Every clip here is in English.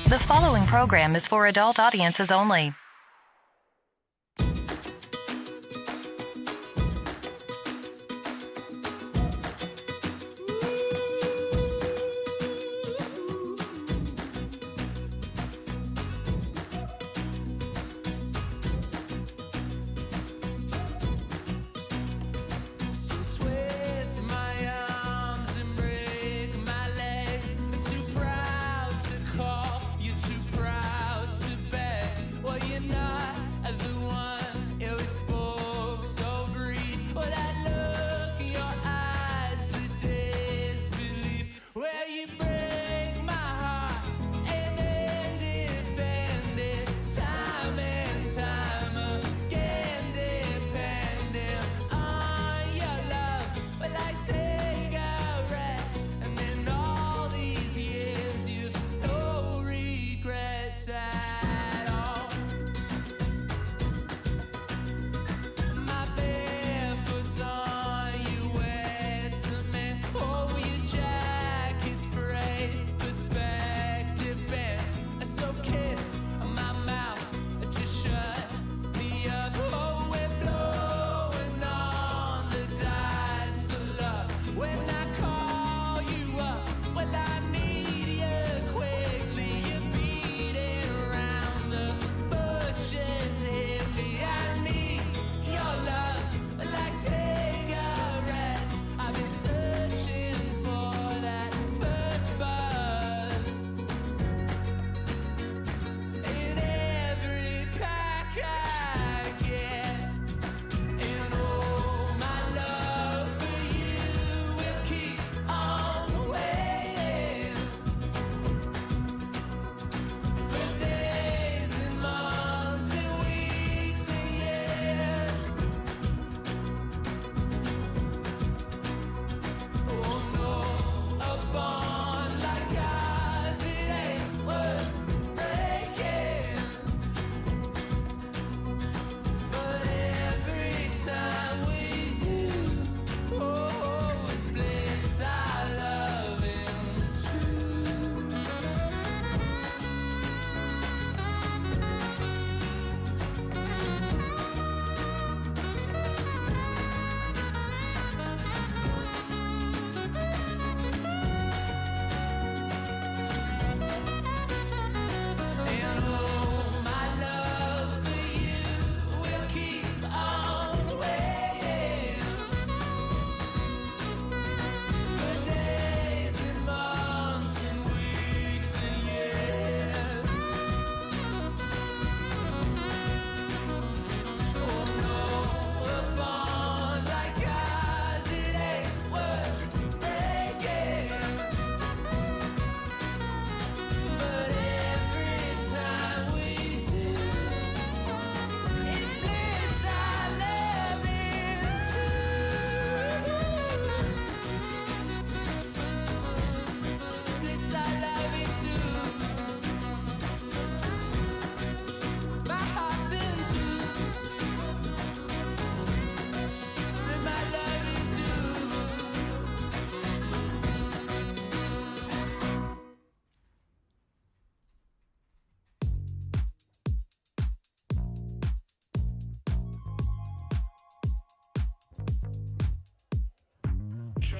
The following program is for adult audiences only.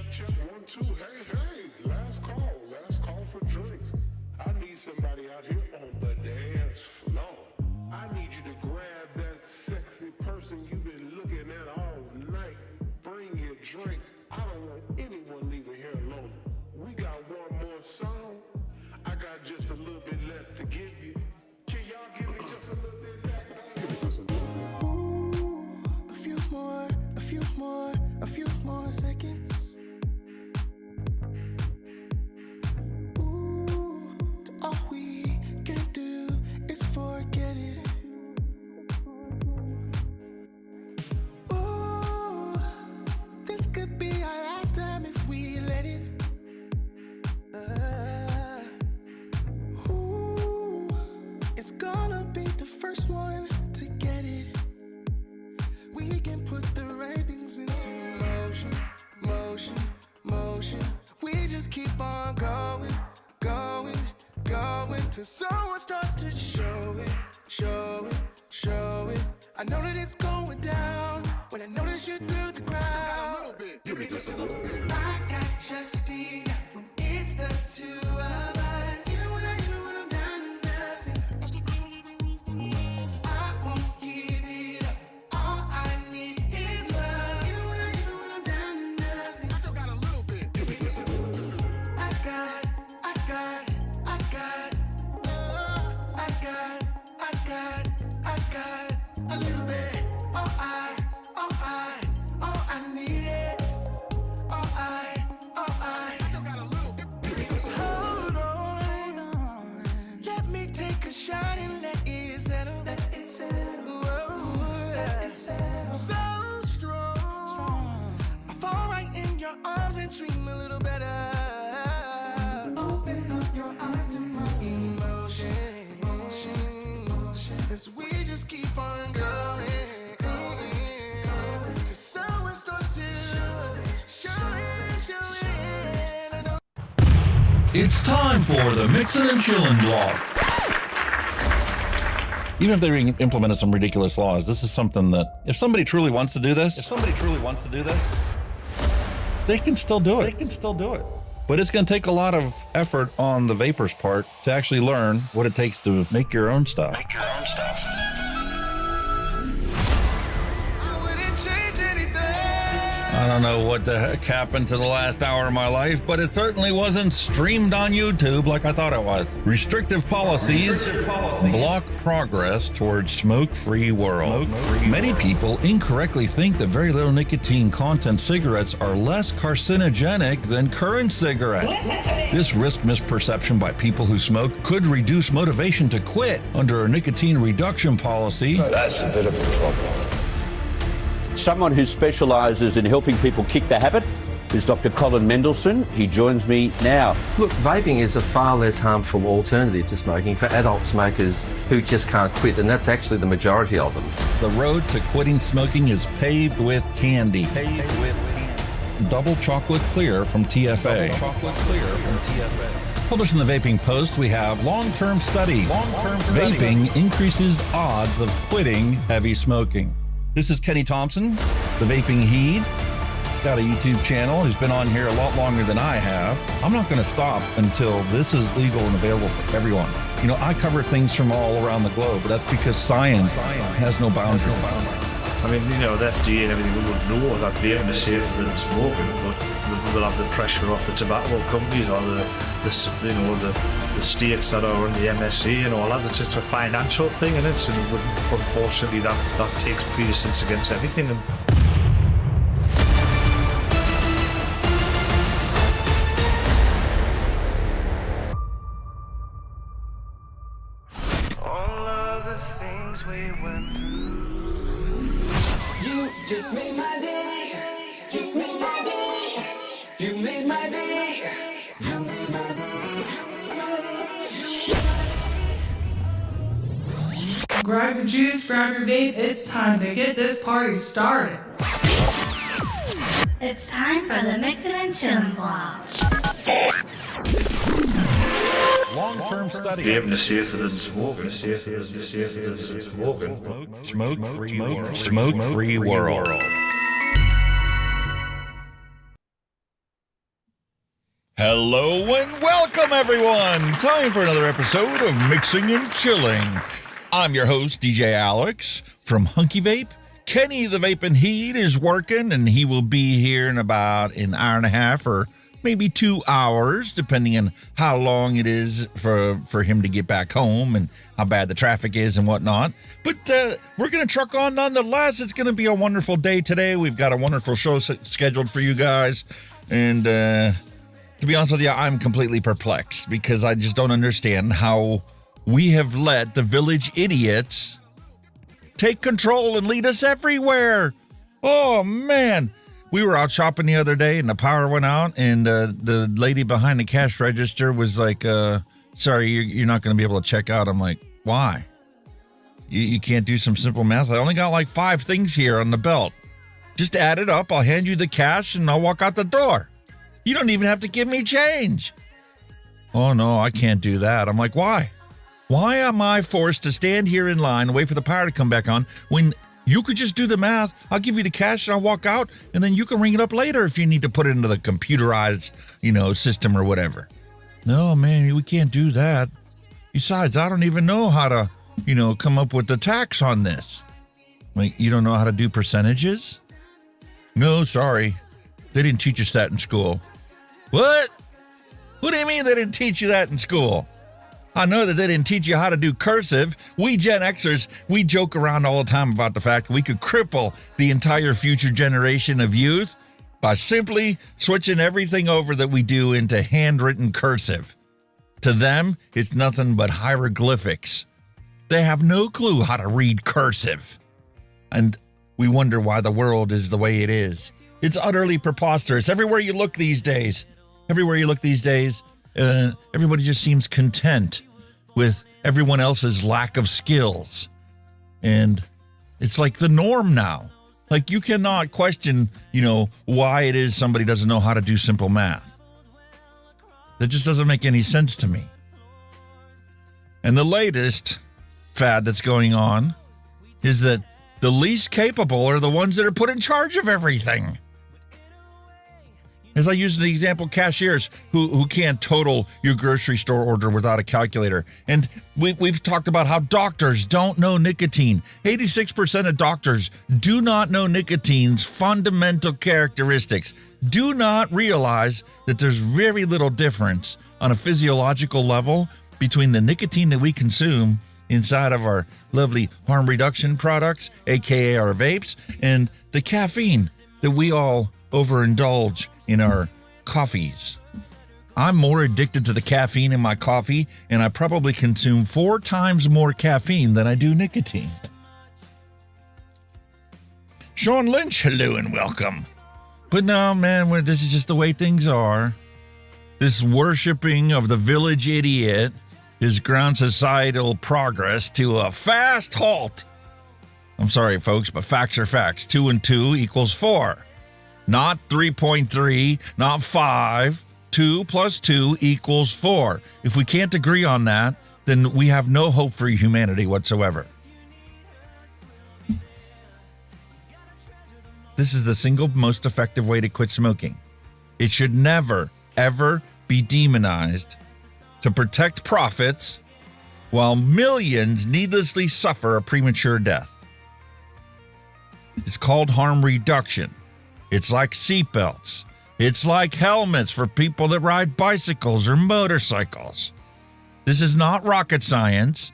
Check, 1, 2, hey, last call for drinks. I need somebody out here on the dance floor. I need you to grab that sexy person you've been looking at all night. Bring your drink. I don't want anyone leaving here alone. We got one more song. I got just a little bit left to give you. Can y'all give me just a little bit left? Give me just a little bit. Ooh, a few more seconds. All we can do is forget it. Ooh, this could Till someone starts to show it, show it, show it. I know that it's going down when I notice you through the crowd. Give me just a little bit. I got just enough when it's the two of us. Even when I'm down to nothing, I won't give it up. All I need is love. Even when I'm down to nothing, I still got a little bit. Give me just a little bit. I got a little bit. All I need is. All I still got a little bit. Hold on. Let me take a shot and let it settle. Whoa, so strong. I fall right in your arms and dream a little better. Open up your eyes to my emotion. As we just keep on going. Till someone starts to show it. It's time for the Mixin and Chillin blog. Even if they implemented some ridiculous laws, this is something that if somebody truly wants to do this, they can still do it. But it's going to take a lot of effort on the vapors' part to actually learn what it takes to make your own stuff. I wouldn't change anything. I don't know what the heck happened to the last hour of my life, but it certainly wasn't streamed on YouTube like I thought it was. Restrictive policies block progress towards smoke-free world. Many people incorrectly think that very little nicotine content cigarettes are less carcinogenic than current cigarettes. This risk misperception by people who smoke could reduce motivation to quit under a nicotine reduction policy. That's a bit of a problem. Someone who specialises in helping people kick the habit is Dr. Colin Mendelsohn. He joins me now. Look, vaping is a far less harmful alternative to smoking for adult smokers who just can't quit, and that's actually the majority of them. The road to quitting smoking is paved with candy. Double chocolate clear from TFA. Published in the Vaping Post, we have long-term study. Vaping increases odds of quitting heavy smoking. This is Kenny Thompson, the Vaping Heed. He's got a YouTube channel. He's been on here a lot longer than I have. I'm not going to stop until this is legal and available for everyone. You know, I cover things from all around the globe, but that's because science has no boundary. I mean, you know, the FDA and everything would know that vaping is safer than smoking, but they'll have the pressure off the tobacco companies or the states that are in the MnC and all that. It's just a financial thing, and unfortunately that takes precedence against everything. And All of the things we went through. You just made my day. Just made my day. You made my day. You made my day. Grab your juice, grab your vape. It's time to get this party started. It's time for the Mixin and Chillin blog. Long-term study. vaping is safer than smoking. Smoke-free world. Hello and welcome, everyone. Time for another episode of Mixing and Chilling. I'm your host, DJ Alex from Hunky Vape. Kenny the Vaping Heat is working, and he will be here in about an hour and a half or maybe 2 hours, depending on how long it is for him to get back home and how bad the traffic is and whatnot. But we're going to truck on nonetheless. It's going to be a wonderful day today. We've got a wonderful show scheduled for you guys. And to be honest with you, I'm completely perplexed because I just don't understand how we have let the village idiots take control and lead us everywhere. Oh, man. We were out shopping the other day and the power went out, and the lady behind the cash register was like, sorry, you're not going to be able to check out. I'm like, why? You can't do some simple math? I only got like 5 things here on the belt. Just add it up. I'll hand you the cash and I'll walk out the door. You don't even have to give me change. Oh, no, I can't do that. I'm like, why? Why am I forced to stand here in line and wait for the power to come back on when you could just do the math? I'll give you the cash and I'll walk out, and then you can ring it up later if you need to put it into the computerized, system or whatever. No, man, we can't do that. Besides, I don't even know how to, come up with the tax on this. Like, you don't know how to do percentages? No, sorry. They didn't teach us that in school. What? What do you mean they didn't teach you that in school? I know that they didn't teach you how to do cursive. We Gen Xers, we joke around all the time about the fact that we could cripple the entire future generation of youth by simply switching everything over that we do into handwritten cursive. To them, it's nothing but hieroglyphics. They have no clue how to read cursive. And we wonder why the world is the way it is. It's utterly preposterous. Everywhere you look these days, everybody just seems content with everyone else's lack of skills. And it's like the norm now. Like, you cannot question, why it is somebody doesn't know how to do simple math. That just doesn't make any sense to me. And the latest fad that's going on is that the least capable are the ones that are put in charge of everything. As I use the example, cashiers who can't total your grocery store order without a calculator. And we've talked about how doctors don't know nicotine. 86% of doctors do not know nicotine's fundamental characteristics, do not realize that there's very little difference on a physiological level between the nicotine that we consume inside of our lovely harm reduction products, aka our vapes, and the caffeine that we all overindulge in our coffees. I'm more addicted to the caffeine in my coffee, and I probably consume 4 times more caffeine than I do nicotine. Sean Lynch, hello and welcome. But no, man, this is just the way things are. This worshiping of the village idiot has ground societal progress to a fast halt. I'm sorry, folks, but facts are facts. 2 and 2 equals 4. Not 3.3, not 5. 2 plus 2 equals 4. If we can't agree on that, then we have no hope for humanity whatsoever. This is the single most effective way to quit smoking. It should never, ever be demonized to protect profits while millions needlessly suffer a premature death. It's called harm reduction. It's like seatbelts. It's like helmets for people that ride bicycles or motorcycles. This is not rocket science.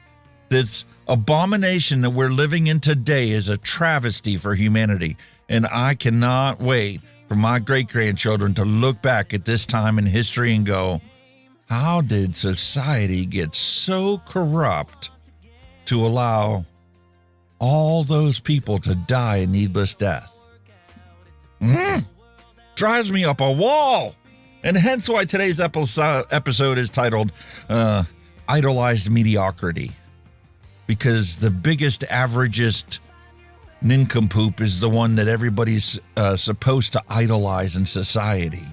This abomination that we're living in today is a travesty for humanity. And I cannot wait for my great-grandchildren to look back at this time in history and go, how did society get so corrupt to allow all those people to die a needless death? Drives me up a wall. And hence why today's episode is titled Idolized Mediocrity. Because the biggest, averagest nincompoop is the one that everybody's supposed to idolize in society.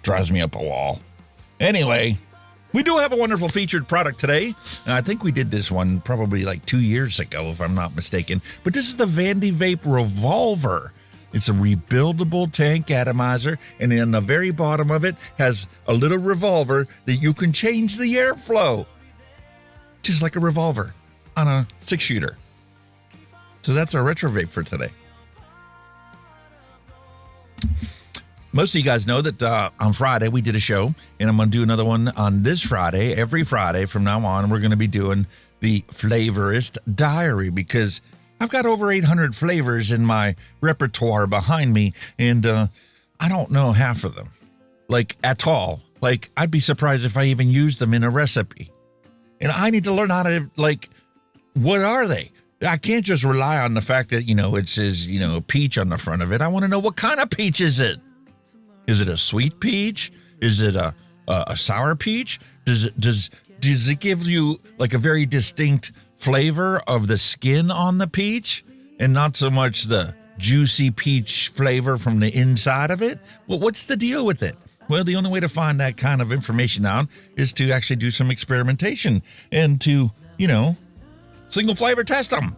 Drives me up a wall. Anyway, we do have a wonderful featured product today. And I think we did this one probably like 2 years ago, if I'm not mistaken. But this is the Vandy Vape Revolver. It's a rebuildable tank atomizer, and in the very bottom of it has a little revolver that you can change the airflow. Just like a revolver on a 6-shooter. So that's our retro vape for today. Most of you guys know that on Friday we did a show, and I'm going to do another one on this Friday. Every Friday from now on, we're going to be doing the Flavorist Diary, because I've got over 800 flavors in my repertoire behind me, and I don't know half of them, like, at all. Like, I'd be surprised if I even used them in a recipe. And I need to learn how to, like, what are they? I can't just rely on the fact that, it says, peach on the front of it. I want to know, what kind of peach is it? Is it a sweet peach? Is it a sour peach? Does it give you, like, a very distinct flavor of the skin on the peach and not so much the juicy peach flavor from the inside of it? Well, what's the deal with it? Well, the only way to find that kind of information out is to actually do some experimentation and to, single flavor test them.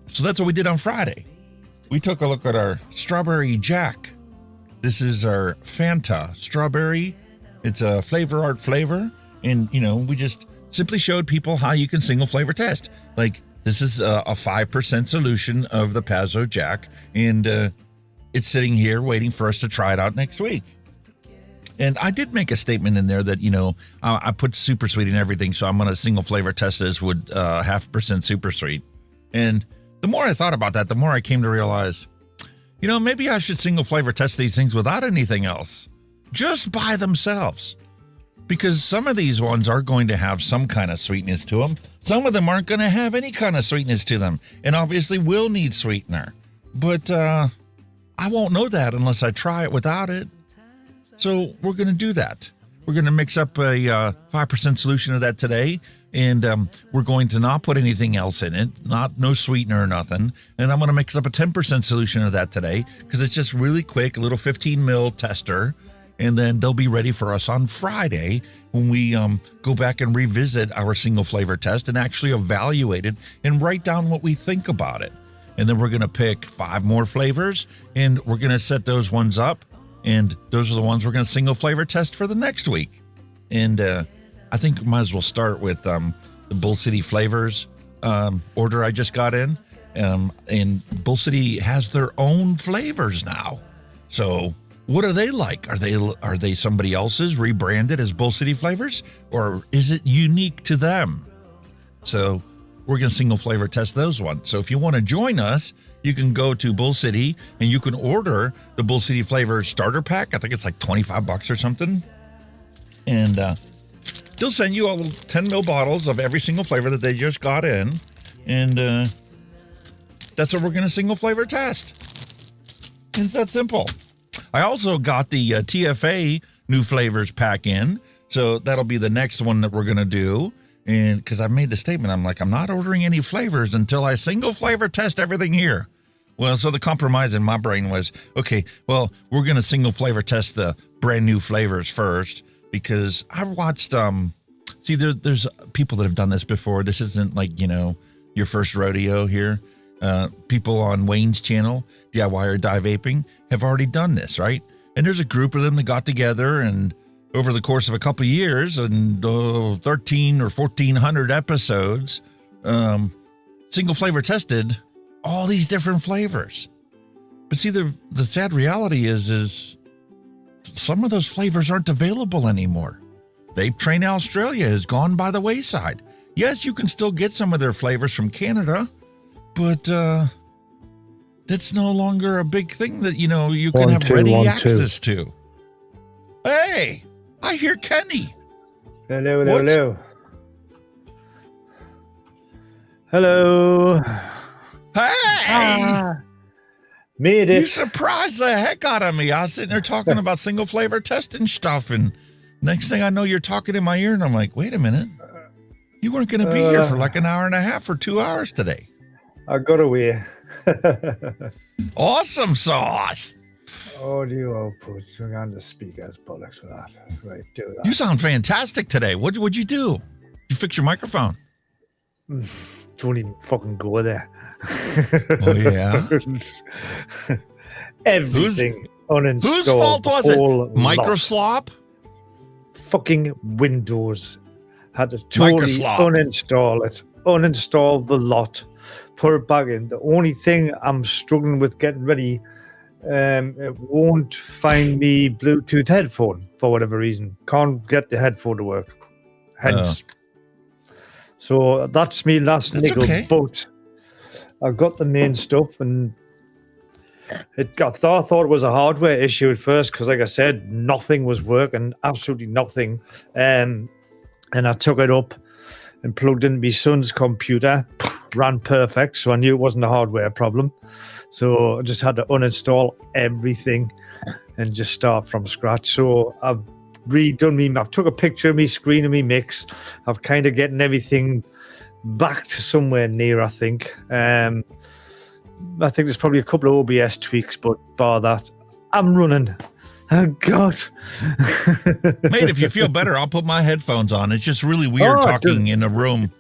So that's what we did on Friday. We took a look at our Strawberry Jack. This is our Fanta Strawberry. It's a flavor art flavor. And, we just simply showed people how you can single flavor test. Like, this is a 5% solution of the Pazzo Jack. And it's sitting here waiting for us to try it out next week. And I did make a statement in there that, I put super sweet in everything, so I'm going to single flavor test this with 0.5% super sweet. And the more I thought about that, the more I came to realize, maybe I should single flavor test these things without anything else, just by themselves. Because some of these ones are going to have some kind of sweetness to them. Some of them aren't going to have any kind of sweetness to them, and obviously will need sweetener. But I won't know that unless I try it without it. So we're going to do that. We're going to mix up a 5% solution of that today, and we're going to not put anything else in it, no sweetener or nothing. And I'm going to mix up a 10% solution of that today because it's just really quick, a little 15 mil tester, and then they'll be ready for us on Friday when we go back and revisit our single flavor test and actually evaluate it and write down what we think about it. And then we're going to pick 5 more flavors, and we're going to set those ones up. And those are the ones we're going to single flavor test for the next week. And I think we might as well start with the Bull City flavors order I just got in. And Bull City has their own flavors now. So what are they like? Are they somebody else's rebranded as Bull City flavors? Or is it unique to them? So we're going to single flavor test those ones. So if you want to join us, you can go to Bull City and you can order the Bull City flavor starter pack. I think it's like $25 or something. And they'll send you all 10 ml bottles of every single flavor that they just got in. And that's what we're going to single flavor test. It's that simple. I also got the TFA new flavors pack in. So that'll be the next one that we're going to do. And because I made the statement, I'm like, I'm not ordering any flavors until I single flavor test everything here. Well, so the compromise in my brain was, okay, well, we're going to single flavor test the brand new flavors first because I watched, there's people that have done this before. This isn't like, your first rodeo here. People on Wayne's channel, DIY or Die Vaping, have already done this, right? And there's a group of them that got together and over the course of a couple of years and 13 or 1,400 episodes, single flavor tested all these different flavors. But see, the sad reality is some of those flavors aren't available anymore. Vape Train Australia has gone by the wayside. Yes, you can still get some of their flavors from Canada, but that's no longer a big thing that, you can have ready access to. Hey! I hear Kenny. Hello. Hello. Hey! Made it. You surprised the heck out of me. I was sitting there talking about single flavor testing stuff, and next thing I know, you're talking in my ear, and I'm like, wait a minute. You weren't going to be here for like an hour and a half or 2 hours today. I got away. Awesome sauce. Audio output. Turn on the speakers, bollocks for that. Right, do that. You sound fantastic today. What'd you do? You fix your microphone? Don't even fucking go there. Oh, yeah? Everything uninstalled. Whose fault was it? Microslop? Fucking Windows. Had to totally uninstall it. Uninstall the lot. Put it back in. The only thing I'm struggling with getting ready, it won't find me Bluetooth headphone for whatever reason. Can't get the headphone to work. Hence. So that's me last nickel. Okay. But I got the main stuff, and I thought it was a hardware issue at first because, like I said, nothing was working, absolutely nothing. And I took it up and plugged in my son's computer, ran perfect, so I knew it wasn't a hardware problem. So I just had to uninstall everything and just start from scratch. So I've redone I've took a picture of me screen of me mix. I've kind of getting everything back to somewhere near, I think. I think there's probably a couple of OBS tweaks, but bar that, I'm running. Oh, God. Mate, if you feel better, I'll put my headphones on. It's just really weird talking in a room.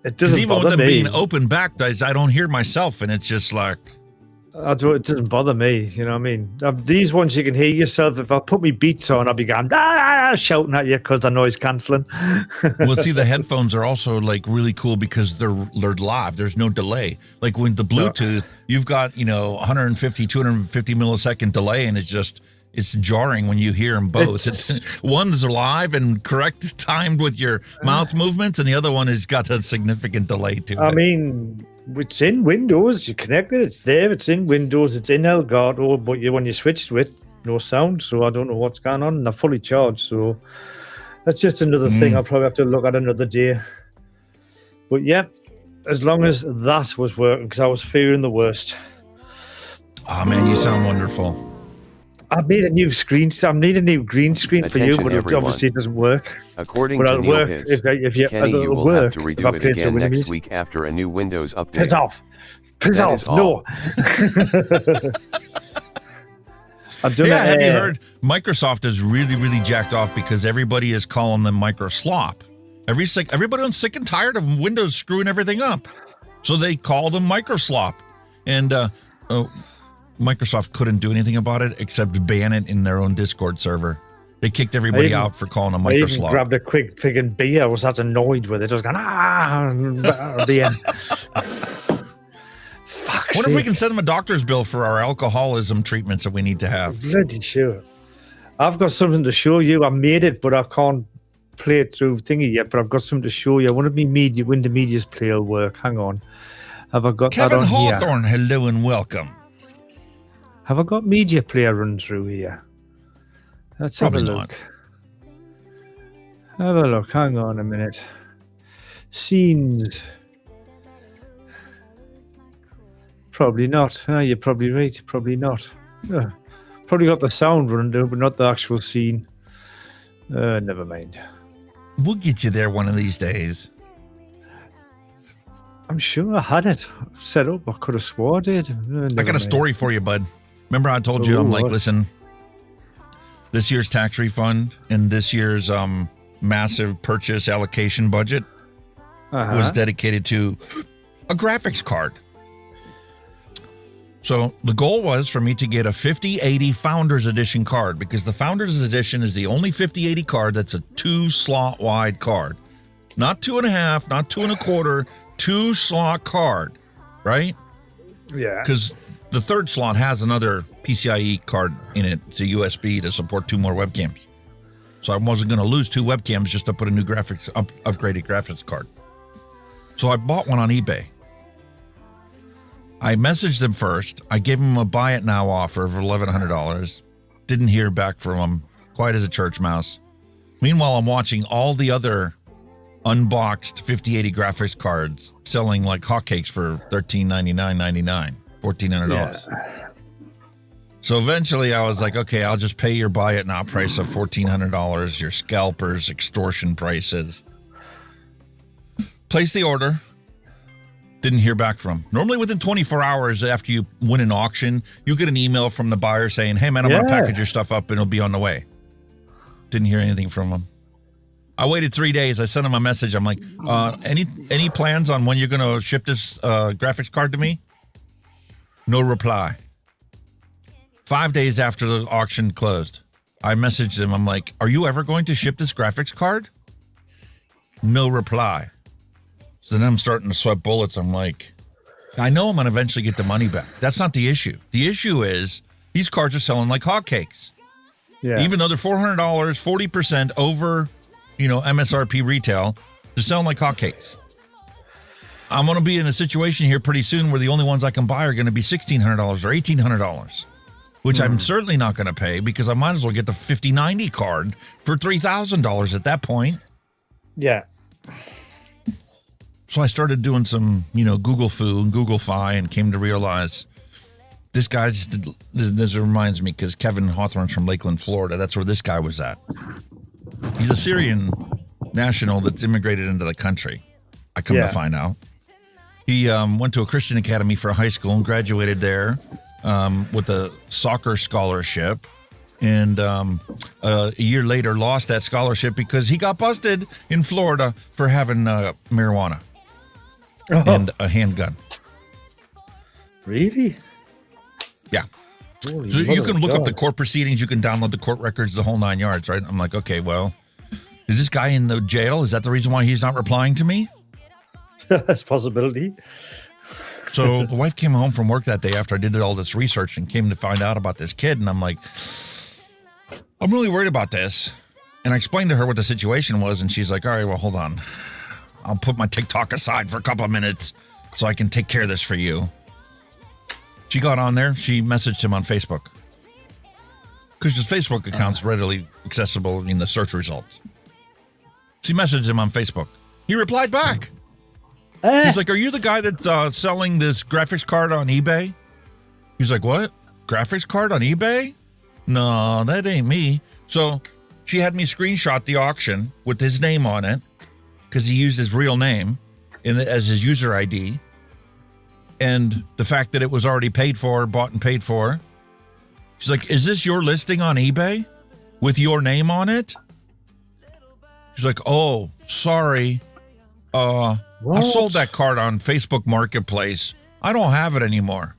It doesn't even bother with them me. being open back, I don't hear myself, and it's just like... It doesn't bother me, you know what I mean? These ones you can hear yourself. If I put my beats on, I'll be going, shouting at you because they're noise cancelling. Well, see, the headphones are also like really cool because they're live. There's no delay. Like when the Bluetooth, you've got, 150, 250 millisecond delay, and it's jarring when you hear them both. One's live and correct timed with your mouth movements, and the other one has got a significant delay to it. I mean, it's in Windows. You connect it. It's there. It's in Windows. It's in Elgato. But when you switch to it, no sound. So I don't know what's going on. And they're fully charged. So that's just another thing I'll probably have to look at another day. But yeah, as long as that was working, because I was fearing the worst. Oh man, you sound wonderful. I need a new screen. I need a new green screen Attention for you, but everyone. obviously it doesn't work. According but to it'll Neil work Hits, if Kenny, you will work, have to if I redo it play to again Windows. next week after a new Windows update. Piss off. Piss That off. is all. No. Have you heard Microsoft is really, really jacked off because everybody is calling them Microslop. Everybody's sick and tired of Windows screwing everything up. So they called them Microslop. And Microsoft couldn't do anything about it except ban it in their own Discord server. They kicked everybody out for calling them I even Microslop. grabbed a quick friggin' beer. I was that annoyed with it. I was going, beer. I wonder if we can send them a doctor's bill for our alcoholism treatments that we need to have. Bloody sure. I've got something to show you. I made it, but I can't play it through thingy yet. But I've got something to show you. I want to be Windows Media's play will work. Hang on. Have I got Kevin that on Hawthorne, here? hello and welcome. Have I got Media Player run through here? Let's Probably have a look. Have a look. Hang on a minute. Scenes. Probably not. You're probably right. Probably not. Probably got the sound running there, but not the actual scene. Never mind. We'll get you there one of these days. I'm sure I had it set up. I could have swore I did. I got a story for you, bud. Remember I told you, I'm like, listen, this year's tax refund and this year's massive purchase allocation budget was dedicated to a graphics card. So the goal was for me to get a 5080 Founders Edition card because the Founders Edition is the only 5080 card that's a 2-slot wide card. Not 2.5, not 2 1/4, 2-slot card, right? Yeah. Because the third slot has another PCIe card in it. It's a USB to support 2 more webcams. So I wasn't going to lose 2 webcams just to put a new upgraded graphics card. So I bought one on eBay. I messaged them first. I gave them a buy it now offer for $1,100. Didn't hear back from them. Quiet as a church mouse. Meanwhile, I'm watching all the other unboxed 5080 graphics cards selling like hotcakes for $1,399.99, $1,400. Yeah. So eventually I was like, okay, I'll just pay your buy it now price of $1,400, your scalpers extortion prices. Place the order. Didn't hear back from. Normally within 24 hours after you win an auction, you get an email from the buyer saying, hey man, I'm going to package your stuff up and it'll be on the way. Didn't hear anything from them. I waited 3 days. I sent him a message. I'm like, any plans on when you're going to ship this graphics card to me? No reply. 5 days after the auction closed, I messaged him. I'm like, are you ever going to ship this graphics card? No reply. So then I'm starting to sweat bullets. I'm like, I know I'm going to eventually get the money back. That's not the issue. The issue is these cards are selling like hotcakes. Yeah. Even though they're $400, 40% over, MSRP retail, they're selling like hotcakes. I'm going to be in a situation here pretty soon where the only ones I can buy are going to be $1,600 or $1,800, which I'm certainly not going to pay because I might as well get the 5090 card for $3,000 at that point. Yeah. So I started doing some, Google Foo and Google Fi and came to realize this guy this reminds me because Kevin Hawthorne's from Lakeland, Florida. That's where this guy was at. He's a Syrian national that's immigrated into the country. I come to find out. He went to a Christian academy for high school and graduated there with a soccer scholarship. And a year later lost that scholarship because he got busted in Florida for having marijuana and a handgun. Really? Yeah. Holy So you can look up God. the court proceedings. You can download the court records, the whole 9 yards, right? I'm like, okay, well, is this guy in the jail? Is that the reason why he's not replying to me? That's a possibility. So the wife came home from work that day after I did all this research and came to find out about this kid. And I'm like, I'm really worried about this. And I explained to her what the situation was. And she's like, all right, well, hold on. I'll put my TikTok aside for a couple of minutes so I can take care of this for you. She got on there. She messaged him on Facebook. Because his Facebook account's readily accessible in the search results. She messaged him on Facebook. He replied back. He's like, are you the guy that's selling this graphics card on eBay? He's like, what? Graphics card on eBay? No, that ain't me. So she had me screenshot the auction with his name on it because he used his real name as his user ID. And the fact that it was already paid for, bought and paid for. She's like, is this your listing on eBay with your name on it? She's like, oh, sorry. I sold that card on Facebook Marketplace. I don't have it anymore.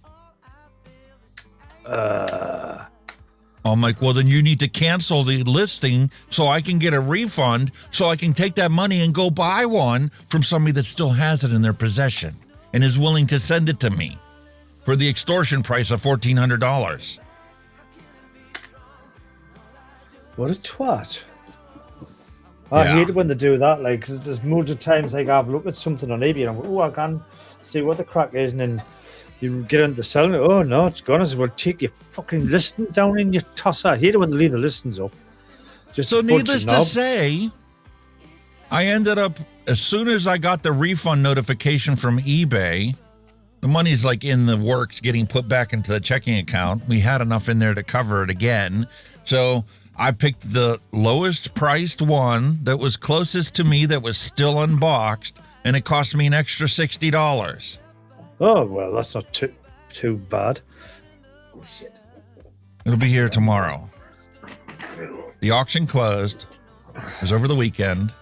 I'm like, well, then you need to cancel the listing so I can get a refund so I can take that money and go buy one from somebody that still has it in their possession and is willing to send it to me for the extortion price of $1,400. What a twat. I hate it when they do that. Like, 'cause there's multiple times like I've looked at something on eBay and I'm like, oh, I can see what the crack is, and then you get into selling it. Oh no, it's gone. I said, well, take your fucking listing down in your tosser. I hate it when they leave the listings up. Just so needless to say, I ended up, as soon as I got the refund notification from eBay, the money's like in the works getting put back into the checking account. We had enough in there to cover it again. So I picked the lowest priced one that was closest to me that was still unboxed, and it cost me an extra $60. Oh, well, that's not too bad. Oh, shit. It'll be here tomorrow. The auction closed. It was over the weekend.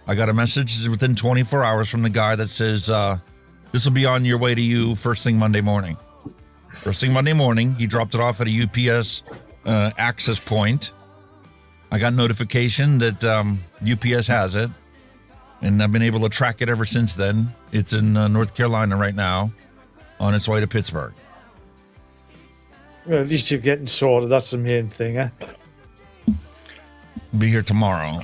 I got a message within 24 hours from the guy that says, this will be on your way to you first thing Monday morning. First thing Monday morning, he dropped it off at a UPS access point. I got notification that UPS has it, and I've been able to track it ever since then. It's in North Carolina right now, on its way to Pittsburgh. Well, at least you're getting sorted. That's the main thing, eh? Be here tomorrow.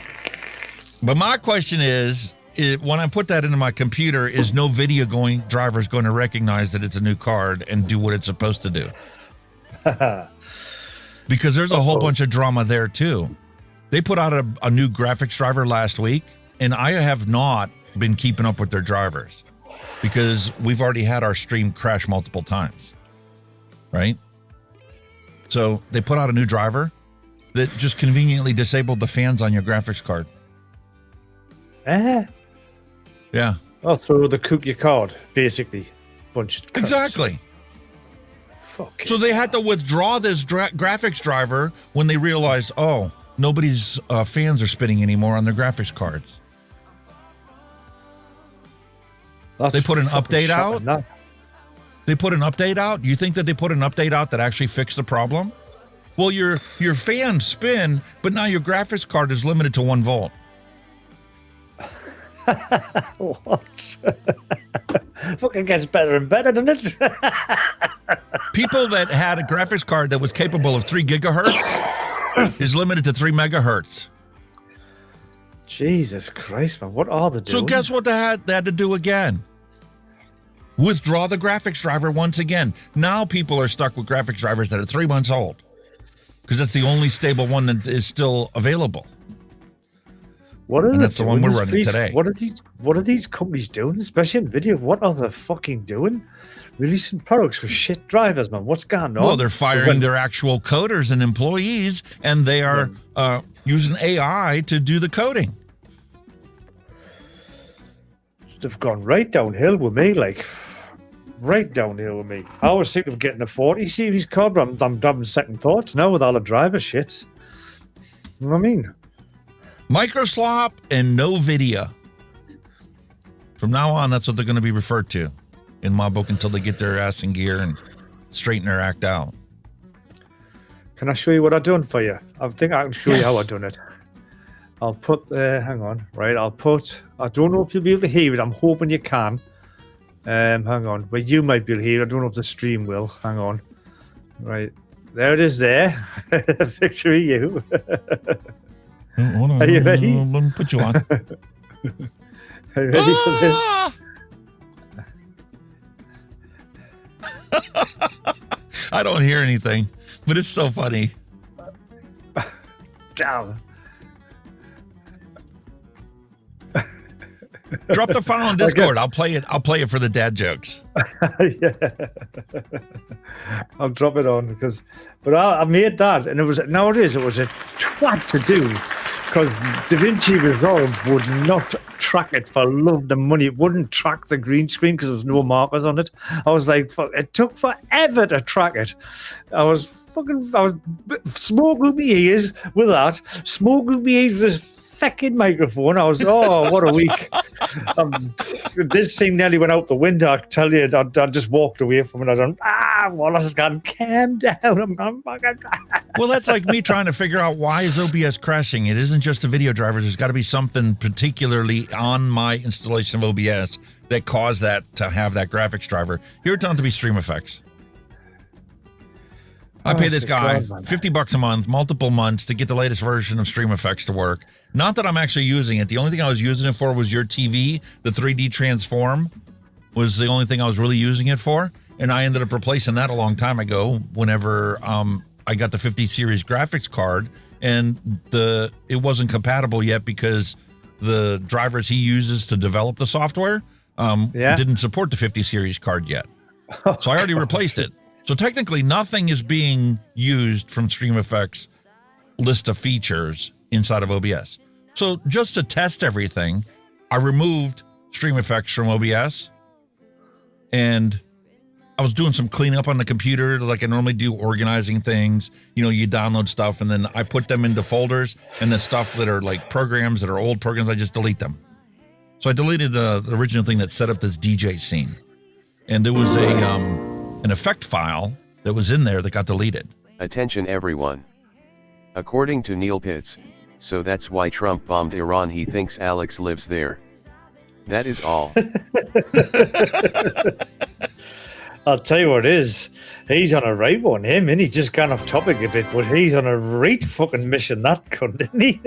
But my question is when I put that into my computer, is no video driver's going to recognize that it's a new card and do what it's supposed to do? Because there's a whole bunch of drama there too. They put out a new graphics driver last week, and I have not been keeping up with their drivers because we've already had our stream crash multiple times, right? So they put out a new driver that just conveniently disabled the fans on your graphics card. Yeah. Oh, through the cook your card, basically. Bunch of cuts. Exactly. So they had to withdraw this graphics driver when they realized, oh, nobody's fans are spinning anymore on their graphics cards. They put an update out. They put an update out. You think that they put an update out that actually fixed the problem? Well, your fans spin, but now your graphics card is limited to 1 volt. What? Fucking gets better and better, doesn't it? People that had a graphics card that was capable of 3 gigahertz is limited to 3 megahertz. Jesus Christ, man. What are they doing? So guess what they had to do again? Withdraw the graphics driver once again. Now people are stuck with graphics drivers that are 3 months old because that's the only stable one that is still available. And that's the one we're running today. What are these companies doing, especially in video? What are they fucking doing? Releasing products for shit drivers, man. What's going on? Well, they're firing their actual coders and employees, and they are using AI to do the coding. They've gone right downhill with me, like right downhill with me. I was thinking of getting a 40 series card, but I'm having second thoughts now with all the driver shit. You know what I mean? Microslop and no video. From now on, that's what they're going to be referred to in my book until they get their ass in gear and straighten their act out. Can I show you what I've done for you? I think I can show you how I've done it. I'll put, hang on, right, I don't know if you'll be able to hear it. I'm hoping you can. Hang on, but you might be able to hear it. I don't know if the stream will. Hang on. Right, there it is there. Picture of you. Hold on. Are you ready? Let me put you on. Are you ready for this? I don't hear anything, but it's still funny. Damn. Drop the file on Discord. I'll play it. I'll play it for the dad jokes. Yeah. I'll drop it on but I made that, and it was a twat to do because DaVinci Resolve would not track it for love and money. It wouldn't track the green screen because there was no markers on it. I was like, it took forever to track it. I was smoking my ears with that, smoking my ears with this fucking microphone. I was, what a week. This thing nearly went out the window, I tell you. I just walked away from it. I was like, Wallace has gone, calm down. I'm going, well, that's like me trying to figure out why is OBS crashing. It isn't just the video drivers. There's got to be something particularly on my installation of OBS that caused that to have that graphics driver. Here it turned out to be Stream Effects. I pay this guy $50 a month, multiple months to get the latest version of Stream Effects to work. Not that I'm actually using it. The only thing I was using it for was your TV. The 3D transform was the only thing I was really using it for. And I ended up replacing that a long time ago whenever I got the 50 series graphics card, and it wasn't compatible yet because the drivers he uses to develop the software didn't support the 50 series card yet. So I already replaced it. So technically nothing is being used from Stream Effects list of features inside of OBS. So just to test everything, I removed Stream Effects from OBS, and I was doing some cleanup on the computer like I normally do, organizing things. You know, you download stuff and then I put them into folders, and the stuff that are like programs that are old programs, I just delete them. So I deleted the original thing that set up this DJ scene. And there was an effect file that was in there that got deleted. Attention everyone. According to Neil Pitts, so that's why Trump bombed Iran. He thinks Alex lives there. That is all. I'll tell you what it is. He's on a right one, him, and he just gone off topic a bit, but he's on a right fucking mission, that cunt, isn't he?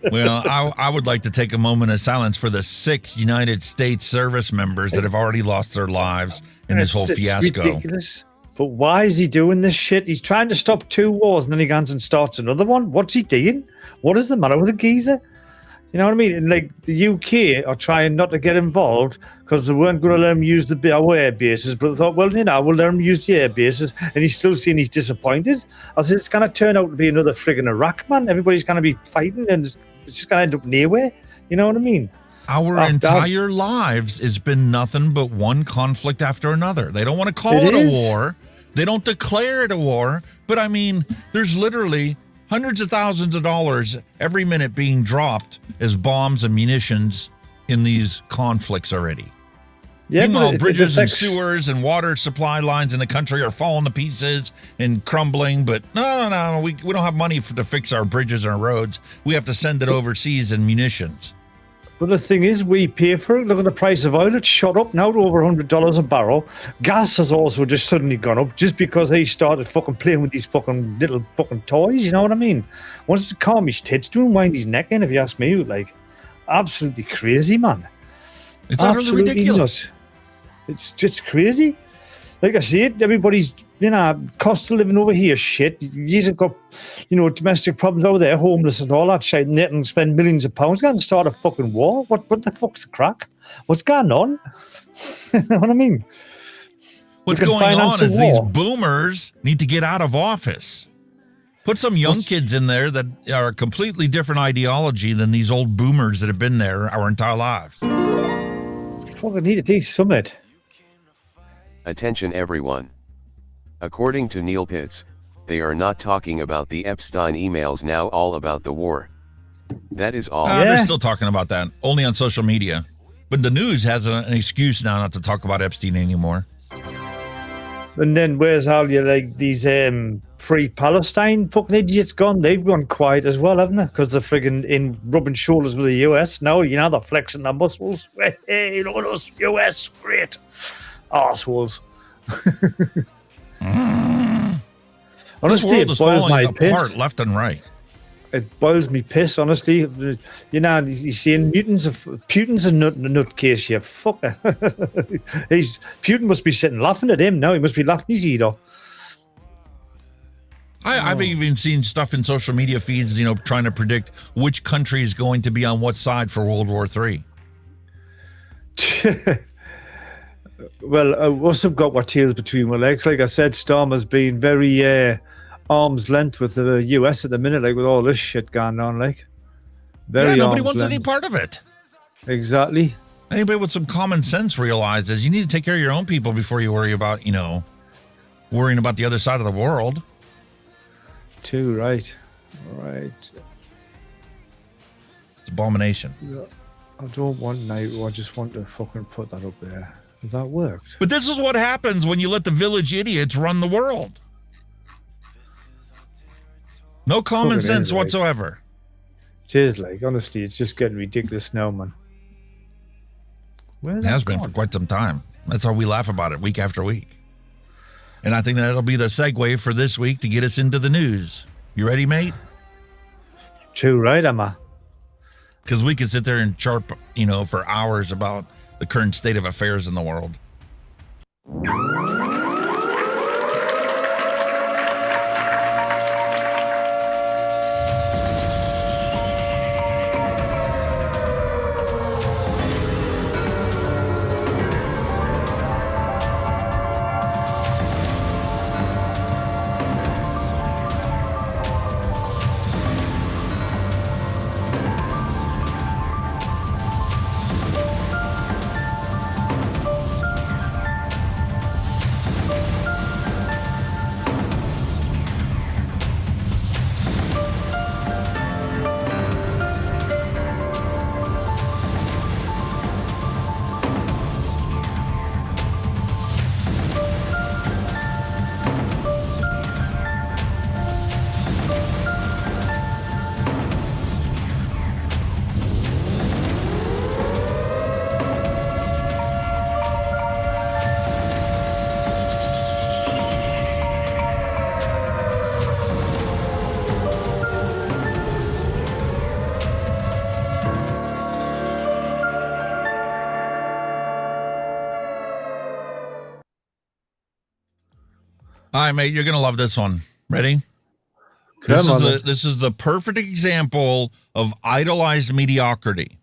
Well, I would like to take a moment of silence for the 6 United States service members that have already lost their lives in this whole fiasco. Ridiculous. But why is he doing this shit? He's trying to stop 2 wars, and then he goes and starts another one. What's he doing? What is the matter with the geezer? You know what I mean? And like the UK are trying not to get involved because they weren't going to let him use our air bases, but they thought, well, you know, we'll let him use the air bases, and he's still saying he's disappointed. I said, it's going to turn out to be another friggin' Iraq, man. Everybody's going to be fighting, and it's just going to end up nowhere. You know what I mean? Our entire lives has been nothing but one conflict after another. They don't want to call it a war. They don't declare it a war. But I mean, there's literally hundreds of thousands of dollars every minute being dropped as bombs and munitions in these conflicts already. Yeah, meanwhile, bridges and sewers and water supply lines in the country are falling to pieces and crumbling. But no, we don't have money to fix our bridges and our roads. We have to send it overseas in munitions. But the thing is, we pay for it. Look at the price of oil. It's shot up now to over $100 a barrel. Gas has also just suddenly gone up just because he started fucking playing with these fucking little fucking toys. You know what I mean? Wants to calm his tits, doing wind his neck in, if you ask me. Like, absolutely crazy, man. It's utterly ridiculous. It's just crazy. Like I said, everybody's, cost of living over here, shit. You've got, domestic problems over there, homeless and all that shit, and they can spend millions of pounds going to start a fucking war. What the fuck's the crack? What's going on? You know what I mean? What's going on is these boomers need to get out of office. Put some young kids in there that are a completely different ideology than these old boomers that have been there our entire lives. Fucking need to do summit. Attention everyone. According to Neil Pitts, they are not talking about the Epstein emails now, all about the war. That is all. They're still talking about that, only on social media. But the news has an excuse now not to talk about Epstein anymore. And then where's all your, like, these free Palestine fucking idiots gone? They've gone quiet as well, haven't they? Because they're friggin' in rubbing shoulders with the US now. You know, they're flexing their muscles. Hey, look at us, US, great. Arseholes. Honestly, this world is falling apart left and right. It boils me piss, honestly. You know, you seeing Putin's a nutcase here. Fucker. Putin must be sitting laughing at him now. He must be laughing his head off. I've even seen stuff in social media feeds, you know, trying to predict which country is going to be on what side for World War III. Well, us have got our tails between our legs. Like I said, Storm has been very arm's length with the US at the minute, like with all this shit going on, like. Very nobody wants length. any part of it. Exactly. Anybody with some common sense realizes you need to take care of your own people before you worry about, you know, worrying about the other side of the world. Too right. Right. It's abomination. Yeah. I don't want NATO. I just want to fucking put that up there. Has that worked? But this is what happens when you let the village idiots run the world. No common sense whatsoever. It is, like, honestly, it's just getting ridiculous now, man. It has been for quite some time. That's how we laugh about it week after week. And I think that'll be the segue for this week to get us into the news. You ready, mate? Too right, am I? Because we could sit there and chirp, you know, for hours about the current state of affairs in the world. All right, mate, you're going to love this one. Ready? This is the perfect example of idolized mediocrity.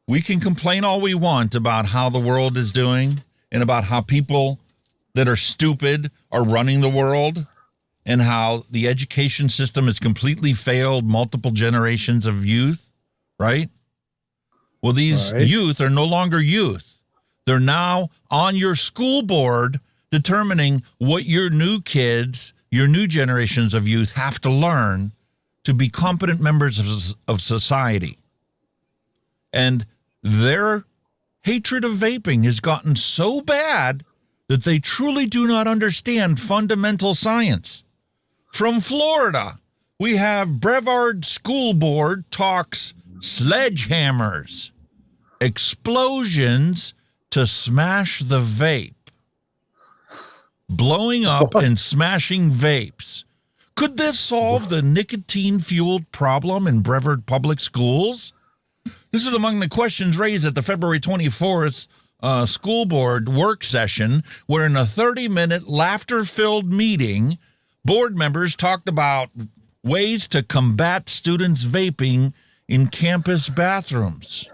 We can complain all we want about how the world is doing and about how people that are stupid are running the world and how the education system has completely failed multiple generations of youth, right? Well, these youth are no longer youth. They're now on your school board determining what your new kids, your new generations of youth have to learn to be competent members of society. And their hatred of vaping has gotten so bad that they truly do not understand fundamental science. From Florida, we have Brevard School Board talks sledgehammers, explosions to smash the vape. Blowing up and smashing vapes. Could this solve the nicotine-fueled problem in Brevard Public Schools? This is among the questions raised at the February 24th school board work session, where in a 30-minute laughter-filled meeting, board members talked about ways to combat students vaping in campus bathrooms.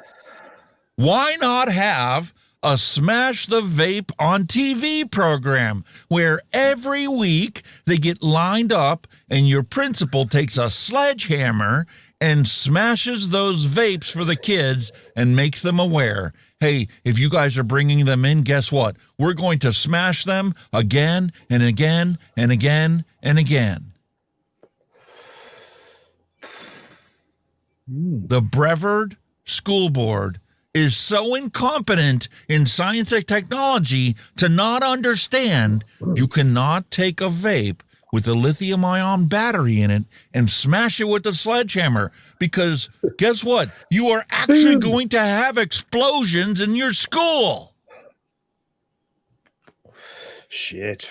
Why not have a Smash the Vape on TV program where every week they get lined up and your principal takes a sledgehammer and smashes those vapes for the kids and makes them aware, hey, if you guys are bringing them in, guess what? We're going to smash them again and again and again and again. The Brevard School Board is so incompetent in science and technology to not understand you cannot take a vape with a lithium-ion battery in it and smash it with a sledgehammer, because guess what? You are actually going to have explosions in your school. Shit.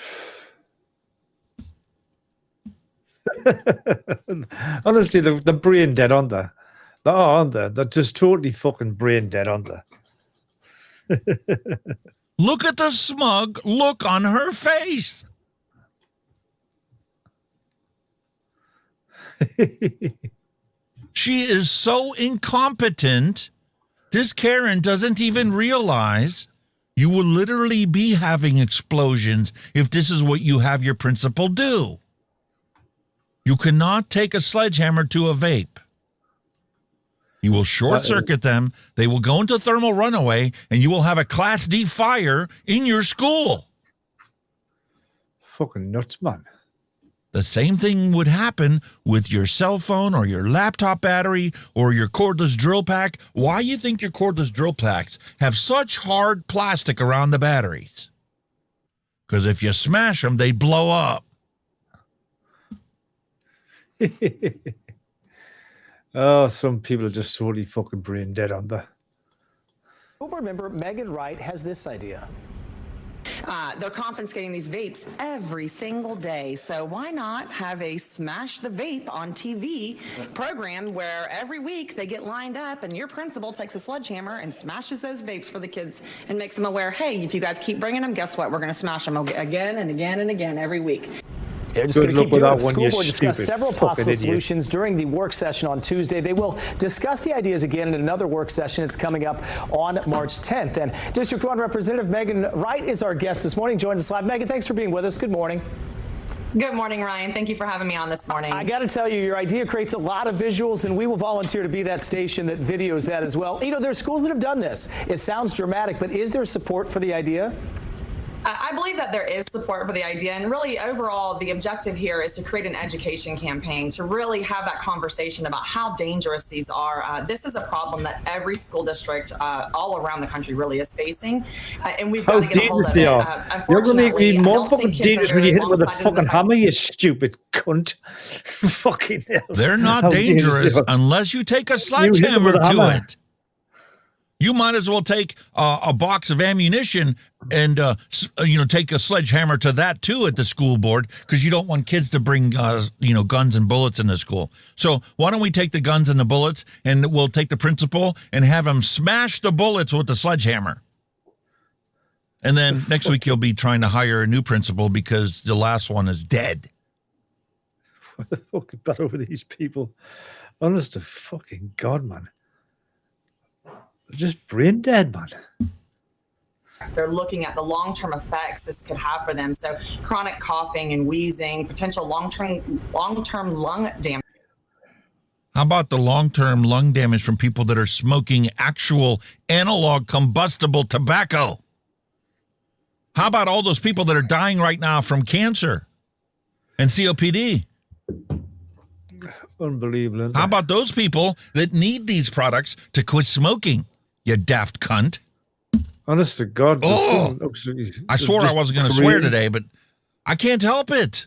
Honestly, the brain dead on there. They are, aren't they? They're just totally fucking brain dead on there. Look at the smug look on her face. She is so incompetent. This Karen doesn't even realize you will literally be having explosions if this is what you have your principal do. You cannot take a sledgehammer to a vape. You will short circuit them. They will go into thermal runaway, and you will have a Class D fire in your school. Fucking nuts, man. The same thing would happen with your cell phone or your laptop battery or your cordless drill pack. Why you think your cordless drill packs have such hard plastic around the batteries? Because if you smash them, they blow up. Oh, some people are just totally fucking brain dead on there. School board member Megan Wright has this idea. They're confiscating these vapes every single day. So why not have a Smash the Vape on TV program where every week they get lined up and your principal takes a sledgehammer and smashes those vapes for the kids and makes them aware, hey, if you guys keep bringing them, guess what? We're going to smash them again and again and again every week. They're just going to keep doing it. The school board discussed several possible solutions during the work session on Tuesday. They will discuss the ideas again in another work session. It's coming up on March 10th. And District 1 Representative Megan Wright is our guest this morning. Joins us live. Megan, thanks for being with us. Good morning. Good morning, Ryan. Thank you for having me on this morning. I got to tell you, your idea creates a lot of visuals, and we will volunteer to be that station that videos that as well. You know, there are schools that have done this. It sounds dramatic, but is there support for the idea? I believe that there is support for the idea, and really overall the objective here is to create an education campaign to really have that conversation about how dangerous these are. This is a problem that every school district all around the country really is facing, and we've got to get a hold of it. You're going to make me more fucking dangerous when you hit it with a fucking hammer, you stupid cunt. Fucking hell. They're not dangerous unless you take a sledgehammer to it. You might as well take a box of ammunition and, take a sledgehammer to that, too, at the school board, because you don't want kids to bring, guns and bullets into school. So why don't we take the guns and the bullets, and we'll take the principal and have him smash the bullets with the sledgehammer. And then next week you'll be trying to hire a new principal because the last one is dead. What the fuck is better with these people? Honest to fucking God, man. Just brain dead, man. They're looking at the long-term effects this could have for them. So chronic coughing and wheezing, potential long-term lung damage. How about the long-term lung damage from people that are smoking actual analog combustible tobacco? How about all those people that are dying right now from cancer and COPD? Unbelievable. How about those people that need these products to quit smoking? You daft cunt. Honest to God. Oh, I swore I wasn't going to swear today, but I can't help it.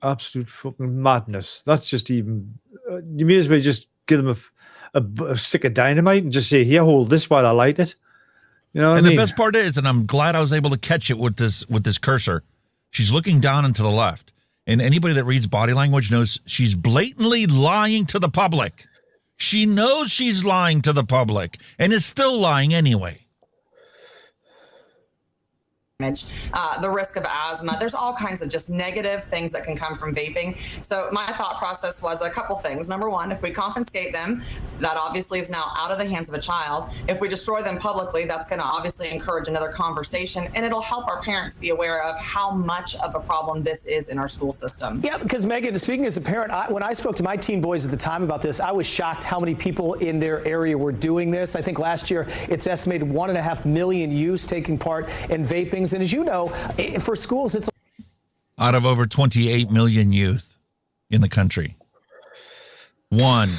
Absolute fucking madness. That's just even... you may as well just give them a stick of dynamite and just say, here, hold this while I light it. You know what I mean? The best part is, and I'm glad I was able to catch it with this cursor, she's looking down and to the left. And anybody that reads body language knows she's blatantly lying to the public. She knows she's lying to the public and is still lying anyway. the risk of asthma. There's all kinds of just negative things that can come from vaping. So my thought process was a couple things. Number one, if we confiscate them, that obviously is now out of the hands of a child. If we destroy them publicly, that's going to obviously encourage another conversation, and it'll help our parents be aware of how much of a problem this is in our school system. Yeah, because Megan, speaking as a parent, when I spoke to my teen boys at the time about this, I was shocked how many people in their area were doing this. I think last year it's estimated 1.5 million youths taking part in vaping. And as you know, for schools, it's out of over 28 million youth in the country. One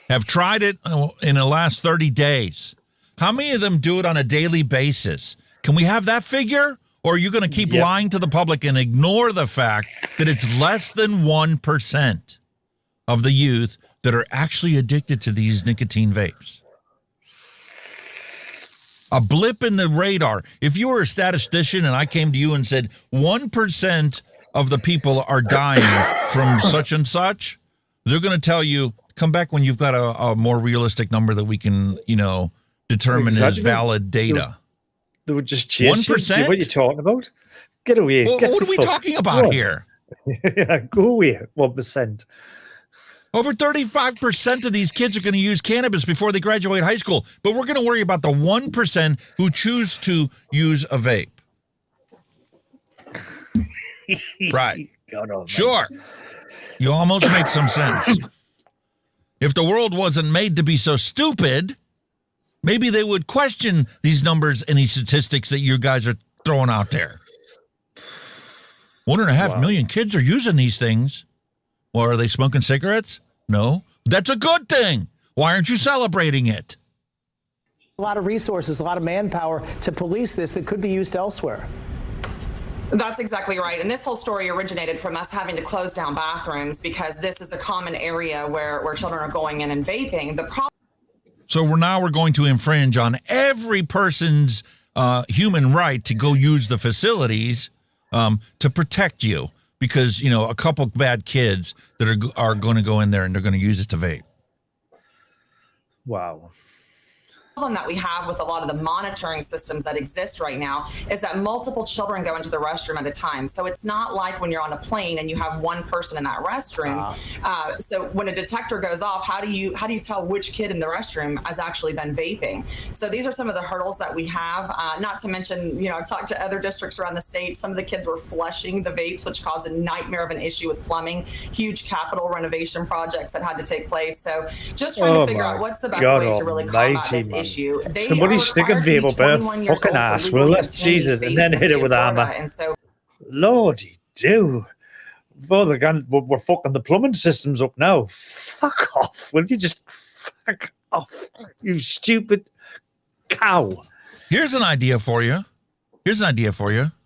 have tried it in the last 30 days. How many of them do it on a daily basis? Can we have that figure? Or are you going to keep lying to the public and ignore the fact that it's less than 1% of the youth that are actually addicted to these nicotine vapes? A blip in the radar. If you were a statistician and I came to you and said 1% of the people are dying from such and such, they're going to tell you, come back when you've got a more realistic number that we can, determine as valid data. They would just chase 1%? You. What are you talking about? Get away. Well, what are we talking about here? Go away. 1%. Over 35% of these kids are going to use cannabis before they graduate high school, but we're going to worry about the 1% who choose to use a vape. Right. Sure. You almost make some sense. If the world wasn't made to be so stupid, maybe they would question these numbers and these statistics that you guys are throwing out there. 1.5 million kids are using these things. Well, are they smoking cigarettes? No. That's a good thing. Why aren't you celebrating it? a lot of resources, a lot of manpower to police this that could be used elsewhere. That's exactly right. And this whole story originated from us having to close down bathrooms because this is a common area where children are going in and vaping. The problem. So we're going to infringe on every person's human right to go use the facilities to protect you because, you know, a couple bad kids that are going to go in there and they're going to use it to vape. Wow. The problem that we have with a lot of the monitoring systems that exist right now is that multiple children go into the restroom at a time. So it's not like when you're on a plane and you have one person in that restroom. So when a detector goes off, how do you tell which kid in the restroom has actually been vaping? So these are some of the hurdles that we have. Not to mention, you know, I've talked to other districts around the state. Some of the kids were flushing the vapes, which caused a nightmare of an issue with plumbing. Huge capital renovation projects that had to take place. So just trying to figure out what's the best way to really combat this issue. Somebody stick a vape up her fucking ass, will it? Jesus, and then hit it with armor. And so, Lordy do. We're fucking the plumbing systems up now. Fuck off. Will you just fuck off, you stupid cow? Here's an idea for you.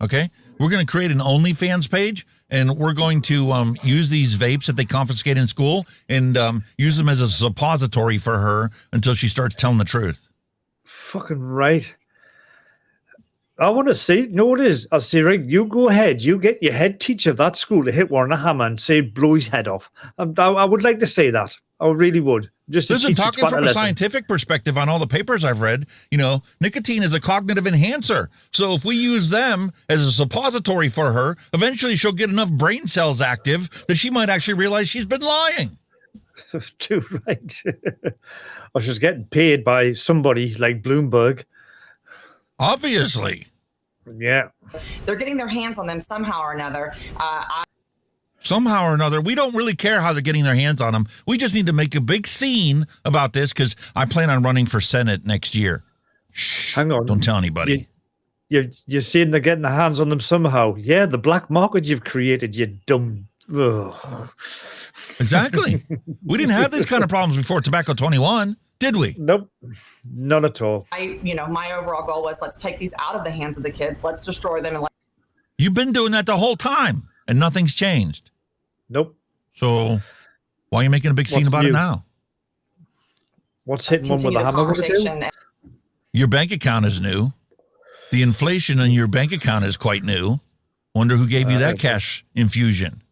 Okay? We're going to create an OnlyFans page, and we're going to use these vapes that they confiscate in school and use them as a suppository for her until she starts telling the truth. Fucking right. I want to see. No, it is. I'll say, right, you go ahead. You get your head teacher of that school to hit one a hammer and say, blow his head off. I would like to say that. I really would. Listen, talking from a scientific perspective on all the papers I've read, you know, nicotine is a cognitive enhancer. So if we use them as a suppository for her, eventually she'll get enough brain cells active that she might actually realize she's been lying. Too right. Or she's getting paid by somebody like Bloomberg. Obviously. Yeah. They're getting their hands on them somehow or another. Somehow or another, we don't really care how they're getting their hands on them. We just need to make a big scene about this because I plan on running for Senate next year. Shh, hang on. Don't tell anybody. You're saying they're getting their hands on them somehow. Yeah, the black market you've created, you dumb... Ugh. Exactly. We didn't have these kind of problems before Tobacco 21, did we? Nope, not at all. My overall goal was let's take these out of the hands of the kids. Let's destroy them. You've been doing that the whole time, and nothing's changed. Nope. So why are you making a big scene about it now? What's hitting one with a hammer going to do? Your bank account is new. The inflation on your bank account is quite new. Wonder who gave you that cash infusion.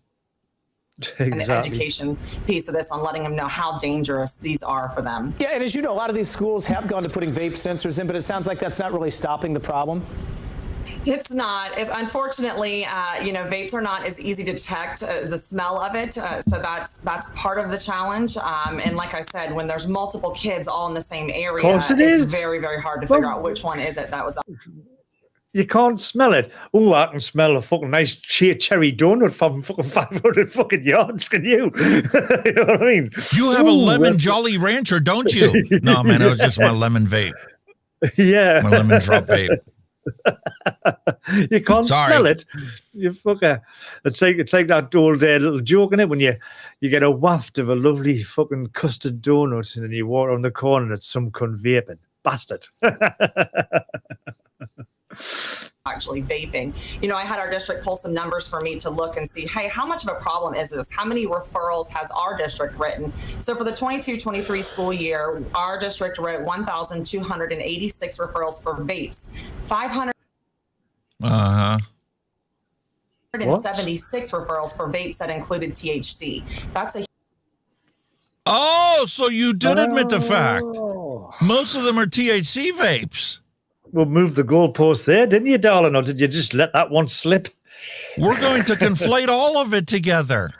Exactly. And the education piece of this on letting them know how dangerous these are for them. Yeah, and as you know, a lot of these schools have gone to putting vape sensors in, but it sounds like that's not really stopping the problem. It's not. Unfortunately, vapes are not as easy to detect, the smell of it. So that's part of the challenge. And like I said, when there's multiple kids all in the same area, it's very, very hard to figure out which one is it that was. You can't smell it. Oh, I can smell a fucking nice cherry donut from fucking 500 fucking yards. Can you? You know what I mean? You have a lemon Jolly Rancher, don't you? No, man, it was just my lemon vape. Yeah. My lemon drop vape. You can't smell it. You fucker. It's like that old little joke, in it, when you get a waft of a lovely fucking custard donut and then you walk around the corner and it's some cunt vaping. Bastard. Actually vaping. I had our district pull some numbers for me to look and see, hey, how much of a problem is this? How many referrals has our district written? So for the 22-23 school year, our district wrote 1,286 referrals for vapes, 576 referrals for vapes that included THC. That's a so you did admit the fact. Most of them are THC vapes. Well, move the goalpost there, didn't you, darling? Or did you just let that one slip? We're going to conflate all of it together.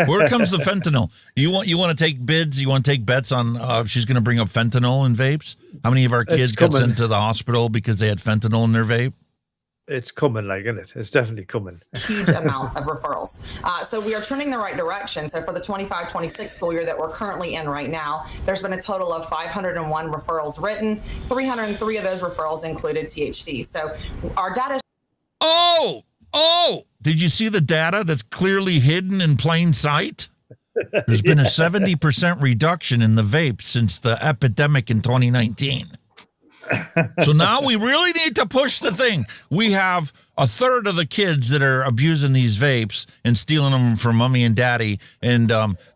Where comes the fentanyl? You want to take bids? You want to take bets on if she's going to bring up fentanyl in vapes? How many of our kids got sent to the hospital because they had fentanyl in their vape? It's coming, isn't it? It's definitely coming. Huge amount of referrals. So we are trending the right direction. So for the 25-26 school year that we're currently in right now, there's been a total of 501 referrals written. 303 of those referrals included THC. So our data. Oh! Did you see the data that's clearly hidden in plain sight? There's been a 70% reduction in the vape since the epidemic in 2019. So now we really need to push the thing. We have a third of the kids that are abusing these vapes and stealing them from mommy and daddy and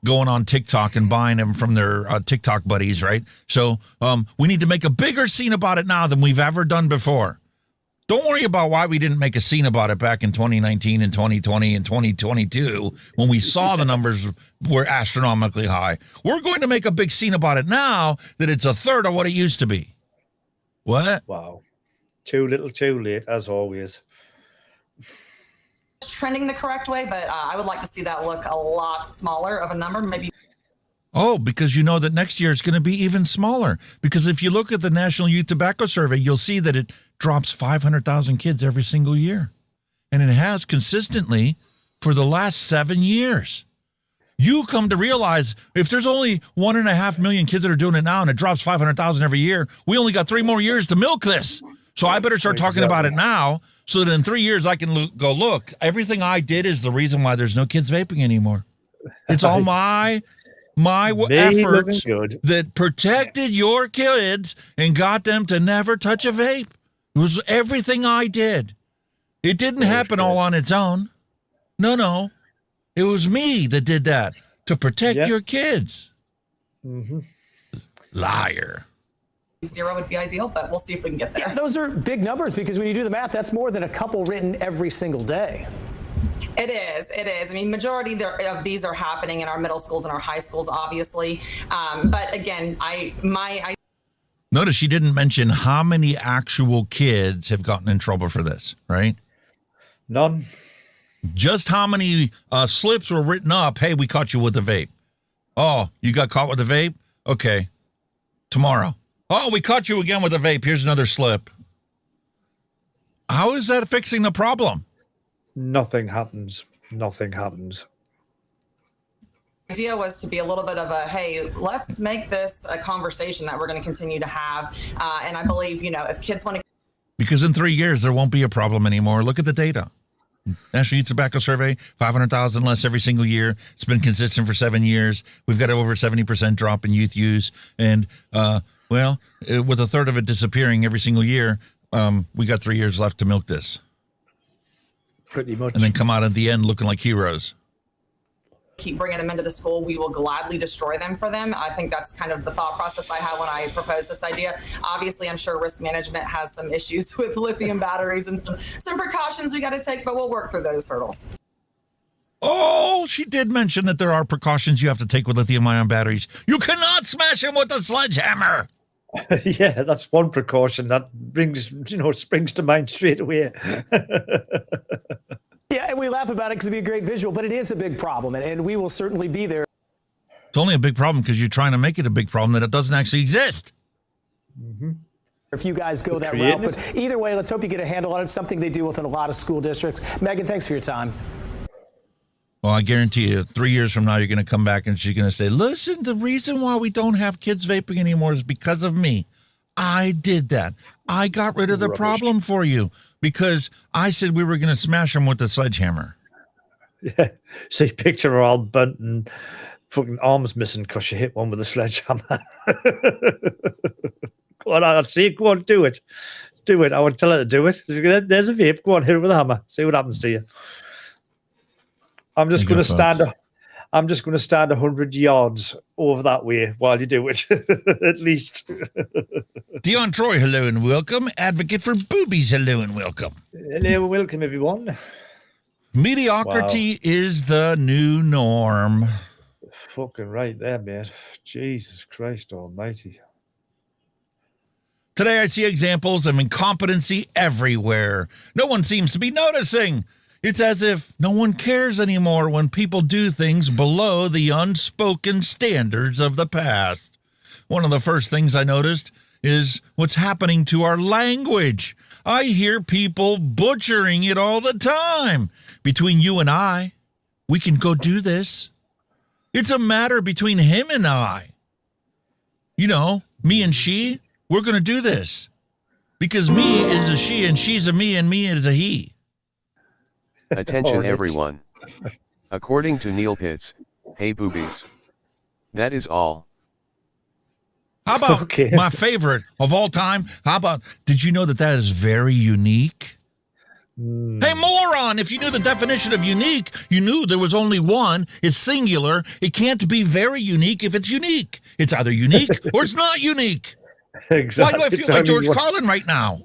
going on TikTok and buying them from their TikTok buddies, right? So we need to make a bigger scene about it now than we've ever done before. Don't worry about why we didn't make a scene about it back in 2019 and 2020 and 2022 when we saw the numbers were astronomically high. We're going to make a big scene about it now that it's a third of what it used to be. What? Wow. Too little, too late, as always. Trending the correct way, but I would like to see that look a lot smaller of a number, maybe. Oh, because you know that next year it's going to be even smaller. Because if you look at the National Youth Tobacco Survey, you'll see that it drops 500,000 kids every single year. And it has consistently for the last 7 years. You come to realize if there's only 1.5 million kids that are doing it now and it drops 500,000 every year, we only got 3 more years to milk this. So I better start talking about it now so that in 3 years I can look, everything I did is the reason why there's no kids vaping anymore. It's all my efforts that protected your kids and got them to never touch a vape. It was everything I did. It didn't happen all on its own. No. It was me that did that to protect your kids. Mm-hmm. Liar. 0 would be ideal, but we'll see if we can get there. Yeah, those are big numbers because when you do the math, that's more than a couple written every single day. It is. I mean, majority of these are happening in our middle schools and our high schools, obviously. But again, Notice she didn't mention how many actual kids have gotten in trouble for this, right? None. Just how many slips were written up, hey, we caught you with a vape. Oh, you got caught with a vape? Okay. Tomorrow. Oh, we caught you again with a vape. Here's another slip. How is that fixing the problem? Nothing happens. Idea was to be a little bit of a, hey, let's make this a conversation that we're going to continue to have. And I believe, if kids want to. Because in 3 years, there won't be a problem anymore. Look at the data. National Youth Tobacco Survey, 500,000 less every single year. It's been consistent for 7 years. We've got over 70% drop in youth use. And, with a third of it disappearing every single year, we got 3 years left to milk this. Pretty much. And then come out at the end looking like heroes. Keep bringing them into the school, we will gladly destroy them for them. I think that's kind of the thought process I had when I proposed this idea. Obviously, I'm sure risk management has some issues with lithium batteries and some precautions we got to take, but we'll work through those hurdles. Oh, she did mention that there are precautions you have to take with lithium-ion batteries. You cannot smash them with a sledgehammer. Yeah, that's one precaution that springs to mind straight away. Yeah, and we laugh about it because it'd be a great visual, but it is a big problem, and we will certainly be there. It's only a big problem because you're trying to make it a big problem that it doesn't actually exist. Mm-hmm. If you guys go that route, but either way, let's hope you get a handle on it. It's something they do within a lot of school districts. Megan, thanks for your time. Well, I guarantee you, 3 years from now, you're going to come back and she's going to say, listen, the reason why we don't have kids vaping anymore is because of me. I did that. I got rid of the problem for you because I said we were going to smash them with the sledgehammer. Yeah. So you picture her all burnt and fucking arms missing because she hit one with a sledgehammer. Go on, I'll see it. Go on, do it. Do it. I would tell her to do it. There's a vape. Go on, hit it with a hammer. See what happens to you. I'm just going to stand 100 yards over that way while you do it, at least. Dion Troy, hello and welcome. Advocate for boobies, hello and welcome. Hello, welcome everyone. Mediocrity is the new norm. Fucking right there, mate. Jesus Christ almighty. Today I see examples of incompetency everywhere. No one seems to be noticing. It's as if no one cares anymore when people do things below the unspoken standards of the past. One of the first things I noticed is what's happening to our language. I hear people butchering it all the time. Between you and I, we can go do this. It's a matter between him and I. You know, me and she, we're going to do this. Because me is a she and she's a me and me is a he. Attention everyone. According to Neil Pitts, hey boobies. That is all. How about my favorite of all time? How about, did you know that is very unique? Hey, moron, if you knew the definition of unique, you knew there was only one. It's singular. It can't be very unique if it's unique. It's either unique or it's not unique. Exactly. Why do I feel like George Carlin right now?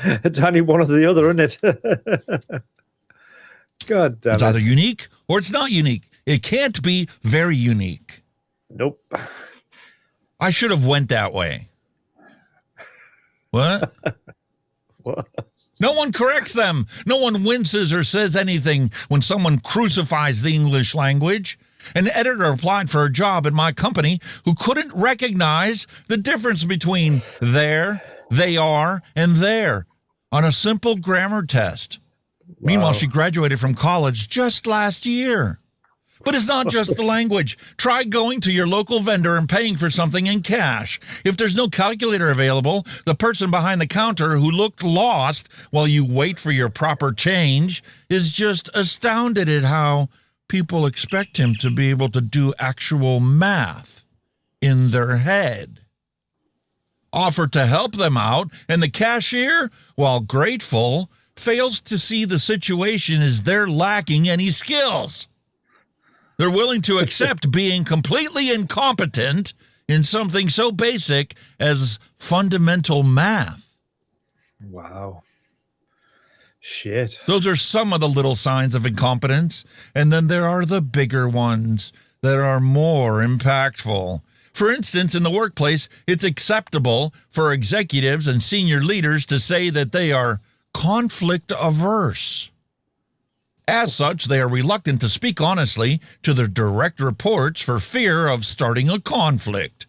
It's only one or the other, isn't it? God damn it. It's either unique or it's not unique. It can't be very unique. Nope. I should have went that way. What? What? No one corrects them. No one winces or says anything when someone crucifies the English language. An editor applied for a job at my company who couldn't recognize the difference between there, they are, and there on a simple grammar test. Wow. Meanwhile, she graduated from college just last year. But it's not just the language. Try going to your local vendor and paying for something in cash. If there's no calculator available, the person behind the counter who looked lost while you wait for your proper change is just astounded at how people expect him to be able to do actual math in their head. Offer to help them out, and the cashier, while grateful, fails to see the situation as they're lacking any skills. They're willing to accept being completely incompetent in something so basic as fundamental math. Wow. Shit. Those are some of the little signs of incompetence, and then there are the bigger ones that are more impactful. For instance, in the workplace, it's acceptable for executives and senior leaders to say that they are conflict averse. As such, they are reluctant to speak honestly to their direct reports for fear of starting a conflict.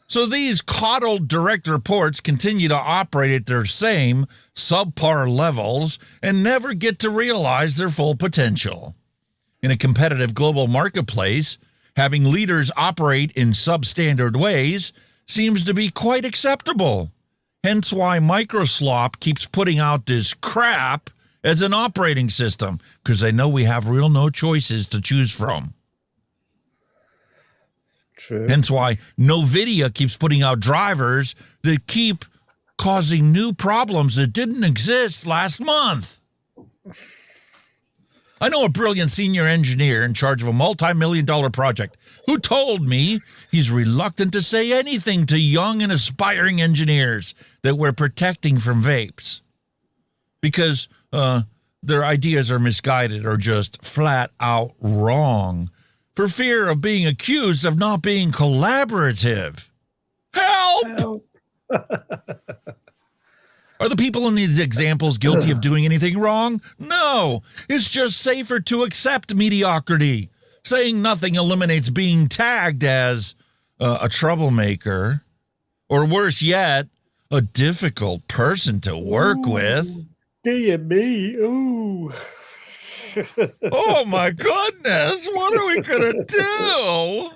So these coddled direct reports continue to operate at their same subpar levels and never get to realize their full potential. In a competitive global marketplace, having leaders operate in substandard ways seems to be quite acceptable. Hence why Microsoft keeps putting out this crap as an operating system, because they know we have real no choices to choose from. True. Hence why NVIDIA keeps putting out drivers that keep causing new problems that didn't exist last month. I know a brilliant senior engineer in charge of a multi-million-dollar project who told me he's reluctant to say anything to young and aspiring engineers that we're protecting from vapes because their ideas are misguided or just flat out wrong. for fear of being accused of not being collaborative. Help! Are the people in these examples guilty of doing anything wrong? No. It's just safer to accept mediocrity. Saying nothing eliminates being tagged as a troublemaker, or worse yet, a difficult person to work with. Dear me. Ooh. Oh, my goodness. What are we going to do?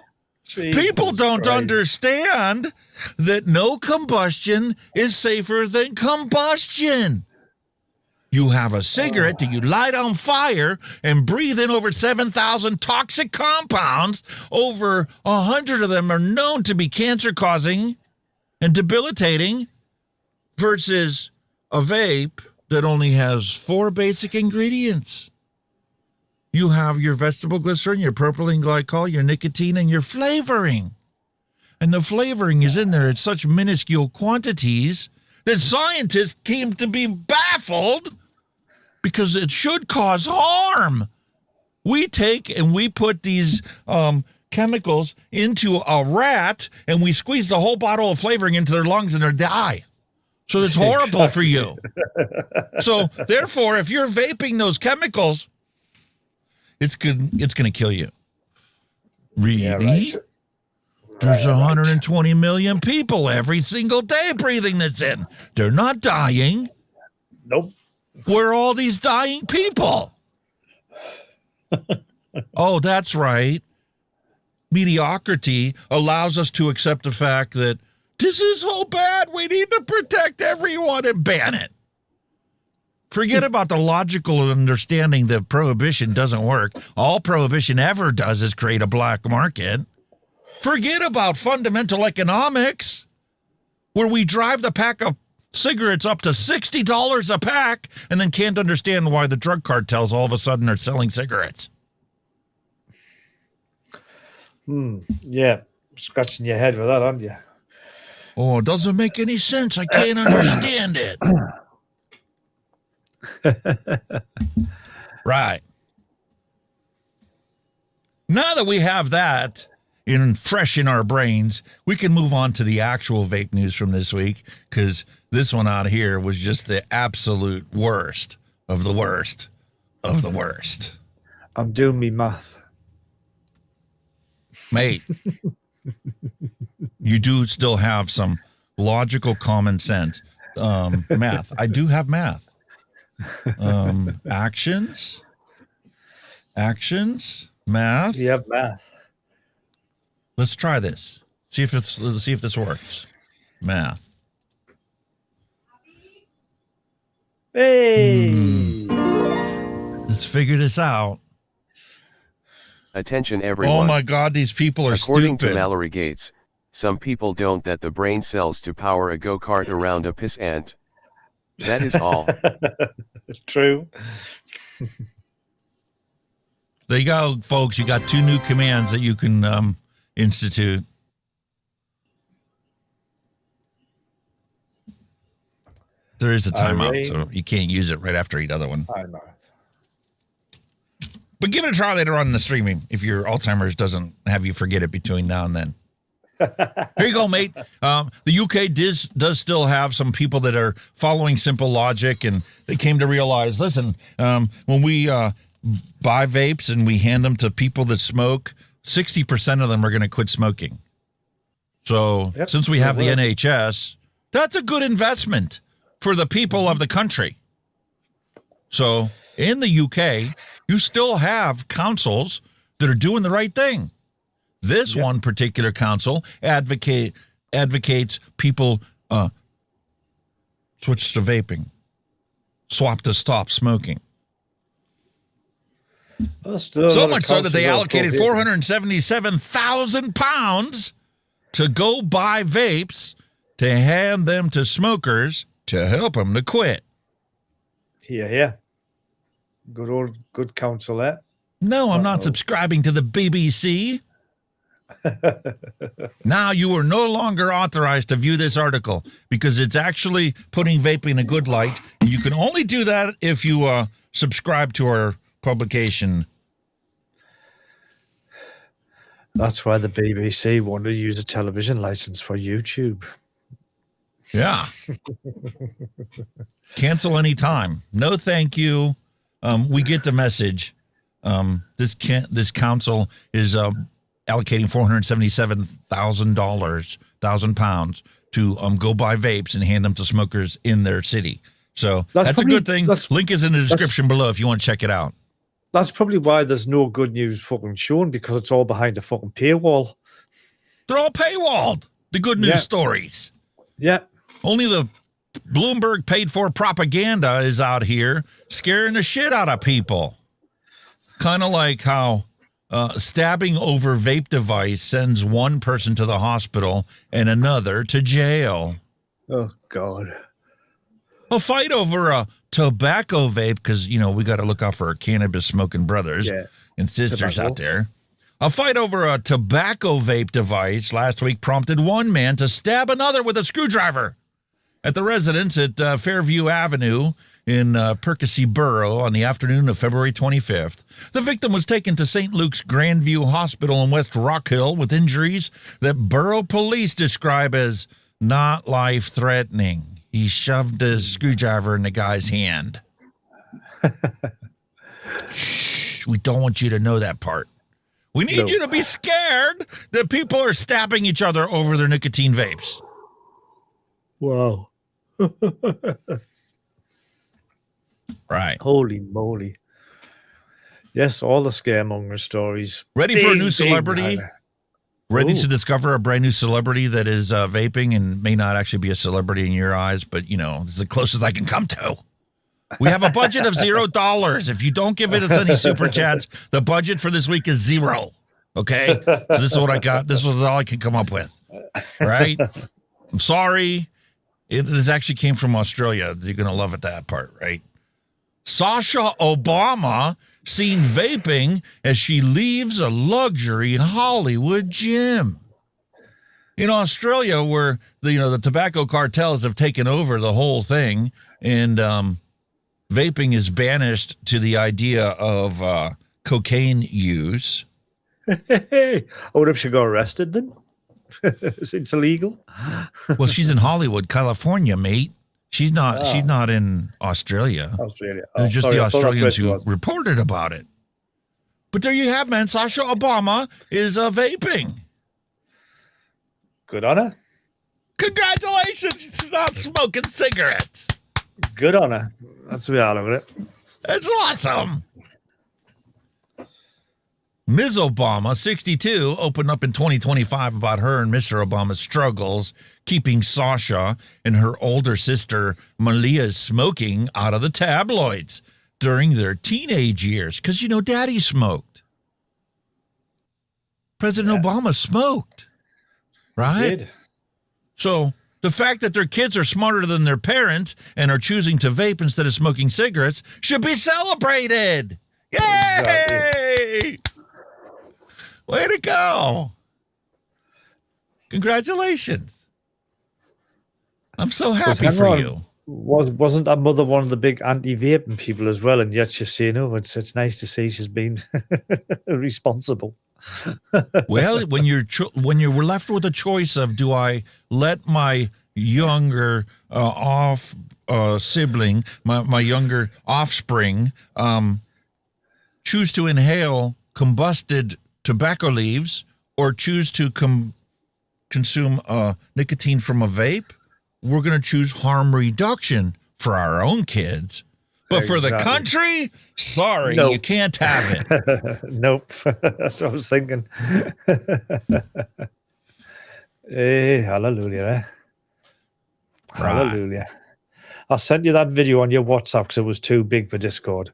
People don't understand that no combustion is safer than combustion. You have a cigarette that you light on fire and breathe in over 7,000 toxic compounds. Over 100 of them are known to be cancer-causing and debilitating, versus a vape that only has 4 basic ingredients. You have your vegetable glycerin, your propylene glycol, your nicotine, and your flavoring. And the flavoring is in there at such minuscule quantities that scientists came to be baffled because it should cause harm. We take and we put these chemicals into a rat and we squeeze the whole bottle of flavoring into their lungs and they die. So it's horrible for you. So therefore, if you're vaping those chemicals, it's going to kill you. Really? Yeah, right. There's 120 million people every single day breathing this in. They're not dying. Nope. Where are all these dying people? Oh, that's right. Mediocrity allows us to accept the fact that this is so bad, we need to protect everyone and ban it. Forget about the logical understanding that prohibition doesn't work. All prohibition ever does is create a black market. Forget about fundamental economics, where we drive the pack of cigarettes up to $60 a pack and then can't understand why the drug cartels all of a sudden are selling cigarettes. Yeah, scratching your head with that, aren't you? Oh, it doesn't make any sense. I can't understand it. Right. Now that we have that fresh in our brains, we can move on to the actual vape news from this week, because this one out here was just the absolute worst of the worst of the worst. I'm doing me math. Mate, you do still have some logical common sense. Math. I do have math. Actions, math. You have math. Let's try this. Let's see if this works. Math. Hey. Let's figure this out. Attention everyone. Oh my God, these people are According stupid. to Mallory Gates, some people don't that the brain cells to power a go-kart around a piss ant. That is all. True. There you go, folks. You got 2 new commands that you can institute. There is a timeout, so you can't use it right after each other one. I know. But give it a try later on in the streaming if your Alzheimer's doesn't have you forget it between now and then. Here you go, mate. The UK does still have some people that are following simple logic, and they came to realize, listen, when we buy vapes and we hand them to people that smoke, 60% of them are going to quit smoking. So since we have the NHS, that's a good investment for the people of the country. So in the UK, you still have councils that are doing the right thing. This one particular council advocates people switch to vaping, swap to stop smoking. So much so that they allocated £477,000 to go buy vapes to hand them to smokers to help them to quit. Yeah. Good counsel there. No, I'm not subscribing to the BBC. Now you are no longer authorized to view this article because it's actually putting vaping in a good light. And you can only do that if you subscribe to our publication. That's why the BBC wanted to use a television license for YouTube. Yeah. Cancel any time. No, thank you. We get the message. This council is allocating £477,000 to go buy vapes and hand them to smokers in their city. So that's a good thing. Link is in the description below if you want to check it out. That's probably why there's no good news fucking shown, because it's all behind a fucking paywall. They're all paywalled. The good news stories. Yeah. Only the Bloomberg paid for propaganda is out here scaring the shit out of people. Kind of like how stabbing over vape device sends one person to the hospital and another to jail. Oh, God. A fight over a tobacco vape, because, we got to look out for our cannabis smoking brothers and sisters out there. A fight over a tobacco vape device last week prompted one man to stab another with a screwdriver at the residence at Fairview Avenue in Percy Borough on the afternoon of February 25th. The victim was taken to St. Luke's Grandview Hospital in West Rock Hill with injuries that Borough police describe as not life-threatening. He shoved a screwdriver in the guy's hand. Shh, we don't want you to know that part. We need you to be scared that people are stabbing each other over their nicotine vapes. Wow. Right. Holy moly. Yes, all the scaremonger stories. Ready for a new celebrity? Ready to discover a brand new celebrity that is vaping and may not actually be a celebrity in your eyes, but, this is the closest I can come to. We have a budget of $0. If you don't give us any super chats, the budget for this week is $0. Okay? So this is what I got. This was all I can come up with. Right? I'm sorry. This actually came from Australia. You're going to love it, that part, right? Sasha Obama seen vaping as she leaves a luxury Hollywood gym. In Australia, where the tobacco cartels have taken over the whole thing, and vaping is banished to the idea of cocaine use. I wonder if she got arrested then. It's illegal. Well, she's in Hollywood, California, mate. She's not. She's not in Australia. It's just the Australians who reported about it. But there you have, man. Sasha Obama is vaping. Good on her. Congratulations! She's not smoking cigarettes. Good on her. That's the way I look at it. It's awesome. Ms. Obama, 62, opened up in 2025 about her and Mr. Obama's struggles keeping Sasha and her older sister Malia's smoking out of the tabloids during their teenage years. Because, Daddy smoked. President Obama smoked. Right? He did. So the fact that their kids are smarter than their parents and are choosing to vape instead of smoking cigarettes should be celebrated. Yay! Exactly. Way to go. Congratulations. I'm so happy for you. Wasn't that mother one of the big anti-vaping people as well? And yet she's saying, it's nice to see she's been responsible. Well, when you're left with a choice of, do I let my younger sibling, my younger offspring, choose to inhale combusted tobacco leaves or choose to consume nicotine from a vape, we're going to choose harm reduction for our own kids. But for the country, sorry, you can't have it. Nope. That's what I was thinking. Hey, hallelujah. Right. Hallelujah. I sent you that video on your WhatsApp because it was too big for Discord.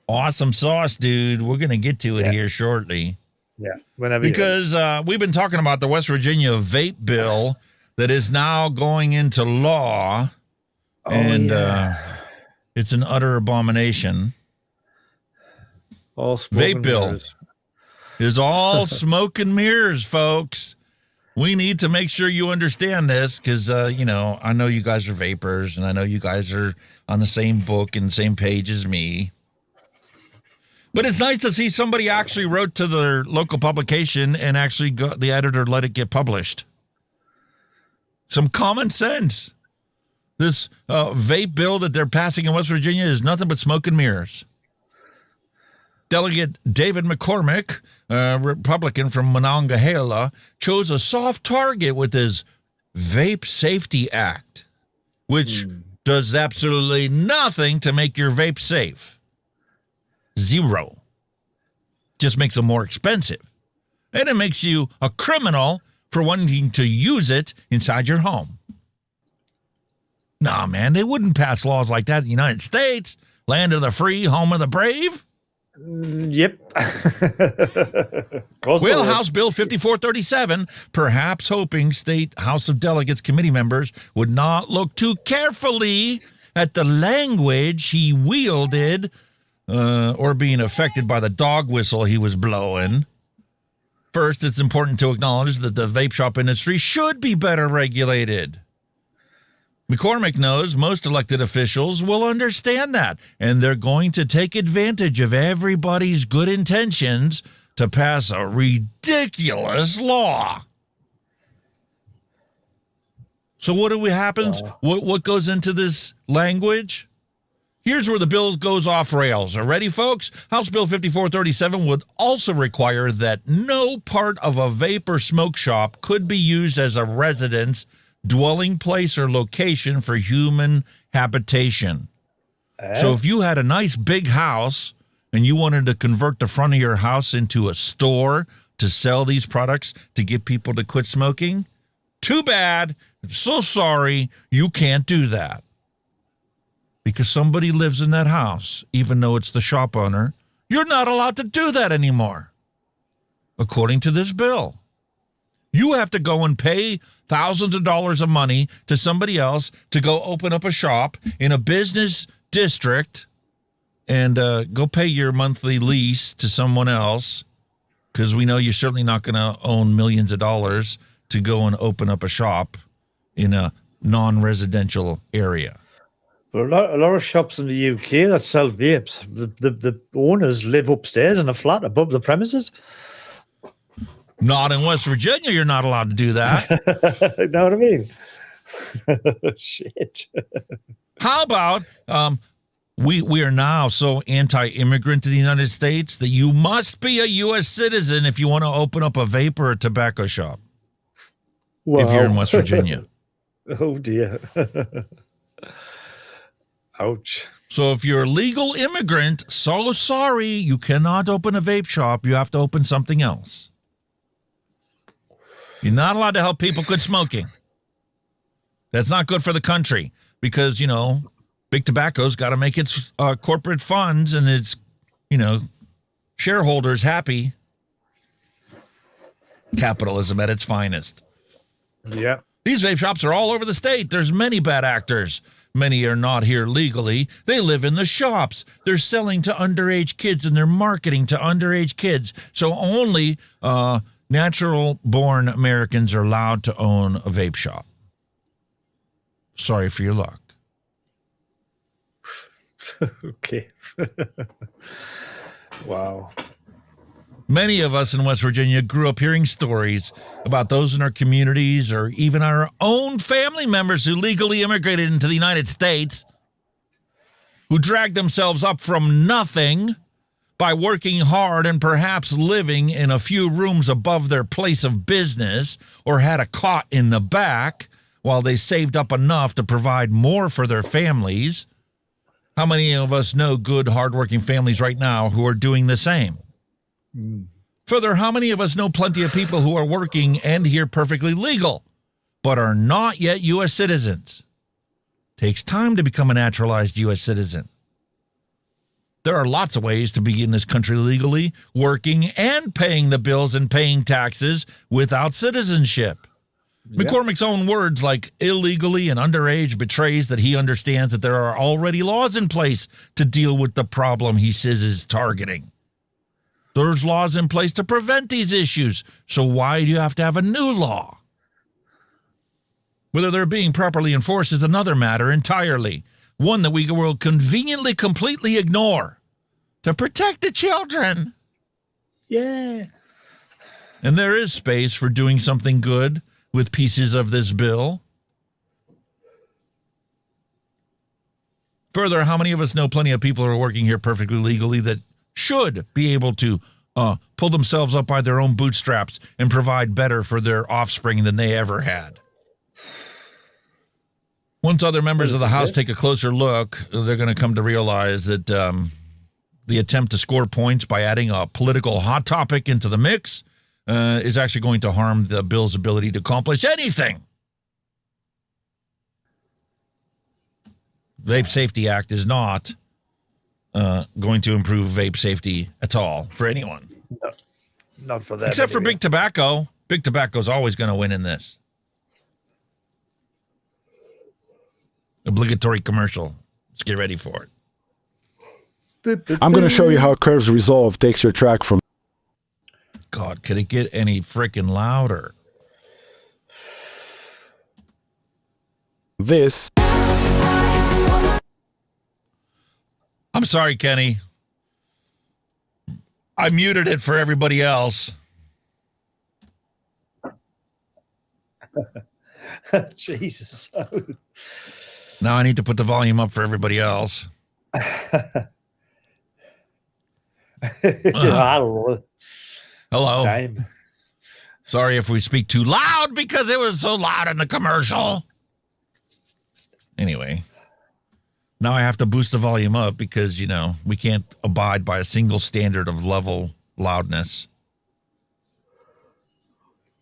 Awesome sauce, dude. We're going to get to it here shortly. Yeah, whenever. Because we've been talking about the West Virginia vape bill that is now going into law. It's an utter abomination. All vape bill is all smoke and mirrors, folks. We need to make sure you understand this because, I know you guys are vapors and I know you guys are on the same book and same page as me. But it's nice to see somebody actually wrote to their local publication and actually the editor let it get published. Some common sense. This vape bill that they're passing in West Virginia is nothing but smoke and mirrors. Delegate David McCormick, a Republican from Monongahela, chose a soft target with his Vape Safety Act, which does absolutely nothing to make your vape safe. Zero. Just makes them more expensive. And it makes you a criminal for wanting to use it inside your home. Nah, man, they wouldn't pass laws like that in the United States. Land of the free, home of the brave. Yep. Well, House Bill 5437, perhaps hoping State House of Delegates committee members would not look too carefully at the language he wielded or being affected by the dog whistle he was blowing. First, it's important to acknowledge that the vape shop industry should be better regulated. McCormick knows most elected officials will understand that, and they're going to take advantage of everybody's good intentions to pass a ridiculous law. So what happens? What goes into this language? Here's where the bill goes off rails. Are ready, folks? House Bill 5437 would also require that no part of a vape or smoke shop could be used as a residence, dwelling place, or location for human habitation. So if you had a nice big house and you wanted to convert the front of your house into a store to sell these products to get people to quit smoking, too bad. So sorry, you can't do that. Because somebody lives in that house, even though it's the shop owner, you're not allowed to do that anymore, according to this bill. You have to go and pay thousands of dollars of money to somebody else to go open up a shop in a business district and go pay your monthly lease to someone else, because we know you're certainly not going to own millions of dollars to go and open up a shop in a non-residential area. But a lot of shops in the UK that sell vapes, the owners live upstairs in a flat above the premises. Not in West Virginia, you're not allowed to do that. You know what I mean? Shit. How about we are now so anti-immigrant to the United States that you must be a U.S. citizen if you want to open up a vape or a tobacco shop. Wow. If you're in West Virginia. Oh, dear. Ouch. So if you're a legal immigrant, so sorry, you cannot open a vape shop. You have to open something else. You're not allowed to help people quit smoking. That's not good for the country because, you know, Big Tobacco's got to make its corporate funds and its, you know, shareholders happy. Capitalism at its finest. Yeah. These vape shops are all over the state. There's many bad actors. Many are not here legally. They live in the shops. They're selling to underage kids and they're marketing to underage kids. So only natural-born Americans are allowed to own a vape shop. Sorry for your luck. Okay. Wow. Many of us in West Virginia grew up hearing stories about those in our communities or even our own family members who legally immigrated into the United States, who dragged themselves up from nothing by working hard and perhaps living in a few rooms above their place of business or had a cot in the back while they saved up enough to provide more for their families. How many of us know good, hardworking families right now who are doing the same? Further, how many of us know plenty of people who are working and here perfectly legal, but are not yet U.S. citizens? Takes time to become a naturalized U.S. citizen. There are lots of ways to be in this country legally, working and paying the bills and paying taxes without citizenship. Yeah. McCormick's own words like illegally and underage betrays that he understands that there are already laws in place to deal with the problem he says is targeting. There's laws in place to prevent these issues, so why do you have to have a new law? Whether they're being properly enforced is another matter entirely, one that we will conveniently completely ignore. to protect the children. Yeah. And there is space for doing something good with pieces of this bill. Further, how many of us know plenty of people who are working here perfectly legally that should be able to pull themselves up by their own bootstraps and provide better for their offspring than they ever had? Once other members of the House take a closer look, they're going to come to realize that the attempt to score points by adding a political hot topic into the mix is actually going to harm the bill's ability to accomplish anything. Vape Safety Act is not going to improve vape safety at all for anyone. No, not for that. Except for Big Tobacco. Big Tobacco's always going to win in this. Obligatory commercial. Let's get ready for it. I'm going to show you how Curves Resolve takes your track from... God, could it get any freaking louder? This... I'm sorry, Kenny. I muted it for everybody else. Jesus. Now I need to put the volume up for everybody else. Hello. Time. Sorry if we speak too loud because it was so loud in the commercial. Anyway, now I have to boost the volume up because, you know, we can't abide by a single standard of level loudness.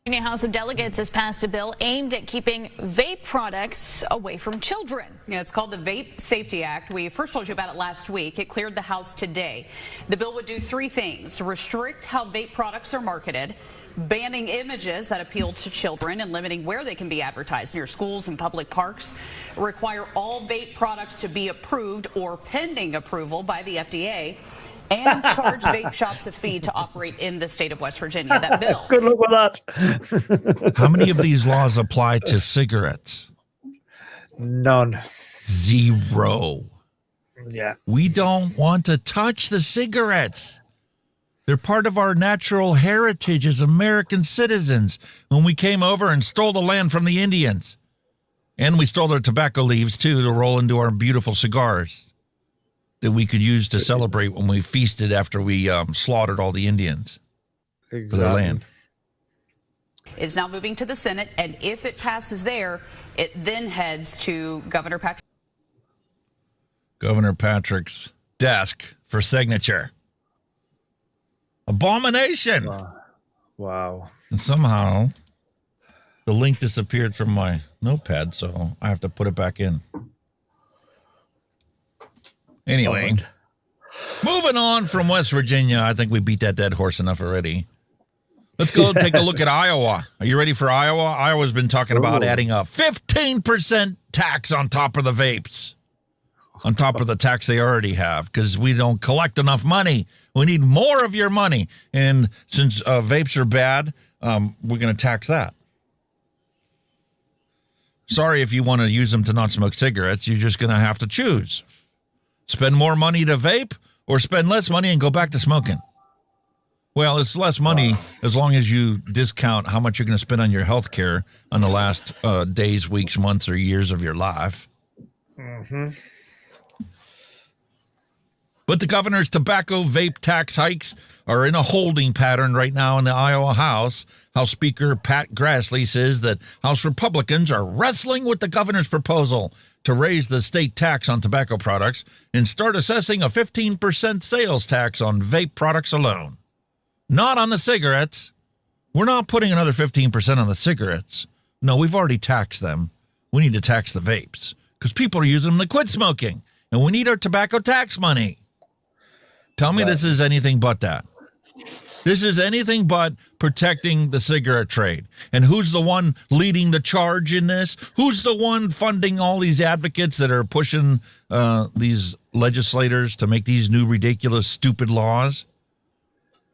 The House of Delegates has passed a bill aimed at keeping vape products away from children. Yeah, it's called the Vape Safety Act. We first told you about it last week. It cleared the House today. The bill would do three things: restrict how vape products are marketed, banning images that appeal to children and limiting where they can be advertised near schools and public parks, require all vape products to be approved or pending approval by the FDA, and charge vape shops a fee to operate in the state of West Virginia. That bill. Good luck with that. How many of these laws apply to cigarettes? None. 0. Yeah. We don't want to touch the cigarettes. They're part of our natural heritage as American citizens when we came over and stole the land from the Indians. And we stole their tobacco leaves, too, to roll into our beautiful cigars that we could use to celebrate when we feasted after we slaughtered all the Indians for their land. Is now moving to the Senate, and if it passes there, it then heads to Governor Patrick's desk for signature. Abomination. Wow. And somehow the link disappeared from my notepad, so I have to put it back in. Anyway, moving on from West Virginia. I think we beat that dead horse enough already. Let's go take a look at Iowa. Are you ready for Iowa? Iowa's been talking about adding a 15% tax on top of the vapes, on top of the tax they already have, because we don't collect enough money. We need more of your money. And since vapes are bad, we're going to tax that. Sorry if you want to use them to not smoke cigarettes. You're just going to have to choose. Spend more money to vape or spend less money and go back to smoking? Well, it's less money as long as you discount how much you're going to spend on your health care on the last days, weeks, months, or years of your life. Mm-hmm. But the governor's tobacco vape tax hikes are in a holding pattern right now in the Iowa House. House Speaker Pat Grassley says that House Republicans are wrestling with the governor's proposal to raise the state tax on tobacco products and start assessing a 15% sales tax on vape products alone. Not on the cigarettes. We're not putting another 15% on the cigarettes. No, we've already taxed them. We need to tax the vapes because people are using them to quit smoking, and we need our tobacco tax money. Tell me this is anything but that. This is anything but protecting the cigarette trade. And who's the one leading the charge in this? Who's the one funding all these advocates that are pushing these legislators to make these new ridiculous, stupid laws?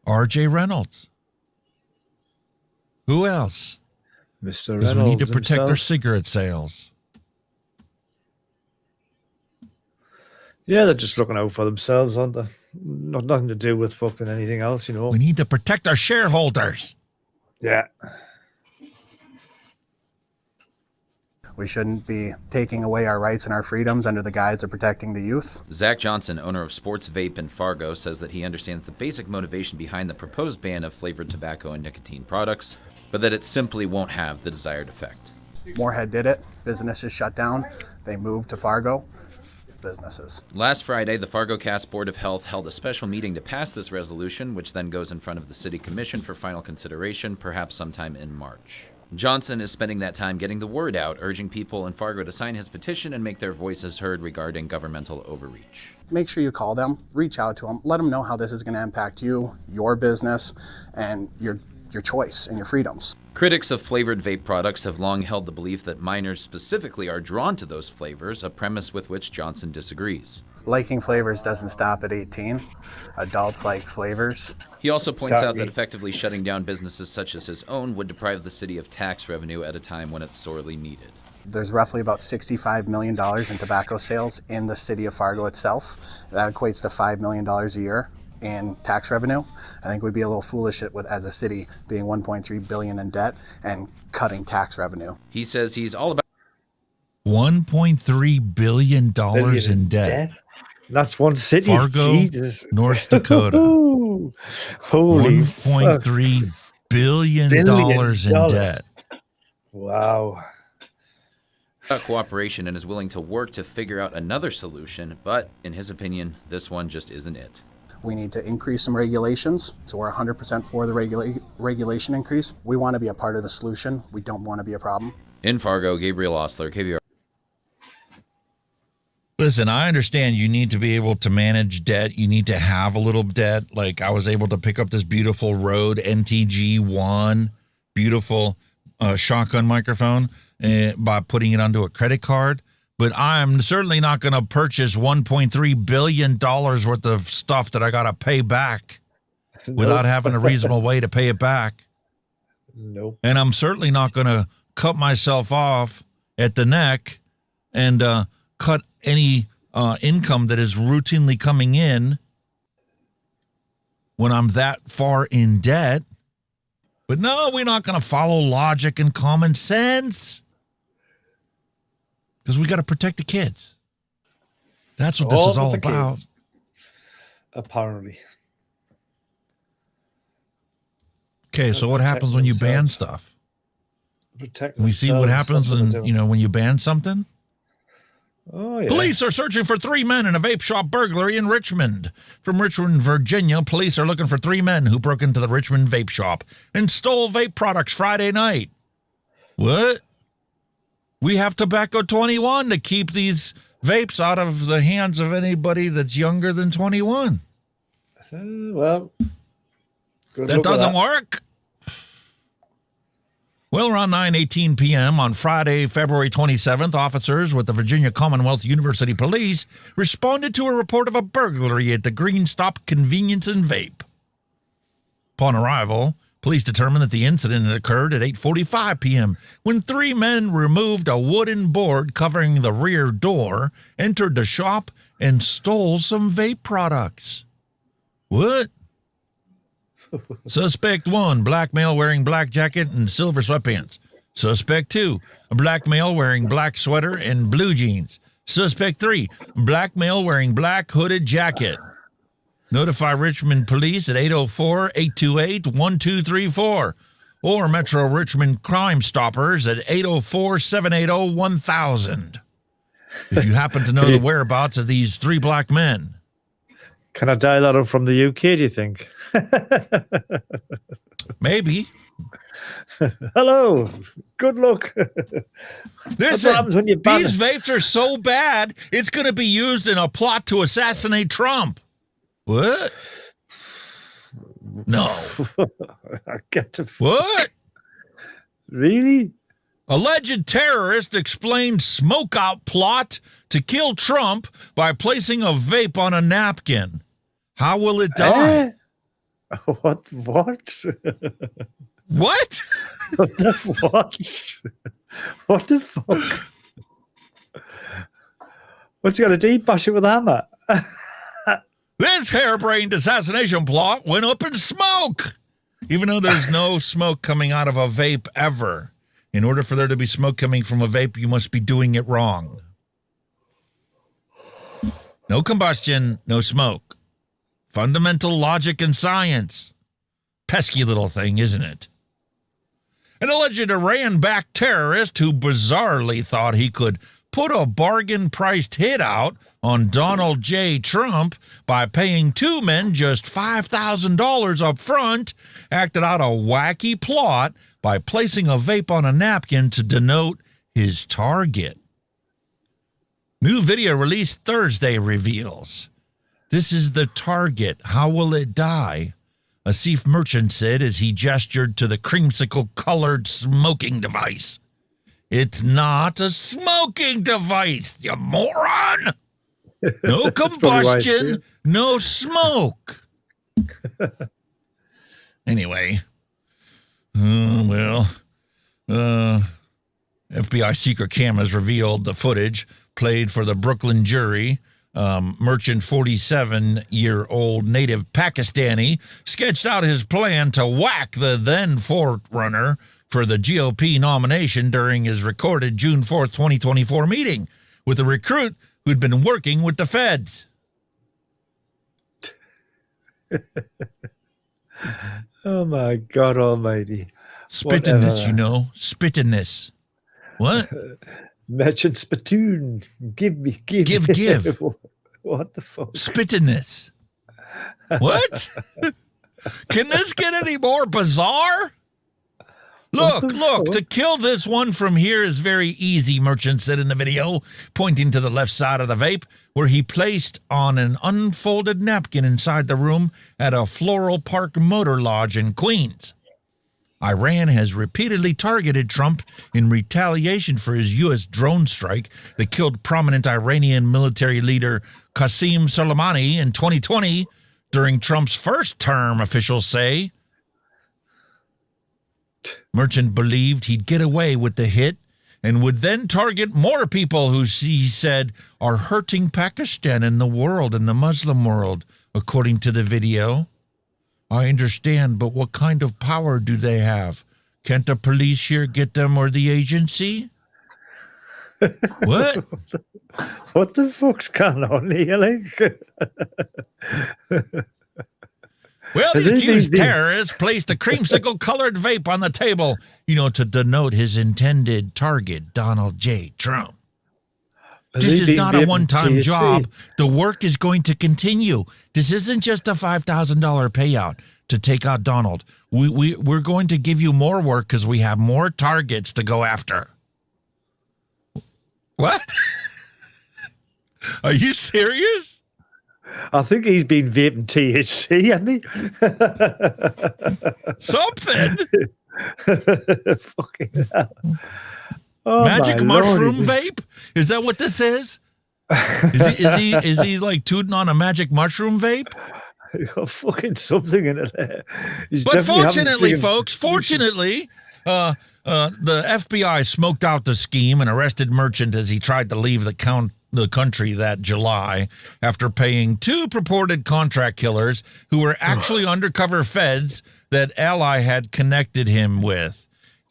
R.J. Reynolds. Who else? Mr. Reynolds. Because we need to protect himself. our cigarette sales. Yeah, they're just looking out for themselves, aren't they? Nothing to do with fucking anything else, you know. We need to protect our shareholders. Yeah. We shouldn't be taking away our rights and our freedoms under the guise of protecting the youth. Zach Johnson, owner of Sports Vape in Fargo, says that he understands the basic motivation behind the proposed ban of flavored tobacco and nicotine products, but that it simply won't have the desired effect. Moorhead did it. Businesses shut down. They moved to Fargo. Businesses. Last Friday, the Fargo Cast Board of Health held a special meeting to pass this resolution, which then goes in front of the City Commission for final consideration, perhaps sometime in March. Johnson is spending that time getting the word out, urging people in Fargo to sign his petition and make their voices heard regarding governmental overreach. Make sure you call them, reach out to them, let them know how this is going to impact you, your business, and your choice and your freedoms. Critics of flavored vape products have long held the belief that minors specifically are drawn to those flavors, a premise with which Johnson disagrees. Liking flavors doesn't stop at 18. Adults like flavors. He also points out that effectively shutting down businesses such as his own would deprive the city of tax revenue at a time when it's sorely needed. There's roughly about $65 million in tobacco sales in the city of Fargo itself. That equates to $5 million a year in tax revenue. I think we'd be a little foolish as a city being $1.3 billion in debt and cutting tax revenue. He says he's all about $1.3 billion in debt. That's one city. Fargo, Jesus. North Dakota. Holy $1.3 billion in debt. Wow. Cooperation and is willing to work to figure out another solution, but in his opinion, this one just isn't it. We need to increase some regulations, so we're 100% for the regulation increase. We want to be a part of the solution. We don't want to be a problem. In Fargo, Gabriel Osler, KVR. Listen, I understand you need to be able to manage debt. You need to have a little debt. Like I was able to pick up this beautiful Rode NTG1, beautiful shotgun microphone by putting it onto a credit card. But I'm certainly not going to purchase $1.3 billion worth of stuff that I got to pay back without having a reasonable way to pay it back. Nope. And I'm certainly not going to cut myself off at the neck and cut any income that is routinely coming in when I'm that far in debt. But no, we're not going to follow logic and common sense because we got to protect the kids. That's what this is all about. Kids, apparently. Okay, so what happens when you ban stuff? We see what happens when you ban something. Oh, yeah. Police are searching for 3 men in a vape shop burglary in Richmond. From Richmond, Virginia, police are looking for 3 men who broke into the Richmond vape shop and stole vape products Friday night. What? We have tobacco 21 to keep these vapes out of the hands of anybody that's younger than 21. Well, that doesn't work. Well, around 9:18 p.m. on Friday, February 27th, officers with the Virginia Commonwealth University Police responded to a report of a burglary at the Green Stop Convenience and Vape. Upon arrival, police determined that the incident had occurred at 8:45 p.m. when 3 men removed a wooden board covering the rear door, entered the shop, and stole some vape products. What? Suspect 1, black male wearing black jacket and silver sweatpants. Suspect 2, a black male wearing black sweater and blue jeans. Suspect 3, black male wearing black hooded jacket. Notify Richmond Police at 804-828-1234 or Metro Richmond Crime Stoppers at 804-780-1000. If you happen to know the whereabouts of these 3 black men. Can I dial that up from the UK, do you think? Maybe. Hello. Good luck. Listen, these vapes are so bad, it's going to be used in a plot to assassinate Trump. What? No. I get to. What? Really? Alleged terrorist explained smoke-out plot to kill Trump by placing a vape on a napkin. How will it die? What? What? What? What the fuck? What's he got to do? Bash it with a hammer? This harebrained assassination plot went up in smoke, even though there's no smoke coming out of a vape ever. In order for there to be smoke coming from a vape, you must be doing it wrong. No combustion, no smoke. Fundamental logic and science. Pesky little thing, isn't it? An alleged Iran-backed terrorist who bizarrely thought he could put a bargain-priced hit out on Donald J. Trump by paying two men just $5,000 up front acted out a wacky plot by placing a vape on a napkin to denote his target. New video released Thursday reveals. This is the target. How will it die? A Seif merchant said as he gestured to the creamsicle-colored smoking device. It's not a smoking device, you moron! No combustion, no smoke. Anyway, FBI secret cameras revealed the footage played for the Brooklyn jury. Merchant 47-year-old native Pakistani sketched out his plan to whack the then forerunner for the GOP nomination during his recorded June 4th, 2024 meeting with a recruit who'd been working with the feds. Oh, my God almighty. Spit in this, you know. Spit in this. What? Merchant spittoon. Give. What the fuck? Spit in this. What? Can this get any more bizarre? Look, to kill this one from here is very easy, Merchant said in the video, pointing to the left side of the vape, where he placed on an unfolded napkin inside the room at a Floral Park Motor Lodge in Queens. Iran has repeatedly targeted Trump in retaliation for his U.S. drone strike that killed prominent Iranian military leader Qasem Soleimani in 2020 during Trump's first term, officials say. Merchant believed he'd get away with the hit and would then target more people who he said are hurting Pakistan and the world and the Muslim world, according to the video. I understand, but what kind of power do they have? Can't the police here get them or the agency? What? What the fuck's going on here, like? Well, the accused terrorist placed a creamsicle-colored vape on the table, to denote his intended target, Donald J. Trump. This is not a one-time job. The work is going to continue. This isn't just a $5,000 payout to take out Donald. We're going to give you more work because we have more targets to go after. What? Are you serious? I think he's been vaping THC, hasn't he? Something. Fucking hell. Oh, Magic mushroom vape? Is that what this is? Is he like tooting on a magic mushroom vape? Fucking something in it there. But fortunately, folks, the FBI smoked out the scheme and arrested Merchant as he tried to leave the country that July after paying two purported contract killers who were actually undercover feds that Ally had connected him with,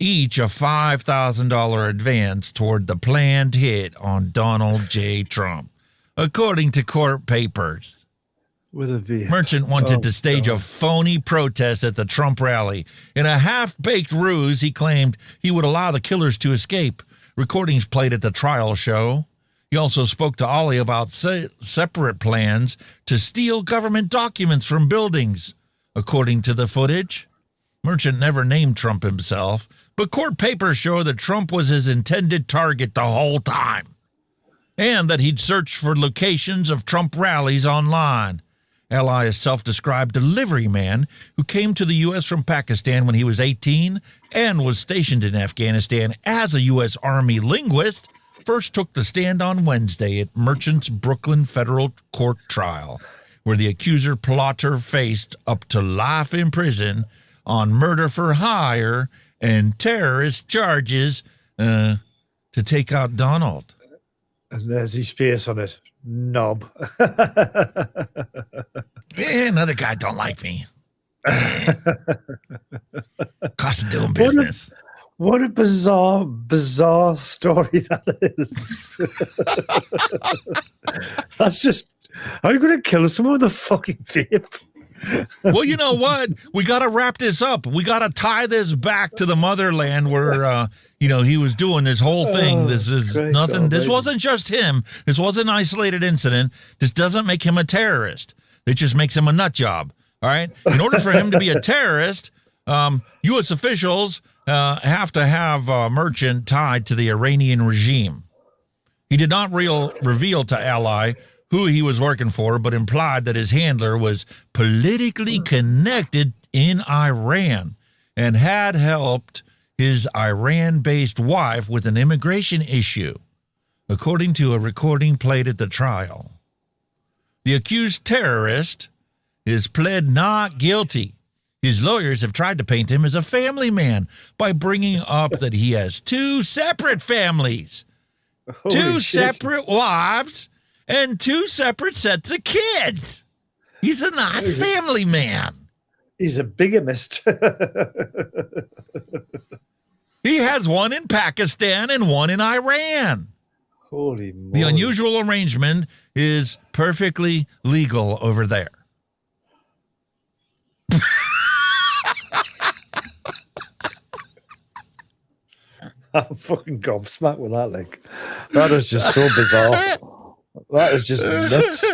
each a $5,000 advance toward the planned hit on Donald J. Trump, according to court papers. With a V. Merchant wanted to stage a phony protest at the Trump rally. In a half-baked ruse, he claimed he would allow the killers to escape. Recordings played at the trial show. He also spoke to Ollie about separate plans to steal government documents from buildings. According to the footage, Merchant never named Trump himself, but court papers show that Trump was his intended target the whole time, and that he'd searched for locations of Trump rallies online. Ally, a self-described delivery man who came to the U.S. from Pakistan when he was 18 and was stationed in Afghanistan as a U.S. Army linguist, first took the stand on Wednesday at Merchant's Brooklyn federal court trial, where the accuser-plotter faced up to life in prison on murder for hire and terrorist charges to take out Donald. And there's his face on it. knob. Another guy don't like me. Cost of doing business. What a bizarre story that is. That's just, are you going to kill someone with a fucking vape? Well, you know what? We got to wrap this up. We got to tie this back to the motherland where, he was doing this whole thing. This is nothing. This wasn't just him. This wasn't an isolated incident. This doesn't make him a terrorist. It just makes him a nut job. All right. In order for him to be a terrorist, U.S. officials have to have a merchant tied to the Iranian regime. He did not reveal to Ally who he was working for, but implied that his handler was politically connected in Iran and had helped his Iran-based wife with an immigration issue, according to a recording played at the trial. The accused terrorist is pled not guilty. His lawyers have tried to paint him as a family man by bringing up that he has two separate families, two separate wives, and two separate sets of kids. He's a nice family man. He's a bigamist. He has one in Pakistan and one in Iran. Holy moly. The unusual arrangement is perfectly legal over there. I'm fucking gobsmacked with that. Like, that is just so bizarre. That is just nuts.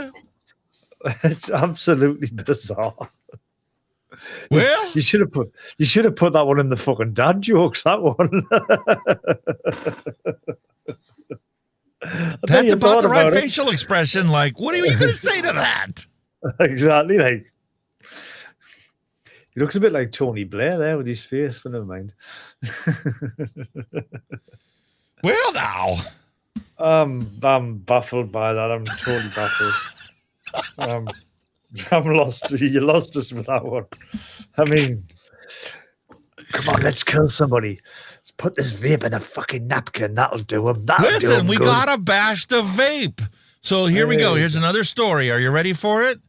It's absolutely bizarre. Well, you should have put that one in the fucking dad jokes. That one. That's about the right facial expression. Like, what are you going to say to that? Exactly. Like, he looks a bit like Tony Blair there with his face, but never mind. Well, now. I'm baffled by that. I'm totally baffled. I'm lost. You lost us with that one. I mean, come on, let's kill somebody. Let's put this vape in a fucking napkin. That'll do him. Listen, we gotta bash the vape. So here we go. Here's another story. Are you ready for it?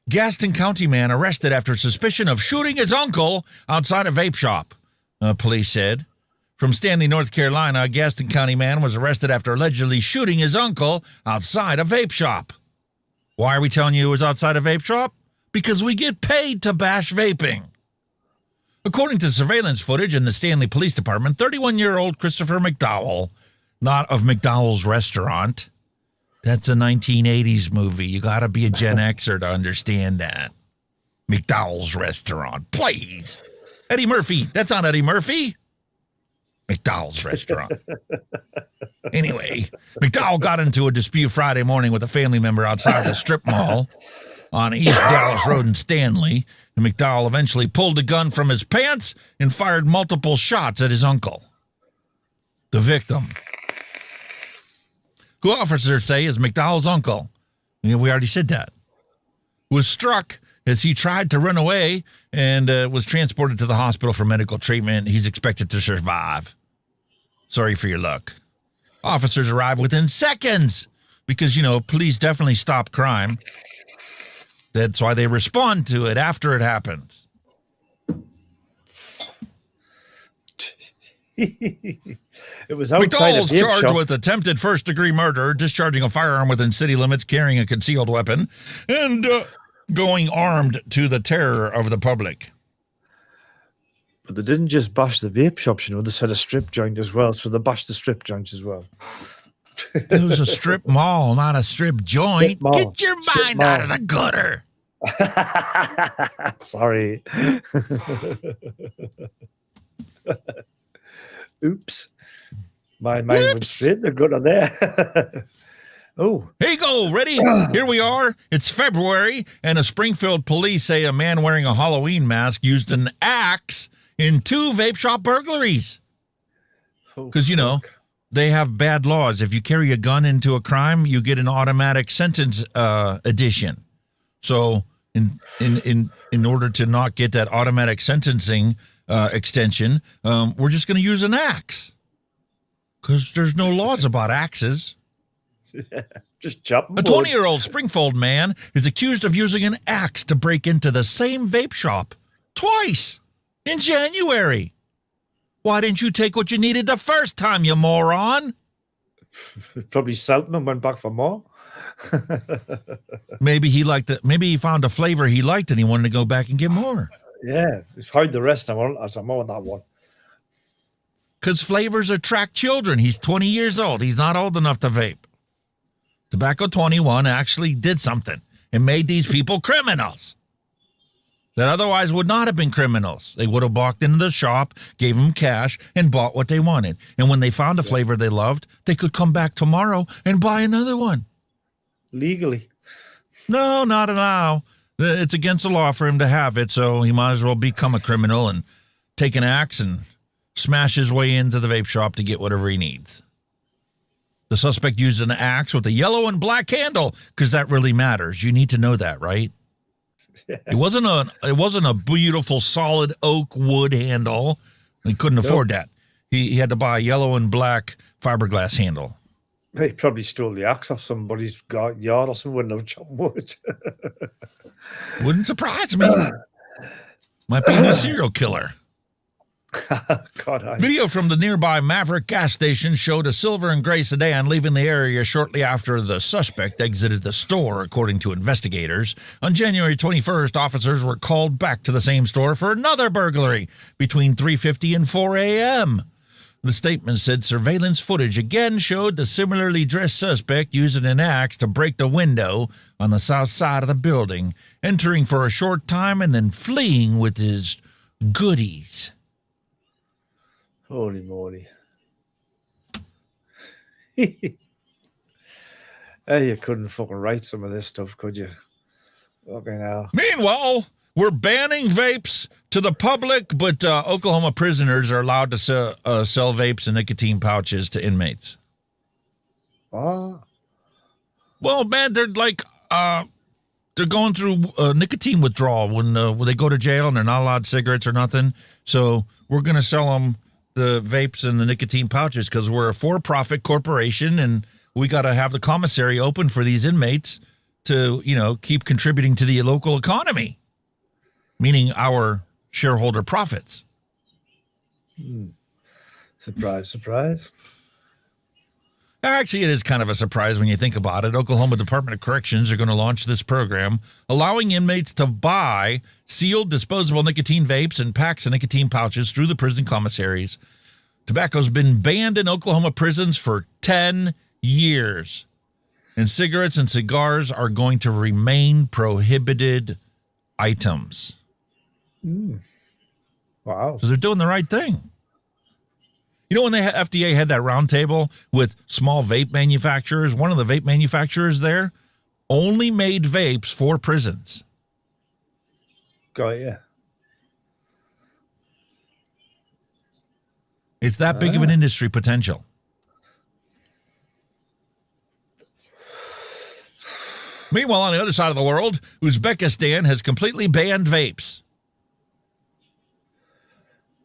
Gaston County man arrested after suspicion of shooting his uncle outside a vape shop, police said. From Stanley, North Carolina, a Gaston County man was arrested after allegedly shooting his uncle outside a vape shop. Why are we telling you it was outside a vape shop? Because we get paid to bash vaping. According to surveillance footage in the Stanley Police Department, 31-year-old Christopher McDowell, not of McDowell's Restaurant. That's a 1980s movie. You got to be a Gen Xer to understand that. McDowell's Restaurant, please. Eddie Murphy. That's not Eddie Murphy. McDowell's Restaurant. Anyway, McDowell got into a dispute Friday morning with a family member outside the strip mall on East Dallas Road in Stanley. And McDowell eventually pulled a gun from his pants and fired multiple shots at his uncle. The victim, who officers say is McDowell's uncle, we already said that, was struck as he tried to run away and was transported to the hospital for medical treatment. He's expected to survive. Sorry for your luck. Officers arrived within seconds because, police definitely stop crime. That's why they respond to it after it happens. It was outside McDowell's charged with attempted first-degree murder, discharging a firearm within city limits, carrying a concealed weapon, and going armed to the terror of the public. But they didn't just bash the vape shops, they said a strip joint as well. So they bashed the strip joints as well. It was a strip mall, not a strip joint. Get your mind out of the gutter. Sorry. Oops. My mind went straight in the gutter there. Oh. Here you go. Ready? Here we are. It's February, and the Springfield police say a man wearing a Halloween mask used an axe in 2 vape shop burglaries. Because, they have bad laws. If you carry a gun into a crime, you get an automatic sentence addition. So in order to not get that automatic sentencing extension, we're just going to use an axe. Because there's no laws about axes. Just chop them. A 20-year-old Springfield man is accused of using an axe to break into the same vape shop twice in January. Why didn't you take what you needed the first time, you moron? Probably sold them and went back for more. Maybe he liked it. Maybe he found a flavor he liked and he wanted to go back and get more. Yeah, he's heard the rest. I want more on that one. Because flavors attract children. He's 20 years old. He's not old enough to vape. Tobacco 21 actually did something and made these people criminals that otherwise would not have been criminals. They would have walked into the shop, gave them cash, and bought what they wanted. And when they found a flavor they loved, they could come back tomorrow and buy another one. Legally. No, not now. It's against the law for him to have it, so he might as well become a criminal and take an axe and smash his way into the vape shop to get whatever he needs. The suspect used an axe with a yellow and black handle because that really matters. You need to know that, right? It wasn't a beautiful solid oak wood handle. He couldn't afford that. He had to buy a yellow and black fiberglass handle. He probably stole the axe off somebody's yard or something. Wouldn't have chopped wood. Wouldn't surprise me. Might be a new serial killer. God, Video from the nearby Maverick gas station showed a silver and gray sedan leaving the area shortly after the suspect exited the store, according to investigators. On January 21st, officers were called back to the same store for another burglary between 3:50 and 4 a.m. The statement said surveillance footage again showed the similarly dressed suspect using an axe to break the window on the south side of the building, entering for a short time and then fleeing with his goodies. Holy moly. Hey, you couldn't fucking write some of this stuff, could you? Okay, now. Meanwhile, we're banning vapes to the public, but Oklahoma prisoners are allowed to sell vapes and nicotine pouches to inmates. Oh. Well, man, they're like, they're going through nicotine withdrawal when they go to jail and they're not allowed cigarettes or nothing. So we're going to sell them the vapes and the nicotine pouches because we're a for-profit corporation and we got to have the commissary open for these inmates to, keep contributing to the local economy, meaning our shareholder profits. Surprise, surprise. Actually, it is kind of a surprise when you think about it. Oklahoma Department of Corrections are going to launch this program, allowing inmates to buy sealed disposable nicotine vapes and packs of nicotine pouches through the prison commissaries. Tobacco's been banned in Oklahoma prisons for 10 years, and cigarettes and cigars are going to remain prohibited items. Wow. So they're doing the right thing. You know, when the FDA had that roundtable with small vape manufacturers, one of the vape manufacturers there only made vapes for prisons. Got ya. It's that big of an industry potential. Meanwhile, on the other side of the world, Uzbekistan has completely banned vapes.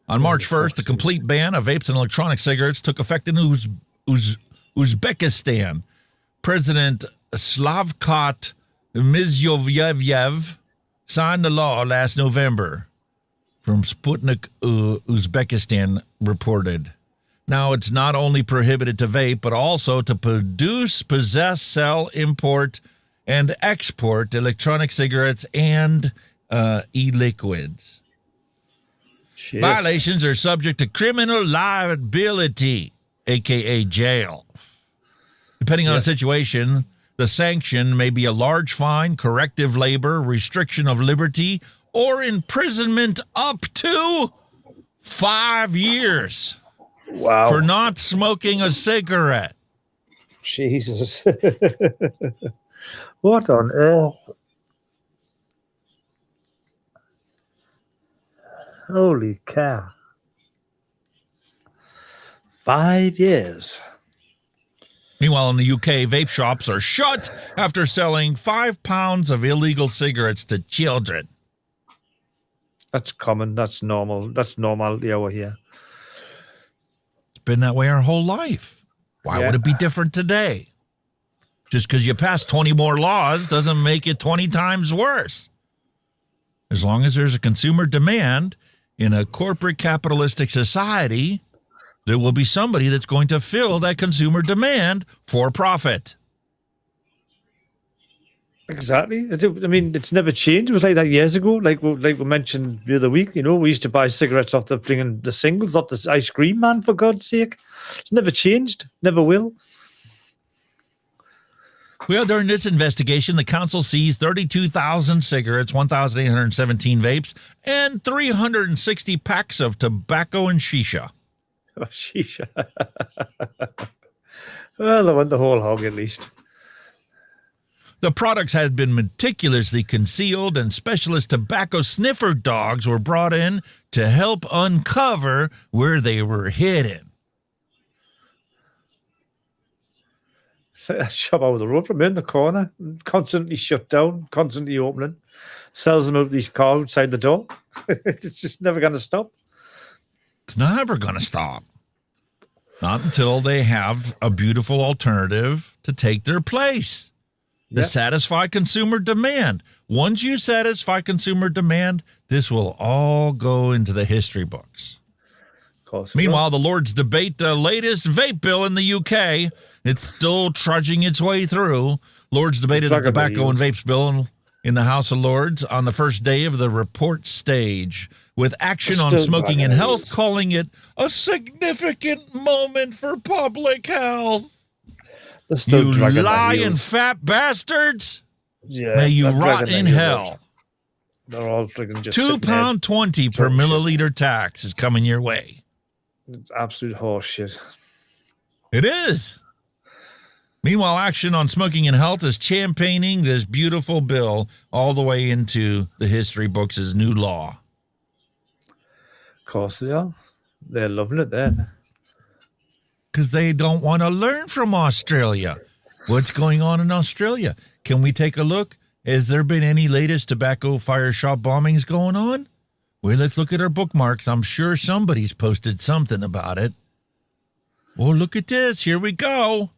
On March 1st, the complete ban of vapes and electronic cigarettes took effect in Uzbekistan. President Slavkat Mirziyoyev signed the law last November, from Sputnik Uzbekistan reported. Now, it's not only prohibited to vape, but also to produce, possess, sell, import, and export electronic cigarettes and e-liquids. Shit. Violations are subject to criminal liability, a.k.a. jail. Depending on the situation, the sanction may be a large fine, corrective labor, restriction of liberty, or imprisonment up to 5 years. Wow. For not smoking a cigarette. Jesus. What on earth? Holy cow. 5 years. Meanwhile, in the UK, vape shops are shut after selling 5 pounds of illegal cigarettes to children. That's common. That's normal. That's normality over here. It's been that way our whole life. Why would it be different today? Just because you pass 20 more laws doesn't make it 20 times worse. As long as there's a consumer demand in a corporate capitalistic society, there will be somebody that's going to fill that consumer demand for profit. Exactly. I mean, it's never changed. It was like that years ago. Like we mentioned the other week, we used to buy cigarettes off the singles, not the ice cream man, for God's sake. It's never changed. Never will. Well, during this investigation, the council seized 32,000 cigarettes, 1,817 vapes, and 360 packs of tobacco and shisha. Oh, shisha. Well, they went the whole hog at least. The products had been meticulously concealed, and specialist tobacco sniffer dogs were brought in to help uncover where they were hidden. A shop over the road from in the corner, constantly shut down, constantly opening, sells them out these cars outside the door. It's just never going to stop. It's never going to stop. Not until they have a beautiful alternative to take their place. To satisfy consumer demand. Once you satisfy consumer demand, this will all go into the history books. Meanwhile, the Lords debate the latest vape bill in the UK. It's still trudging its way through. Lords debated the tobacco and vapes bill in the House of Lords on the first day of the report stage, with Action on Smoking and Health calling it a significant moment for public health. You lying fat bastards! Yeah, may you rot in hell. They're all freaking just £2.20 per milliliter tax is coming your way. It's absolute horse shit. It is. Meanwhile, Action on Smoking and Health is championing this beautiful bill all the way into the history books as new law. Of course they are. They're loving it then. Because they don't want to learn from Australia. What's going on in Australia? Can we take a look? Has there been any latest tobacco fire shop bombings going on? Well, let's look at our bookmarks. I'm sure somebody's posted something about it. Oh, look at this. Here we go.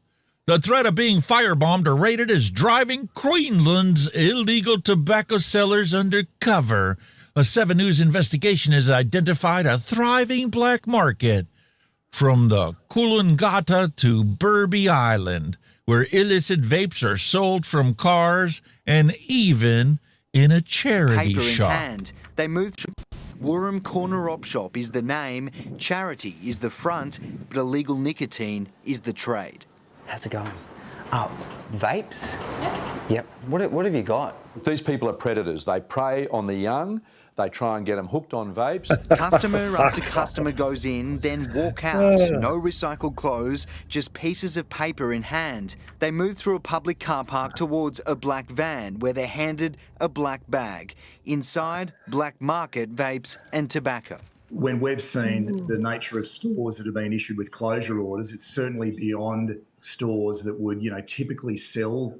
The threat of being firebombed or raided is driving Queensland's illegal tobacco sellers undercover. A 7 News investigation has identified a thriving black market from the Coolangatta to Burby Island, where illicit vapes are sold from cars and even in a charity shop. In hand, they moved through. Warham Corner Op Shop is the name, charity is the front, but illegal nicotine is the trade. How's it going? Vapes? Yep. What have you got? These people are predators. They prey on the young. They try and get them hooked on vapes. Customer after customer goes in, then walk out. No recycled clothes, just pieces of paper in hand. They move through a public car park towards a black van where they're handed a black bag. Inside, black market vapes and tobacco. When we've seen the nature of stores that have been issued with closure orders, it's certainly beyond stores that would, typically sell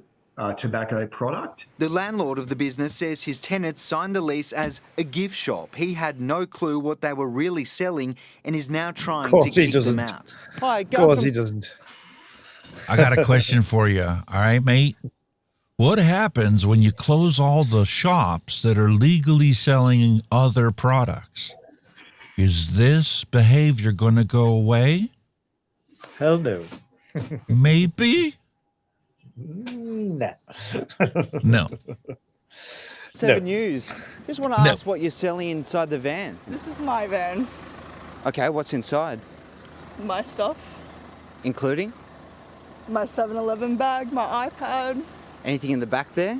tobacco product. The landlord of the business says his tenants signed the lease as a gift shop. He had no clue what they were really selling and is now trying to kick them out. Of course he doesn't. I got a question for you. All right, mate? What happens when you close all the shops that are legally selling other products? Is this behavior going to go away? Hell no. Maybe? No. No. 7 News. Just want to ask what you're selling inside the van. This is my van. Okay, what's inside? My stuff. Including? My 7-Eleven bag, my iPad. Anything in the back there?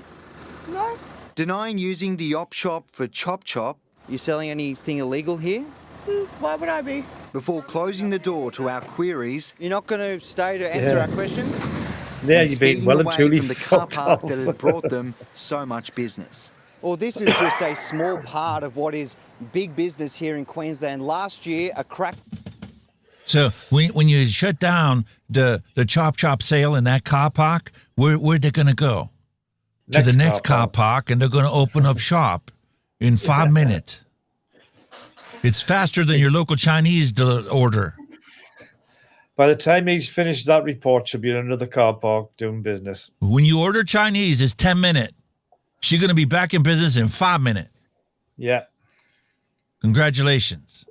No. Denying using the op shop for Chop Chop. You selling anything illegal here? Why would I be? Before closing the door to our queries. You're not going to stay to answer our question? Yeah, you've been well and truly from the car park that had brought them so much business. Well, this is just a small part of what is big business here in Queensland. Last year, a crack... So when you shut down the Chop Chop sale in that car park, where'd they going to go? To the next car park, and they're going to open up shop in 5 minutes. It's faster than your local Chinese order. By the time he's finished that report, she'll be in another car park doing business. When you order Chinese, it's 10 minutes. She's going to be back in business in 5 minutes. Yeah. Congratulations.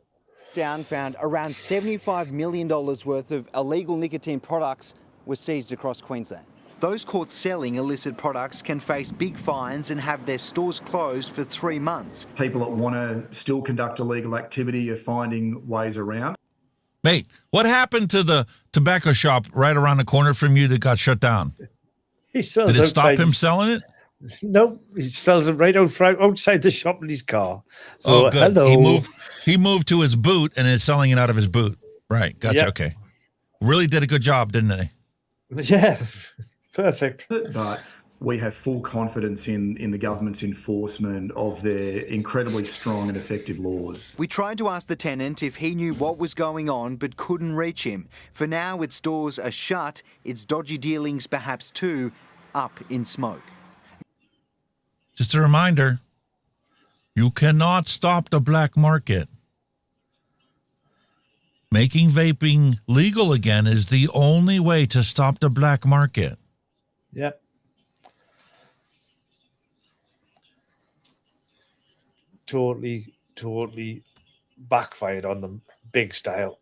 Down found around $75 million worth of illegal nicotine products were seized across Queensland. Those caught selling illicit products can face big fines and have their stores closed for 3 months. People that want to still conduct illegal activity are finding ways around. Mate, what happened to the tobacco shop right around the corner from you that got shut down? He sells Did it stop outside- him selling it? No, he sells it right outside the shop in his car. So, Oh, good. hello. He moved to his boot and is selling it out of his boot. Right. Gotcha. Yep. Okay. Really did a good job, didn't they? Yeah, perfect. But we have full confidence in the government's enforcement of their incredibly strong and effective laws. We tried to ask the tenant if he knew what was going on but couldn't reach him. For now, its doors are shut, its dodgy dealings perhaps too up in smoke. Just a reminder, you cannot stop the black market. Making vaping legal again is the only way to stop the black market. Yep. Totally backfired on them, big style.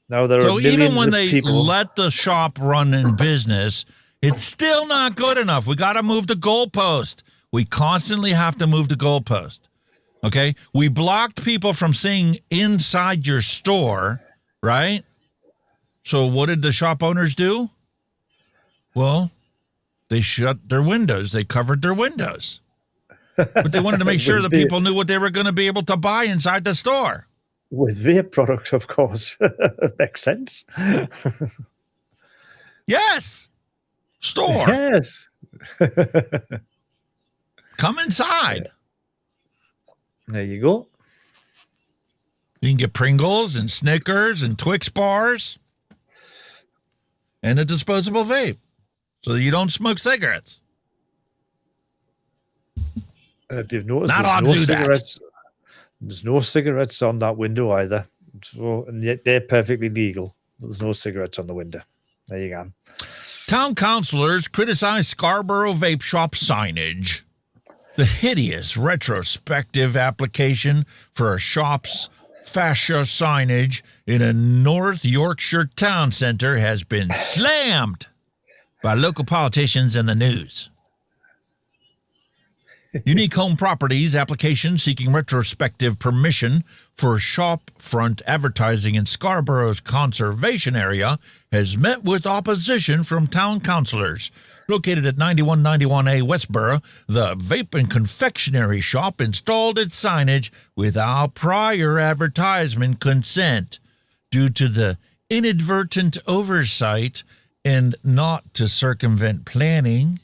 Now there So are even when millions they of people. let the shop run in business, it's still not good enough. We got to move the goalpost. We constantly have to move the goalpost. Okay? We blocked people from seeing inside your store, right? So what did the shop owners do? Well, they shut their windows. They covered their windows. But they wanted to make sure that people knew what they were going to be able to buy inside the store. With vape products, of course. Makes sense. Yes. Store. Yes. Come inside. There you go. You can get Pringles and Snickers and Twix bars and a disposable vape so that you don't smoke cigarettes. If you've noticed, Not there's allowed no to do that. cigarettes. There's no cigarettes on that window either. So, and yet they're perfectly legal. There's no cigarettes on the window. There you go. Town councilors criticize Scarborough vape shop signage. The hideous retrospective application for a shop's fascia signage in a North Yorkshire town centre has been slammed by local politicians and the news. Unique Home Properties application seeking retrospective permission for shop front advertising in Scarborough's conservation area has met with opposition from town councillors. Located at 9191A Westboro, the vape and confectionery shop installed its signage without prior advertisement consent due to the inadvertent oversight and not to circumvent planning.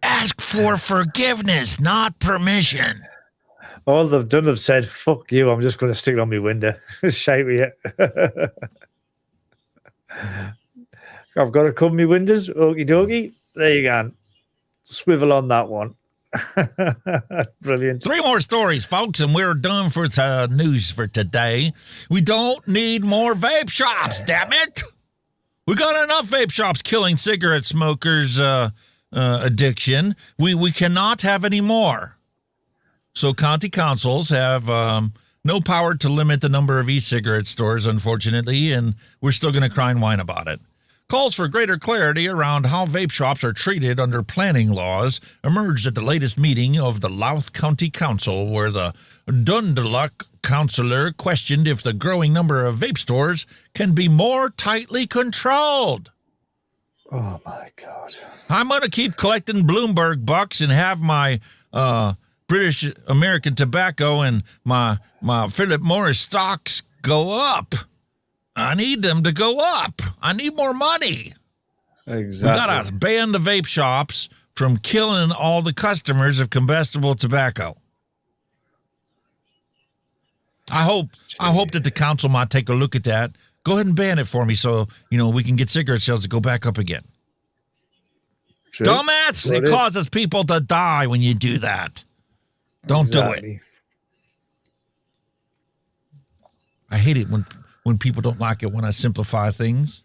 Ask for forgiveness, not permission. All they've done have said, fuck you, I'm just going to stick it on my window. Shite with it. I've got to cover my windows. Okie dokie. There you go. Swivel on that one. Brilliant. 3 more stories, folks, and we're done for the news for today. We don't need more vape shops, damn it. We got enough vape shops killing cigarette smokers' addiction. We cannot have any more. So county councils have no power to limit the number of e-cigarette stores, unfortunately, and we're still going to cry and whine about it. Calls for greater clarity around how vape shops are treated under planning laws emerged at the latest meeting of the Louth County Council, where the Dundalk councillor questioned if the growing number of vape stores can be more tightly controlled. Oh, my God. I'm going to keep collecting Bloomberg bucks and have my British American tobacco and my Philip Morris stocks go up. I need them to go up. I need more money. Exactly. We got to ban the vape shops from killing all the customers of combustible tobacco. I hope that the council might take a look at that. Go ahead and ban it for me so, we can get cigarette sales to go back up again. True. Dumbass, it causes people to die when you do that. Don't do it. I hate it when people don't like it when I simplify things.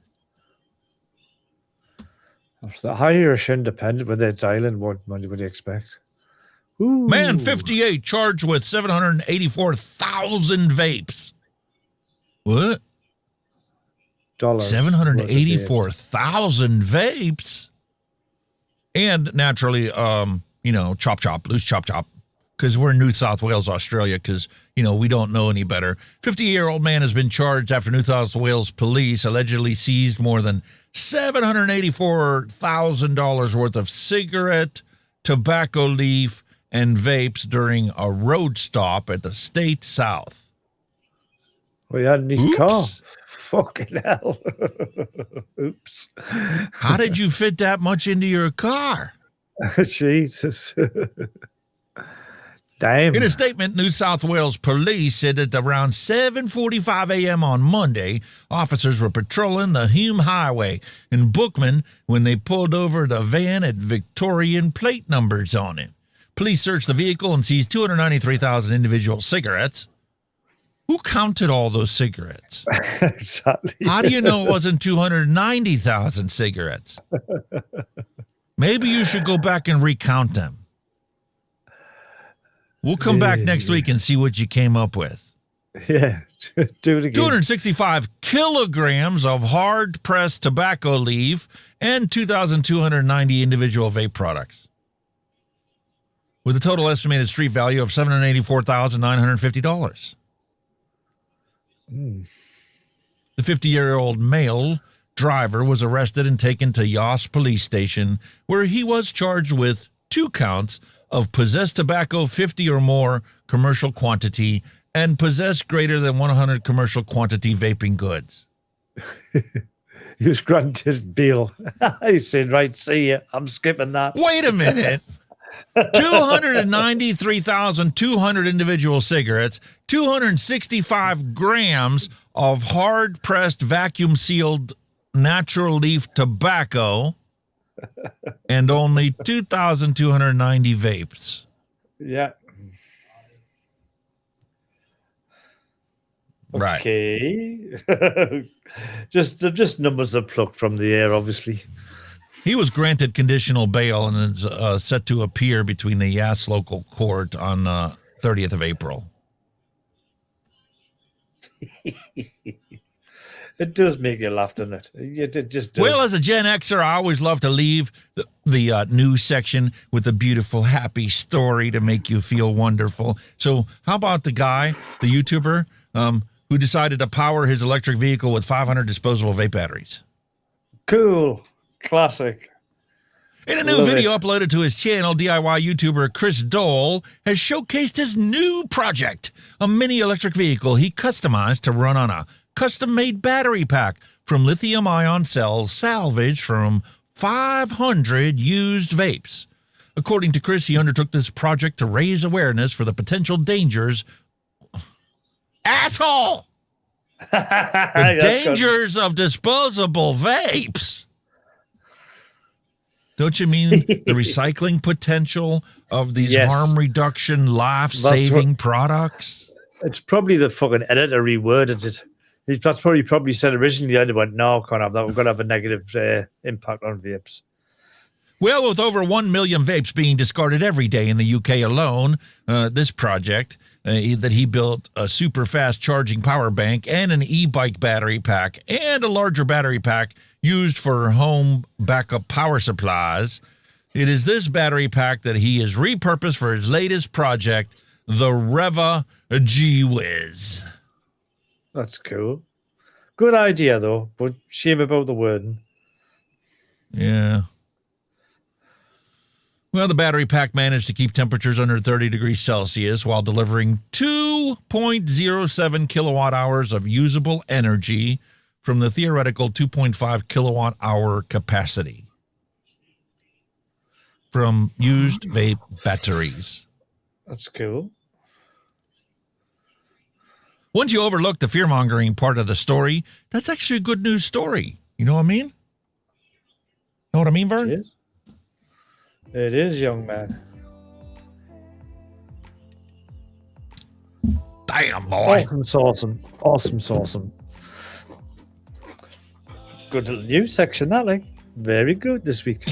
The Irish independent with its island, what would you expect? Ooh. Man 58 charged with 784,000 vapes. What? 784,000 vapes. And naturally, loose chop, because we're in New South Wales, Australia, because, we don't know any better. 50-year-old man has been charged after New South Wales police allegedly seized more than $784,000 worth of cigarette, tobacco leaf, and vapes during a road stop at the state south. We had his car. Fucking hell. Oops. How did you fit that much into your car? Jesus. Damn. In a statement, New South Wales police said that around 7:45 a.m. on Monday, officers were patrolling the Hume Highway in Bookman when they pulled over the van at Victorian plate numbers on it. Police searched the vehicle and seized 293,000 individual cigarettes. Who counted all those cigarettes? Exactly. How do you know it wasn't 290,000 cigarettes? Maybe you should go back and recount them. We'll come back next week and see what you came up with. Yeah, do it again. 265 kilograms of hard-pressed tobacco leaf and 2,290 individual vape products, with a total estimated street value of $784,950. The 50-year-old male driver was arrested and taken to Yoss Police Station, where he was charged with 2 counts of possessed tobacco 50 or more commercial quantity and possess greater than 100 commercial quantity vaping goods. He was granted bail. He said, right, see ya. I'm skipping that. Wait a minute. 293,200 individual cigarettes, 265 grams of hard-pressed, vacuum-sealed natural leaf tobacco, and only 2,290 vapes. Yeah. Right. Okay. just numbers are plucked from the air, obviously. He was granted conditional bail and is set to appear between the Yass local court on 30th of April. It does make you laugh, doesn't it? It just does. Well, as a Gen Xer, I always love to leave the news section with a beautiful, happy story to make you feel wonderful. So how about the guy, the YouTuber, who decided to power his electric vehicle with 500 disposable vape batteries? Cool. Classic. In a new video uploaded to his channel, DIY YouTuber Chris Dole has showcased his new project, a mini electric vehicle he customized to run on a custom-made battery pack from lithium-ion cells salvaged from 500 used vapes. According to Chris, he undertook this project to raise awareness for the potential dangers... Asshole! The dangers of disposable vapes. Don't you mean the recycling potential of these harm reduction, life-saving products? It's probably the fucking editor reworded it. That's probably said originally. I went, no, can't have that. We're going to have a negative impact on vapes. Well, with over 1 million vapes being discarded every day in the UK alone, this project that he built a super fast charging power bank and an e-bike battery pack and a larger battery pack used for home backup power supplies. It is this battery pack that he has repurposed for his latest project, the Reva G-Wiz. That's cool. Good idea, though, but shame about the wording. Yeah. Well, the battery pack managed to keep temperatures under 30 degrees Celsius while delivering 2.07 kilowatt hours of usable energy from the theoretical 2.5 kilowatt hour capacity from used vape batteries. That's cool. Once you overlook the fear-mongering part of the story, that's actually a good news story. You know what I mean? Know what I mean, Vern? It is, young man. Damn, boy. Awesome sauceum. Good little news section, that, like. Very good this week.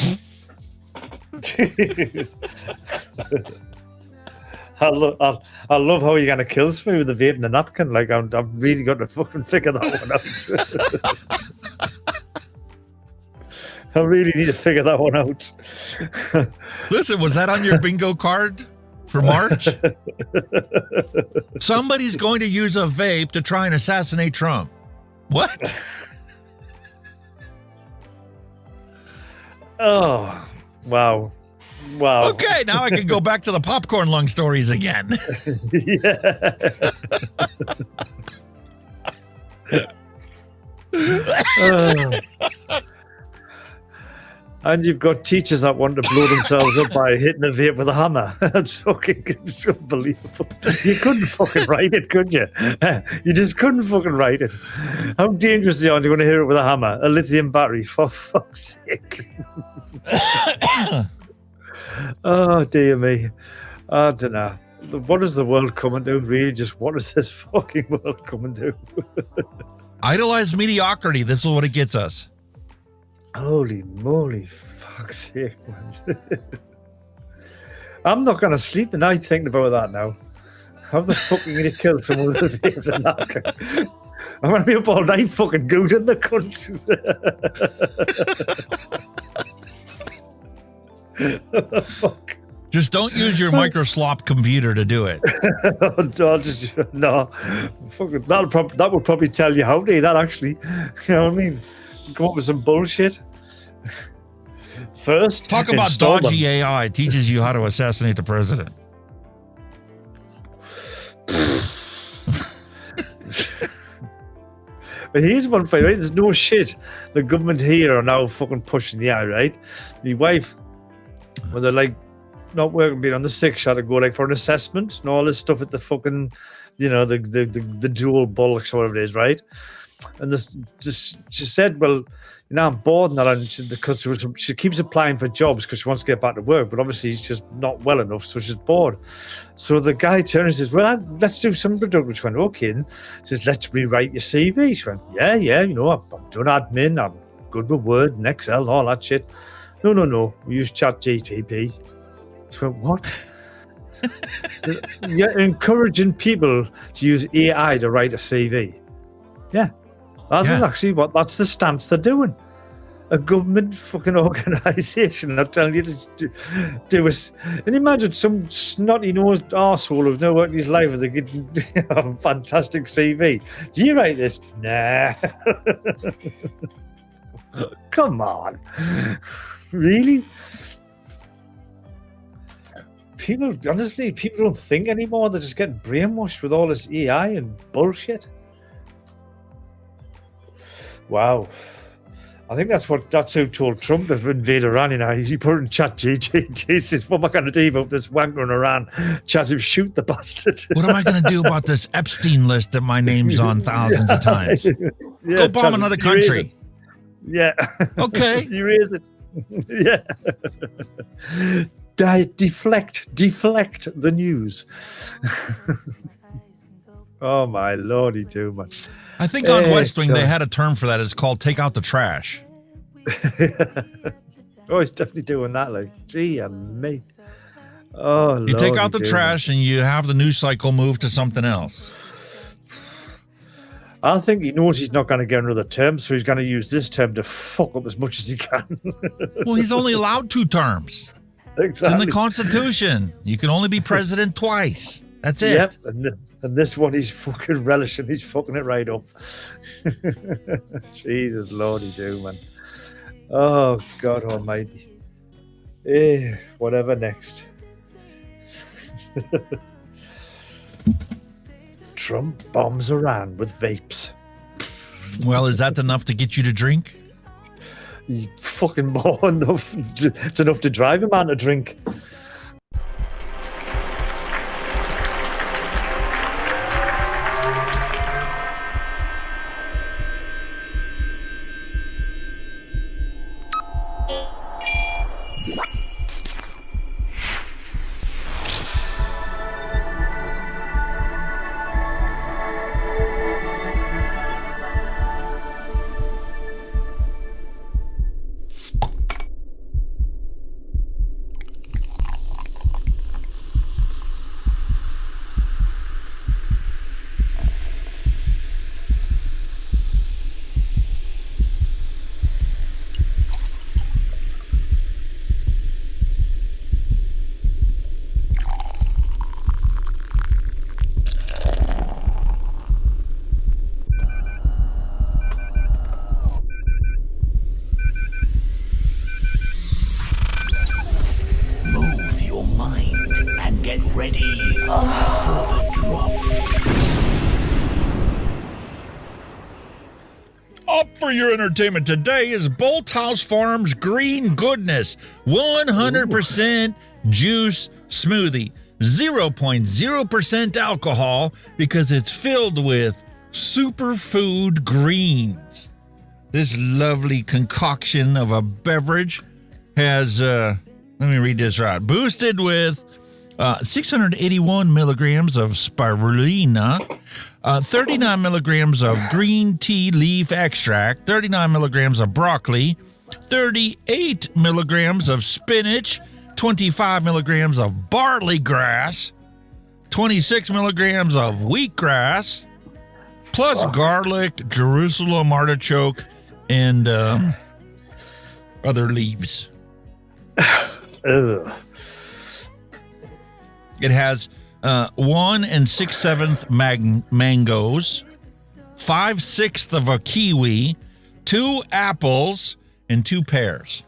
I love how you're going to kill me with the vape and the napkin. Like, I've really got to fucking figure that one out. I really need to figure that one out. Listen, was that on your bingo card for March? Somebody's going to use a vape to try and assassinate Trump. What? Oh, wow. Wow. Okay, now I can go back to the popcorn lung stories again. And you've got teachers that want to blow themselves up by hitting a vape with a hammer. That's fucking it's unbelievable. You couldn't fucking write it, could you? You just couldn't fucking write it. How dangerous are you going to hear it with a hammer? A lithium battery, for fuck's sake. Oh, dear me. I don't know. What is the world coming to? Really, just what is this fucking world coming to? Idolized mediocrity. This is what it gets us. Holy moly, fuck's sake, man. I'm not going to sleep tonight thinking about that now. How the fuck are you going to kill someone with a vape and napkin? I'm going to be up all night fucking googling the cunt. Fuck. Just don't use your microslop computer to do it. No. Fucking, that would probably tell you how to, that actually. You know what I mean? Come up with some bullshit. First, talk about dodgy AI. It teaches you how to assassinate the president. But here's one for you, right? There's no shit. The government here are now fucking pushing the eye, right? My wife, when they're like not working, being on the sick, she had to go like for an assessment and all this stuff at the fucking, you know, the dual bollocks or whatever it is, right? And this just she said, well, you know, I'm bored now, and because she keeps applying for jobs because she wants to get back to work, but obviously she's just not well enough, so she's bored. So the guy turned and says, well, let's do some productive. She went, okay. And says, let's rewrite your CV. She went, yeah, you know, I'm doing admin, I'm good with Word and Excel and all that shit. No, we use ChatGPT. She went, what? You're encouraging people to use AI to write a CV. Yeah. That's actually that's the stance they're doing. A government fucking organisation are telling you to do it. And imagine some snotty-nosed arsehole who's never worked in his life with a fantastic CV. Do you write this? Nah. Come on. Really? People don't think anymore. They're just getting brainwashed with all this AI and bullshit. Wow. I think that's who told Trump to invade Iran. You know, he put in ChatGPT. He says, what am I going to do about this wanker in Iran? Chat him, shoot the bastard. What am I going to do about this Epstein list that my name's on thousands of times? Yeah, go bomb another country. Yeah. Okay. Erase it. Yeah. Deflect the news. Oh my lordy too much. I think on West Wing they had a term for that. It's called take out the trash. Oh, he's definitely doing that. Like, gee, me. Oh, you take out the trash and you have the news cycle move to something else. I think he knows he's not going to get another term, so he's going to use this term to fuck up as much as he can. Well, he's only allowed 2 terms. Exactly. It's in the Constitution. You can only be president twice. That's it. Yep. And this one, he's fucking relishing. He's fucking it right up. Jesus Lordy do, man. Oh, God almighty. Whatever next. Trump bombs Iran with vapes. Well, is that enough to get you to drink? Fucking more enough. It's enough to drive a man to drink. ready for the drop. Up for your entertainment today is Bolt House Farms Green Goodness 100% juice smoothie. 0.0% alcohol because it's filled with superfood greens. This lovely concoction of a beverage has, let me read this right, boosted with 681 milligrams of spirulina, 39 milligrams of green tea leaf extract, 39 milligrams of broccoli, 38 milligrams of spinach, 25 milligrams of barley grass, 26 milligrams of wheatgrass, plus garlic, Jerusalem artichoke, and other leaves. Ugh. It has 1 6/7 mangoes, 5/6 of a kiwi, 2 apples, and 2 pears.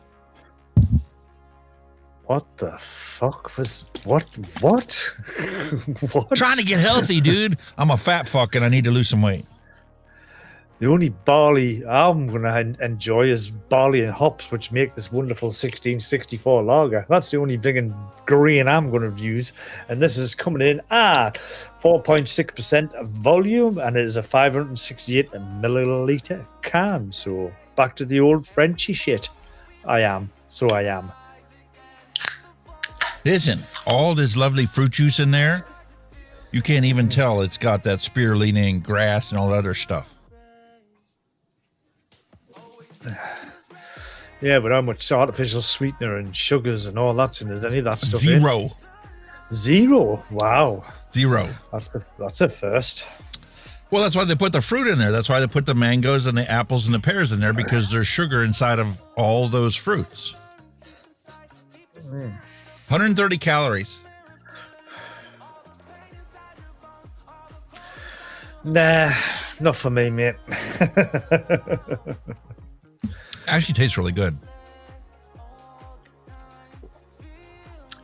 What the fuck was what? What? Trying to get healthy, dude. I'm a fat fuck and I need to lose some weight. The only barley I'm going to enjoy is barley and hops, which make this wonderful 1664 lager. That's the only big green I'm going to use. And this is coming in at 4.6% volume, and it is a 568 milliliter can. So back to the old Frenchy shit. I am. Listen, all this lovely fruit juice in there, you can't even tell it's got that spirulina and grass and all that other stuff. Yeah, but how much artificial sweetener and sugars and all that's in? Is any of that stuff Zero. In? Zero? Wow. Zero. That's a first. Well, that's why they put the fruit in there. That's why they put the mangoes and the apples and the pears in there, because there's sugar inside of all those fruits. 130 calories. Nah, not for me, mate. Actually tastes really good.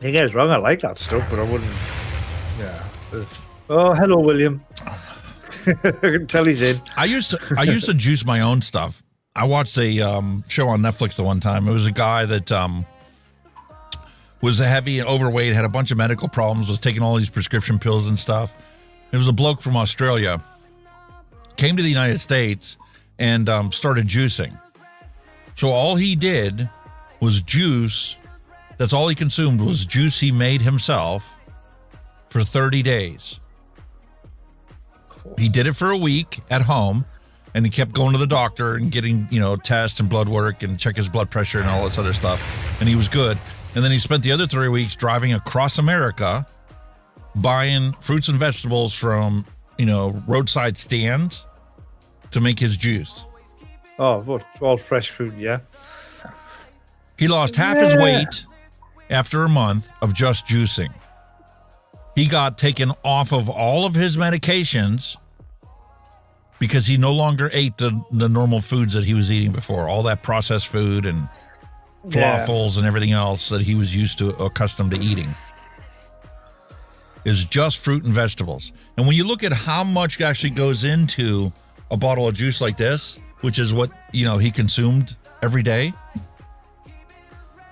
You guys wrong. I like that stuff, but I wouldn't. Yeah. Oh, hello, William. I can tell he's in. I used to juice my own stuff. I watched a show on Netflix the one time. It was a guy that was heavy and overweight, had a bunch of medical problems, was taking all these prescription pills and stuff. It was a bloke from Australia, came to the United States and started juicing. So all he did was juice. That's all he consumed was juice he made himself for 30 days. He did it for a week at home, and he kept going to the doctor and getting, tests and blood work and check his blood pressure and all this other stuff. And he was good. And then he spent the other 3 weeks driving across America, buying fruits and vegetables from, roadside stands to make his juice. Oh, what? All fresh fruit, yeah. He lost half his weight after a month of just juicing. He got taken off of all of his medications because he no longer ate the normal foods that he was eating before, all that processed food and falafels and everything else that he was accustomed to eating. Is just fruit and vegetables. And when you look at how much actually goes into a bottle of juice like this, which is what, he consumed every day,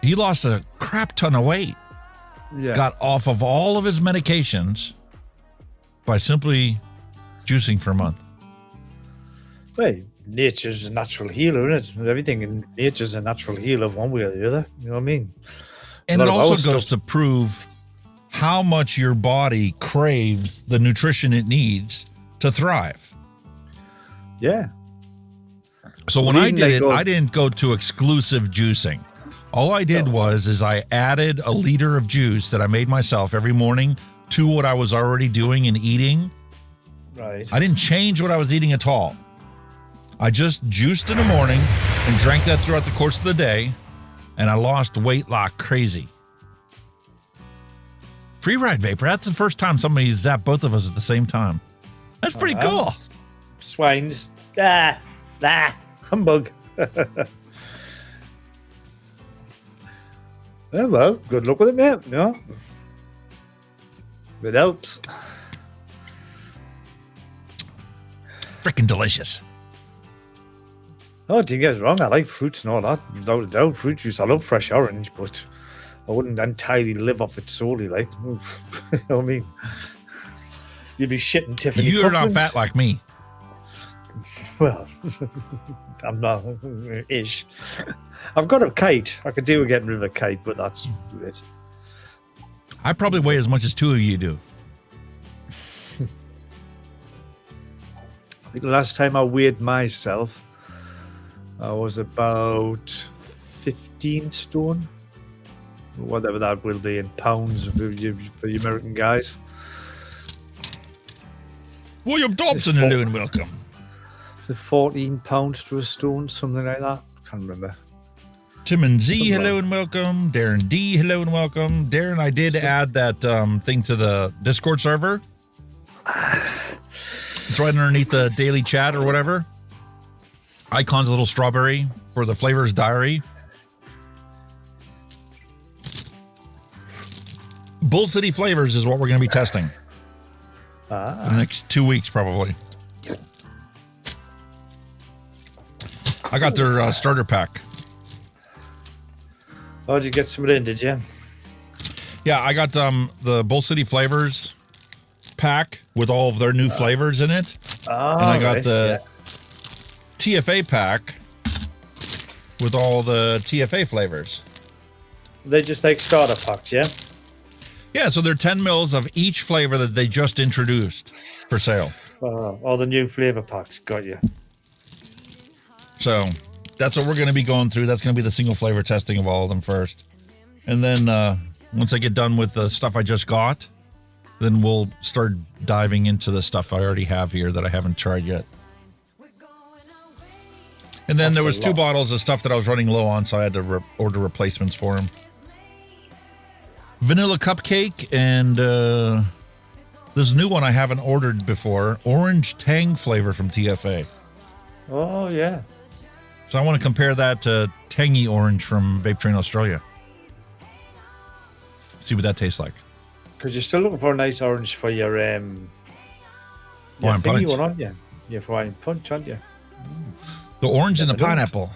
he lost a crap ton of weight. Yeah. Got off of all of his medications by simply juicing for a month. Well, nature's a natural healer, isn't it? Everything in nature's a natural healer one way or the other. You know what I mean? And it also goes to prove how much your body craves the nutrition it needs to thrive. Yeah. So when I did it, I didn't go to exclusive juicing. All I did was I added a liter of juice that I made myself every morning to what I was already doing and eating. Right. I didn't change what I was eating at all. I just juiced in the morning and drank that throughout the course of the day, and I lost weight like crazy. Free ride vapor. That's the first time somebody zapped both of us at the same time. That's pretty cool. Swines. Humbug. Well, good luck with it, mate. No. It helps. Freaking delicious. Oh, don't get us wrong. I like fruits and all that. Without a doubt, fruit juice. I love fresh orange, but I wouldn't entirely live off it solely. Like, you know what I mean? You'd be shitting Tiffany. You're not fat like me. Well, I'm not ish. I've got a kite. I could do with getting rid of a kite, but that's it. I probably weigh as much as two of you do. I think the last time I weighed myself, I was about 15 stone. Whatever that will be in pounds for you American guys. William Dobson, hello and welcome. 14 pounds to a stone, something like that. Can't remember. Tim and Z, hello and welcome. Darren D, hello and welcome. Darren, I did add that thing to the Discord server. It's right underneath the daily chat or whatever. Icon's a little strawberry for the Flavors Diary. Bull City Flavors is what we're going to be testing. For the next 2 weeks, probably. I got their starter pack. Oh, did you get some of it in, did you? Yeah, I got the Bull City Flavors pack with all of their new flavors in it. And I got the TFA pack with all the TFA flavors. They're just like starter packs, yeah? Yeah, so they're 10 mils of each flavor that they just introduced for sale. All the new flavor packs, got you. So that's what we're going to be going through. That's going to be the single flavor testing of all of them first. And then once I get done with the stuff I just got, then we'll start diving into the stuff I already have here that I haven't tried yet. And then there was 2 bottles of stuff that I was running low on, so I had to order replacements for them. Vanilla cupcake and this new one I haven't ordered before, orange tang flavor from TFA. Oh, yeah. So I want to compare that to tangy orange from Vape Train Australia. See what that tastes like. Because you're still looking for a nice orange for your Wine thingy punch. one, aren't you? Your wine punch, aren't you? The orange and the pineapple.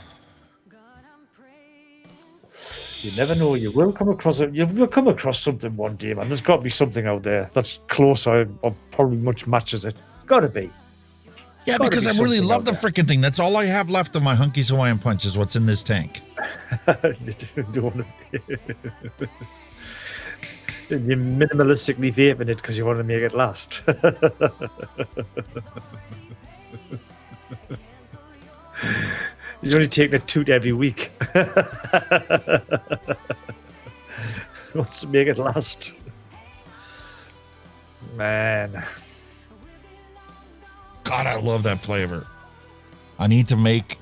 You never know. You will come across it. You will come across something one day, man. There's got to be something out there that's closer or probably much matches it. Got to be. Yeah, because I really love the freaking thing. That's all I have left of my Hunky's Hawaiian Punch is what's in this tank. You're minimalistically vaping it because you want to make it last. You're only taking a toot every week. Wants to make it last. Man. God, I love that flavor. I need to make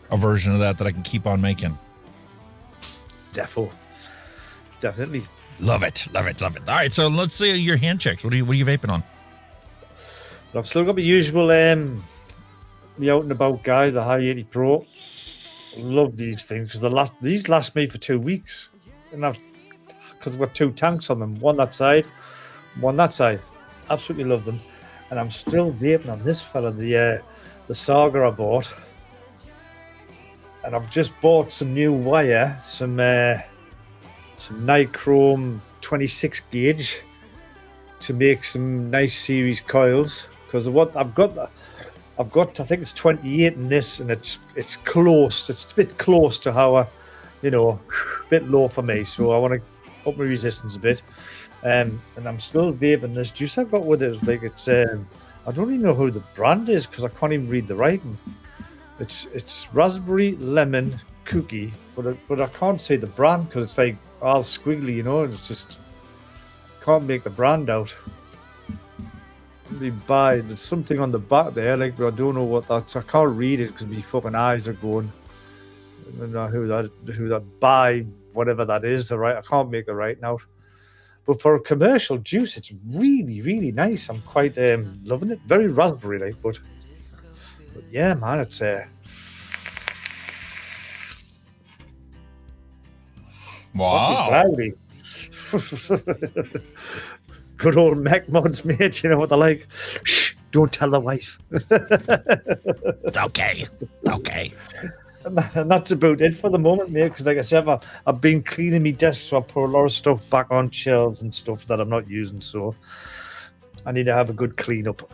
a version of that I can keep on making. Definitely. Love it. All right, so let's see your hand checks. What are you vaping on? I've still got the usual the out and about guy, the High 80 Pro. Love these things because these last me for 2 weeks, and because I've got 2 tanks on them, one that side, one that side. Absolutely love them, and I'm still vaping on this fella, the Saga I bought, and I've just bought some new wire, some nichrome 26 gauge to make some nice series coils because of what I've got. I think it's 28 in this, and it's close. It's a bit close to how a bit low for me. So I want to up my resistance a bit. And I'm still vaping this juice I've got with it. It's I don't even know who the brand is because I can't even read the writing. It's raspberry lemon cookie, but I can't say the brand because it's like all squiggly, and it's just can't make the brand out. There's something on the back there, like I don't know what that's. I can't read it because my fucking eyes are going. I don't know who that buy whatever that is. I can't make the writing out. But for a commercial juice, it's really, really nice. I'm quite loving it. Very raspberry like, but yeah, man, it's wow. Cloudy. good old mech mods, mate. You know what they're like? Shh, don't tell the wife. It's okay. It's okay. And that's about it for the moment, mate. Because like I said, I've been cleaning my desk, so I put a lot of stuff back on shelves and stuff that I'm not using. So I need to have a good clean up.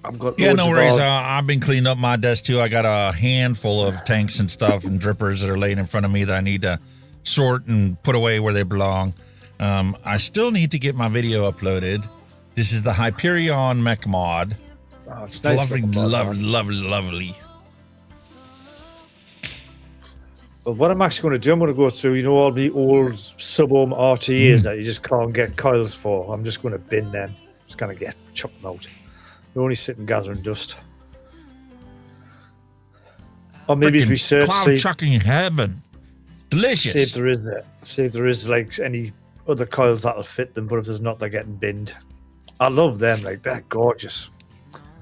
I've got no worries. I've been cleaning up my desk too. I got a handful of tanks and stuff and drippers that are laying in front of me that I need to sort and put away where they belong. I still need to get my video uploaded. This is the Hyperion mech mod. Oh, it's nice lovely. But what I'm actually going to do, I'm going to go through, all the old sub-ohm RTAs that you just can't get coils for. I'm just going to bin them. Just going to chuck them out. They're only sitting gathering dust. Or maybe if we search, cloud chucking heaven. Delicious. See if there is like any other coils that'll fit them, but if there's not, they're getting binned. I love them, like they're gorgeous.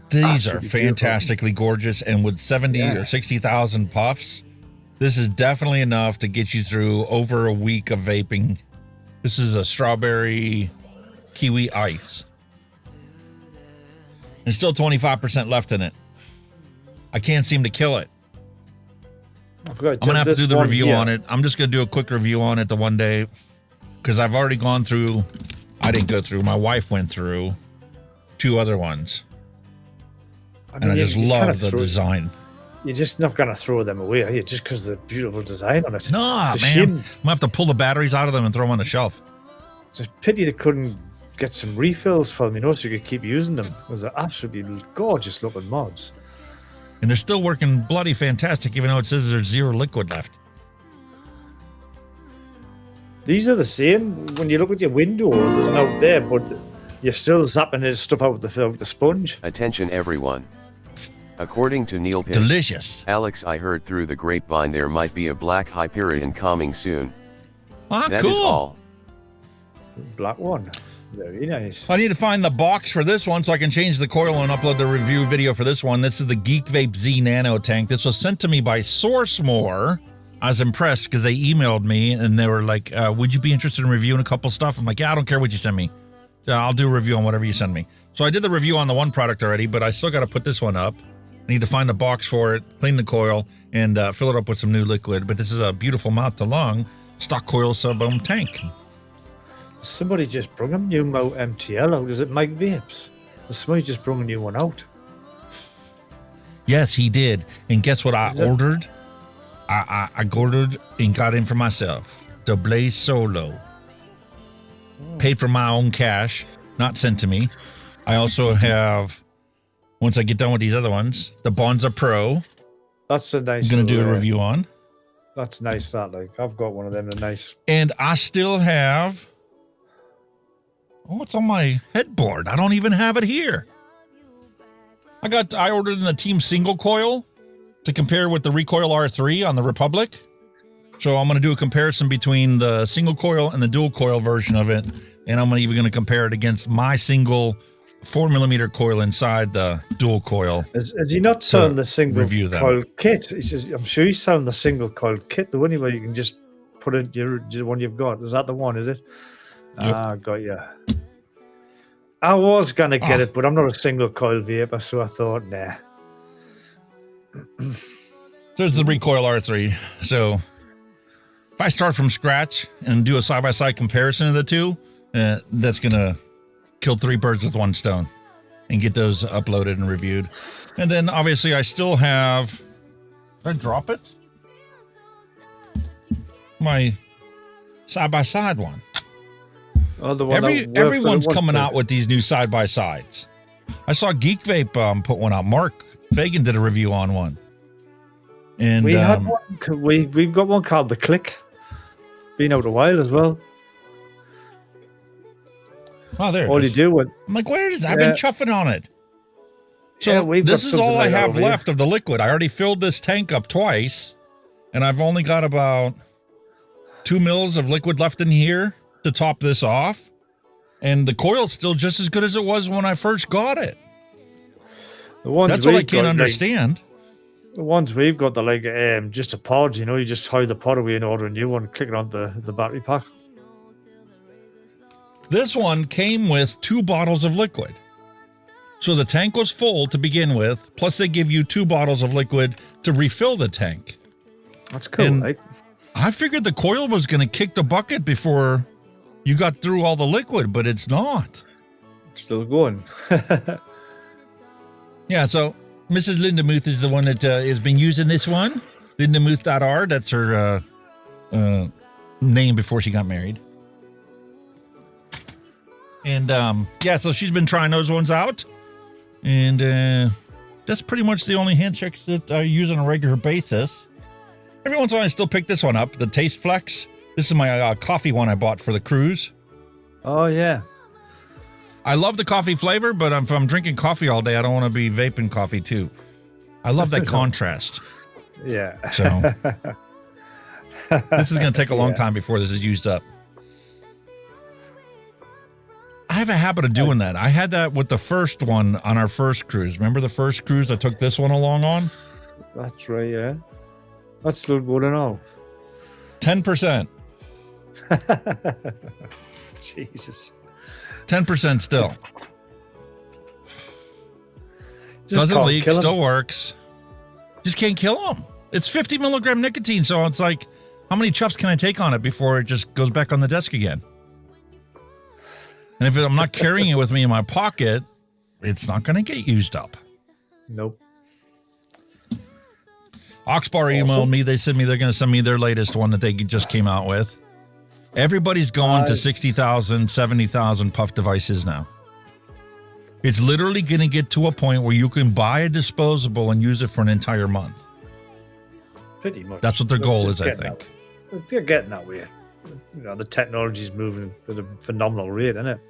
These are fantastically gorgeous, and with 70 or 60,000 puffs, this is definitely enough to get you through over a week of vaping. This is a strawberry kiwi ice. There's still 25% left in it. I can't seem to kill it. I'm going to have to do the review on it. I'm just going to do a quick review on it the one day because I've already gone through. I didn't go through. My wife went through 2 other ones. And I just love the design. You're just not going to throw them away, are you? Just because of the beautiful design on it. No, man. I'm going to have to pull the batteries out of them and throw them on the shelf. It's a pity they couldn't get some refills for them, so you could keep using them. Those are absolutely gorgeous looking mods. And they're still working bloody fantastic, even though it says there's 0 liquid left. These are the same. When you look at your window, there's an out there, but you're still zapping this stuff out with the sponge. Attention everyone. According to Neil Pitts, delicious. Alex, I heard through the grapevine there might be a black Hyperion coming soon. That cool. is all. Black one. Very nice. I need to find the box for this one so I can change the coil and upload the review video for this one. This is the Geek Vape Z Nano tank. This was sent to me by SourceMore. I was impressed because they emailed me and they were like, would you be interested in reviewing a couple stuff? I'm like, yeah, I don't care what you send me. I'll do a review on whatever you send me. So I did the review on the one product already, but I still got to put this one up. I need to find the box for it, clean the coil, and fill it up with some new liquid. But this is a beautiful mouth-to-lung stock coil sub-ohm tank. Somebody just brought a new MTL out. Is it Mike Vapes? Somebody just brought a new one out. Yes, he did. And guess what I ordered? I ordered and got in for myself. The Blaze Solo. Paid for my own cash, not sent to me. I also have, once I get done with these other ones, the Bonza Pro. That's a nice. I'm going to do a review on. That's nice, that. Like, I've got one of them. They're nice. And I still have... Oh, it's on my headboard. I don't even have it here. I ordered in the Team Single Coil to compare with the Recoil R3 on the Republic. So I'm going to do a comparison between the single coil and the dual coil version of it. And I'm even going to compare it against my single 4mm coil inside the dual coil. Is he not selling the single coil kit? I'm sure he's selling the single coil kit, the one where you can just put in your one you've got. Is that the one, is it? Yep. Got you. I was going to get it, but I'm not a single coil vapor, so I thought, nah. There's the Recoil R3. So if I start from scratch and do a side-by-side comparison of the two, that's going to kill 3 birds with 1 stone and get those uploaded and reviewed. And then obviously I still have... Did I drop it? My side-by-side one. Oh, the one everyone's coming out with these new side-by-sides. I saw Geek Vape put one out. Mark Fagan did a review on one. And we had one. We've got one called the Click. Been out a while as well. Oh, there. All you do with. I'm like, where is it? I've been chuffing on it. So this is all I have left of the liquid. I already filled this tank up twice, and I've only got about 2 mils of liquid left in here to top this off. And the coil's still just as good as it was when I first got it. That's what I can't understand. The ones we've got, they're like just a pod, you just hide the pod away and order a new one, click it on the battery pack. This one came with 2 bottles of liquid. So the tank was full to begin with, plus they give you 2 bottles of liquid to refill the tank. That's cool, And right? I figured the coil was going to kick the bucket before you got through all the liquid, but it's not. Still going. Yeah, so Mrs. Lindemuth is the one that has been using this one. Lindemuth.r, that's her name before she got married. And yeah, so she's been trying those ones out. And that's pretty much the only hand checks that I use on a regular basis. Every once in a while I still pick this one up, the Taste Flex. This is my coffee one I bought for the cruise. Oh, yeah. I love the coffee flavor, but if I'm drinking coffee all day, I don't want to be vaping coffee too. I love that contrast. Yeah. So this is going to take a long time before this is used up. I have a habit of doing that. I had that with the first one on our first cruise. Remember the first cruise I took this one along on? That's right, yeah. That's still good and all. 10%. Jesus. 10% still. Doesn't leak, still works. Just can't kill them. It's 50 milligram nicotine, so it's like, how many chuffs can I take on it before it just goes back on the desk again? And if I'm not carrying it with me in my pocket, it's not going to get used up. Nope. Oxbar emailed me. They said they're going to send me their latest one that they just came out with. Everybody's going to 60,000, 70,000 puff devices now. It's literally going to get to a point where you can buy a disposable and use it for an entire month. Pretty much. That's what their goal is, I think. They're getting that way. You know, the technology's moving at a phenomenal rate, isn't it?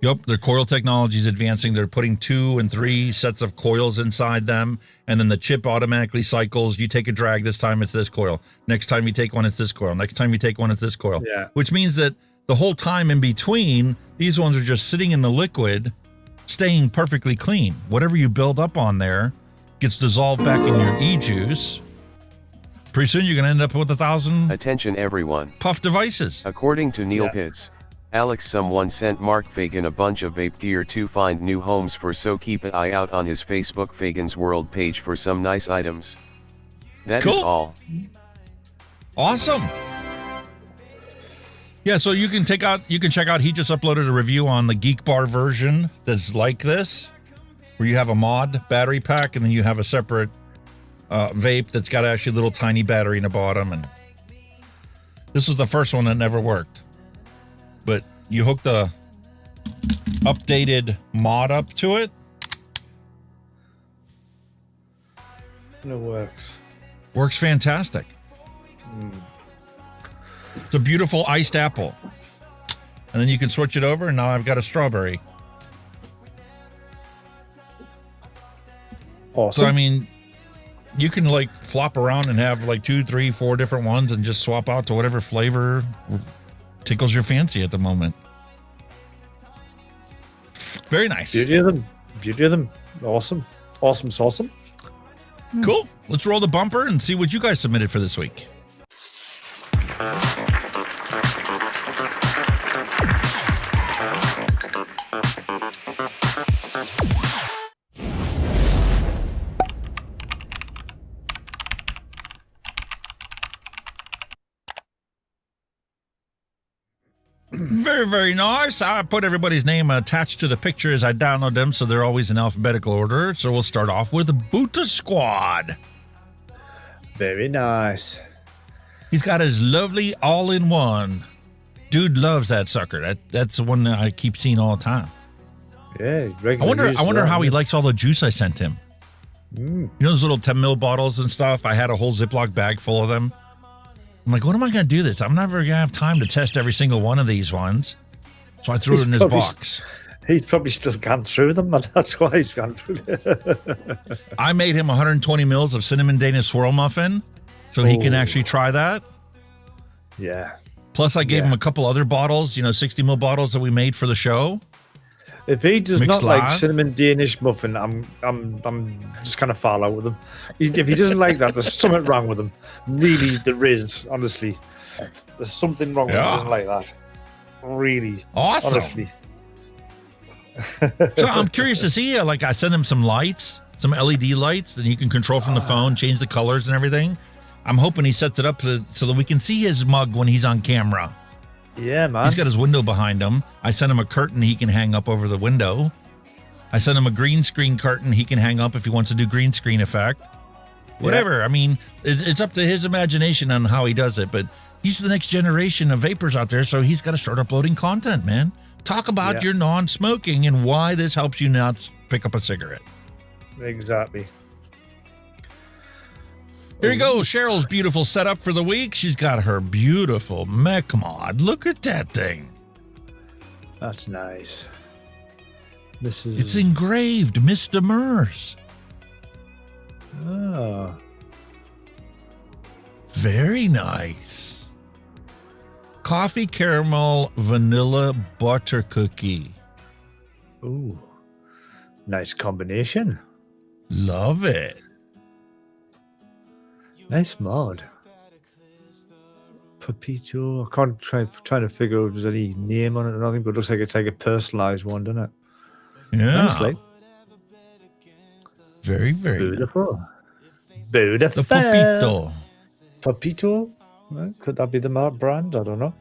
Yep, their coil technology is advancing. They're putting 2 and 3 sets of coils inside them, and then the chip automatically cycles. You take a drag, this time it's this coil. Next time you take one, it's this coil. Next time you take one, it's this coil. Yeah. Which means that the whole time in between, these ones are just sitting in the liquid, staying perfectly clean. Whatever you build up on there gets dissolved back in your e-juice. Pretty soon you're going to end up with 1,000 Attention everyone. puff devices. According to Neil Pitts, Alex, someone sent Mark Fagan a bunch of vape gear to find new homes for, so keep an eye out on his Facebook Fagan's World page for some nice items. That is all. Awesome. Yeah, so you can check out, he just uploaded a review on the Geek Bar version that's like this, where you have a mod battery pack and then you have a separate vape that's got actually a little tiny battery in the bottom. And this was the first one that never worked. But you hook the updated mod up to it. And it works. Works fantastic. It's a beautiful iced apple. And then you can switch it over, and now I've got a strawberry. Awesome. So, I mean, you can like flop around and have like 2, 3, 4 different ones and just swap out to whatever flavor tickles your fancy at the moment. Very nice. Beauty of them. Beauty of them. Awesome. Awesome sauce. Cool. Let's roll the bumper and see what you guys submitted for this week. Very, very nice. I put everybody's name attached to the picture as I download them, so they're always in alphabetical order. So we'll start off with Buta Squad. Very nice. He's got his lovely all-in-one. Dude loves that sucker. That's the one that I keep seeing all the time. Yeah, I wonder how he likes all the juice I sent him. You know those little 10 mil bottles and stuff? I had a whole Ziploc bag full of them. I'm like, what am I going to do this? I'm never going to have time to test every single one of these ones. So I threw it in his box. He's probably still gone through them, and that's why he's gone through them. I made him 120 mils of cinnamon Danish swirl muffin, so he can actually try that. Yeah. Plus, I gave him a couple other bottles, 60 mil bottles that we made for the show. If he does Mixed not like live. cinnamon Danish muffin, I'm just kind of fall out with him. If he doesn't like that, there's something wrong with him. Really, there is. Honestly, there's something wrong with him. He doesn't like that. Really. Awesome. Honestly. So I'm curious to see, like, I sent him some lights, some LED lights that you can control from the phone, change the colors and everything. I'm hoping he sets it up so that we can see his mug when he's on camera. Yeah, man. He's got his window behind him. I sent him a curtain he can hang up over the window. I sent him a green screen curtain he can hang up if he wants to do green screen effect. Whatever. Yeah. I mean, it's up to his imagination on how he does it, but he's the next generation of vapors out there, so he's got to start uploading content, man. Talk about your non-smoking and why this helps you not pick up a cigarette. Exactly. Here you go. Cheryl's beautiful setup for the week. She's got her beautiful mech mod. Look at that thing. That's nice. It's engraved, Mr. Merce. Oh. Very nice. Coffee caramel vanilla butter cookie. Ooh. Nice combination. Love it. Nice mod. Pepito. I can't trying to figure out if there's any name on it or nothing, but it looks like it's like a personalized one, doesn't it? Yeah. Nicely. Very, very beautiful. Beautiful. The Pepito. Pepito? Well, could that be the brand? I don't know.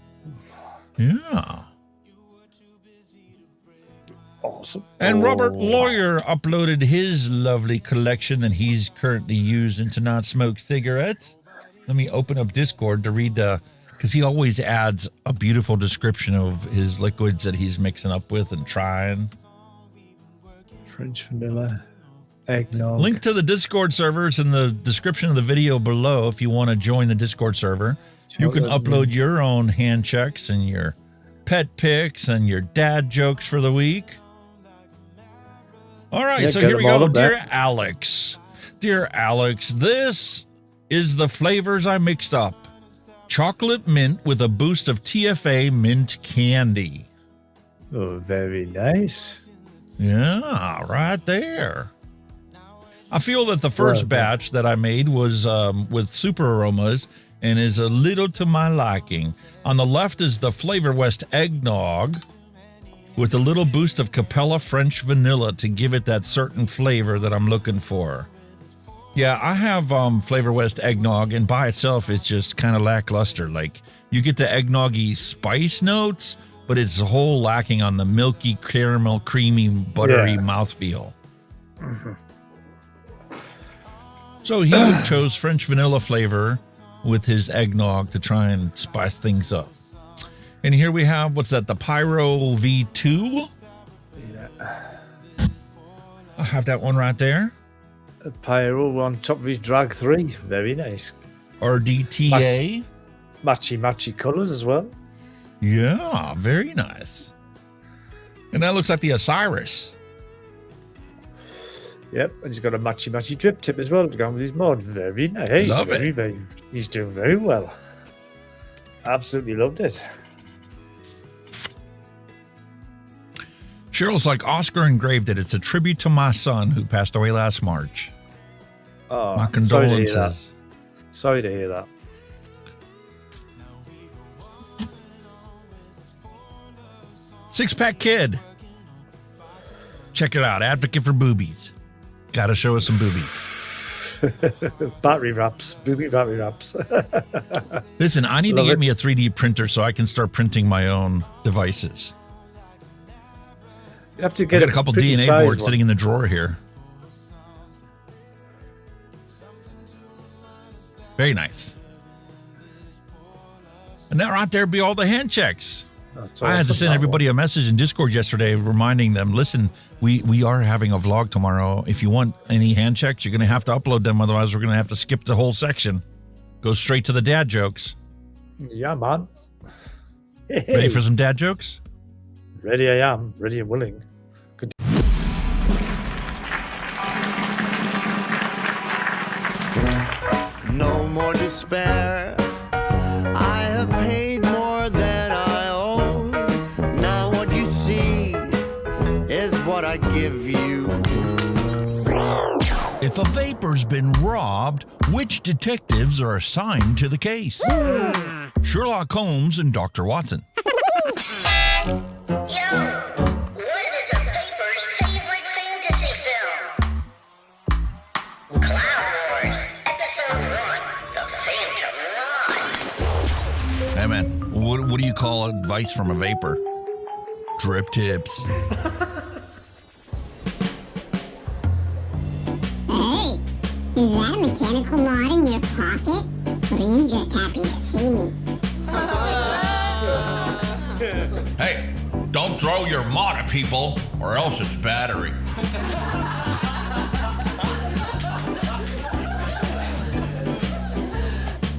Yeah. Awesome. And Robert Lawyer uploaded his lovely collection that he's currently using to not smoke cigarettes. Let me open up Discord to read because he always adds a beautiful description of his liquids that he's mixing up with and trying. French vanilla, eggnog. Link to the Discord servers in the description of the video below if you want to join the Discord server. You can upload your own hand checks and your pet pics and your dad jokes for the week. All right, so here we go. Dear Alex, this is the flavors I mixed up. Chocolate mint with a boost of TFA mint candy. Oh, very nice. Yeah, right there. I feel that the first batch that I made was with super aromas and is a little to my liking. On the left is the Flavor West eggnog with a little boost of Capella French vanilla to give it that certain flavor that I'm looking for. Yeah, I have Flavor West eggnog, and by itself, it's just kind of lackluster. Like, you get the eggnoggy spice notes, but it's a whole lacking on the milky, caramel, creamy, buttery mouthfeel. So he chose French vanilla flavor with his eggnog to try and spice things up. And here we have, what's that, the Pyro V2? Yeah. I have that one right there. A Pyro on top of his Drag 3. Very nice. RDTA. Matchy colours as well. Yeah, very nice. And that looks like the Osiris. Yep, and he's got a matchy drip tip as well to go with his mod. Very nice. Love it. He's doing very well. Absolutely loved it. Cheryl's like, Oscar engraved it. It's a tribute to my son who passed away last March. Oh, my condolences. Sorry to hear that. Six-pack kid. Check it out. Advocate for boobies. Got to show us some boobies. Battery wraps. Booby battery wraps. Listen, I need to get me a 3D printer so I can start printing my own devices. You have to get a couple DNA boards sitting in the drawer here. Very nice. And that right there be all the hand checks. I had to send everybody a message in Discord yesterday reminding them, listen, we are having a vlog tomorrow. If you want any hand checks, you're going to have to upload them. Otherwise, we're going to have to skip the whole section. Go straight to the dad jokes. Yeah, man. Ready for some dad jokes? Ready I am. Ready and willing. Good. No more despair. I have paid more than I owe. Now what you see is what I give you. If a vapor's been robbed, which detectives are assigned to the case? Sherlock Holmes and Dr. Watson. What is a vapor's favorite fantasy film? Cloud Wars, Episode 1, The Phantom Lost. Hey, man, what do you call advice from a vapor? Drip tips. Hey, is that a mechanical mod in your pocket? Or are you just happy to see me? Hey, don't throw your mod at people, or else it's battery.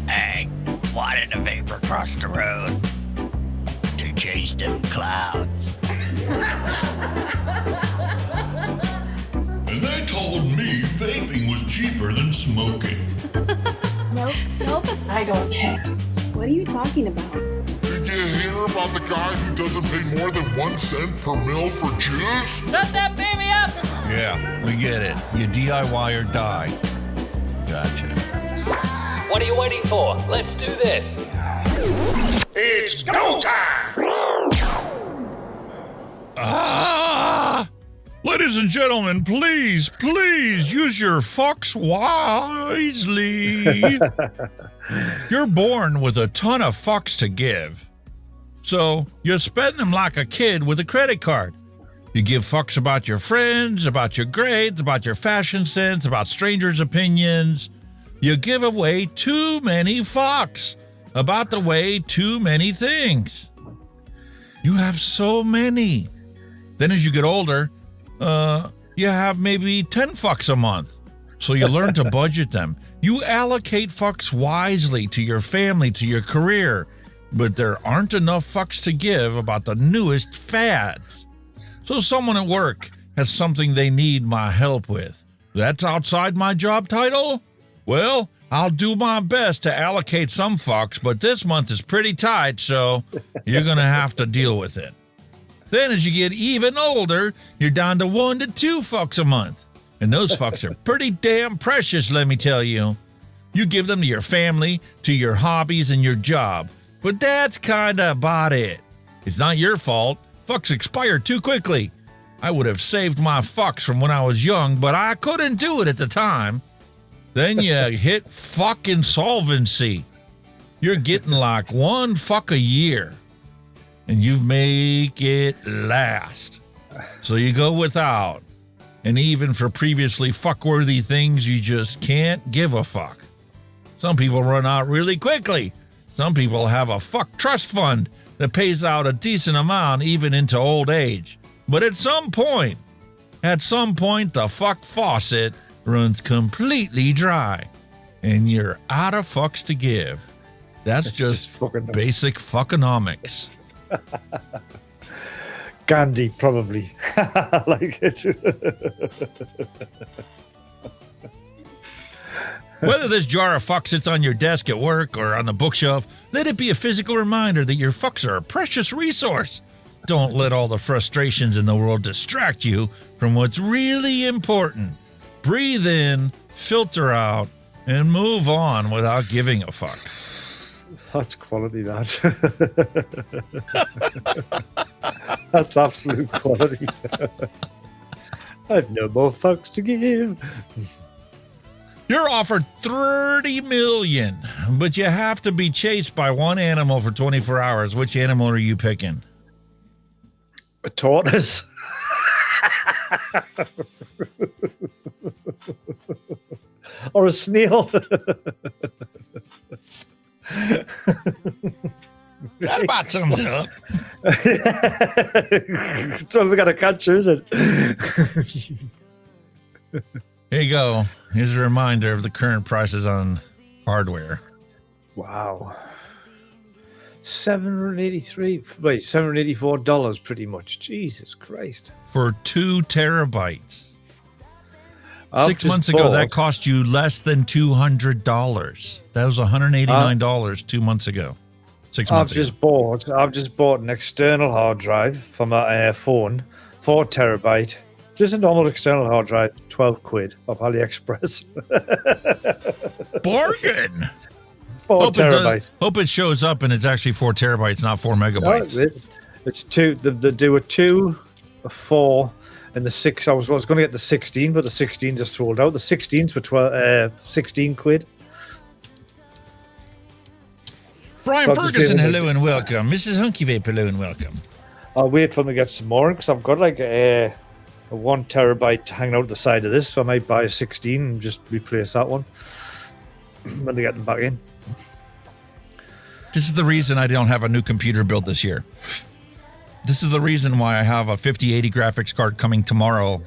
Hey, why did a vapor cross the road? To chase them clouds. And they told me vaping was cheaper than smoking. Nope, I don't care. What are you talking about? Did you hear about the guy who doesn't pay more than 1 cent per mil for juice? Shut that baby up! Yeah, we get it. You DIY or die. Gotcha. What are you waiting for? Let's do this. It's go time! Ladies and gentlemen, please use your fucks wisely. You're born with a ton of fucks to give. So you spend them like a kid with a credit card. You give fucks about your friends, about your grades, about your fashion sense, about strangers' opinions. You give away too many fucks about the way too many things. You have so many. Then as you get older, you have maybe 10 fucks a month. So you learn to budget them. You allocate fucks wisely to your family, to your career, but there aren't enough fucks to give about the newest fads. So someone at work has something they need my help with. That's outside my job title? Well, I'll do my best to allocate some fucks, but this month is pretty tight, so you're going to have to deal with it. Then as you get even older, you're down to 1 to 2 fucks a month. And those fucks are pretty damn precious, let me tell you. You give them to your family, to your hobbies, and your job. But that's kinda about it. It's not your fault. Fucks expire too quickly. I would have saved my fucks from when I was young, but I couldn't do it at the time. Then you hit fuck insolvency. You're getting like 1 fuck a year. And you make it last. So you go without. And even for previously fuck-worthy things, you just can't give a fuck. Some people run out really quickly. Some people have a fuck trust fund that pays out a decent amount even into old age. But at some point, the fuck faucet runs completely dry. And you're out of fucks to give. That's just basic fuckonomics. Gandhi, probably. I like it. Whether this jar of fuck sits on your desk at work or on the bookshelf, let it be a physical reminder that your fucks are a precious resource. Don't let all the frustrations in the world distract you from what's really important. Breathe in, filter out, and move on without giving a fuck. That's quality, that. That's absolute quality. I've no more fucks to give. You're offered $30 million, but you have to be chased by one animal for 24 hours. Which animal are you picking? A tortoise. Or a snail. That about sums it up. So we got to catch, is it? Here you go. Here's a reminder of the current prices on hardware. Wow. $784 pretty much. Jesus Christ. For 2 terabytes. 6 months ago, that cost you less than $200. That was $189 2 months ago. 6 months ago. I've just bought an external hard drive for my phone, 4 terabyte. Just a normal external hard drive, 12 quid off AliExpress. Bargain! 4 terabytes. Hope it shows up and it's actually 4 terabytes, not 4 megabytes. It's two. They do a 2, a 4, and the 6. I was going to get the 16, but the 16 just sold out. The 16s for 16 quid. Brian Ferguson, hello and welcome. Mrs. Hunky Vape, hello and welcome. I'll wait for them to get some more because I've got like a 1 terabyte hanging out the side of this, so I might buy a 16 and just replace that one when they get them back in. This is the reason I don't have a new computer built this year. This is the reason why I have a 5080 graphics card coming tomorrow.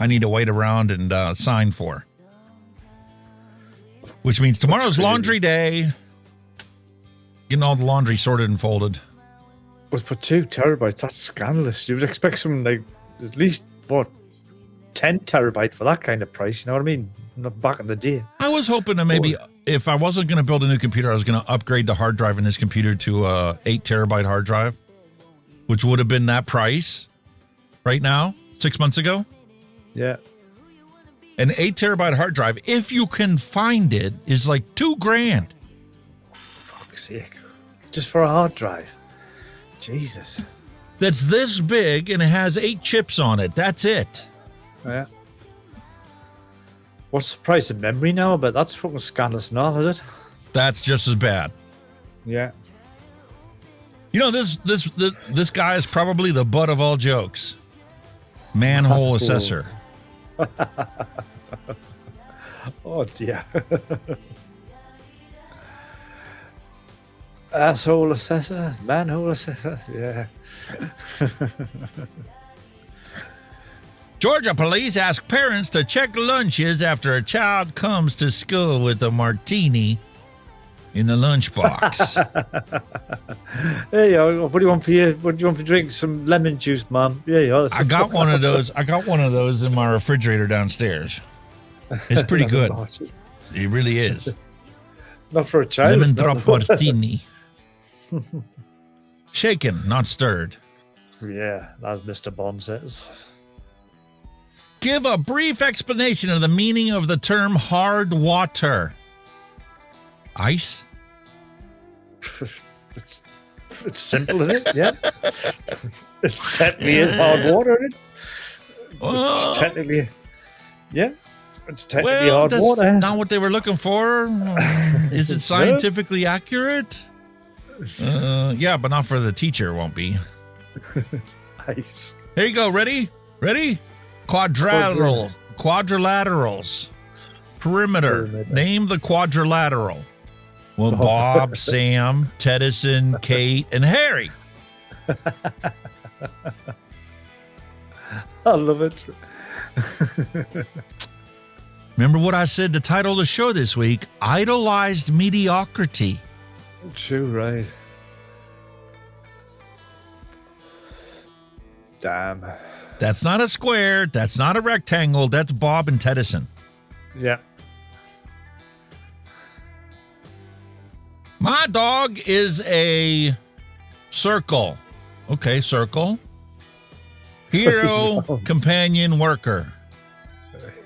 I need to wait around and sign for. Which means tomorrow's laundry day. Getting all the laundry sorted and folded. But for 2 terabytes, that's scandalous. You would expect something like at least, 10 terabyte for that kind of price. You know what I mean? Not back in the day. I was hoping to maybe, if I wasn't going to build a new computer, I was going to upgrade the hard drive in this computer to a 8 terabyte hard drive, which would have been that price right now, 6 months ago. Yeah. An 8 terabyte hard drive, if you can find it, is like $2,000. Fuck's sake. Just for a hard drive. Jesus. That's this big and it has 8 chips on it. That's it. Yeah. What's the price of memory now? But that's fucking scandalous now, is it? That's just as bad. Yeah. You know, this guy is probably the butt of all jokes. Manhole assessor. Oh dear. Asshole assessor, manhole assessor, yeah. Georgia police ask parents to check lunches after a child comes to school with a martini in the lunchbox. Hey, what do you want for you? What do you want for drink? Some lemon juice, Mom. Yeah. I got one of those. I got one of those in my refrigerator downstairs. It's pretty good. It really is. Not for a child. Lemon drop martini. Shaken, not stirred. Yeah, as Mr. Bond says. Give a brief explanation of the meaning of the term hard water. Ice? It's simple, isn't it? Yeah. It technically is hard water, isn't it? It's technically, yeah. It's technically hard water. That's not what they were looking for. Is it scientifically accurate? Yeah, but not for the teacher, won't be. Nice. Here you go. Ready? Quadrilaterals. Perimeter. Name the quadrilateral. Well, Bob, Sam, Tedison, Kate, and Harry. I love it. Remember what I said the title of the show this week? Idolized Mediocrity. True, right. Damn. That's not a square. That's not a rectangle. That's Bob and Tedison. Yeah. My dog is a circle. Okay, circle. Hero, companion, worker.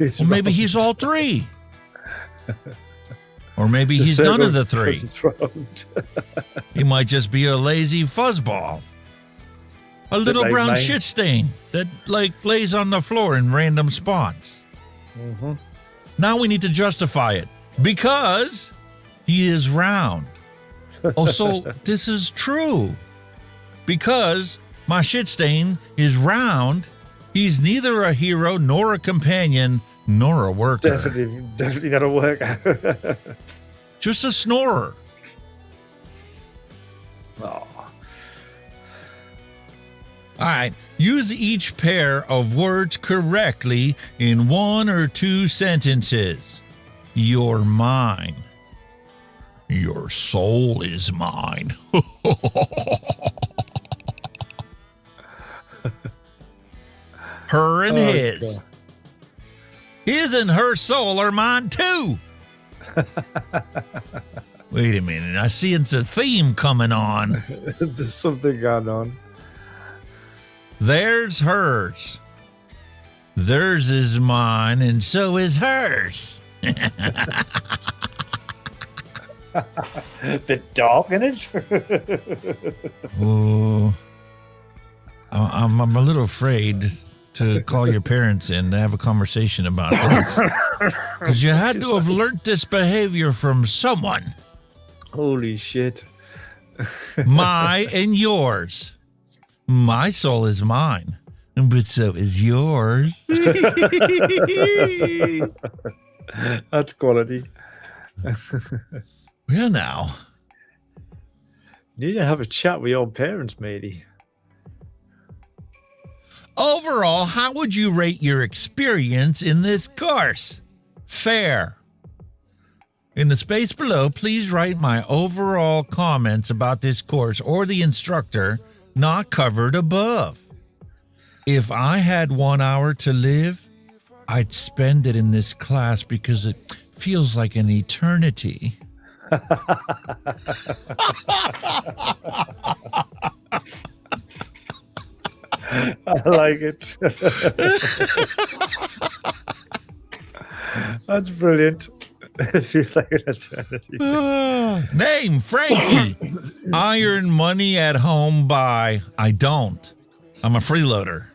Well, maybe he's all three. Or maybe he's none of the three. He might just be a lazy fuzzball. A little brown shit stain that lays on the floor in random spots. Mm-hmm. Now we need to justify it because he is round. Oh, so this is true. Because my shit stain is round, he's neither a hero nor a companion nor a worker. Definitely not a worker. Just a snorer. Oh. All right. Use each pair of words correctly in 1 or 2 sentences. You're mine. Your soul is mine. Her and his. God. His and her soul are mine too. Wait a minute. I see it's a theme coming on. There's something going on. There's hers. Theirs is mine, and so is hers. A bit dark, isn't it? Oh, I'm a little afraid to call your parents in to have a conversation about this. Because you had to have learnt this behavior from someone. Holy shit. My and yours. My soul is mine, but so is yours. That's quality. Well, now. You need to have a chat with your parents, matey. Overall, how would you rate your experience in this course? Fair. In the space below, please write my overall comments about this course or the instructor not covered above. If I had 1 hour to live, I'd spend it in this class because it feels like an eternity. I like it. That's brilliant. It feels like an eternity. Name, Frankie. I earn money at home by... I don't. I'm a freeloader.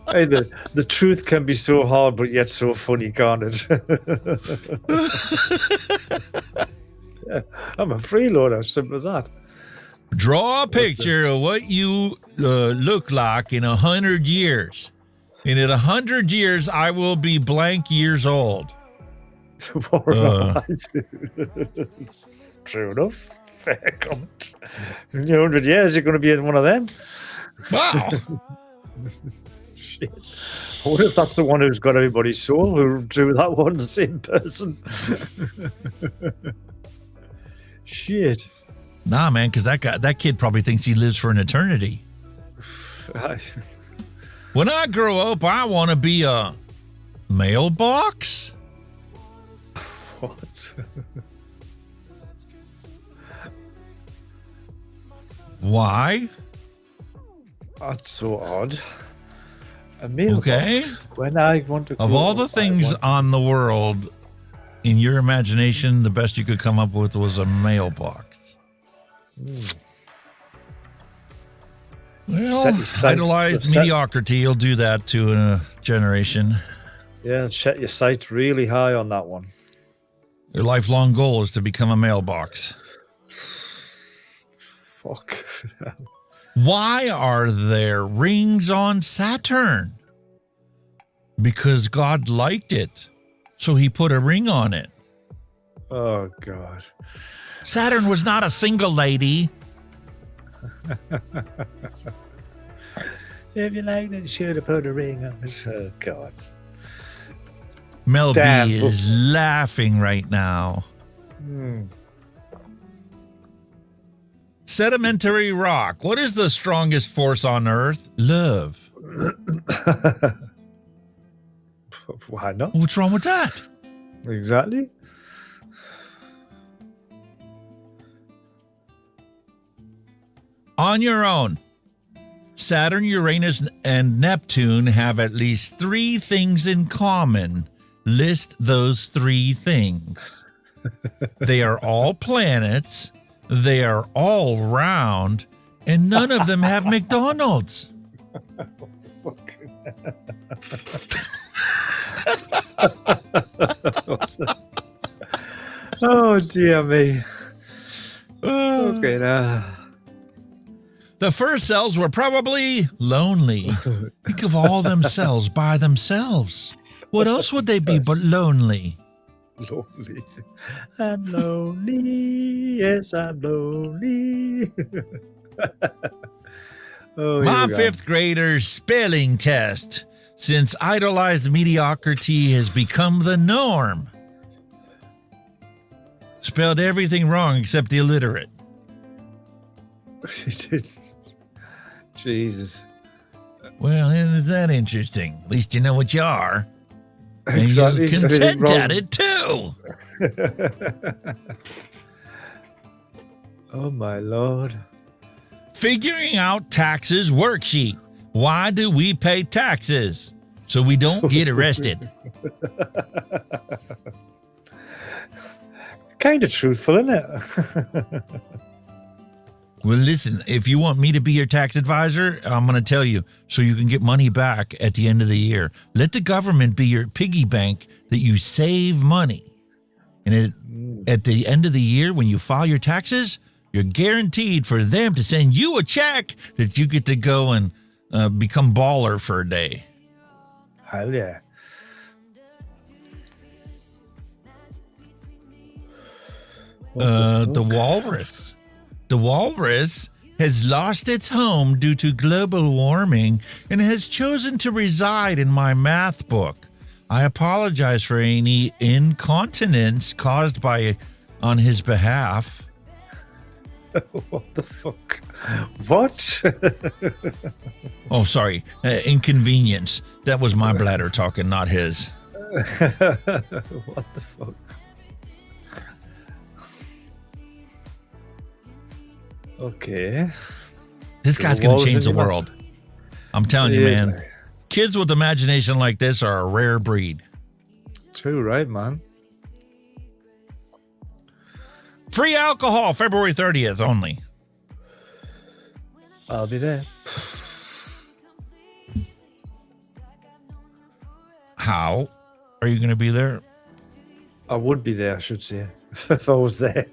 Hey, the truth can be so hard, but yet so funny, can't it? Yeah, I'm a freeloader, simple as that. Draw a picture of what you look like in 100 years. And in 100 years, I will be blank years old. True enough. Fair comment. In 100 years, you're going to be in one of them. Wow. Shit. I wonder if that's the one who's got everybody's soul, who drew that one, the same person. Shit. Nah, man, because that kid probably thinks he lives for an eternity. When I grow up, I want to be a mailbox. What? Why? That's so odd. A mailbox. Okay. When I want to. Of all the things on the world, in your imagination, the best you could come up with was a mailbox. Well, idolized mediocrity, you'll do that to a generation. Yeah, set your sights really high on that one. Your lifelong goal is to become a mailbox. Fuck. Why are there rings on Saturn? Because God liked it, so he put a ring on it. Oh, God. Saturn was not a single lady. If you liked it, you should have put a ring on it. Oh, God. Mel B is laughing right now. Sedimentary rock. What is the strongest force on Earth? Love. Why not? What's wrong with that? Exactly. On your own. Saturn, Uranus, and Neptune have at least 3 things in common. List those 3 things. They are all planets. They are all round. And none of them have McDonald's. Oh, dear me. Okay, now. The first cells were probably lonely. Think of all them cells by themselves. What else would they be but lonely? Lonely. I'm lonely. Yes, I'm lonely. My 5th grader's spelling test. Since idolized mediocrity has become the norm. Spelled everything wrong except the illiterate. She did. Jesus. Well, isn't that interesting? At least you know what you are. And Exactly. you're content at it, too. Oh, my Lord. Figuring out taxes worksheet. Why do we pay taxes? so we don't get arrested. Kind of truthful, isn't it? Well, listen, if you want me to be your tax advisor, I'm going to tell you so you can get money back at the end of the year. Let the government be your piggy bank that you save money. And at the end of the year, when you file your taxes, you're guaranteed for them to send you a check that you get to go and become baller for a day. Hell yeah. The walrus. The walrus has lost its home due to global warming and has chosen to reside in my math book. I apologize for any incontinence caused on his behalf. What the fuck? What? Oh, sorry. Inconvenience. That was my bladder talking, not his. What the fuck? Okay. This guy's going to change the world. I'm telling you, man. Kids with imagination like this are a rare breed. True, right, man? Free alcohol, February 30th only. I'll be there. How are you going to be there? I would be there, I should say. If I was there.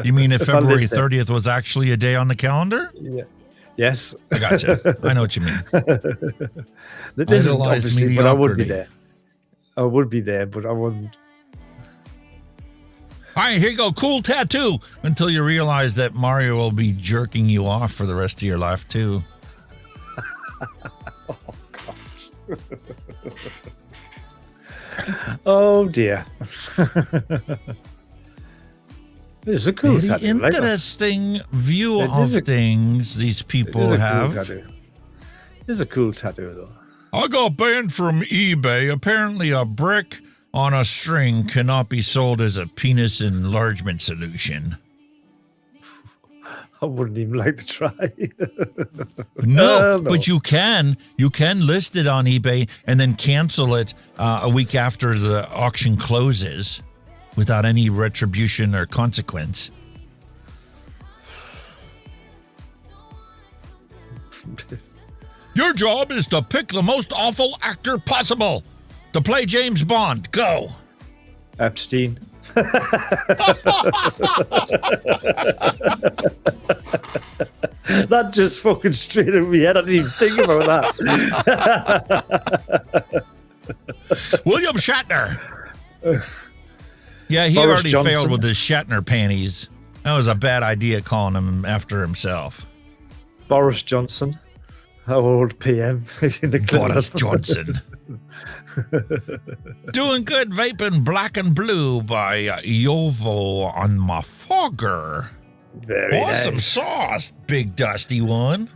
You mean if February 30th was actually a day on the calendar? Yeah. Yes. I gotcha. I know what you mean. That isn't obviously, but I would be there. I would be there, but I wouldn't. All right, here you go. Cool tattoo until you realize that Mario will be jerking you off for the rest of your life, too. Oh, God. Oh, dear. It's a cool tattoo. Interesting view of things these people have. It's a cool tattoo, though. I got banned from eBay. Apparently, a brick on a string cannot be sold as a penis enlargement solution. I wouldn't even like to try. No, but you can. You can list it on eBay and then cancel it a week after the auction closes without any retribution or consequence. Your job is to pick the most awful actor possible to play James Bond. Go. Epstein. That just fucking straight in my head. I didn't even think about that. William Shatner. Yeah, he Boris already Johnson. failed with his Shatner panties. That was a bad idea calling him after himself. Boris Johnson. Our old PM. In the Boris Johnson. Doing good vaping Black and Blue by Yovo on my fogger. Very awesome nice. sauce, big dusty one.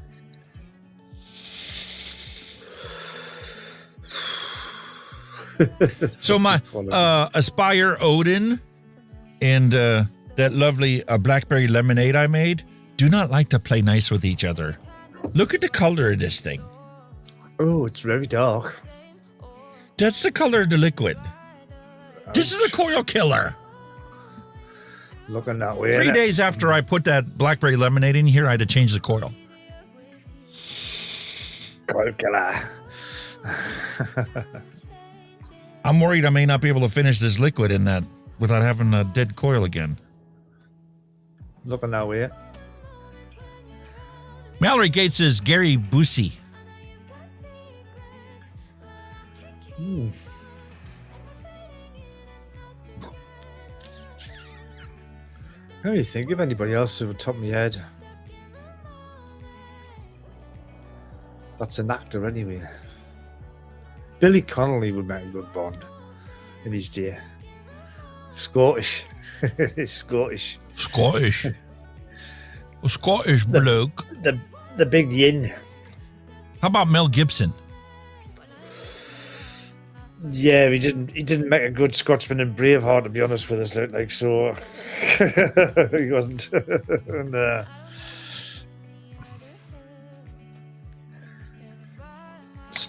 So my Aspire Odin and that lovely blackberry lemonade I made do not like to play nice with each other. Look at the color of this thing. Oh, it's very dark. That's the color of the liquid. This is a coil killer. Looking that way. 3 days after I put that blackberry lemonade in here, I had to change the coil. Coil killer. I'm worried I may not be able to finish this liquid in that without having a dead coil again. Looking that way. Mallory Gates says Gary Busey. Can't really think of anybody else off the top of my head. That's an actor anyway. Billy Connolly would make a good Bond in his day. Scottish. Scottish. Scottish. A Scottish bloke. The big yin. How about Mel Gibson? Yeah, he didn't make a good Scotsman in Braveheart, to be honest with us. Like so, he wasn't.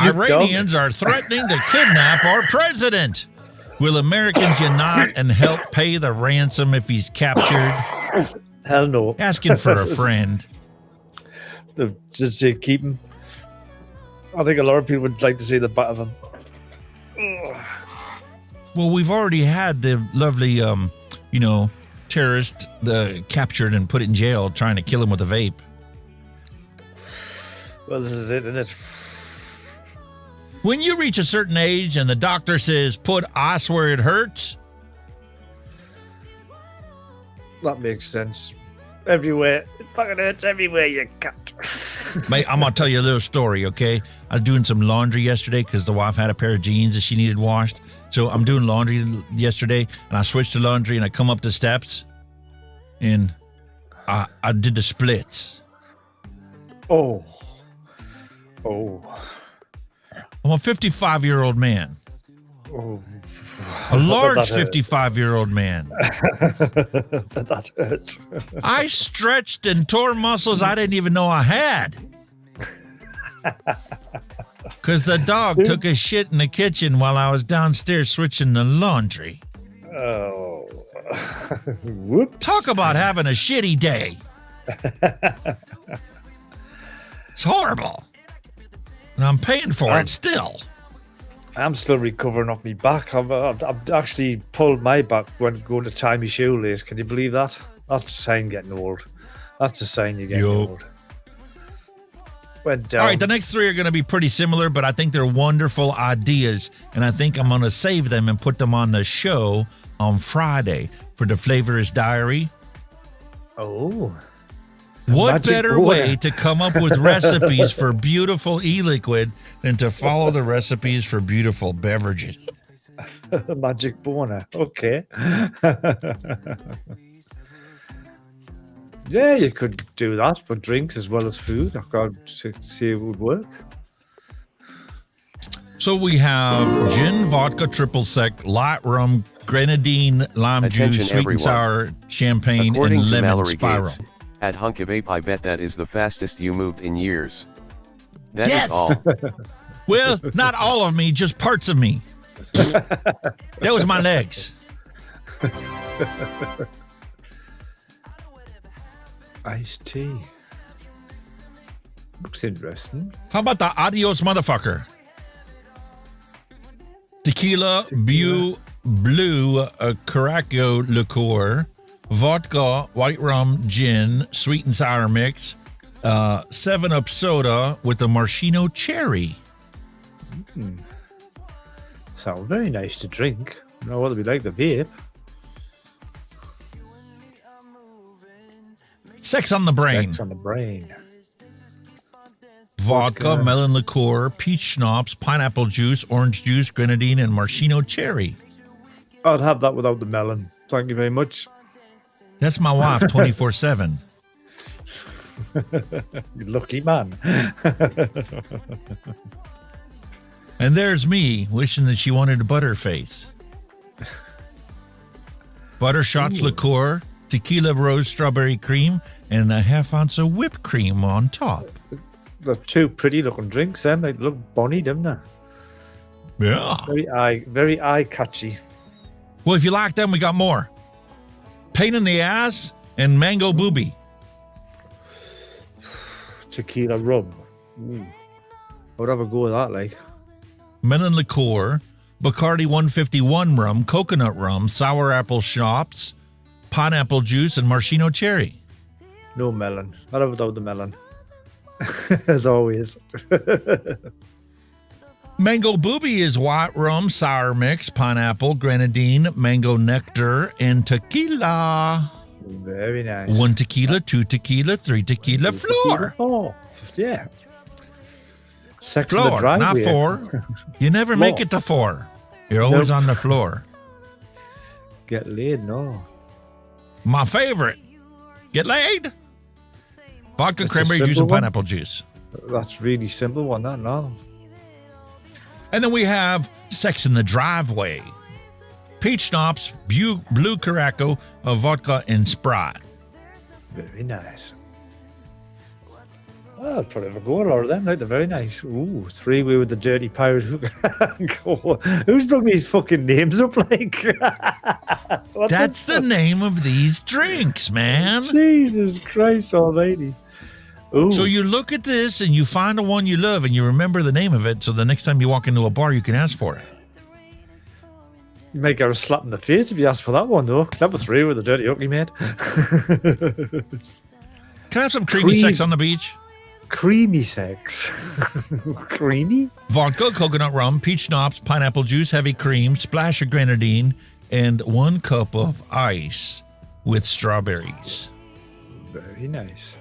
Iranians are threatening to kidnap our president. Will Americans unite and help pay the ransom if he's captured? Hell no. Asking for a friend. Just say keep him. I think a lot of people would like to see the butt of him. Well, we've already had the lovely, terrorist captured and put in jail trying to kill him with a vape. Well, this is it, isn't it? When you reach a certain age and the doctor says, put ice where it hurts. That makes sense. Everywhere. It fucking hurts everywhere, you cunt. Mate, I'm going to tell you a little story, okay? I was doing some laundry yesterday because the wife had a pair of jeans that she needed washed. So I'm doing laundry yesterday, and I switched to laundry, and I come up the steps, and I did the splits. Oh. I'm a 55-year-old man. Oh. A large 55-year-old man. But that hurts. I stretched and tore muscles I didn't even know I had. Because the dog took a shit in the kitchen while I was downstairs switching the laundry. Oh. Whoops. Talk about having a shitty day. It's horrible. And I'm paying for it still. I'm still recovering off my back. I've actually pulled my back when going to tie my shoelace. Can you believe that? That's a sign getting old. That's a sign you're getting old. Went down. All right, the next three are going to be pretty similar, but I think they're wonderful ideas, and I think I'm going to save them and put them on the show on Friday for the Flavorist Diary. Oh. What better way to come up with recipes for beautiful e-liquid than to follow the recipes for beautiful beverages? Magic boner. Okay. Yeah, you could do that for drinks as well as food. I can't see it would work. So we have gin, vodka, triple sec, light rum, grenadine, lime Attention juice, sweet everyone. and sour, champagne, According and to lemon Mallory spiral. Gates, at Hunky Vape, I bet that is the fastest you moved in years. That is Yes! all. Well, not all of me, just parts of me. That was my legs. Iced tea. Looks interesting. How about the adios motherfucker? Tequila, blue Caraco liqueur, vodka, white rum, gin, sweet and sour mix, 7-Up soda with a maraschino cherry. Sounds very nice to drink. I know what it'd be like the vape. Sex on the brain. Sex on the brain. Vodka, melon liqueur, peach schnapps, pineapple juice, orange juice, grenadine, and maraschino cherry. I'd have that without the melon. Thank you very much. That's my wife 24/7. You lucky man. And there's me wishing that she wanted a butterface. Butter shots liqueur, tequila rose strawberry cream, and a half ounce of whipped cream on top. They're two pretty looking drinks, then. They look bonny, don't they? Yeah. Very eye catchy. Well, if you like them, we got more. Pain in the ass and mango booby. Tequila rum. I would have a go with that, like. Melon liqueur, Bacardi 151 rum, coconut rum, sour apple schnapps, pineapple juice, and maraschino cherry. No melon. I'd have without the melon. As always. Mango booby is white rum, sour mix, pineapple, grenadine, mango nectar, and tequila. Very nice. 1 tequila, 2 tequila, 3 tequila, floor. Oh, yeah. Sex Floor, in the driveway. not 4. You never make it to 4. You're always on the floor. Get laid, no. My favorite. Get laid. Vodka, That's cranberry a juice, simple and one? pineapple juice. That's really simple one, that, no. And then we have Sex in the Driveway. Peach schnapps, blue Caraco, vodka, and Sprite. Very nice. I'll probably have a go at all of them. Like, they're very nice. Ooh, three-way with the dirty pirate hooker. Who's brought these fucking names up like? That's the name of these drinks, man. Jesus Christ almighty. Ooh. So you look at this and you find the one you love and you remember the name of it, so the next time you walk into a bar, you can ask for it. You might get a slap in the face if you ask for that one, though. Number 3 with the dirty hooky, mate. Can I have some creamy sex on the beach? Creamy sex. Creamy? Vodka, coconut rum, peach schnapps, pineapple juice, heavy cream, splash of grenadine, and 1 cup of ice with strawberries. Very nice.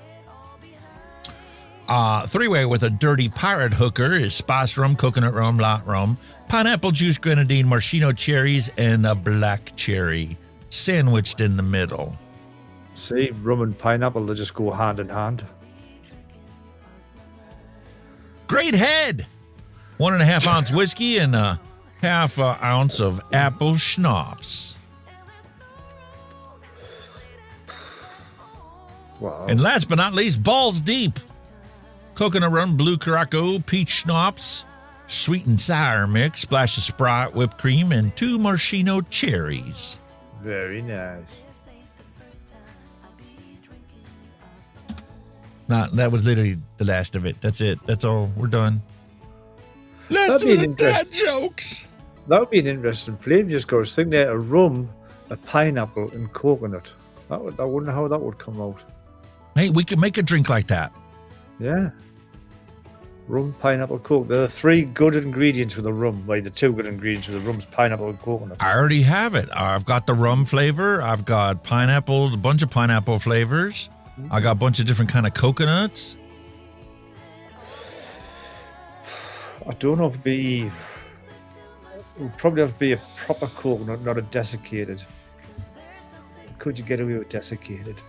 3-way with a dirty pirate hooker is spice rum, coconut rum, light rum, pineapple juice, grenadine, maraschino cherries, and a black cherry sandwiched in the middle. See, rum and pineapple, they just go hand in hand. Great head! 1.5 ounce whiskey and a half ounce of apple schnapps. Wow. And last but not least, balls deep. Coconut rum, blue Curaçao, peach schnapps, sweet and sour mix, splash of Sprite, whipped cream, and 2 maraschino cherries. Very nice. That was literally the last of it. That's it. That's all. We're done. Let's do the dad jokes. That would be an interesting flame. Just go thing there: a rum, a pineapple, and coconut. I wonder how that would come out. Hey, we could make a drink like that. Yeah. Rum, pineapple, coke. There are 3 good ingredients with the rum. Like the 2 good ingredients with the rum's pineapple and coconut. I already have it. I've got the rum flavor. I've got pineapple, a bunch of pineapple flavors. I got a bunch of different kind of coconuts. I don't know if it would probably have to be a proper coconut, not a desiccated. Could you get away with desiccated?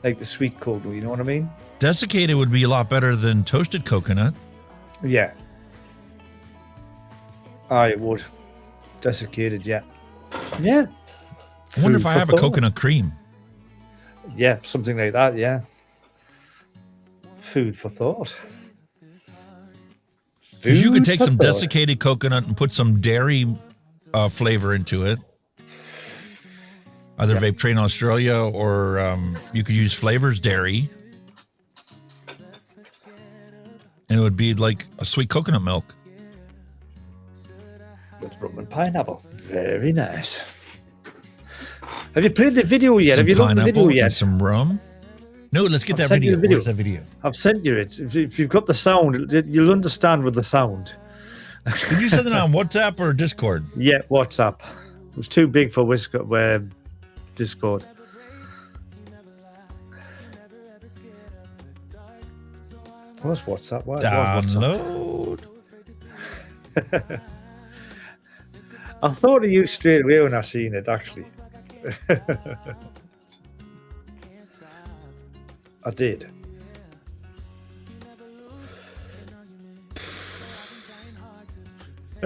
Like the sweet coconut, you know what I mean? Desiccated would be a lot better than toasted coconut. Yeah. It would. Desiccated, yeah. Yeah. I wonder if I have a coconut cream. Yeah, something like that, yeah. Food for thought. Because you could take some desiccated coconut and put some dairy flavor into it. Either Vape Train Australia or you could use Flavors Dairy. And it would be like a sweet coconut milk. With rum and pineapple. Very nice. Have you played the video yet? Some Have you looked at the video yet? And some rum. No, let's get that video. Where's that video? I've sent you it. If you've got the sound, you'll understand with the sound. Did you send it on WhatsApp or Discord? Yeah, WhatsApp. It was too big for Discord. What's WhatsApp? Download. I thought of you straight away when I seen it, actually. I did. I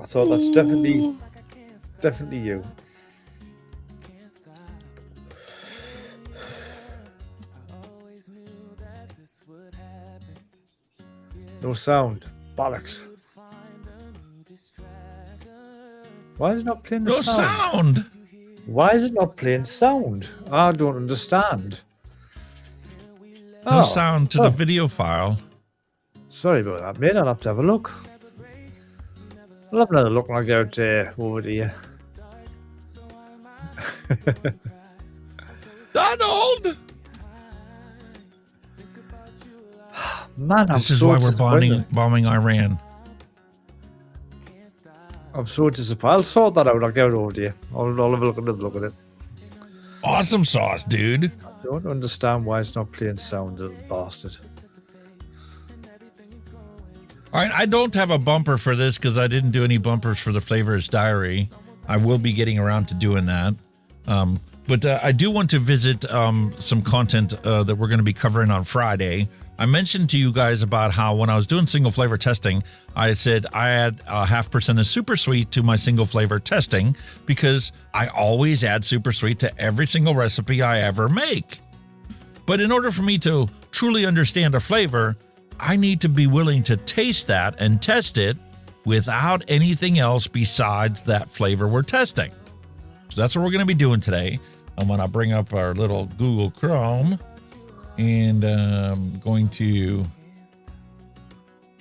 thought that's definitely you. No sound. Bollocks. Why is it not playing the No sound? Why is it not playing sound? I don't understand. No sound to the video file. Sorry about that, mate. I'll have to have a look. I'll have another look when I get over to you. Donald! Man, this is why we're bombing Iran. I'm so disappointed. I'll sort that out. I'll get it over to you. I'll have a look at it. Awesome sauce, dude. I don't understand why it's not playing sound, little bastard. All right, I don't have a bumper for this because I didn't do any bumpers for the Flavors Diary. I will be getting around to doing that. But I do want to visit some content that we're going to be covering on Friday. I mentioned to you guys about how when I was doing single flavor testing, I said I add 0.5% of super sweet to my single flavor testing because I always add super sweet to every single recipe I ever make. But in order for me to truly understand a flavor, I need to be willing to taste that and test it without anything else besides that flavor we're testing. So that's what we're going to be doing today. I'm going to bring up our little Google Chrome and I'm going to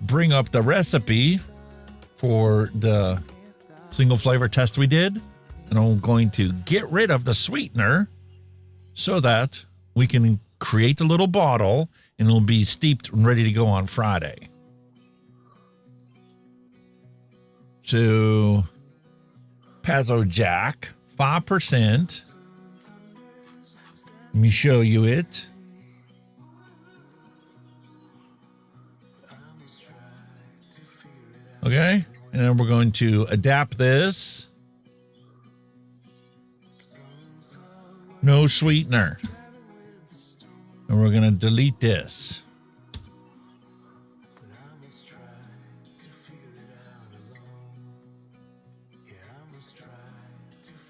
bring up the recipe for the single flavor test we did. And I'm going to get rid of the sweetener so that we can create the little bottle and it'll be steeped and ready to go on Friday. So, Pazzo Jack, 5%. Let me show you it. Okay, and then we're going to adapt this. No sweetener. And we're going to delete this.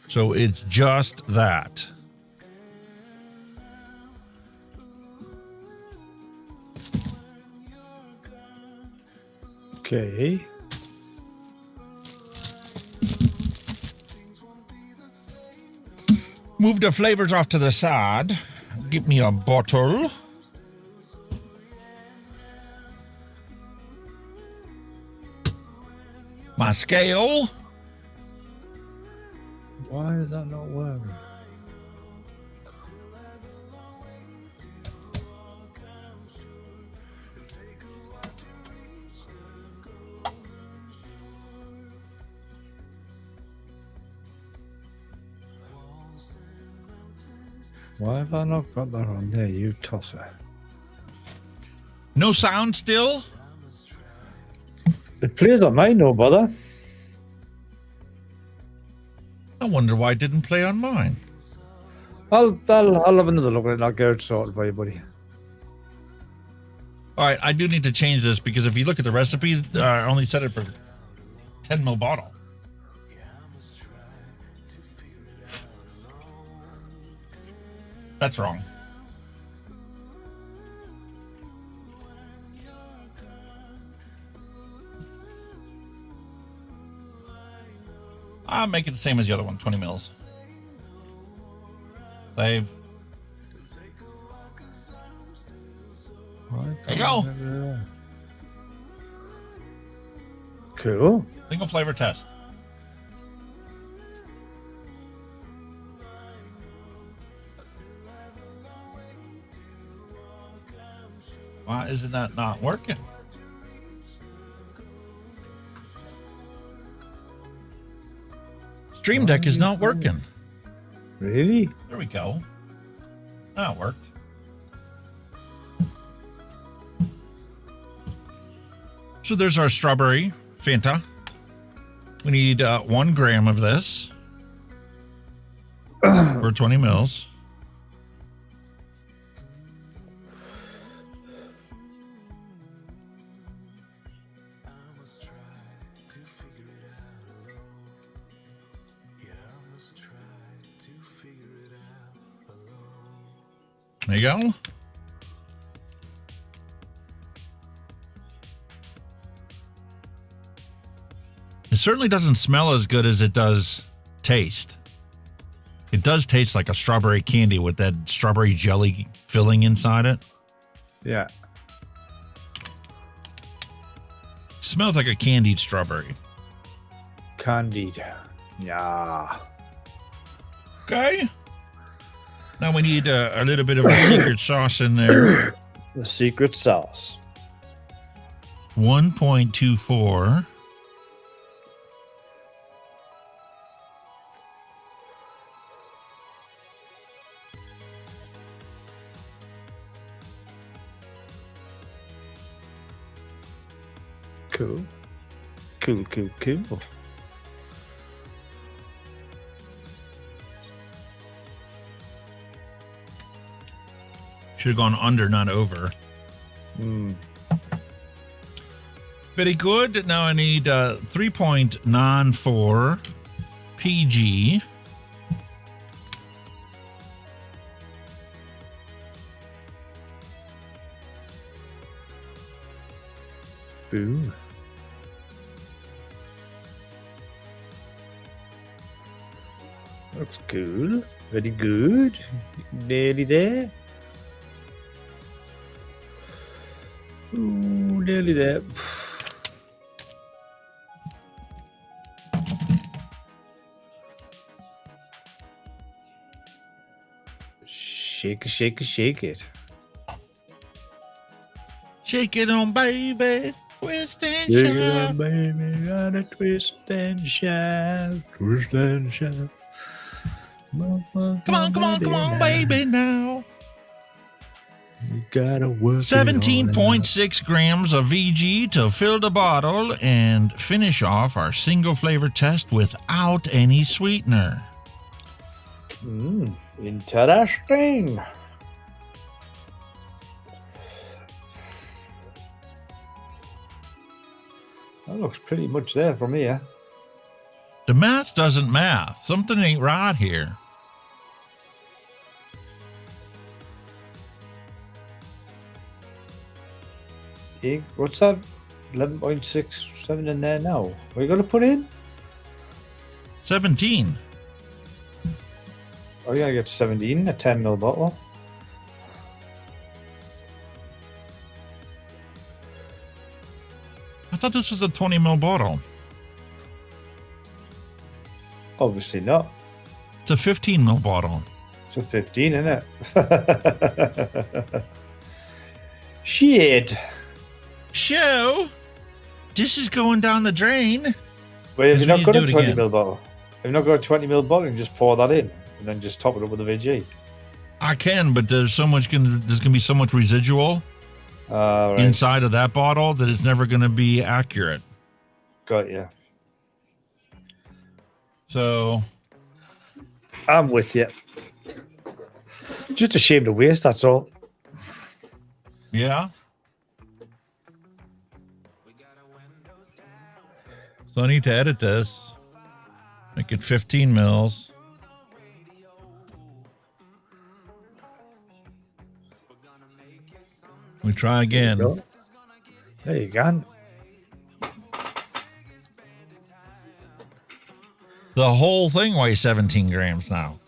So it's just that. Okay. Move the flavors off to the side. Give me a bottle. My scale. Why is that not working? Why have I not got that on there, you tosser? No sound still? It plays on mine, no bother. I wonder why it didn't play on mine. I'll have another look at it and I'll get it sorted for you, buddy. All right, I do need to change this because if you look at the recipe, I only set it for 10 ml bottle. That's wrong. I'll make it the same as the other one, 20 mils. Save. There you go. Cool. Single flavor test. Why isn't that not working? Stream Deck is not working. Really? There we go. That worked. So there's our strawberry Fanta. We need 1 gram of this for 20 mils. There you go. It certainly doesn't smell as good as it does taste. It does taste like a strawberry candy with that strawberry jelly filling inside it. Yeah. Smells like a candied strawberry. Candied. Yeah. Okay. Now we need a little bit of a secret sauce in there. The secret sauce. 1.24. Cool. Cool, cool, cool. Should have gone under, not over. Very good. Now I need 3.94 PG. Boom. Looks cool. Very good. Nearly there. Ooh, nearly there. Shake it, shake it, shake it. Shake it on, baby. Twist and Shake shout. it on, baby. Gotta twist and shout. Twist and shout. Come on, baby, now. You gotta work 17.6 grams of VG to fill the bottle and finish off our single flavor test without any sweetener. Interesting. That looks pretty much there for me, yeah. The math doesn't math. Something ain't right here. What's that? 11.67 in there now. What are you going to put in? 17. Oh, yeah, I get 17, a 10ml bottle. I thought this was a 20ml bottle. Obviously not. It's a 15ml bottle. It's a 15, isn't it? Shit. Show. This is going down the drain. Wait, have you not got a 20ml bottle? Have you not got a 20ml bottle and just pour that in and then just top it up with a VG? I can, but there's gonna be so much residual inside of that bottle that it's never gonna be accurate. Got you. So I'm with you. Just a shame to waste, that's all. Yeah. So I need to edit this. Make it 15 mils. We try again. There you go. The whole thing weighs 17 grams now.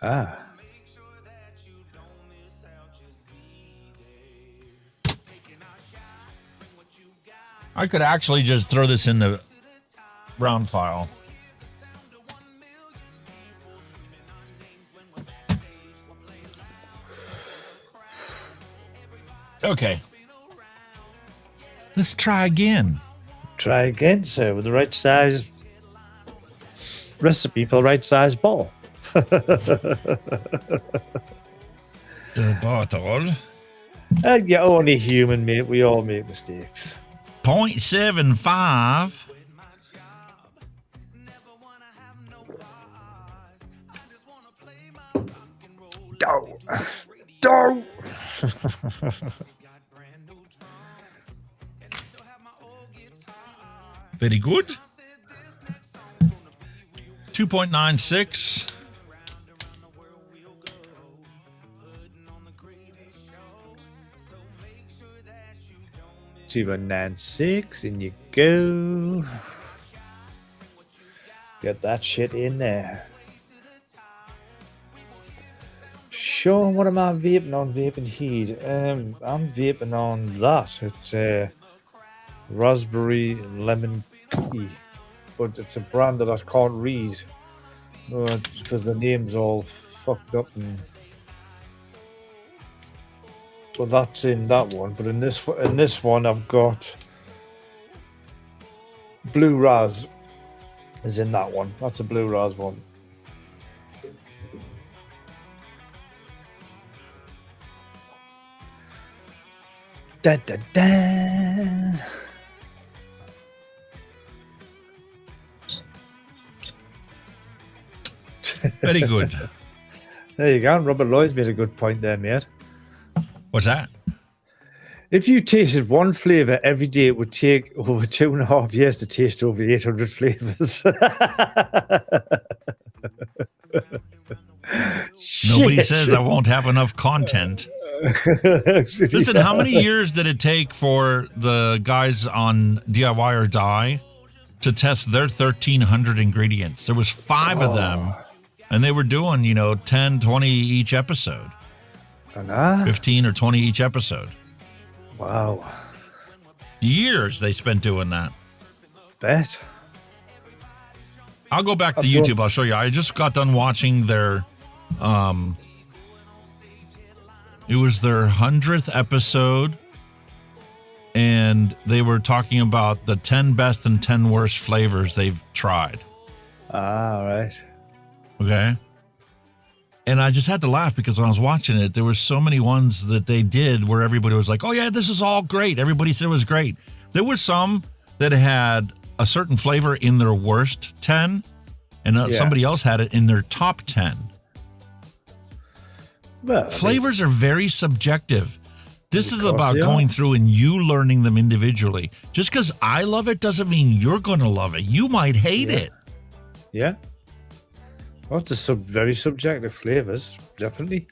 Ah. I could actually just throw this in the round file. Okay. Let's try again. Try again, sir, with the right size recipe for the right size ball. The bottle. You're only human, mate. We all make mistakes. 0.75. Don't. Very good. 2.96. Two 96, and you go. Get that shit in there. Sure, what am I vaping on? Vaping heat. I'm vaping on that. It's raspberry lemon cookie, but it's a brand that I can't read because the name's all fucked up. Well, that's in that one, but in this one I've got blue raz is in that one. That's a blue raz one. Da da da. Very good. There you go. Robert Lloyd's made a good point there, mate. What's that? If you tasted one flavour every day, it would take over 2.5 years to taste over 800 flavours. Nobody says I won't have enough content. Listen, how many years did it take for the guys on DIY or Die to test their 1,300 ingredients? There was 5 of them, and they were doing, 10, 20 each episode. 15 or 20 each episode. Wow. Years they spent doing that. Bet. I'll go back to YouTube. I'll show you. I just got done watching their, it was their 100th episode, and they were talking about the 10 best and 10 worst flavors they've tried. All right. Okay. And I just had to laugh because when I was watching it, there were so many ones that they did where everybody was like, oh, yeah, this is all great. Everybody said it was great. There were some that had a certain flavor in their worst 10, and somebody else had it in their top 10. Well, flavors are very subjective. This is about going through and you learning them individually. Just because I love it doesn't mean you're going to love it. You might hate it. Yeah. Well, it's very subjective flavors, definitely.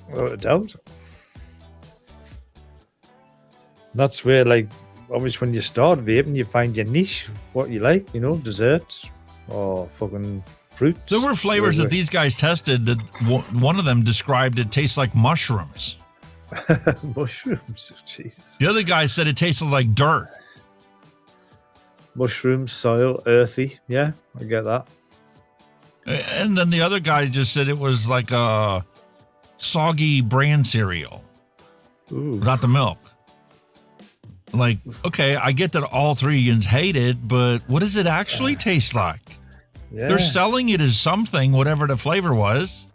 Without a doubt. That's where, obviously when you start vaping, you find your niche, what you like, desserts or fucking fruits. There were flavors that these guys tested that one of them described it tastes like mushrooms. Mushrooms, Jesus. The other guy said it tasted like dirt. Mushrooms, soil, earthy. Yeah, I get that. And then the other guy just said it was like a soggy bran cereal. Ooh. Without the milk. Like, okay, I get that all three yins hate it, but what does it actually taste like? Yeah. They're selling it as something, whatever the flavor was.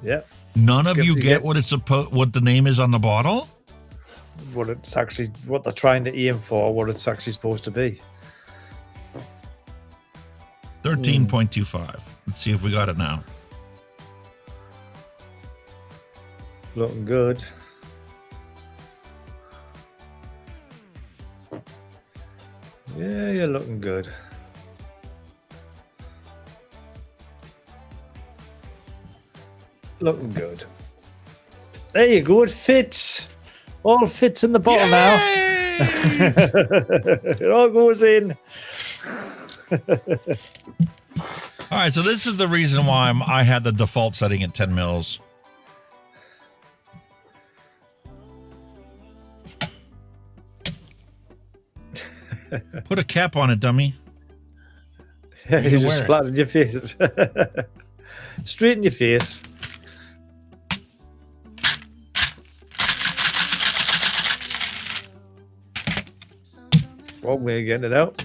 Yeah. None of you get what what the name is on the bottle? What they're trying to aim for, what it's actually supposed to be. 13.25. Let's see if we got it now. Looking good. Yeah, you're looking good. Looking good. There you go. It fits. All fits in the bottle now. It all goes in. All right, so this is the reason why I had the default setting at 10 mils. Put a cap on it, dummy. Yeah, you just splattered your face. Straight in your face. Wrong way of getting it out.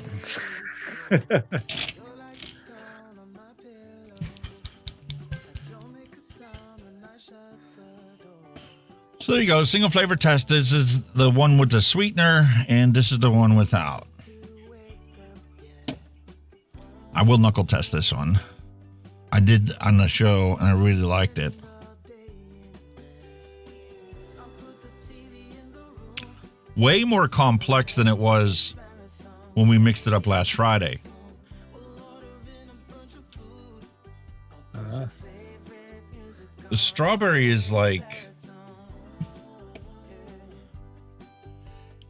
So there you go. Single flavor test. This is the one with the sweetener, and this is the one without. I will knuckle test this one. I did on the show, and I really liked it. Way more complex than it was when we mixed it up last Friday. The strawberry is like...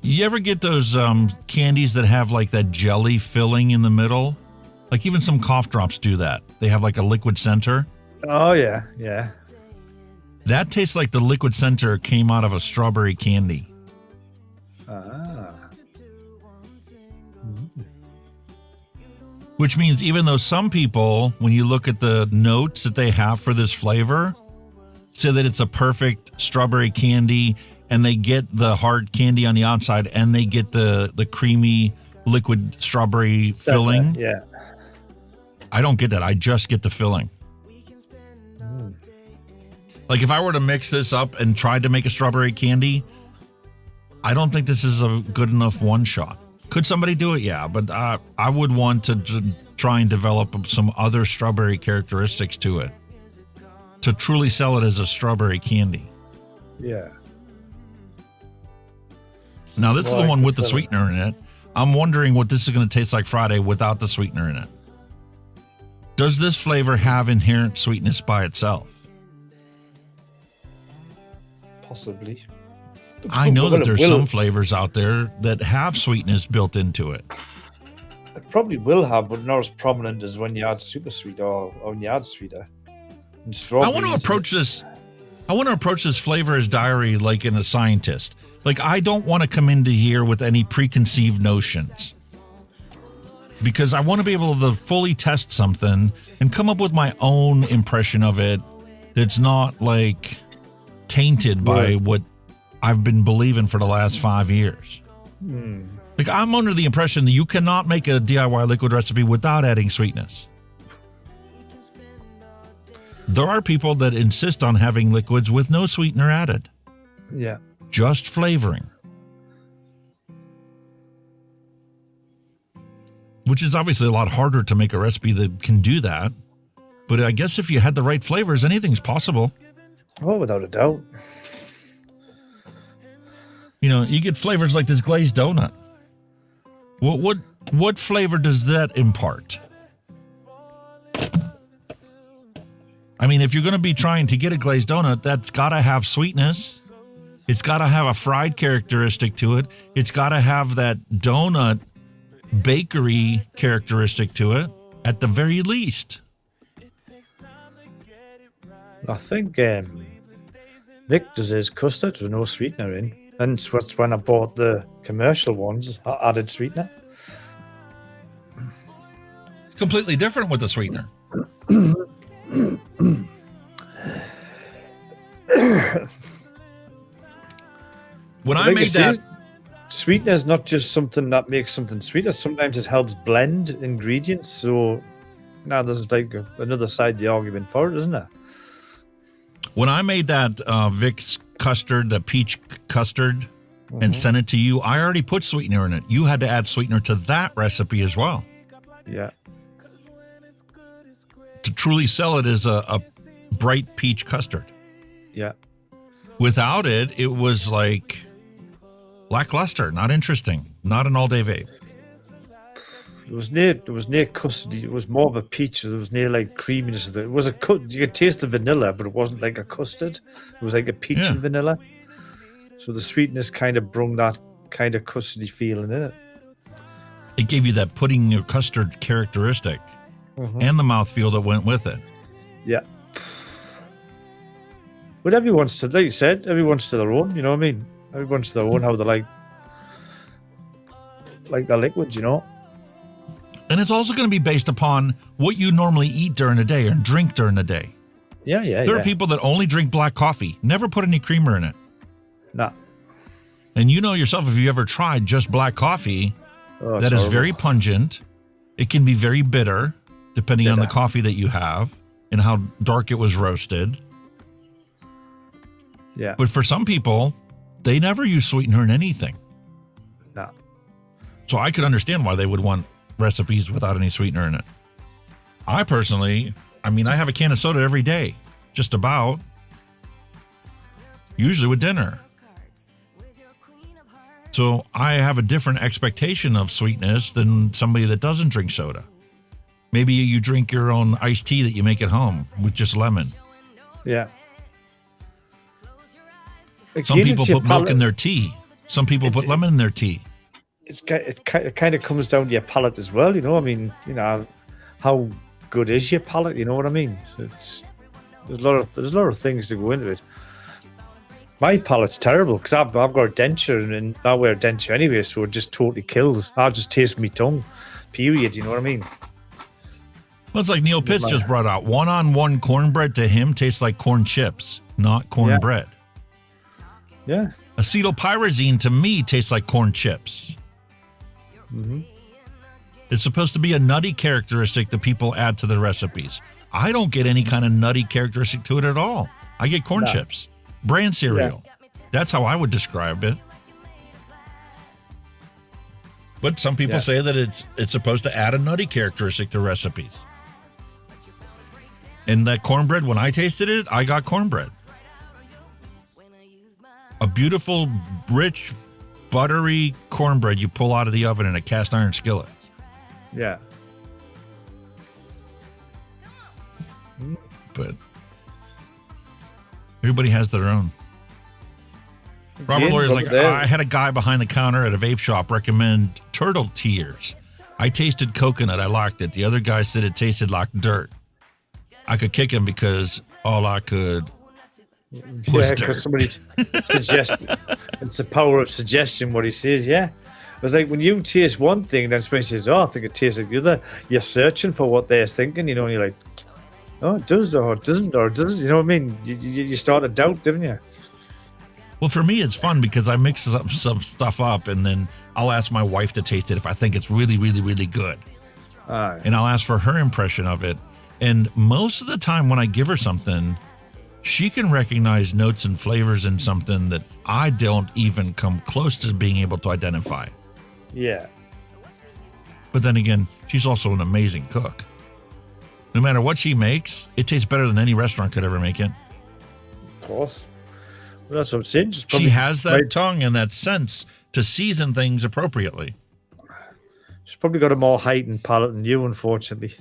You ever get those candies that have like that jelly filling in the middle? Like even some cough drops do that. They have like a liquid center. Oh, yeah, yeah. That tastes like the liquid center came out of a strawberry candy. Which means even though some people, when you look at the notes that they have for this flavor, say that it's a perfect strawberry candy and they get the hard candy on the outside and they get the creamy liquid strawberry filling. Yeah. I don't get that. I just get the filling. Like if I were to mix this up and tried to make a strawberry candy, I don't think this is a good enough one shot. Could somebody do it? Yeah, but I would want to try and develop some other strawberry characteristics to it. to truly sell it as a strawberry candy. Yeah. Now, this is the one with the sweetener in it. I'm wondering what this is going to taste like Friday without the sweetener in it. Does this flavor have inherent sweetness by itself? Possibly. I know that there's some flavors out there that have sweetness built into it. It probably will have, but not as prominent as when you add super sweet or when you add sweeter. I want to approach this flavor as diary like in a scientist. Like, I don't want to come into here with any preconceived notions, because I want to be able to fully test something and come up with my own impression of it that's not like tainted by what I've been believing for the last 5 years. Like, I'm under the impression that you cannot make a DIY liquid recipe without adding sweetness. There are people that insist on having liquids with no sweetener added. Yeah. Just flavoring. Which is obviously a lot harder to make a recipe that can do that. But I guess if you had the right flavors, anything's possible. Oh, without a doubt. You know, you get flavors like this glazed donut. What flavor does that impart? I mean, if you're going to be trying to get a glazed donut, that's got to have sweetness. It's got to have a fried characteristic to it. It's got to have that donut bakery characteristic to it, at the very least. I think Vic does his custard with no sweetener in. And that's when I bought the commercial ones, I added sweetener. It's completely different with the sweetener. When I made that, sweetener is not just something that makes something sweeter. Sometimes it helps blend ingredients. So now there's like another side of the argument for it, isn't there? When I made that Vic's custard, the peach custard, and sent it to you, I already put sweetener in it. You had to add sweetener to that recipe as well. Yeah. To truly sell it as a bright peach custard. Yeah. Without it, it was like lackluster, not interesting, not an all-day vape. There was near custard. It was more of a peach. There was near like creaminess. It was you could taste the vanilla, but it wasn't like a custard. It was like a peach and vanilla. So the sweetness kind of brought that kind of custardy feeling in it. It gave you that pudding or custard characteristic and the mouthfeel that went with it. Yeah. But everyone's to, like you said, everyone's to their own. You know what I mean? Everyone's to their own how they like their liquids. You know. And it's also going to be based upon what you normally eat during the day and drink during the day. Yeah. There are people that only drink black coffee, never put any creamer in it. Nah. And you know yourself, if you ever tried just black coffee, that is very pungent. It can be very bitter, depending on the coffee that you have and how dark it was roasted. Yeah. But for some people, they never use sweetener in anything. No. So I could understand why they would want recipes without any sweetener in it. I personally, I have a can of soda every day, just about. Usually with dinner. So I have a different expectation of sweetness than somebody that doesn't drink soda. Maybe you drink your own iced tea that you make at home with just lemon. Yeah. Some people put milk in their tea. Some people put lemon in their tea. It kind of comes down to your palate as well, you know. How good is your palate? You know what I mean? There's a lot of things to go into it. My palate's terrible because I've got a denture and I wear a denture anyway, so it just totally kills. I just taste my tongue. Period. You know what I mean? Well, it's like Neil Pitts just brought out. One-on-one cornbread to him tastes like corn chips, not cornbread. Yeah. Acetylpyrazine to me tastes like corn chips. It's supposed to be a nutty characteristic that people add to the recipes. I don't get any kind of nutty characteristic to it at all. I get corn chips, bran cereal. That's how I would describe it. But some people say that it's supposed to add a nutty characteristic to recipes. And that cornbread, when I tasted it, I got cornbread. A beautiful, rich, buttery cornbread you pull out of the oven in a cast iron skillet. Yeah. But everybody has their own. Robert Lawyer's like, I had a guy behind the counter at a vape shop recommend turtle tears. I tasted coconut. I liked it. The other guy said it tasted like dirt. I could kick him because all I could was dirt. Because somebody suggested. It's the power of suggestion, what he says, yeah. It's like when you taste one thing, then somebody says, I think it tastes like the other. You're searching for what they're thinking, and you're like, oh, it does or it doesn't or it doesn't. You know what I mean? You start to doubt, didn't you? Well, for me, it's fun because I mix some stuff up, and then I'll ask my wife to taste it if I think it's really, really, really good. And I'll ask for her impression of it. And most of the time when I give her something, she can recognize notes and flavors in something that I don't even come close to being able to identify. Yeah. But then again, she's also an amazing cook. No matter what she makes, it tastes better than any restaurant could ever make it. Of course. Well, that's what I'm saying. She has that tongue and that sense to season things appropriately. She's probably got a more heightened palate than you, unfortunately.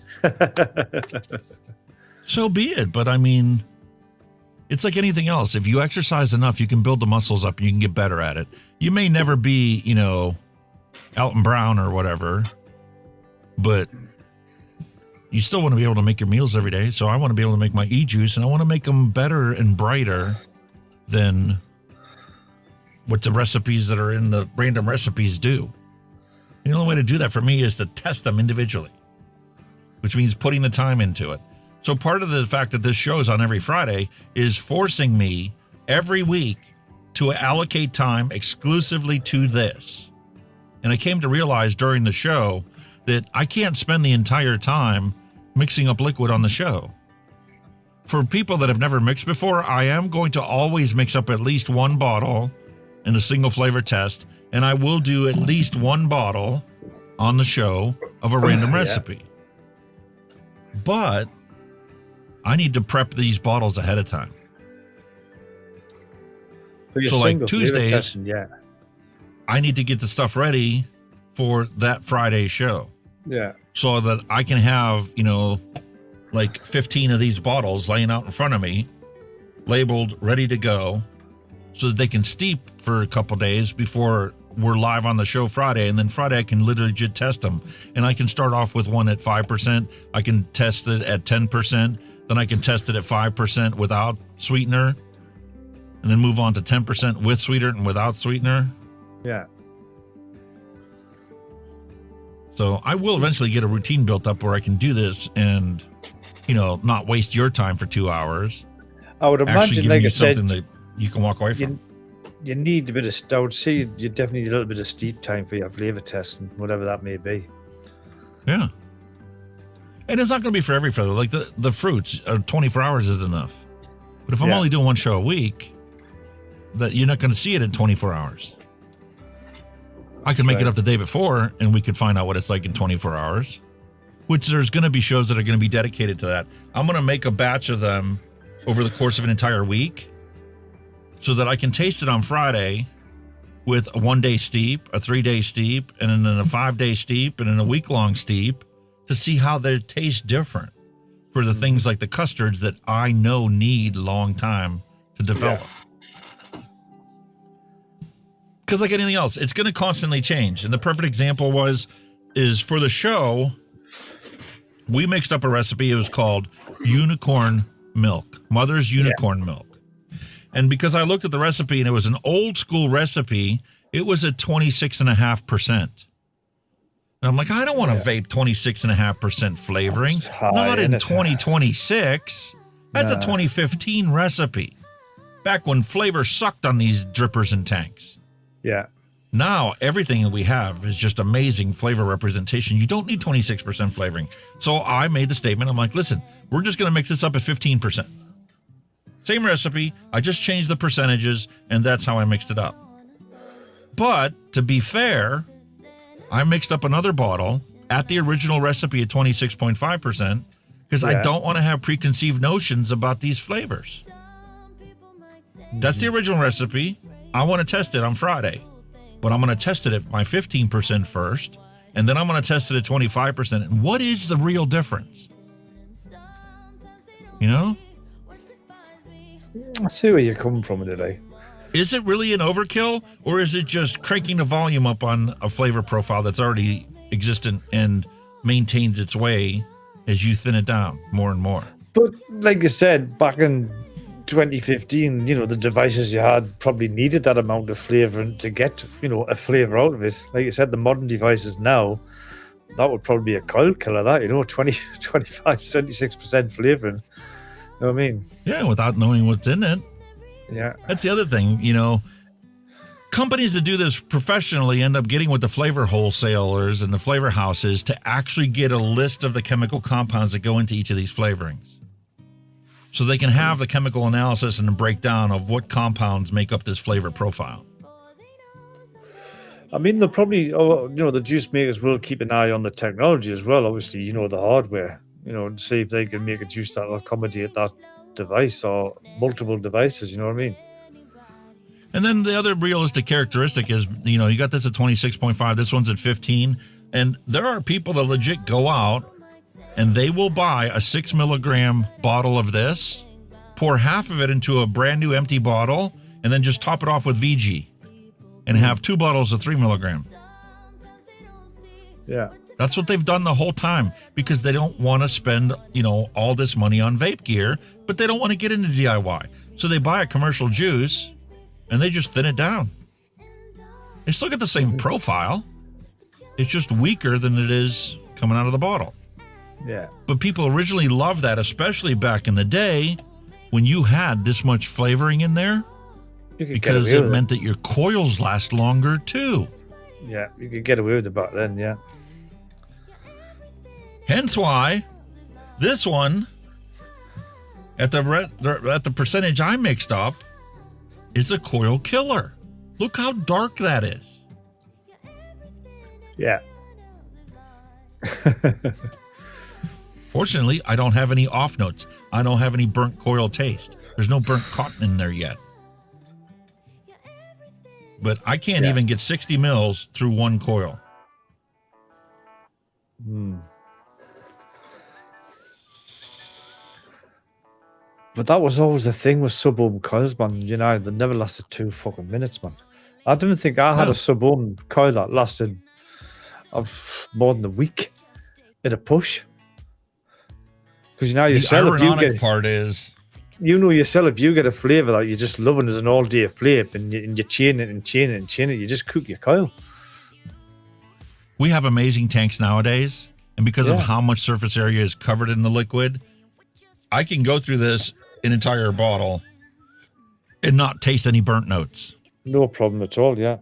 So be it. But I mean, it's like anything else. If you exercise enough, you can build the muscles up and you can get better at it. You may never be, Elton Brown or whatever, but you still want to be able to make your meals every day. So I want to be able to make my e-juice, and I want to make them better and brighter than what the recipes that are in the random recipes do. The only way to do that for me is to test them individually, which means putting the time into it. So part of the fact that this show is on every Friday is forcing me every week to allocate time exclusively to this. And I came to realize during the show that I can't spend the entire time mixing up liquid on the show. For people that have never mixed before, I am going to always mix up at least one bottle in a single flavor test, and I will do at least one bottle on the show of a random recipe. But I need to prep these bottles ahead of time. So like Tuesdays, I need to get the stuff ready for that Friday show. Yeah. So that I can have, like 15 of these bottles laying out in front of me, labeled, ready to go, so that they can steep for a couple days before we're live on the show Friday. And then Friday I can literally just test them. And I can start off with one at 5%. I can test it at 10%. Then I can test it at 5% without sweetener. And then move on to 10% with sweetener and without sweetener. Yeah. So I will eventually get a routine built up where I can do this and, not waste your time for 2 hours. I would imagine, like you something that you can walk away from. You need a bit of stout. See, you definitely need a little bit of steep time for your flavor testing, whatever that may be. Yeah. And it's not going to be for every flavor. Like the fruits, 24 hours is enough. But if I'm only doing one show a week, that you're not going to see it in 24 hours. I can make it up the day before, and we could find out what it's like in 24 hours. Which there's going to be shows that are going to be dedicated to that. I'm going to make a batch of them over the course of an entire week so that I can taste it on Friday with a 1-day steep, a 3-day steep, and then a 5-day steep, and then a week-long steep to see how they taste different for the things like the custards that I know need a long time to develop. Because like anything else, it's going to constantly change. And the perfect example is for the show, we mixed up a recipe. It was called Unicorn Milk, Mother's Unicorn Milk. And because I looked at the recipe and it was an old school recipe, it was at 26.5%. And I'm like, I don't want to vape 26.5% flavoring. Not in 2026. That's a 2015 recipe. Back when flavor sucked on these drippers and tanks. Yeah. Now, everything that we have is just amazing flavor representation. You don't need 26% flavoring. So I made the statement. I'm like, listen, we're just going to mix this up at 15%. Same recipe. I just changed the percentages, and that's how I mixed it up. But to be fair, I mixed up another bottle at the original recipe at 26.5% because I don't want to have preconceived notions about these flavors. That's the original recipe. I want to test it on Friday, but I'm going to test it at my 15% first, and then I'm going to test it at 25%. And what is the real difference? You know? I see where you're coming from today. Is it really an overkill, or is it just cranking the volume up on a flavor profile that's already existent and maintains its way as you thin it down more and more? But like you said, back in 2015, you know, the devices you had probably needed that amount of flavor to get, you know, a flavor out of it. Like you said, the modern devices now, that would probably be a coil killer, that, you know, 20, 25, 76% flavoring. You know what I mean? Yeah, without knowing what's in it. Yeah. That's the other thing, you know. Companies that do this professionally end up getting with the flavor wholesalers and the flavor houses to actually get a list of the chemical compounds that go into each of these flavorings. So they can have the chemical analysis and the breakdown of what compounds make up this flavor profile. I mean, they'll probably, you know, the juice makers will keep an eye on the technology as well. Obviously, you know, the hardware, you know, and see if they can make a juice that will accommodate that device or multiple devices, you know what I mean? And then the other realistic characteristic is, you know, you got this at 26.5, this one's at 15, and there are people that legit go out and they will buy a 6 milligram bottle of this, pour half of it into a brand new empty bottle, and then just top it off with VG and have 2 bottles of 3 milligram. Yeah. That's what they've done the whole time because they don't want to spend, you know, all this money on vape gear, but they don't want to get into DIY. So they buy a commercial juice and they just thin it down. They still get the same profile. It's just weaker than it is coming out of the bottle. Yeah. But people originally loved that, especially back in the day when you had this much flavoring in there, because it meant that your coils last longer too. Yeah, you could get away with it back then, yeah. Hence why this one, at the percentage I mixed up, is a coil killer. Look how dark that is. Yeah. Fortunately, I don't have any off notes. I don't have any burnt coil taste. There's no burnt cotton in there yet. But I can't even get 60 mils through one coil. But that was always the thing with sub-ohm coils, man. You know, they never lasted 2 fucking minutes, man. I didn't think I had a sub-ohm coil that lasted more than a week in a push. Because you know yourself, the ironic part is, you know yourself, if you get a flavor that you're just loving as an all-day flip, and you chain it and chain it and chain it, you just cook your coil. We have amazing tanks nowadays, and because of how much surface area is covered in the liquid, I can go through this an entire bottle and not taste any burnt notes. No problem at all, yeah.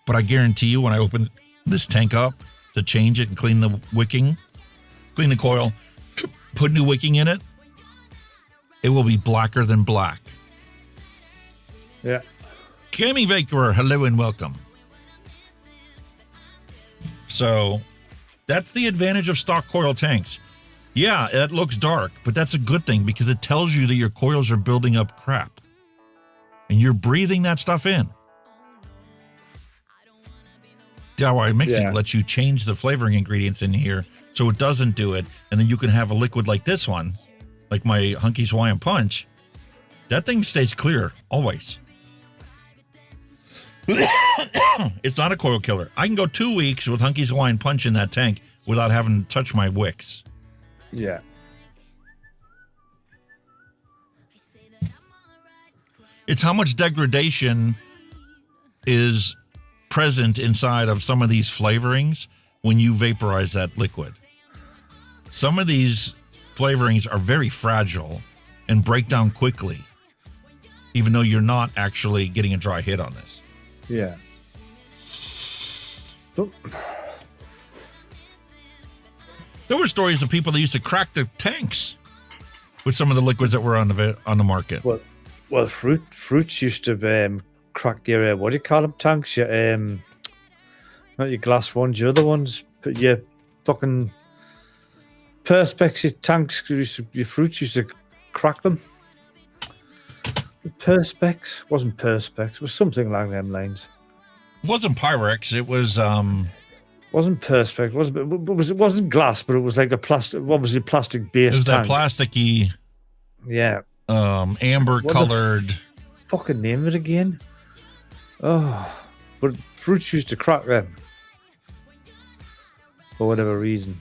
But I guarantee you, when I open this tank up to change it and clean the wicking, clean the coil, put new wicking in it, it will be blacker than black. Yeah. Cammy Vaker, hello and welcome. So that's the advantage of stock coil tanks. Yeah, it looks dark, but that's a good thing because it tells you that your coils are building up crap. And you're breathing that stuff in. DIY mixing lets you change the flavoring ingredients in here so it doesn't do it. And then you can have a liquid like this one, like my Hunky's Hawaiian Punch. That thing stays clear, always. It's not a coil killer. I can go 2 weeks with Hunky's Hawaiian Punch in that tank without having to touch my wicks. Yeah. It's how much degradation is present inside of some of these flavorings when you vaporize that liquid. Some of these flavorings are very fragile and break down quickly, even though you're not actually getting a dry hit on this. Yeah. There were stories of people that used to crack the tanks with some of the liquids that were on the market. Well, fruits used to crack your what do you call them tanks? Your not your glass ones, your other ones. But your fucking Perspex tanks, your fruits used to crack them. The Perspex wasn't Perspex. It was something along them lines. It wasn't Pyrex. It was wasn't Perspex. It wasn't glass, but it was like a plastic, obviously plastic based. It was tank. that plasticky. Yeah. Amber colored. Fucking name it again. Oh, but fruits used to crack them for whatever reason.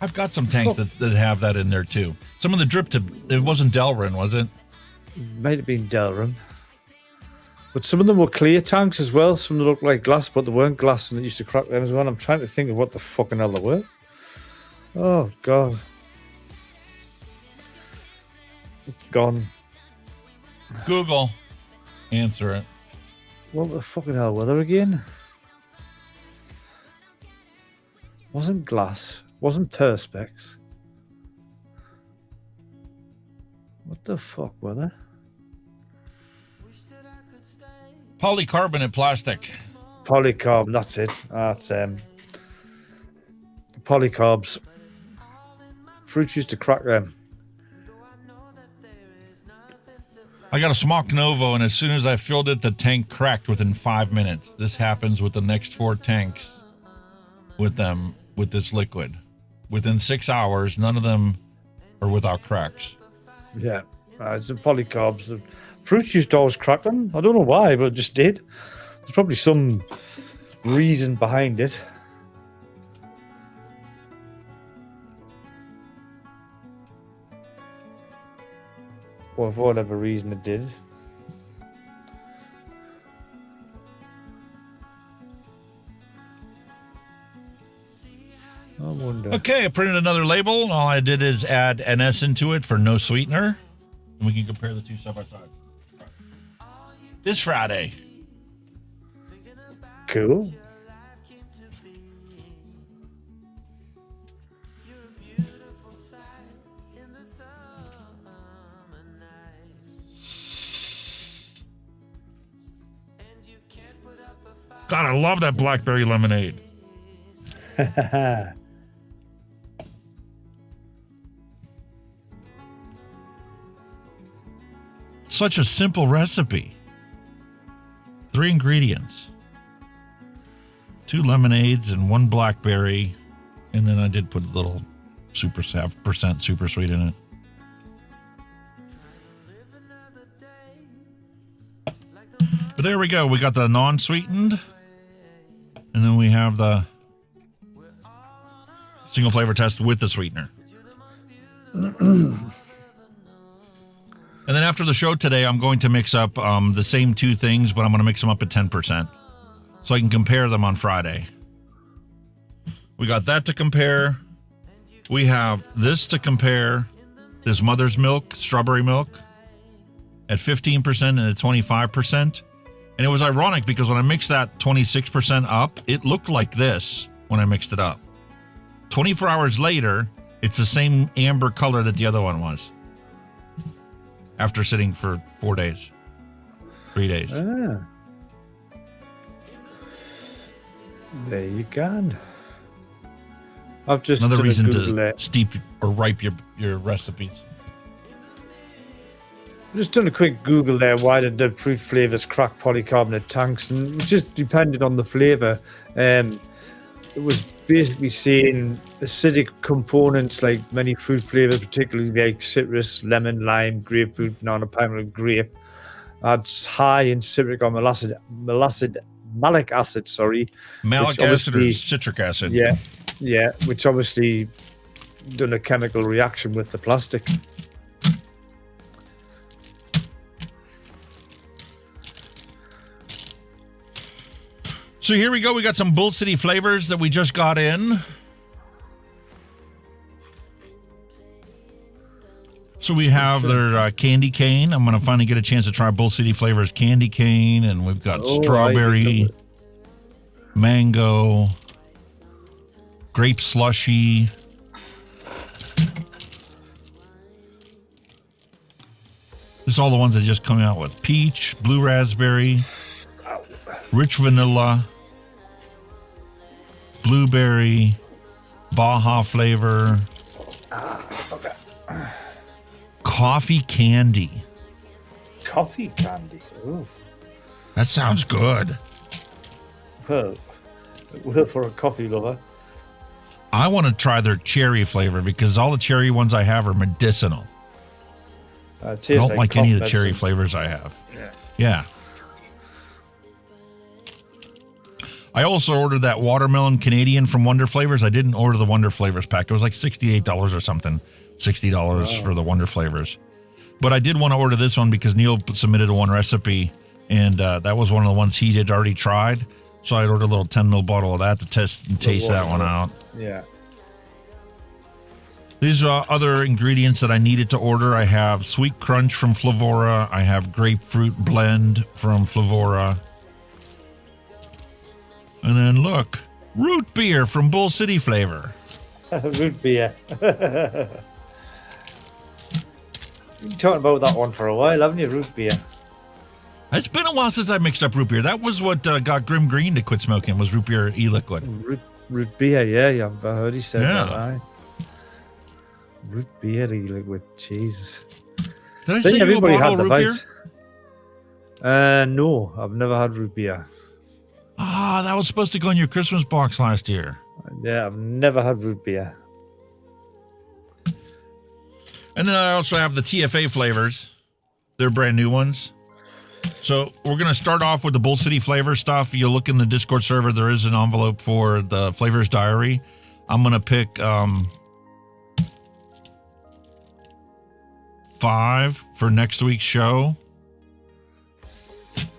I've got some tanks that have that in there too. Some of the drip to it wasn't Delrin, was it? Might have been Delrin. But some of them were clear tanks as well. Some of them looked like glass, but they weren't glass, and it used to crack them as well. I'm trying to think of what the fucking hell they were. Oh God, it's gone. Google, answer it. What the fucking hell were they again? Wasn't glass. Wasn't Perspex. What the fuck were they? Polycarbonate plastic. Polycarb, that's it. That's polycarbs. Fruits used to crack them. I got a Smock Novo, and as soon as I filled it, the tank cracked within 5 minutes. This happens with the next 4 tanks with this liquid. Within 6 hours, none of them are without cracks. Yeah, it's the polycarbs. The fruits used to always crack them. I don't know why, but it just did. There's probably some reason behind it. Or for whatever reason it did. I wonder. Okay, I printed another label. All I did is add NS into it for no sweetener. And we can compare the two side by side. This Friday. Cool. God, I love that blackberry lemonade. Such a simple recipe. 3 ingredients. 2 lemonades and 1 blackberry. And then I did put a little % super sweet in it. But there we go. We got the non-sweetened. And then we have the single flavor test with the sweetener. And then after the show today, I'm going to mix up the same 2 things, but I'm going to mix them up at 10%. So I can compare them on Friday. We got that to compare. We have this to compare. This Mother's Milk, strawberry milk, at 15% and at 25%. And it was ironic because when I mixed that 26% up, it looked like this when I mixed it up. 24 hours later, it's the same amber color that the other one was. After sitting for 4 days. 3 days. Ah. There you go. I've just another reason to that. Steep or ripe your recipes. Just done a quick Google there. Why did the fruit flavors crack polycarbonate tanks? And it just depended on the flavor. It was basically saying acidic components like many fruit flavors, particularly like citrus, lemon, lime, grapefruit, banana, pineapple, grape, adds high in citric or malic acid. Sorry, malic acid or citric acid. Yeah, which obviously done a chemical reaction with the plastic. So here we go. We got some Bull City flavors that we just got in. So we have their candy cane. I'm going to finally get a chance to try Bull City flavors candy cane. And we've got strawberry, mango, grape slushy. This is all the ones that just come out with peach, blue raspberry, rich vanilla, blueberry, Baja flavor. Okay. Coffee candy. Coffee candy. Ooh. That sounds good. Well, for a coffee lover. I want to try their cherry flavor because all the cherry ones I have are medicinal. I don't like any of the cherry flavors I have. Yeah. I also ordered that watermelon Canadian from Wonder Flavors. I didn't order the Wonder Flavors pack. It was like $68 or something. $60 for the Wonder Flavors. But I did want to order this one because Neil submitted one recipe, and that was one of the ones he had already tried. So I ordered a little 10 ml bottle of that to test and taste that one out. Yeah. These are other ingredients that I needed to order. I have Sweet Crunch from Flavora. I have Grapefruit Blend from Flavora. And then look, Root Beer from Bull City Flavor. Root beer. You've been talking about that one for a while, haven't you? Root beer. It's been a while since I mixed up root beer. That was what got Grim Green to quit smoking, was root beer e-liquid. Root beer, yeah. I've heard he said that. Aye. Root beer e-liquid, Jesus. Did I send you a bottle of root beer? No, I've never had root beer. Ah, that was supposed to go in your Christmas box last year. Yeah, I've never had root beer. And then I also have the TFA flavors. They're brand new ones. So we're going to start off with the Bull City flavor stuff. You'll look in the Discord server. There is an envelope for the flavors diary. I'm going to pick 5 for next week's show.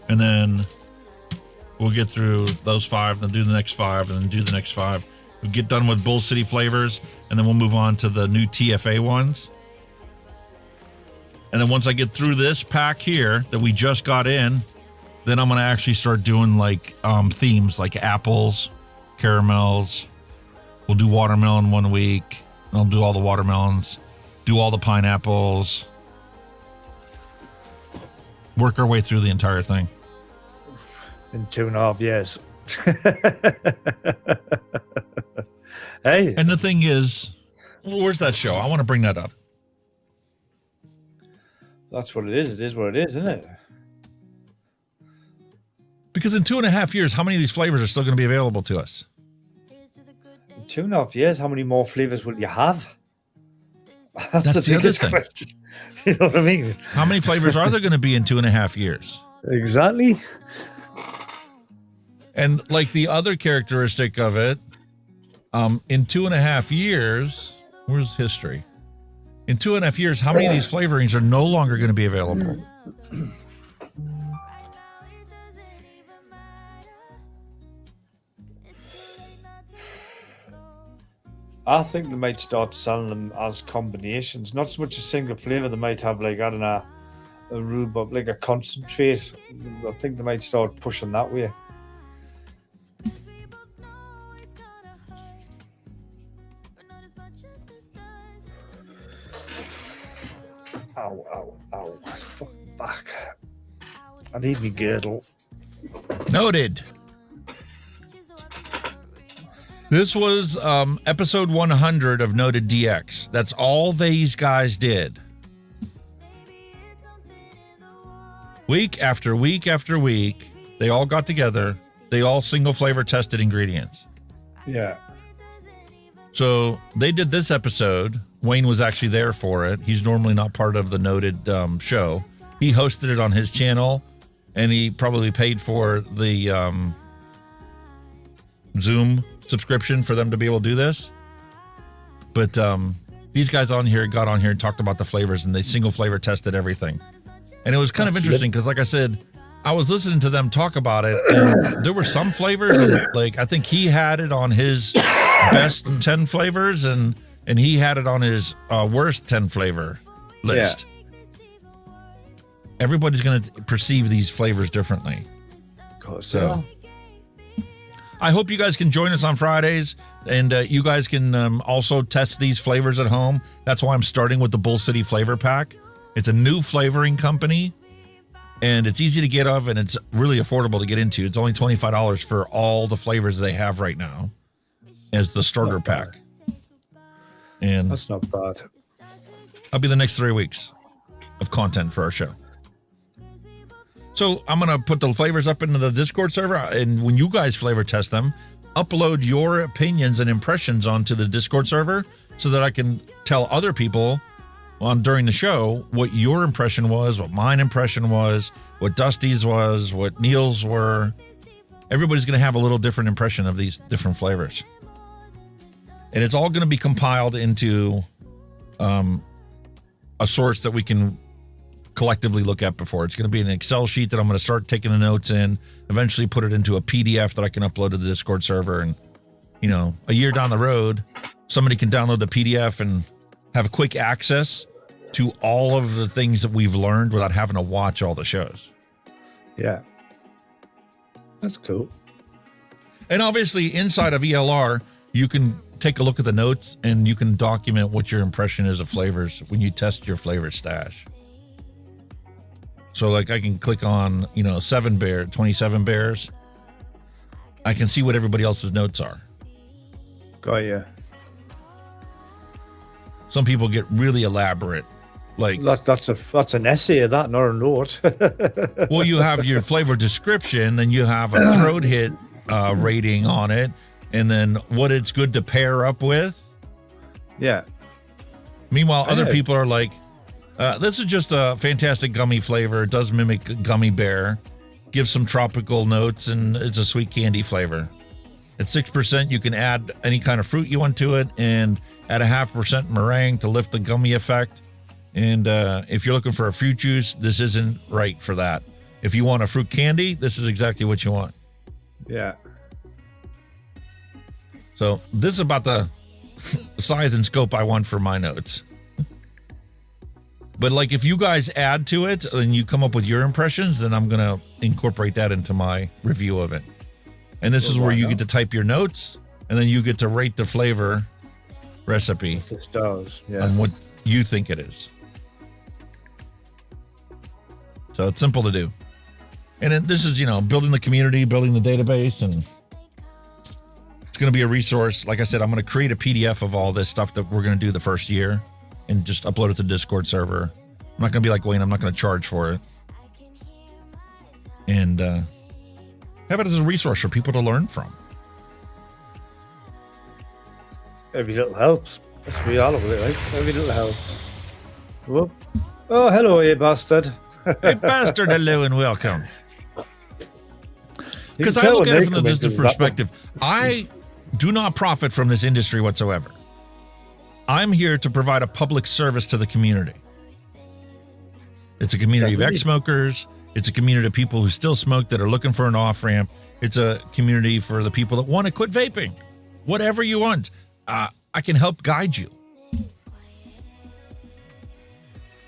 And then we'll get through those 5, then do the next 5, and then do the next 5. We'll get done with Bull City flavors, and then we'll move on to the new TFA ones. And then once I get through this pack here that we just got in, then I'm going to actually start doing like themes like apples, caramels. We'll do watermelon one week. I'll do all the watermelons, do all the pineapples. Work our way through the entire thing. In 2.5 years. Hey. And the thing is, where's that show? I want to bring that up. That's what it is. It is what it is, isn't it? Because in 2.5 years, how many of these flavors are still going to be available to us? In 2.5 years, how many more flavors will you have? That's the other thing. Question. You know what I mean? How many flavors are there going to be in 2.5 years? Exactly. And like the other characteristic of it, in 2.5 years, where's history? In 2.5 years, how many of these flavorings are no longer going to be available? I think they might start selling them as combinations, not so much a single flavor. They might have like, I don't know, a rhubarb, like a concentrate. I think they might start pushing that way. Ow, ow, ow. Fucking back. I need me girdle. Noted. This was episode 100 of Noted DX. That's all these guys did. Week after week after week, they all got together. They all single flavor tested ingredients. Yeah. So they did this episode. Wayne was actually there for it. He's normally not part of the Noted show. He hosted it on his channel, and he probably paid for the Zoom subscription for them to be able to do this. But these guys got on here and talked about the flavors, and they single flavor tested everything. And it was kind of interesting because, like I said, I was listening to them talk about it, and there were some flavors that, like, I think he had it on his best 10 flavors, and he had it on his worst 10 flavor list. Yeah. Everybody's going to perceive these flavors differently. Of course. So I hope you guys can join us on Fridays, and you guys can also test these flavors at home. That's why I'm starting with the Bull City Flavor Pack. It's a new flavoring company, and it's easy to get of, and it's really affordable to get into. It's only $25 for all the flavors they have right now as the starter pack. And that's not bad. I'll be the next 3 weeks of content for our show. So I'm going to put the flavors up into the Discord server, and when you guys flavor test them, upload your opinions and impressions onto the Discord server so that I can tell other people during the show what your impression was, what mine impression was, what Dusty's was, what Neil's were. Everybody's going to have a little different impression of these different flavors. And it's all going to be compiled into a source that we can collectively look at before. It's going to be an Excel sheet that I'm going to start taking the notes in, eventually put it into a PDF that I can upload to the Discord server. And, a year down the road, somebody can download the PDF and have quick access to all of the things that we've learned without having to watch all the shows. Yeah. That's cool. And obviously inside of ELR, you can take a look at the notes and you can document what your impression is of flavors when you test your flavor stash. So like I can click on, 27 bears. I can see what everybody else's notes are. Got you. Some people get really elaborate. Like that's an essay of that, not a note. Well, you have your flavor description, then you have a throat hit rating on it, and then what it's good to pair up with. Yeah. Meanwhile, other people are like, this is just a fantastic gummy flavor. It does mimic gummy bear, gives some tropical notes, and it's a sweet candy flavor. At 6%, you can add any kind of fruit you want to it, and add a 0.5% meringue to lift the gummy effect. And if you're looking for a fruit juice, this isn't right for that. If you want a fruit candy, this is exactly what you want. Yeah. So this is about the size and scope I want for my notes. But like if you guys add to it and you come up with your impressions, then I'm going to incorporate that into my review of it. And this is where you get to type your notes, and then you get to rate the flavor recipe on what you think it is. So it's simple to do. And this is, building the community, building the database, and it's going to be a resource. Like I said, I'm going to create a PDF of all this stuff that we're going to do the first year and just upload it to the Discord server. I'm not going to be like Wayne. I'm not going to charge for it. And have it as a resource for people to learn from. Every little helps. Let's be all over it, right? Every little helps. Whoop. Oh, hello, you bastard. Hey, bastard, hello and welcome. Because I look at it from this perspective. I do not profit from this industry whatsoever. I'm here to provide a public service to the community. It's a community of ex-smokers. It's a community of people who still smoke that are looking for an off-ramp. It's a community for the people that want to quit vaping. Whatever you want, I can help guide you.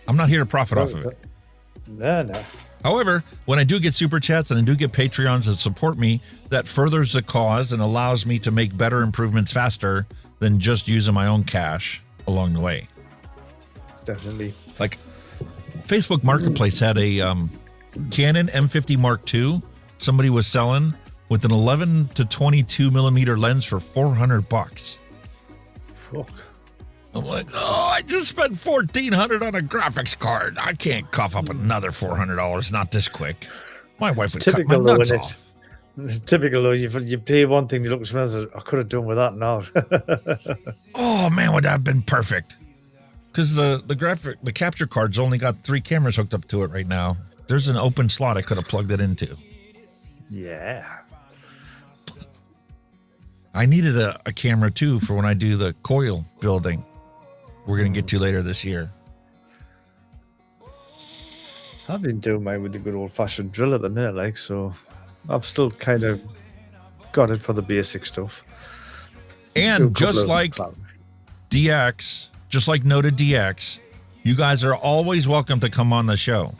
I'm not here to profit off of it. No. However, when I do get super chats and I do get Patreons that support me, that furthers the cause and allows me to make better improvements faster than just using my own cash along the way. Definitely. Like Facebook Marketplace had a Canon M50 Mark II somebody was selling with an 11 to 22 millimeter lens for $400. Fuck. I'm like, I just spent $1,400 on a graphics card. I can't cough up another $400. Not this quick. My wife would cut my nuts off. It's typical though. You pay one thing, you look at something else. I could have done with that now. Oh man, would that have been perfect? Because the capture card's only got 3 cameras hooked up to it right now. There's an open slot I could have plugged it into. Yeah. I needed a camera too for when I do the coil building. We're going to get to later this year. I've been doing mine with the good old-fashioned drill at the minute, so I've still kind of got it for the basic stuff. And just like DX, just like Noted DX, you guys are always welcome to come on the show.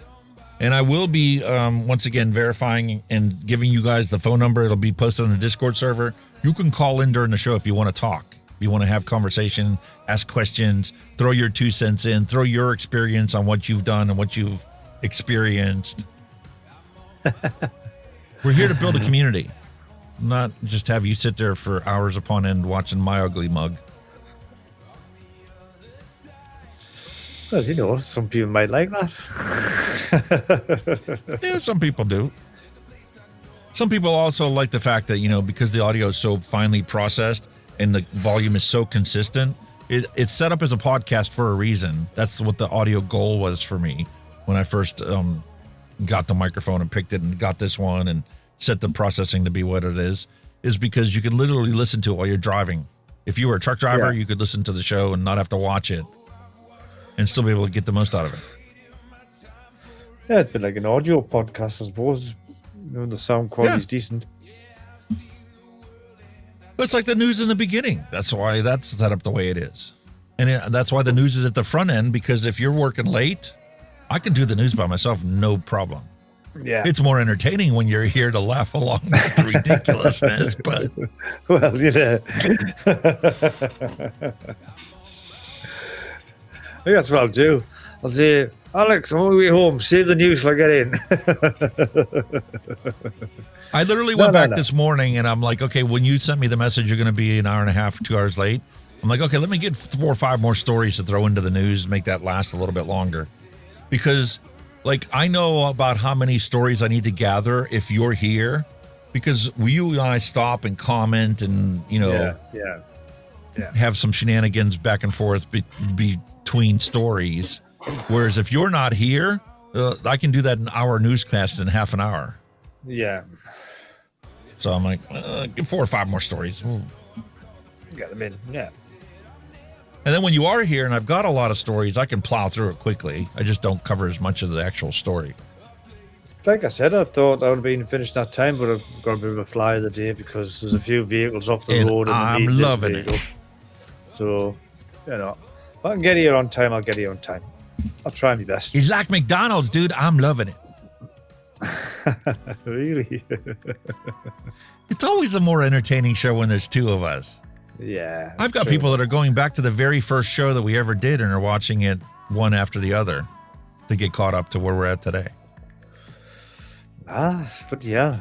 And I will be, once again, verifying and giving you guys the phone number. It'll be posted on the Discord server. You can call in during the show if you want to talk. If you want to have conversation, ask questions, throw your 2 cents in, throw your experience on what you've done and what you've experienced. We're here to build a community, not just have you sit there for hours upon end watching my ugly mug. Well, you know, some people might like that. Yeah, some people do. Some people also like the fact that, you know, because the audio is so finely processed and the volume is so consistent, it's set up as a podcast for a reason. That's what the audio goal was for me when I first got the microphone and picked it and got this one and set the processing to be what it is because you could literally listen to it while you're driving. If you were a truck driver, you could listen to the show and not have to watch it and still be able to get the most out of it. Yeah, it'd be like an audio podcast, I suppose. You know, the sound quality is decent. But it's like the news in the beginning. That's why that's set up the way it is. And that's why the news is at the front end, because if you're working late, I can do the news by myself, no problem. Yeah. It's more entertaining when you're here to laugh along with the ridiculousness, but... Well, you know. I think that's what I'll do. I'll say, Alex, I'm on my way home. Save the news till I get in. I literally went back this morning and I'm like, okay, when you sent me the message, you're going to be an hour and a half, 2 hours late. I'm like, okay, let me get 4 or 5 more stories to throw into the news, make that last a little bit longer. Because, like, I know about how many stories I need to gather if you're here. Because you and I stop and comment and, you know, have some shenanigans back and forth between stories. Whereas if you're not here, I can do that in our newscast in half an hour. Yeah. So I'm like, give 4 or 5 more stories. We'll get them in, yeah. And then when you are here and I've got a lot of stories, I can plow through it quickly. I just don't cover as much of the actual story. Like I said, I thought I would have been finished that time, but I've got a bit of a fly of the day because there's a few vehicles off the road. And I'm loving it. So, you know, if I can get here on time, I'll get here on time. I'll try my best. It's like McDonald's, dude. I'm loving it. Really? It's always a more entertaining show when there's 2 of us. Yeah. I've got people that are going back to the very first show that we ever did and are watching it one after the other to get caught up to where we're at today. But yeah.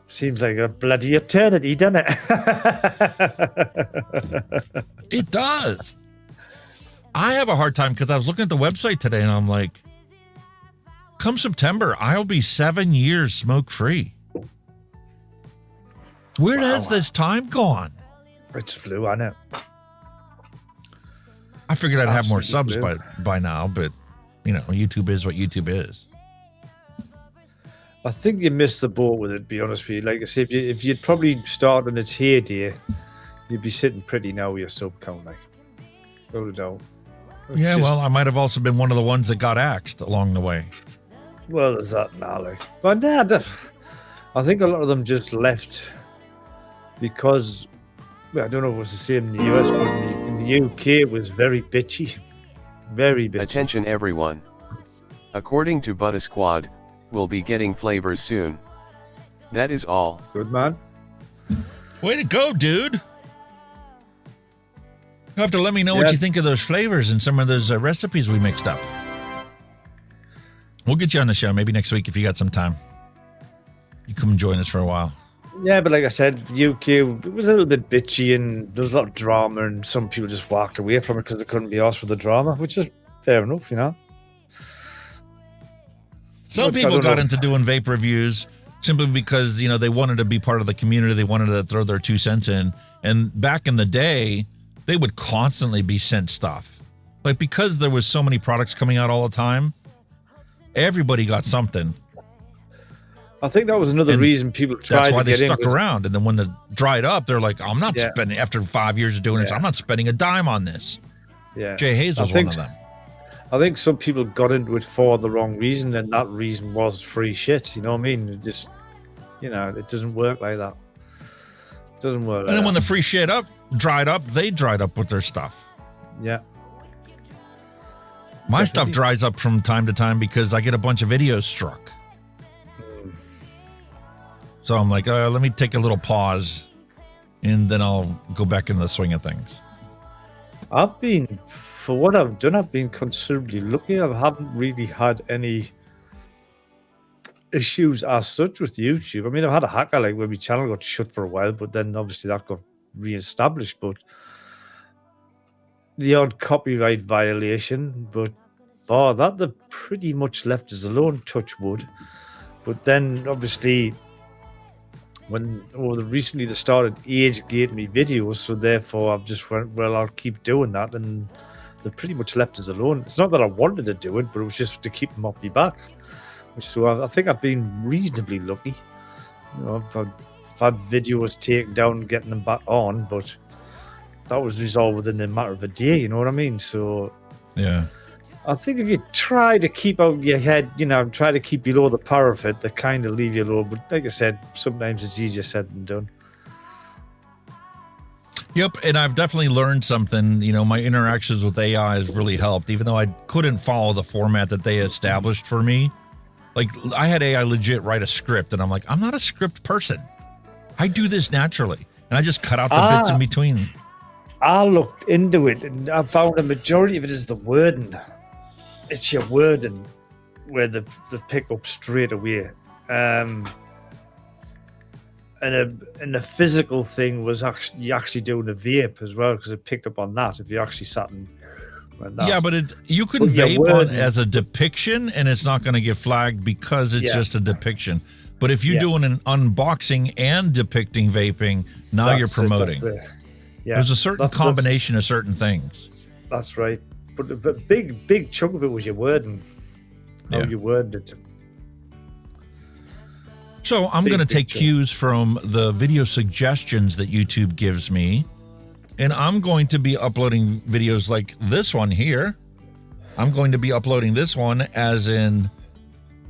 Seems like a bloody eternity, doesn't it? It does. I have a hard time because I was looking at the website today and I'm like, come September, I'll be 7 years smoke-free. Where has this time gone? It's flew, I know. I figured I'd have more subs by now, but, you know, YouTube is what YouTube is. I think you missed the boat with it, to be honest with you. Like I said, if you'd probably started in its heyday, you'd be sitting pretty now with your sub count, like. No doubt. Yeah, well, I might have also been one of the ones that got axed along the way. Well, there's that now, like. But nah, I think a lot of them just left because, well, I don't know if it was the same in the US, but in the UK it was very bitchy. Very bitchy. Attention everyone. According to Butter Squad, we'll be getting flavors soon. That is all. Good man. Way to go, dude. You have to let me know what you think of those flavors and some of those recipes we mixed up. We'll get you on the show maybe next week if you got some time. You come and join us for a while. Yeah, but like I said, UK, it was a little bit bitchy and there was a lot of drama and some people just walked away from it because they couldn't be arsed with the drama, which is fair enough, you know. Some people got into doing vape reviews simply because, you know, they wanted to be part of the community. They wanted to throw their 2 cents in. And back in the day, they would constantly be sent stuff. Like, because there was so many products coming out all the time, everybody got something. I think that was another reason people tried to get in. That's why they stuck in around. And then when it dried up, they're like, I'm not spending, after 5 years of doing this, I'm not spending a dime on this. Yeah. Jay Hayes was one of them. I think some people got into it for the wrong reason, and that reason was free shit. You know what I mean? It just, you know, it doesn't work like that. It doesn't work like that. And then when the free shit dried up, they dried up with their stuff. Yeah. My stuff dries up from time to time because I get a bunch of videos struck. So I'm like, let me take a little pause, and then I'll go back into the swing of things. For what I've done, I've been considerably lucky. I haven't really had any issues as such with YouTube. I mean, I've had a hacker, like where my channel got shut for a while, but then obviously that got re-established. But the odd copyright violation, but bar that. They've pretty much left us alone, touch wood. But then, obviously, recently they started age-gating me videos, so therefore I've just went, well, I'll keep doing that, and they pretty much left us alone. It's not that I wanted to do it, but it was just to keep them off my back. So I think I've been reasonably lucky. You know, I've had videos taken down and getting them back on, but that was resolved within a matter of a day, you know what I mean? So yeah, I think if you try to keep out your head, you know, try to keep below the parapet, they kind of leave you low. But like I said, sometimes it's easier said than done. Yep, and I've definitely learned something. You know, my interactions with AI has really helped, even though I couldn't follow the format that they established for me. Like, I had AI legit write a script, and I'm like, I'm not a script person. I do this naturally, and I just cut out the bits in between. I looked into it, and I found the majority of it is the wording. It's your wording where they pick up straight away. And the physical thing was actually doing a vape as well, because it picked up on that if you actually sat and went that. Yeah, but you can vape on as a depiction, and it's not going to get flagged because it's just a depiction. But if you're doing an unboxing and depicting vaping, now you're promoting. There's a certain combination of certain things. That's right. But the big chunk of it was your wording. How you worded it. So I'm going to take cues from the video suggestions that YouTube gives me, and I'm going to be uploading videos like this one here. I'm going to be uploading this one as in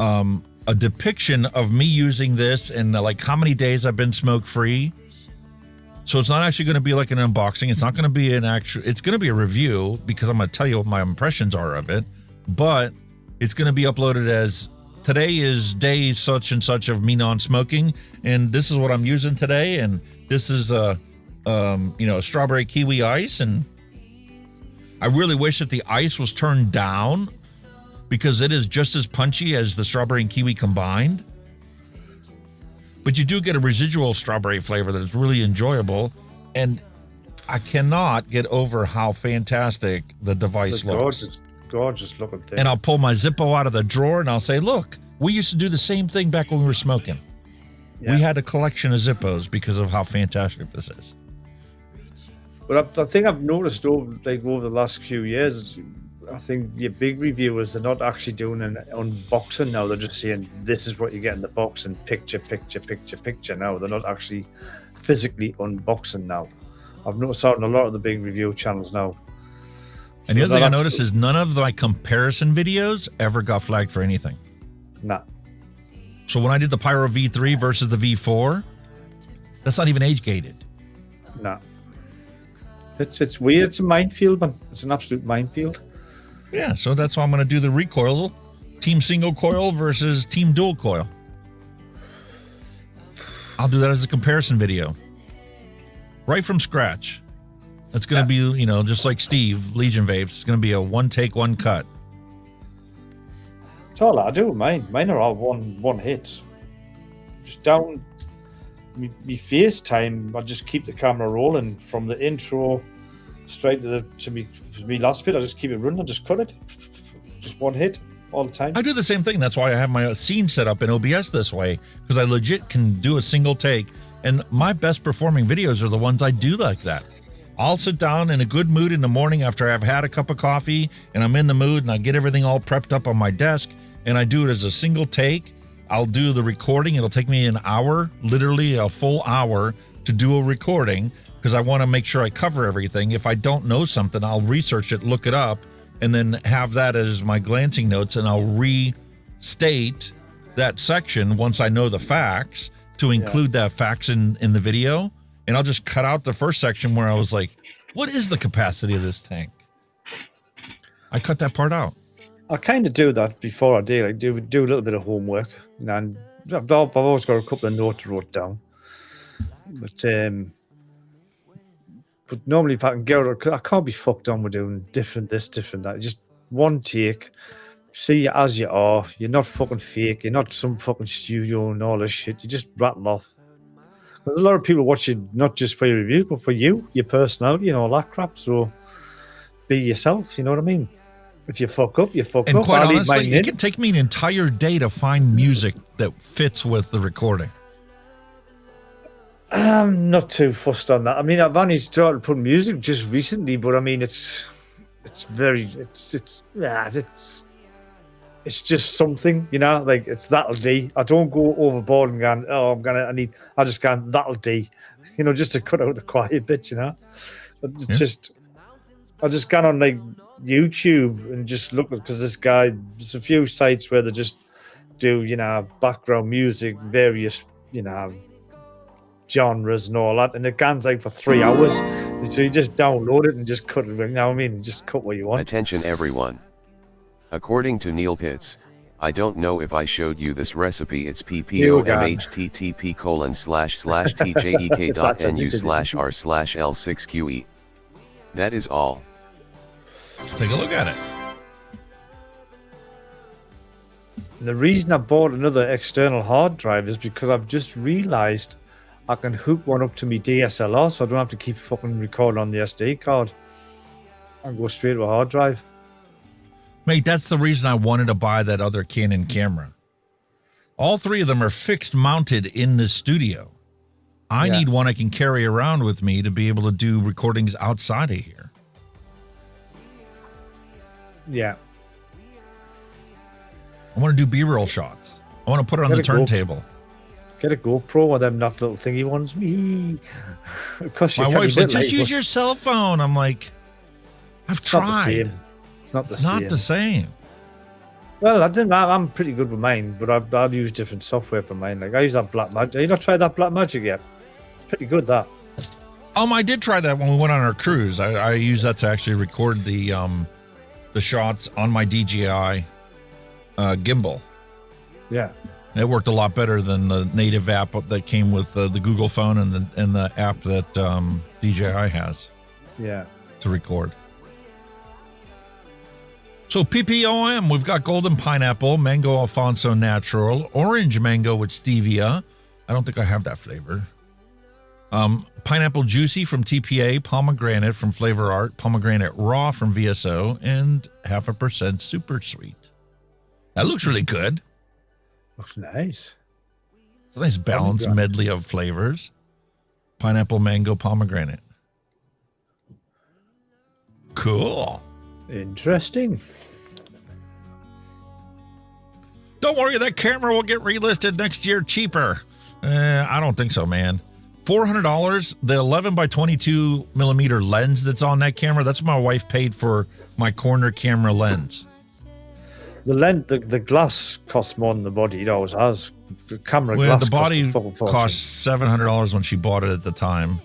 a depiction of me using this and like how many days I've been smoke-free. So it's not actually going to be like an unboxing. It's not going to be it's going to be a review because I'm going to tell you what my impressions are of it, but it's going to be uploaded as today is day such and such of me non-smoking, and this is what I'm using today, and this is a strawberry kiwi ice, and I really wish that the ice was turned down because it is just as punchy as the strawberry and kiwi combined. But you do get a residual strawberry flavor that is really enjoyable, and I cannot get over how fantastic the device looks. Gorgeous looking thing. And I'll pull my Zippo out of the drawer and I'll say, look, we used to do the same thing back when we were smoking. Yeah. We had a collection of Zippos because of how fantastic this is. But I think I've noticed over the last few years, I think your big reviewers, they're not actually doing an unboxing now. They're just saying, this is what you get in the box and picture now. They're not actually physically unboxing now. I've noticed that on a lot of the big review channels now. And the other thing I noticed is none of my comparison videos ever got flagged for anything. Nah. So when I did the Pyro V3 versus the V4, that's not even age gated. Nah. It's weird. It's a minefield, man. It's an absolute minefield. Yeah, so that's why I'm going to do the recoil, team single coil versus team dual coil. I'll do that as a comparison video. Right from scratch. It's going to be, just like Steve, Legion Vapes. It's going to be a one take, one cut. That's all I do with mine. Mine are all one hit. Just down me FaceTime, I just keep the camera rolling from the intro straight to me last bit. I just keep it running. I just cut it. Just one hit all the time. I do the same thing. That's why I have my scene set up in OBS this way, because I legit can do a single take. And my best performing videos are the ones I do like that. I'll sit down in a good mood in the morning after I've had a cup of coffee and I'm in the mood and I get everything all prepped up on my desk and I do it as a single take. I'll do the recording. It'll take me an hour, literally a full hour to do a recording because I want to make sure I cover everything. If I don't know something, I'll research it, look it up, and then have that as my glancing notes, and I'll restate that section once I know the facts to include that facts in the video. And I'll just cut out the first section where I was like, what is the capacity of this tank? I cut that part out. I kind of do that before I do. I do a little bit of homework. And I've always got a couple of notes wrote down. But normally if I can get it, I can't be fucked on with doing different this, different that. Just one take. See you as you are. You're not fucking fake. You're not some fucking studio and all this shit. You just rattle off. There's a lot of people watching, not just for your review, but for you, your personality and all that crap. So be yourself, you know what I mean? If you fuck up, you fuck up. And quite honestly, it can take me an entire day to find music that fits with the recording. I'm not too fussed on that. I mean, I've only started putting music just recently, but I mean, it's just something, you know, like it's that'll do. I don't go overboard and going, oh, I just go, that'll do, you know, just to cut out the quiet bits, you know. I just got on like YouTube and just look, because there's a few sites where they just do, you know, background music, various, you know, genres and all that, and it goes like for 3 hours. So you just download it and just cut it, you know what I mean? Just cut what you want. Attention everyone. According to Neil Pitts, I don't know if I showed you this recipe. It's ppomhttp://tjek.nu/r/l6qe. That is all. Take a look at it. And the reason I bought another external hard drive is because I've just realized I can hook one up to my DSLR, so I don't have to keep fucking recording on the SD card. I can go straight to a hard drive. Mate, that's the reason I wanted to buy that other Canon camera. All three of them are fixed mounted in the studio. I need one I can carry around with me to be able to do recordings outside of here. Yeah. I want to do B-roll shots. I want to put it on the turntable. Get a GoPro, one of them naff little thingy ones. Me. My wife's like, just use your cell phone. I'm like, I've tried. It's not the same. Well, I'm pretty good with mine, but I've used different software for mine. Like I use that Black Magic. Have you not tried that Black Magic yet? It's pretty good, that. I did try that when we went on our cruise. I used that to actually record the shots on my DJI gimbal. Yeah. It worked a lot better than the native app that came with the Google phone and the app that DJI has. Yeah. To record. So PPOM, we've got golden pineapple, mango Alfonso natural, orange mango with stevia. I don't think I have that flavor. Pineapple juicy from TPA, pomegranate from Flavor Art, pomegranate raw from VSO, and 0.5% super sweet. That looks really good. Looks nice. It's a nice balanced medley of flavors. Pineapple, mango, pomegranate. Cool. Interesting. Don't worry, that camera will get relisted next year cheaper. I don't think so, man. $400, the 11 by 22 millimeter lens that's on that camera, that's what my wife paid for my corner camera lens. The lens, the glass costs more than the body. It always has. The camera glass. The body cost $700 when she bought it at the time.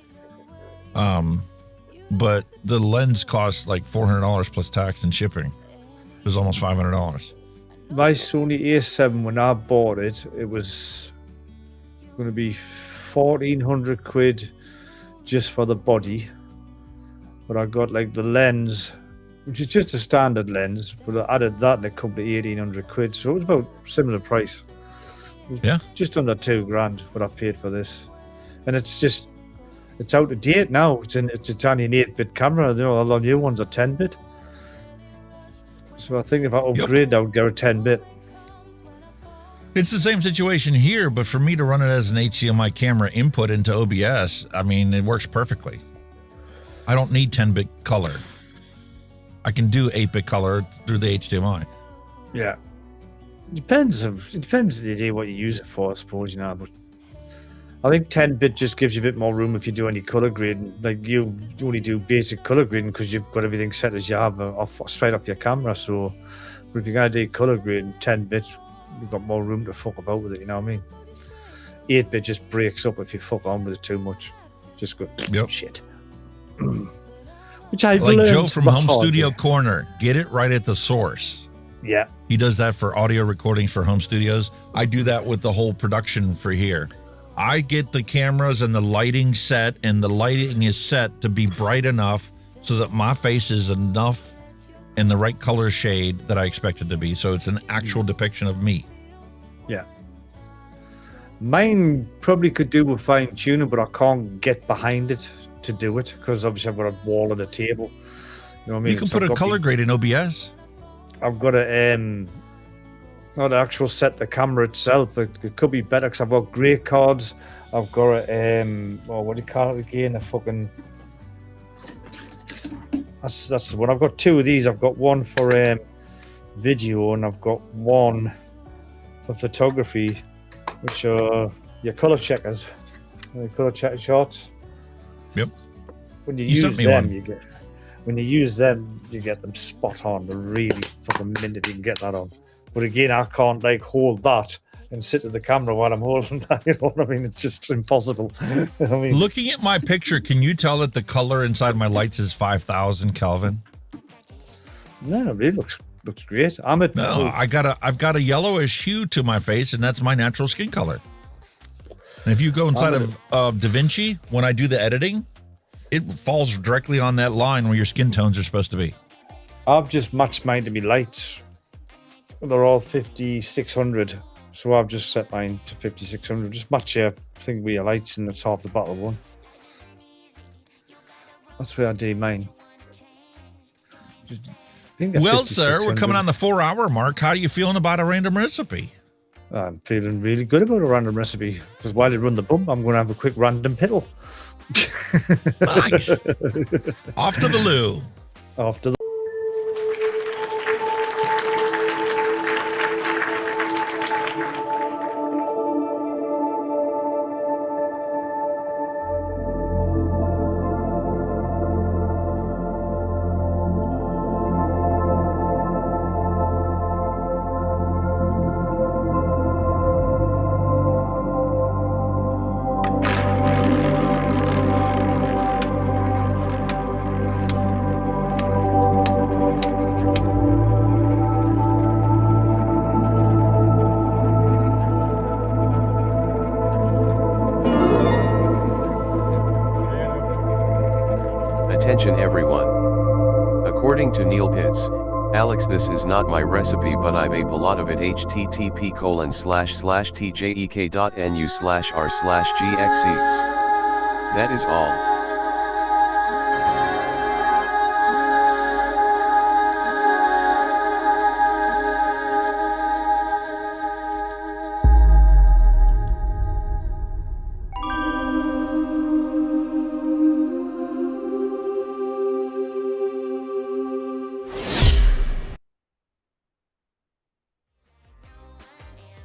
But the lens cost like $400 plus tax and shipping. It was almost $500. My Sony A7, when I bought it, it was going to be 1,400 quid just for the body. But I got like the lens, which is just a standard lens, but I added that and it come to 1,800 quid. So it was about similar price. Yeah. Just under $2,000 what I paid for this. And it's out of date now. It's only an 8-bit camera. You know, all the new ones are 10-bit. So I think if I upgrade, I would get a 10-bit. It's the same situation here, but for me to run it as an HDMI camera input into OBS, I mean, it works perfectly. I don't need 10-bit color. I can do 8-bit color through the HDMI. Yeah. It depends what you use it for, I suppose, you know, but I think 10-bit just gives you a bit more room if you do any color grading. Like you only do basic color grading because you've got everything set as you have straight off your camera. So, but if you're gonna do color grading, 10-bit, you've got more room to fuck about with it. You know what I mean? 8-bit just breaks up if you fuck on with it too much. Just go shit. Which I like Joe from Home Studio Corner. Get it right at the source. Yeah, he does that for audio recordings for home studios. I do that with the whole production for here. I get the cameras and the lighting set, and the lighting is set to be bright enough so that my face is enough in the right color shade that I expect it to be. So it's an actual depiction of me. Yeah. Mine probably could do with fine tuning, but I can't get behind it to do it because obviously I've got a wall and a table. You know what I mean? You can put a color grade in OBS. I've got a not an actual set the camera itself. It could be better because I've got grey cards. I've got a what do you call it again? A fucking. That's the one. I've got two of these. I've got one for video and I've got one for photography, which are your color checkers, color checker shots. Yep. When you use them, you get them spot on. They're really fucking minted. You can get that on. But again, I can't like hold that and sit at the camera while I'm holding that. You know what I mean? It's just impossible. I mean, looking at my picture, can you tell that the color inside my lights is 5,000 Kelvin? No, it really looks great. I've got a yellowish hue to my face, and that's my natural skin color. And if you go inside of DaVinci, when I do the editing, it falls directly on that line where your skin tones are supposed to be. I've just matched mine to me lights. They're all 5600, so I've just set mine to 5600. Just match your thing with your lights, and it's half the battle one. That's where I do mine. Well, sir, we're coming on the 4-hour mark. How are you feeling about a random recipe? I'm feeling really good about a random recipe because while I run the bump, I'm going to have a quick random piddle. Nice. Off to the loo. Off to the. Attention everyone. According to Neil Pitts, Alex, this is not my recipe, but I vape a lot of it. http://tjek.nu/r/gxx. That is all.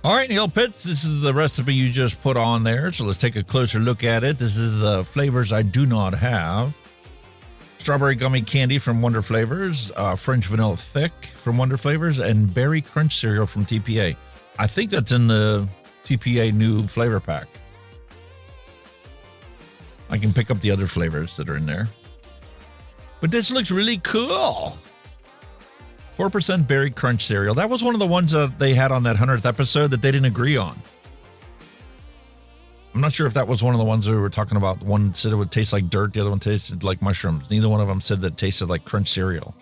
All right, Neil Pitts, this is the recipe you just put on there, so let's take a closer look at it. This is the flavors I do not have. Strawberry gummy candy from Wonder Flavors, French vanilla thick from Wonder Flavors, and berry crunch cereal from TPA. I think that's in the TPA new flavor pack. I can pick up the other flavors that are in there. But this looks really cool. 4% berry crunch cereal. That was one of the ones that they had on that 100th episode that they didn't agree on. I'm not sure if that was one of the ones that we were talking about. One said it would taste like dirt. The other one tasted like mushrooms. Neither one of them said that it tasted like crunch cereal.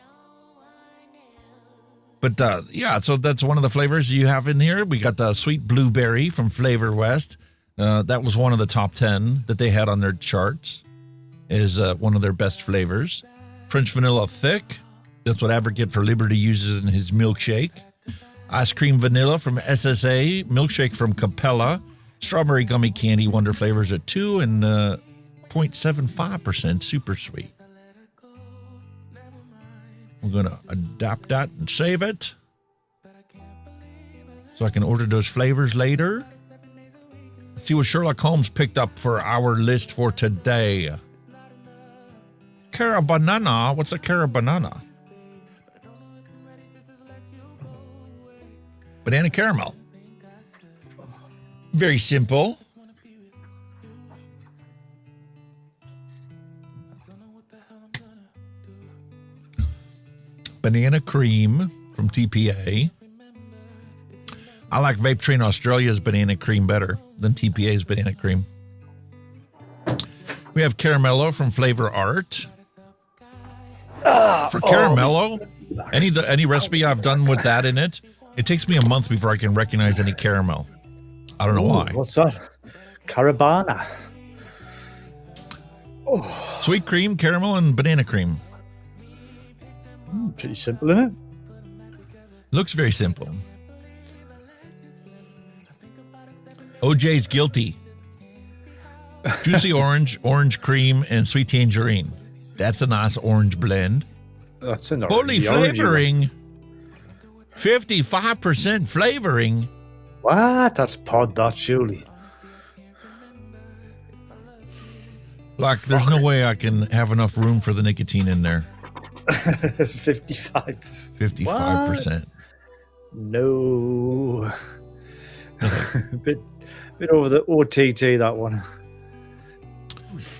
But yeah, so that's one of the flavors you have in here. We got the sweet blueberry from Flavor West. That was one of the top 10 that they had on their charts. Is one of their best flavors. French vanilla thick. That's what Advocate for Liberty uses in his milkshake. Ice cream vanilla from SSA. Milkshake from Capella. Strawberry gummy candy Wonder Flavors at 2 and 0.75% super sweet. We're going to adapt that and save it so I can order those flavors later. Let's see what Sherlock Holmes picked up for our list for today. Cara banana. What's a cara banana? Banana caramel. Very simple. Banana cream from TPA. I like Vape Train Australia's banana cream better than TPA's banana cream. We have Caramello from Flavor Art. For Caramello, any recipe I've done with that in it, it takes me a month before I can recognize any caramel. I don't know why. What's that? Carabana. Oh. Sweet cream, caramel, and banana cream. Pretty simple, isn't it? Looks very simple. OJ's guilty. Juicy orange, orange cream, and sweet tangerine. That's a nice orange blend. That's an Holy flavoring. 55% flavoring. What? That's pod, that surely. Like, there's no way I can have enough room for the nicotine in there. 55%. No. a bit over the OTT, that one.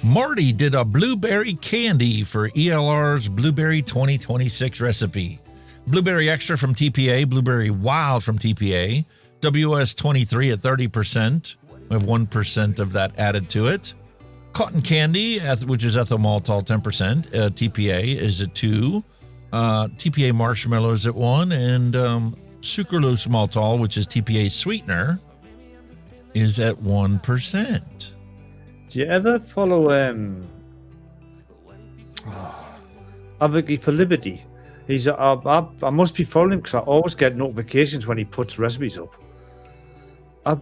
Marty did a blueberry candy for ELR's Blueberry 2026 recipe. Blueberry Extra from TPA, Blueberry Wild from TPA, WS23 at 30%. We have 1% of that added to it. Cotton candy, which is ethyl maltol, 10%. TPA is at 2. TPA marshmallows at 1. And sucralose maltol, which is TPA sweetener, is at 1%. Do you ever follow Advocacy for Liberty? I must be following him because I always get notifications when he puts recipes up.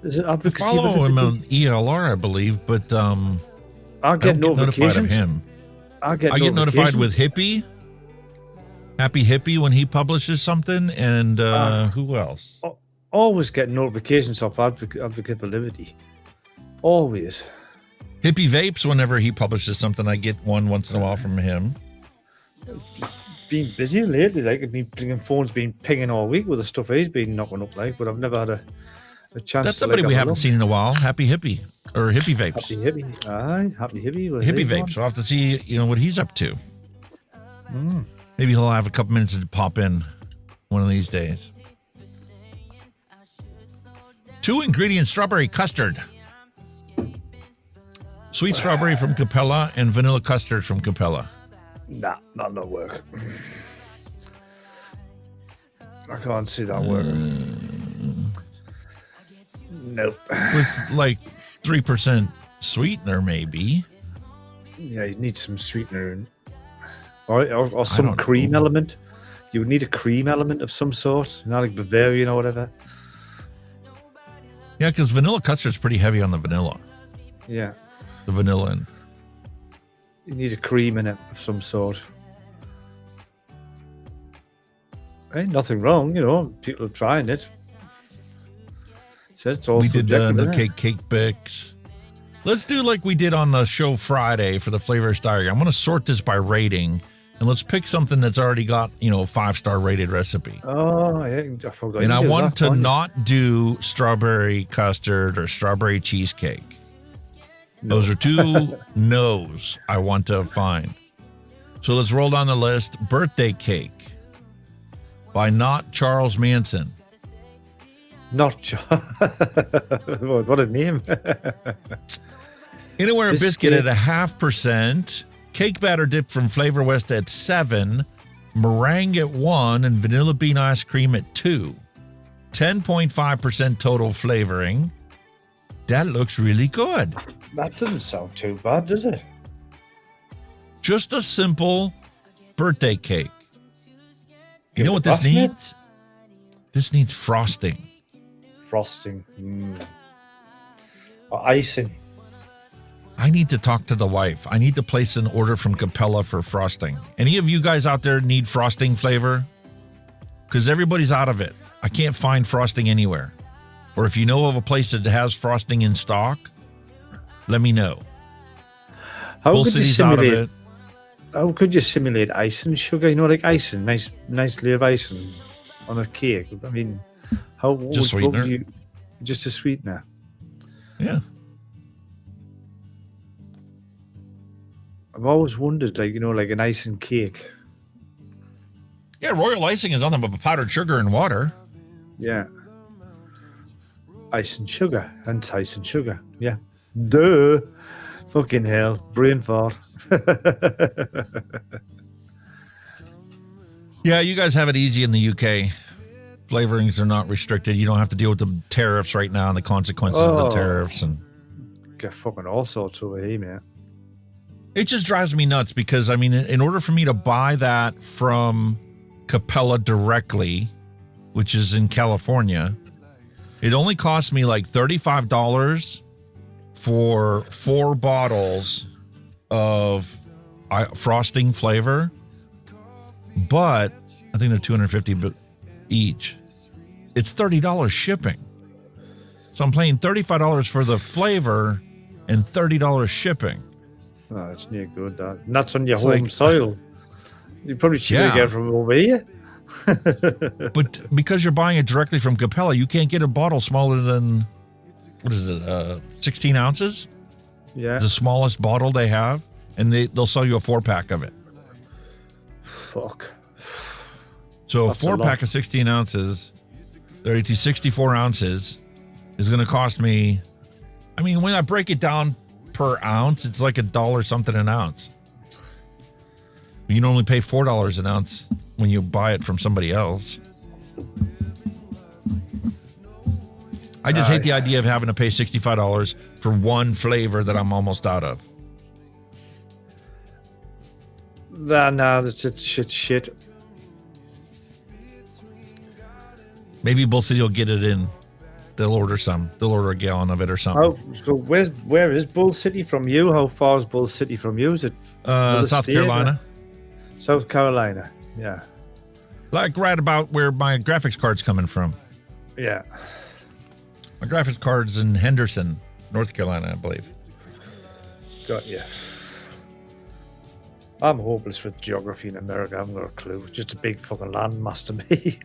Is it Advocacy? I follow him on ELR, I believe, but I get notified of him. I get notified with Hippie, Happy Hippie, when he publishes something, and who else? Always get notifications of Advocate for Liberty. Always. Hippie Vapes, whenever he publishes something, I get one once in a while from him. Been busy lately, like my phone's been pinging all week with the stuff he's been knocking up, like, but I've never had a chance. That's somebody we haven't seen in a while. Happy Hippie or Hippie Vapes. Happy Hippie, aye, Happy Hippie. Hippie Vapes. We'll have to see, what he's up to. Maybe he'll have a couple minutes to pop in one of these days. 2-ingredient strawberry custard. Sweet strawberry from Capella and vanilla custard from Capella. Nah, not work. I can't see that working. Nope. With like 3% sweetener, maybe. Yeah, you need some sweetener or some cream element. You would need a cream element of some sort, not like Bavarian or whatever. Yeah, because vanilla custard's pretty heavy on the vanilla. Yeah. The vanilla in. You need a cream in it of some sort. Ain't nothing wrong, people are trying it. So it's all we did the cake Bix. Let's do like we did on the show Friday for the Flavors Diary. I'm going to sort this by rating, and let's pick something that's already got, a 5-star rated recipe. Oh, yeah, I forgot. And I want to not do strawberry custard or strawberry cheesecake. No. Those are 2 no's I want to find. So let's roll down the list. Birthday cake by Not Charles Manson. Not what a name. Anywhere biscuit at 0.5%. Cake batter dip from Flavor West at 7. Meringue at 1 and vanilla bean ice cream at 2. 10.5% total flavoring. That looks really good. That doesn't sound too bad, does it? Just a simple birthday cake. You know what this needs? This needs frosting. Frosting. Or icing. I need to talk to the wife. I need to place an order from Capella for frosting. Any of you guys out there need frosting flavor? Because everybody's out of it. I can't find frosting anywhere. Or if you know of a place that has frosting in stock, let me know. How could you simulate icing sugar? Like icing, nice layer of icing on a cake. I mean, just sweetener. Just a sweetener. Yeah. I've always wondered, like an icing cake. Yeah, royal icing is nothing but powdered sugar and water. Yeah. Ice and sugar. And ice and sugar. Yeah. Duh. Fucking hell. Brain fart. Yeah, you guys have it easy in the UK. Flavorings are not restricted. You don't have to deal with the tariffs right now and the consequences of the tariffs. And get fucking all sorts over here, man. It just drives me nuts because, in order for me to buy that from Capella directly, which is in California. It only cost me like $35 for 4 bottles of frosting flavor, but I think they're $250 each. It's $30 shipping. So I'm paying $35 for the flavor and $30 shipping. Oh, it's near good, that. And that's on your home soil. You probably should get it from over here. But because you're buying it directly from Capella, you can't get a bottle smaller than, 16 ounces? Yeah. The smallest bottle they have, and they'll sell you a 4-pack of it. Fuck. So That's a 4-pack of 16 ounces, 64 ounces, is going to cost me, I mean, when I break it down per ounce, it's like $1 something an ounce. You normally pay $4 an ounce when you buy it from somebody else. I just hate the idea of having to pay $65 for one flavor that I'm almost out of. No, that's shit. Maybe Bull City will get it in. They'll order some. They'll order a gallon of it or something. Oh, so where is Bull City from you? How far is Bull City from you? Is it South Carolina? South Carolina, yeah. Like right about where my graphics card's coming from. Yeah. My graphics card's in Henderson, North Carolina, I believe. Got you. I'm hopeless with geography in America. I haven't got a clue. It's just a big fucking landmass to me.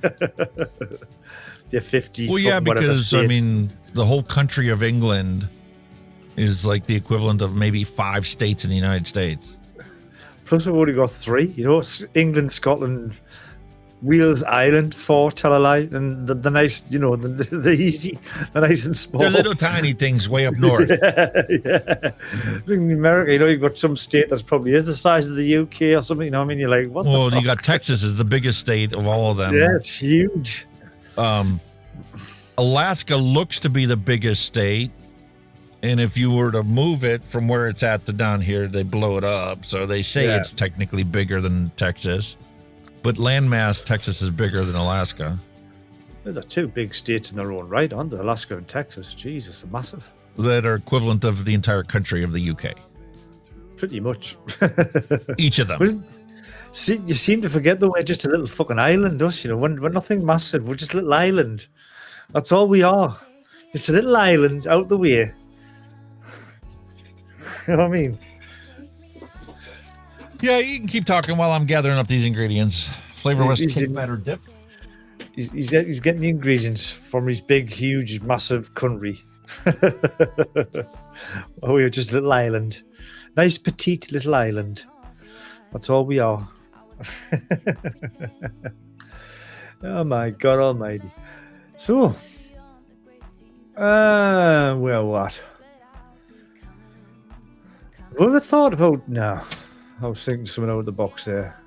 They're 50. Well, yeah, because I mean, the whole country of England is like the equivalent of maybe 5 states in the United States. Plus, we've already got 3. You know, England, Scotland, Wales, Ireland, 4, tell a lie, and the nice, you know, the easy, the nice and small. They're little tiny things way up north. yeah. In America, you know, you've got some state that's probably is the size of the UK or something. You know what I mean? You're like, what? Well, the you fuck? got Texas is the biggest state of all of them. Yeah, it's huge. Alaska looks to be the biggest state, and if you were to move it from where it's at to down here, they blow it up. So they say it's technically bigger than Texas, but landmass, Texas is bigger than Alaska. They're 2 big states in their own right, aren't they? Alaska and Texas. Jesus, they're massive. That are equivalent of the entire country of the UK. Pretty much. Each of them. See, you seem to forget that we're just a little fucking island, us. You know, we're nothing massive. We're just a little island. That's all we are. Just a little island out the way. You know what I mean? Yeah, you can keep talking while I'm gathering up these ingredients. Flavor West cake batter dip. He's getting the ingredients from his big, huge, massive country. Oh, we're just a little island. Nice, petite little island. That's all we are. Oh my God Almighty! So, well, what? What have I thought about now? I was thinking something out of the box there.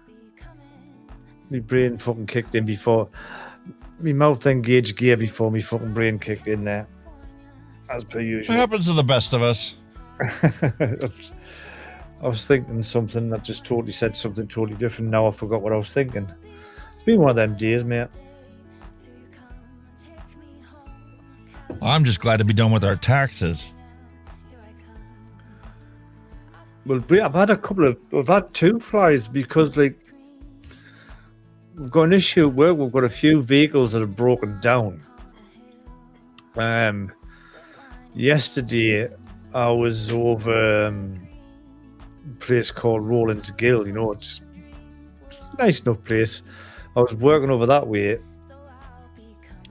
My brain fucking kicked in before. My mouth engaged gear before my fucking brain kicked in there. As per usual. It happens to the best of us. I was thinking something that just totally said something totally different. Now I forgot what I was thinking. It's been one of them days, mate. I'm just glad to be done with our taxes. Well, I've had 2 flies because, like, we've got an issue at work. We've got a few vehicles that have broken down. Yesterday, I was over a place called Rollins Gill. You know, it's a nice enough place. I was working over that way,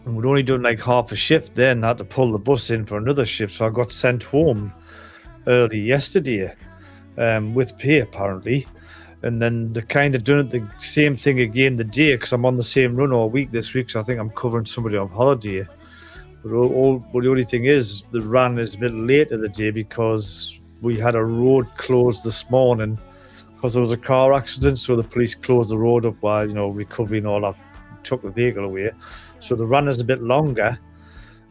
and we'd only done like half a shift then. I had to pull the bus in for another shift, so I got sent home early yesterday with pay, apparently. And then they kind of done the same thing again today because I'm on the same run all week this week, so I think I'm covering somebody on holiday. But the only thing is, the run is a bit later the day because we had a road closed this morning because there was a car accident, so the police closed the road up while, you know, recovery and all that, took the vehicle away. So the run is a bit longer,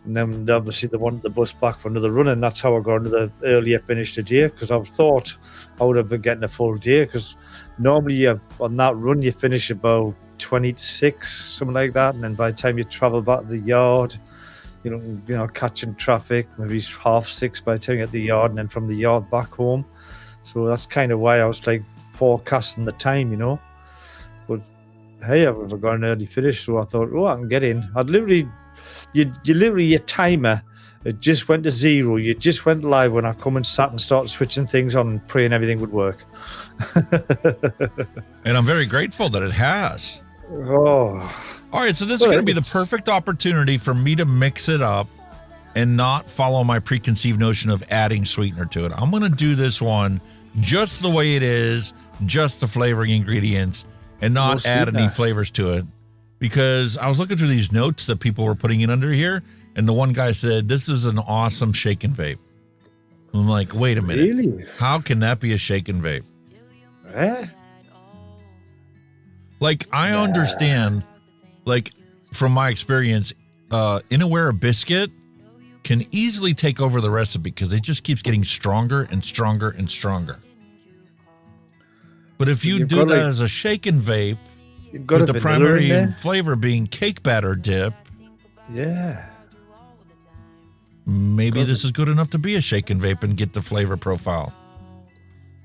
and then obviously they wanted the bus back for another run, and that's how I got another earlier finish today, because I thought I would have been getting a full day, because normally on that run you finish about 20 to 6, something like that. And then by the time you travel back to the yard, you know, catching traffic, maybe it's 6:30 by the time you get to the yard, and then from the yard back home. So that's kind of why I was like forecasting the time, you know. But hey, I've got an early finish, so I thought, I can get in. I'd literally, your timer, it just went to 0. You just went live when I come and sat and started switching things on and praying everything would work. And I'm very grateful that it has. Oh. All right, so this is going to be the perfect opportunity for me to mix it up and not follow my preconceived notion of adding sweetener to it. I'm going to do this one just the way it is, just the flavoring ingredients, and not add any flavors to it. Because I was looking through these notes that people were putting in under here, and the one guy said, this is an awesome shake and vape. I'm like, wait a minute. Really? How can that be a shake and vape? Like, I understand, like, from my experience, Inawera biscuit can easily take over the recipe because it just keeps getting stronger and stronger and stronger. But if you do that as a shake and vape, with the primary flavor being cake batter dip, maybe this is good enough to be a shake and vape and get the flavor profile.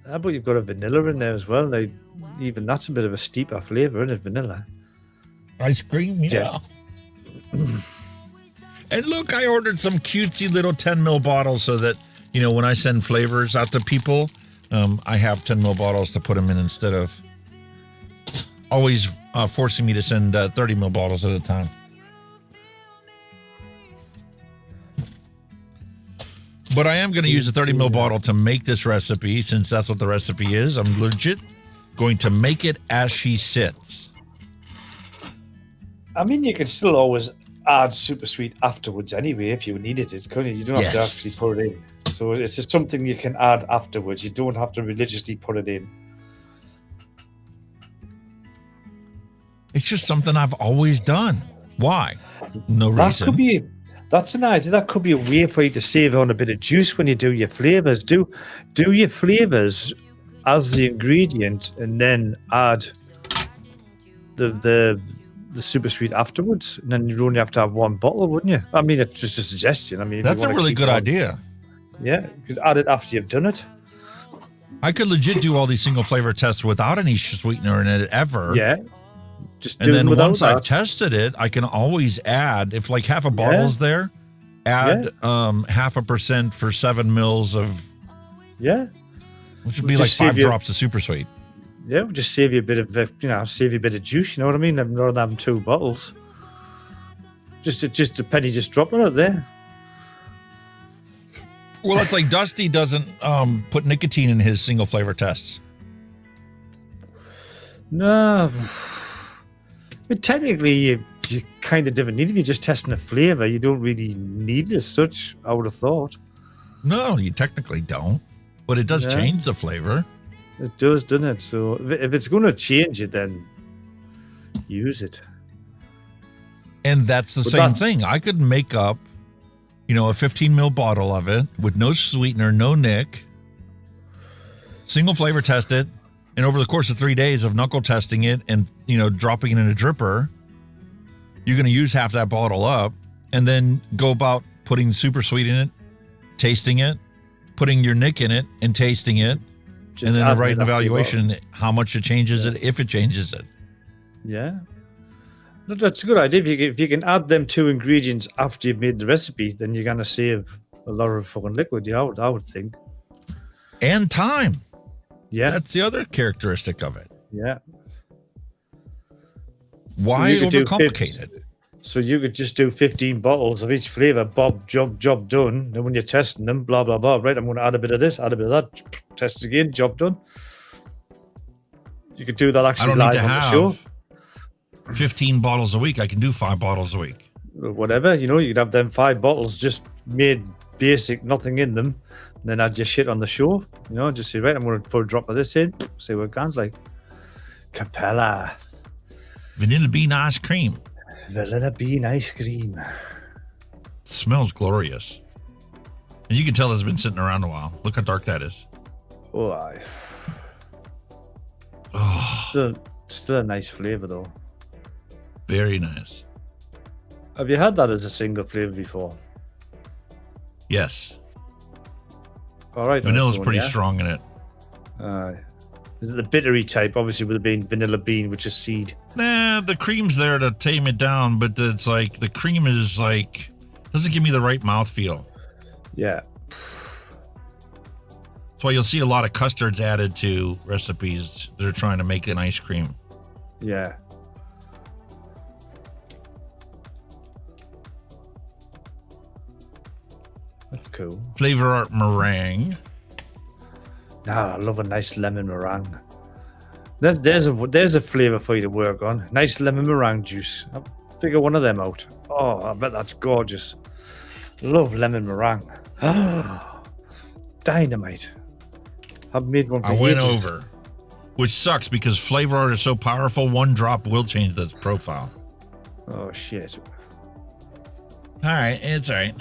But you've got a vanilla in there as well. Like, even that's a bit of a steeper flavor, isn't it? Vanilla. Ice cream, yeah. And look, I ordered some cutesy little 10 ml bottles so that, you know, when I send flavors out to people, I have 10 ml bottles to put them in instead of always forcing me to send 30 ml bottles at a time. But I am going to use a 30 ml bottle to make this recipe, since that's what the recipe is. I'm legit going to make it as she sits. I mean, you can still always add super sweet afterwards anyway if you needed it, couldn't you? You don't have to actually put it in. So it's just something you can add afterwards. You don't have to religiously put it in. It's just something I've always done. Why? No reason. That's an idea. That could be a way for you to save on a bit of juice when you do your flavors. Do your flavors as the ingredient and then add the super sweet afterwards, and then you'd only have to have one bottle, wouldn't you? I mean, it's just a suggestion. I mean, that's a really good idea. Yeah, you could add it after you've done it. I could legit do all these single flavor tests without any sweetener in it ever. Yeah. Just and then once I've tested it, I can always add, if like half a bottle's there, add 0.5% for 7 mils of, which would be like 5 drops of super sweet. Yeah, we'll just save you a bit of, save you a bit of juice. You know what I mean? Rather than having 2 bottles, just a penny just dropping it there. Well, it's like Dusty doesn't put nicotine in his single flavor tests. No. But technically, you kind of don't need it. If you're just testing a flavor, you don't really need it as such, I would have thought. No, you technically don't. But it does change the flavor. It does, doesn't it? So if it's going to change it, then use it. And that's the same thing. I could make up, a 15 ml bottle of it with no sweetener, no nick, single flavor test it. And over the course of 3 days of knuckle testing it and, dropping it in a dripper, you're going to use half that bottle up and then go about putting super sweet in it, tasting it, putting your nick in it and tasting it, and then write an evaluation how much it changes it, if it changes it. Yeah. That's a good idea. If you can add them 2 ingredients after you've made the recipe, then you're going to save a lot of fucking liquid, I would think. And time. Yeah. That's the other characteristic of it. Yeah. Why overcomplicate it? So you could just do 15 bottles of each flavor, job done. Then when you're testing them, blah, blah, blah. Right, I'm going to add a bit of this, add a bit of that. Test again, job done. You could do that actually live on the show. 15 bottles a week. I can do 5 bottles a week. Whatever, you could have them 5 bottles just made basic, nothing in them. And then add your shit on the show, just say, right, I'm going to put a drop of this in, see what it sounds like. Capella. Vanilla bean ice cream. Vanilla bean ice cream. It smells glorious. And you can tell it's been sitting around a while. Look how dark that is. Oh, still a nice flavor, though. Very nice. Have you had that as a single flavor before? Yes. All right. Vanilla's pretty strong in it. Is it the bittery type? Obviously, with it being vanilla bean, which is seed. Nah, the cream's there to tame it down, but it's like the cream is like doesn't give me the right mouthfeel. Yeah. That's why you'll see a lot of custards added to recipes that are trying to make an ice cream. Yeah. That's cool. Flavor Art meringue. I love a nice lemon meringue. There's a flavor for you to work on. Nice lemon meringue juice. I'll figure one of them out. Oh, I bet that's gorgeous. Love lemon meringue. Dynamite. I've made one for I went ages. over, which sucks because Flavor Art is so powerful. One drop will change its profile. Oh shit. All right, it's all right.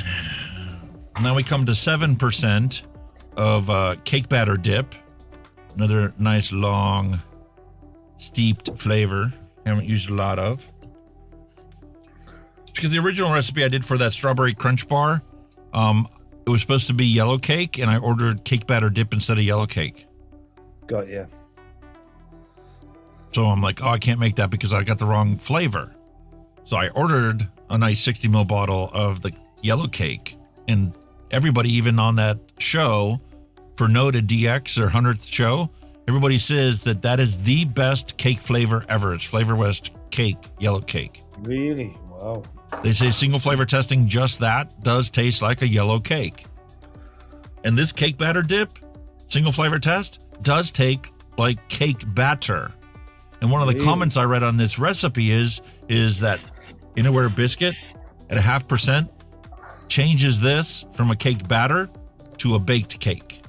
Now we come to 7% of cake batter dip. Another nice long steeped flavor. Haven't used a lot of. Because the original recipe I did for that strawberry crunch bar, it was supposed to be yellow cake, and I ordered cake batter dip instead of yellow cake. Got you. So I'm like, oh, I can't make that because I got the wrong flavor. So I ordered a nice 60 ml bottle of the yellow cake, and everybody, even on that show for Noted DX or 100th show, everybody says that that is the best cake flavor ever. It's Flavor West cake, yellow cake. Really? Wow. They say single flavor testing, just that does taste like a yellow cake. And this cake batter dip, single flavor test, does take like cake batter. And one of the comments I read on this recipe is that Anywhere biscuit at 0.5% changes this from a cake batter to a baked cake.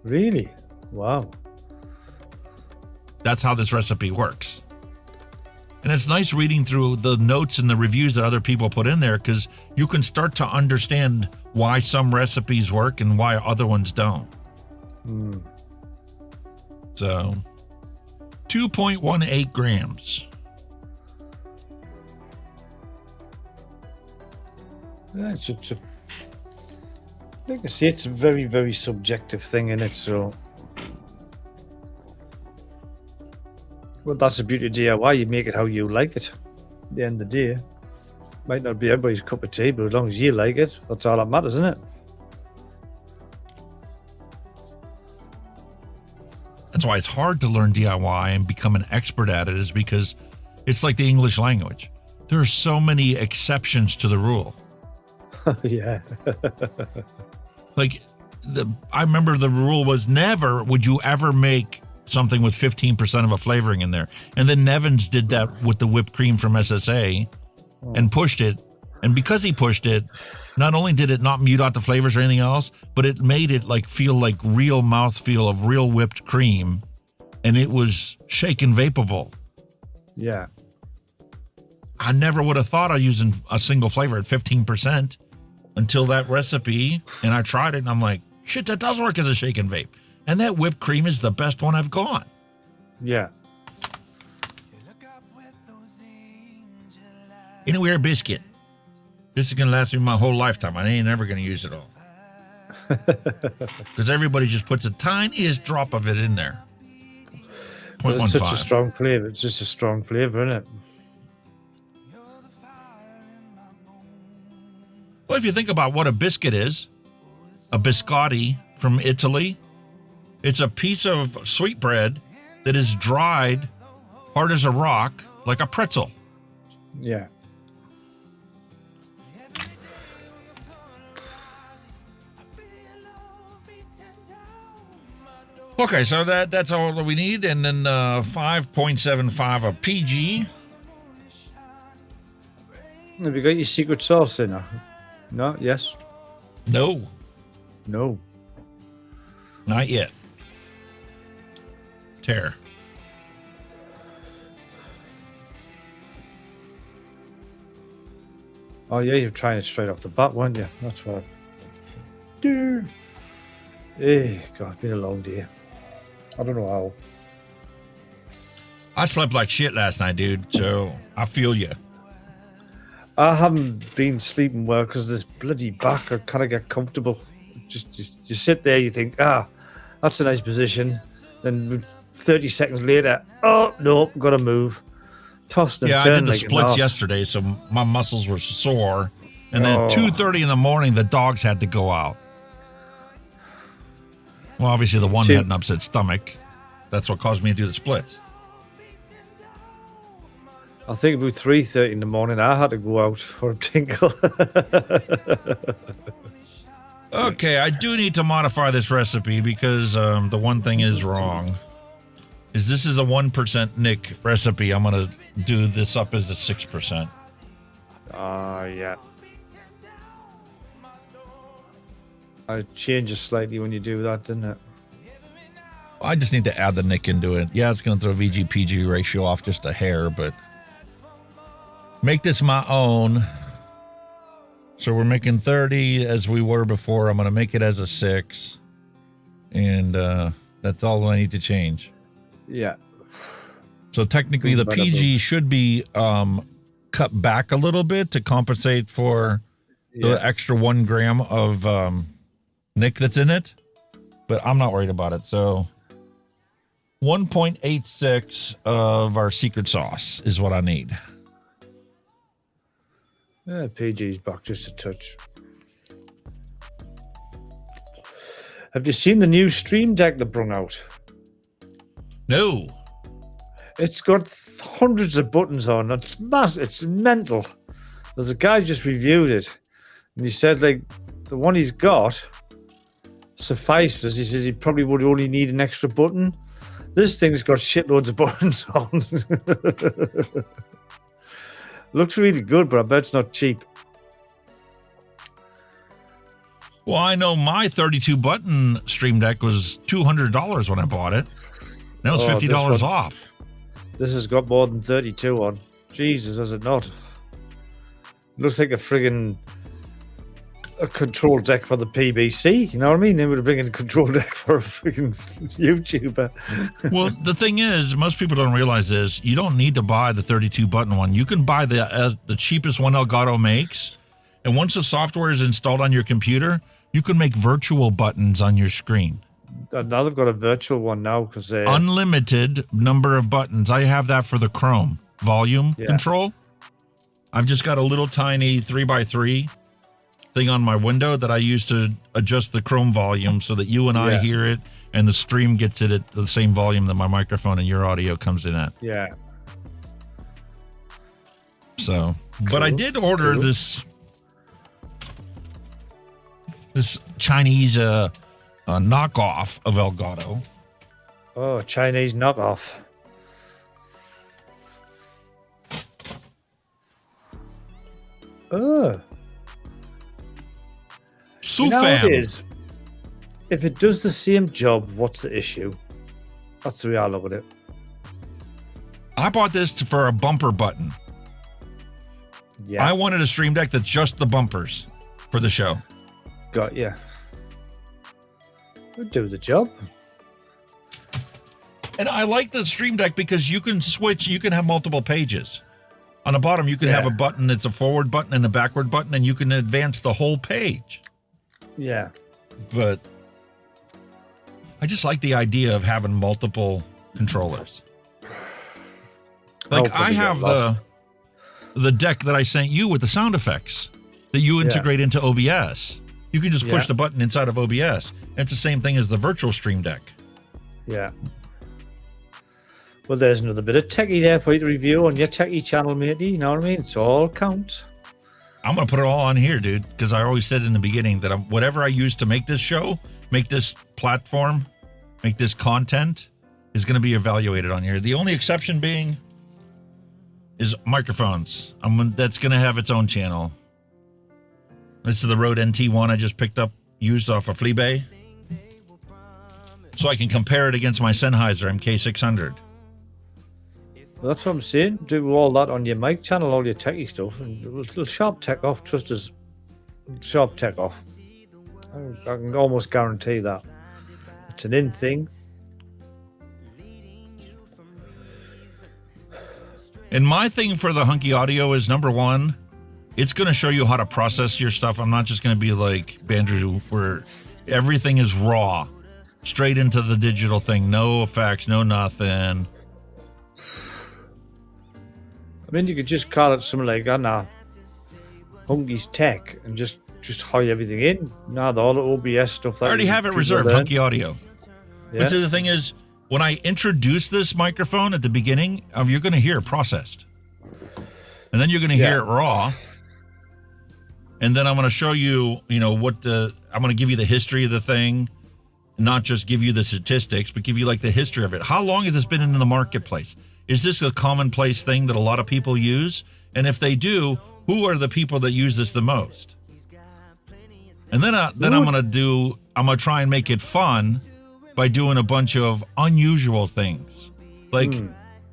Really? Wow. That's how this recipe works. And it's nice reading through the notes and the reviews that other people put in there, because you can start to understand why some recipes work and why other ones don't. So 2.18 grams. Yeah, like I say, it's a very, very subjective thing, in it. So, well, that's the beauty of DIY. You make it how you like it. At the end of the day, might not be everybody's cup of tea, but as long as you like it, that's all that matters, isn't it? That's why it's hard to learn DIY and become an expert at it, is because it's like the English language. There are so many exceptions to the rule. Yeah. Like, I remember the rule was never would you ever make something with 15% of a flavoring in there. And then Nevins did that with the whipped cream from SSA and pushed it. And because he pushed it, not only did it not mute out the flavors or anything else, but it made it like feel like real mouthfeel of real whipped cream. And it was shaken vapeable. Yeah. I never would have thought of using a single flavor at 15% until that recipe. And I tried it and I'm like, shit, that does work as a shake and vape. And that whipped cream is the best one I've got. Yeah. Anywhere biscuit. This is going to last me my whole lifetime. I ain't never going to use it all. Because everybody just puts the tiniest drop of it in there. 0.15. It's such a strong flavor. It's just a strong flavor, isn't it? Well, if you think about what a biscuit is, a biscotti from Italy, it's a piece of sweetbread that is dried, hard as a rock, like a pretzel. Yeah. Okay, so that's all that we need, and then 5.75 of PG. Have you got your secret sauce in there? No? Yes? No. No. Not yet. Tear. Oh, yeah, you're trying it straight off the bat, weren't you? That's what. Hey, God, it's been a long day. I don't know how. I slept like shit last night, dude, so I feel you. I haven't been sleeping well because this bloody back. I can't get comfortable. Just you sit there, you think, that's a nice position. Then 30 seconds later, oh no, got to move. Tossed and yeah, turned I did the like splits yesterday, so my muscles were sore. And then 2:30 in the morning, the dogs had to go out. Well, obviously the one had an upset stomach. That's what caused me to do the splits. I think about 3:30 in the morning, I had to go out for a tinkle. Okay, I do need to modify this recipe because the one thing is wrong. This is a 1% Nick recipe. I'm going to do this up as a 6%. Yeah. It changes slightly when you do that, doesn't it? I just need to add the Nick into it. Yeah, it's going to throw VG-PG ratio off just a hair, but make this my own. So we're making 30 as we were before. I'm going to make it as a 6. And that's all I need to change. Yeah. So technically the PG should be cut back a little bit to compensate for the extra 1 gram of Nick that's in it. But I'm not worried about it. So 1.86 of our secret sauce is what I need. Yeah, PG's back just a touch. Have you seen the new Stream Deck that brung out? No. It's got hundreds of buttons on. It's massive. It's mental. There's a guy just reviewed it, and he said like the one he's got suffices. He says he probably would only need an extra button. This thing's got shitloads of buttons on. Looks really good, but I bet it's not cheap. Well, I know my 32-button Stream Deck was $200 when I bought it. Now it's $50 off. This has got more than 32 on. Jesus, has it not? Looks like a friggin' control deck for the PBC. You know what I mean? They would bring in a control deck for a friggin' YouTuber. Well, the thing is, most people don't realize this. You don't need to buy the 32-button one. You can buy the cheapest one Elgato makes. And once the software is installed on your computer, you can make virtual buttons on your screen. Now they've got a virtual one now because unlimited number of buttons. I have that for the Chrome volume control. I've just got a little tiny 3x3 thing on my window that I use to adjust the Chrome volume so that you and I hear it and the stream gets it at the same volume that my microphone and your audio comes in at. Yeah. So, but I did order this Chinese knockoff of Elgato. Oh, Chinese knockoff. Oh. Sufam. If it does the same job, what's the issue? That's the way I look at it. I bought this for a bumper button. Yeah. I wanted a Stream Deck that's just the bumpers for the show. Got ya. Would do the job. And I like the Stream Deck because you can switch, you can have multiple pages. On the bottom, you can have a button that's a forward button and a backward button, and you can advance the whole page. Yeah. But I just like the idea of having multiple controllers. Like I have the deck that I sent you with the sound effects that you integrate into OBS. You can just push the button inside of OBS. And it's the same thing as the virtual Stream Deck. Yeah. Well, there's another bit of techie there for you to review on your techie channel, matey. You know what I mean? It's all counts. I'm going to put it all on here, dude, because I always said in the beginning that whatever I use to make this show, make this platform, make this content, is going to be evaluated on here. The only exception being is microphones. That's going to have its own channel. This is the Rode NT1 I just picked up, used off of Fleabay. So I can compare it against my Sennheiser MK600. Well, that's what I'm saying. Do all that on your mic channel, all your techie stuff, and it'll sharp tech off. Trust us, sharp tech off. I can almost guarantee that. It's an in thing. And my thing for the Hunky audio is, number one, It's going to show you how to process your stuff. I'm not just going to be like Banjo, where everything is raw, straight into the digital thing. No effects, no nothing. I mean, you could just call it something like, I don't know, Hunky's Tech, and just hide everything in. Now, all the OBS stuff. I already have it reserved, Hunky Audio. Yeah. But the thing is, when I introduce this microphone at the beginning, you're going to hear it processed. And then you're going to hear it raw. And then I'm going to show you, I'm going to give you the history of the thing, not just give you the statistics, but give you like the history of it. How long has this been in the marketplace? Is this a commonplace thing that a lot of people use? And if they do, who are the people that use this the most? And then I'm going to try and make it fun by doing a bunch of unusual things. Like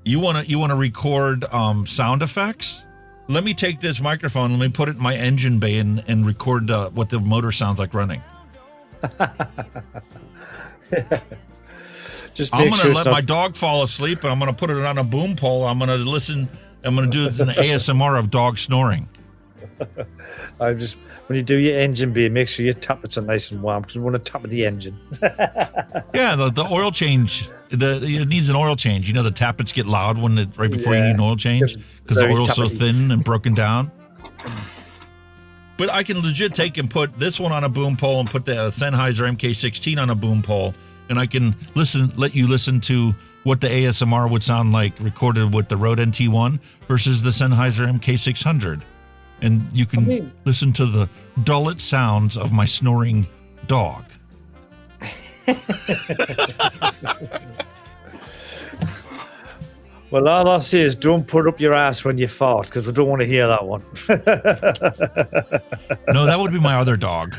you want to record sound effects? Let me take this microphone, let me put it in my engine bay and record what the motor sounds like running. I'm going to let my dog fall asleep, and I'm going to put it on a boom pole. I'm going to listen. I'm going to do an ASMR of dog snoring. When you do your engine bay, make sure your tappets are nice and warm, because we want to tap at the engine. Yeah, the oil change. It needs an oil change. The tappets get loud right before you need an oil change because the oil's so thin and broken down. But I can legit take and put this one on a boom pole and put the Sennheiser MK16 on a boom pole, and I can let you listen to what the ASMR would sound like recorded with the Rode NT1 versus the Sennheiser MK600. And you can listen to the dullet sounds of my snoring dog. Well, all I'll say is don't put up your ass when you fart, because we don't want to hear that one. No, that would be my other dog.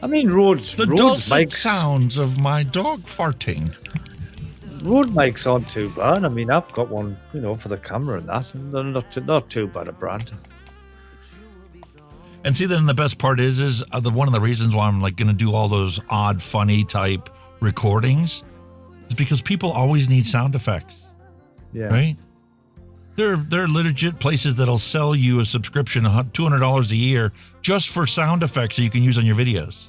I mean, Rode dulcet sounds of my dog farting. Rode mics aren't too bad. I mean, I've got one, for the camera and that. And they're not too bad a brand. And see, then the best part is one of the reasons why I'm like going to do all those odd, funny type recordings is because people always need sound effects. Yeah. Right? There are legit places that'll sell you a subscription, $200 a year, just for sound effects that you can use on your videos.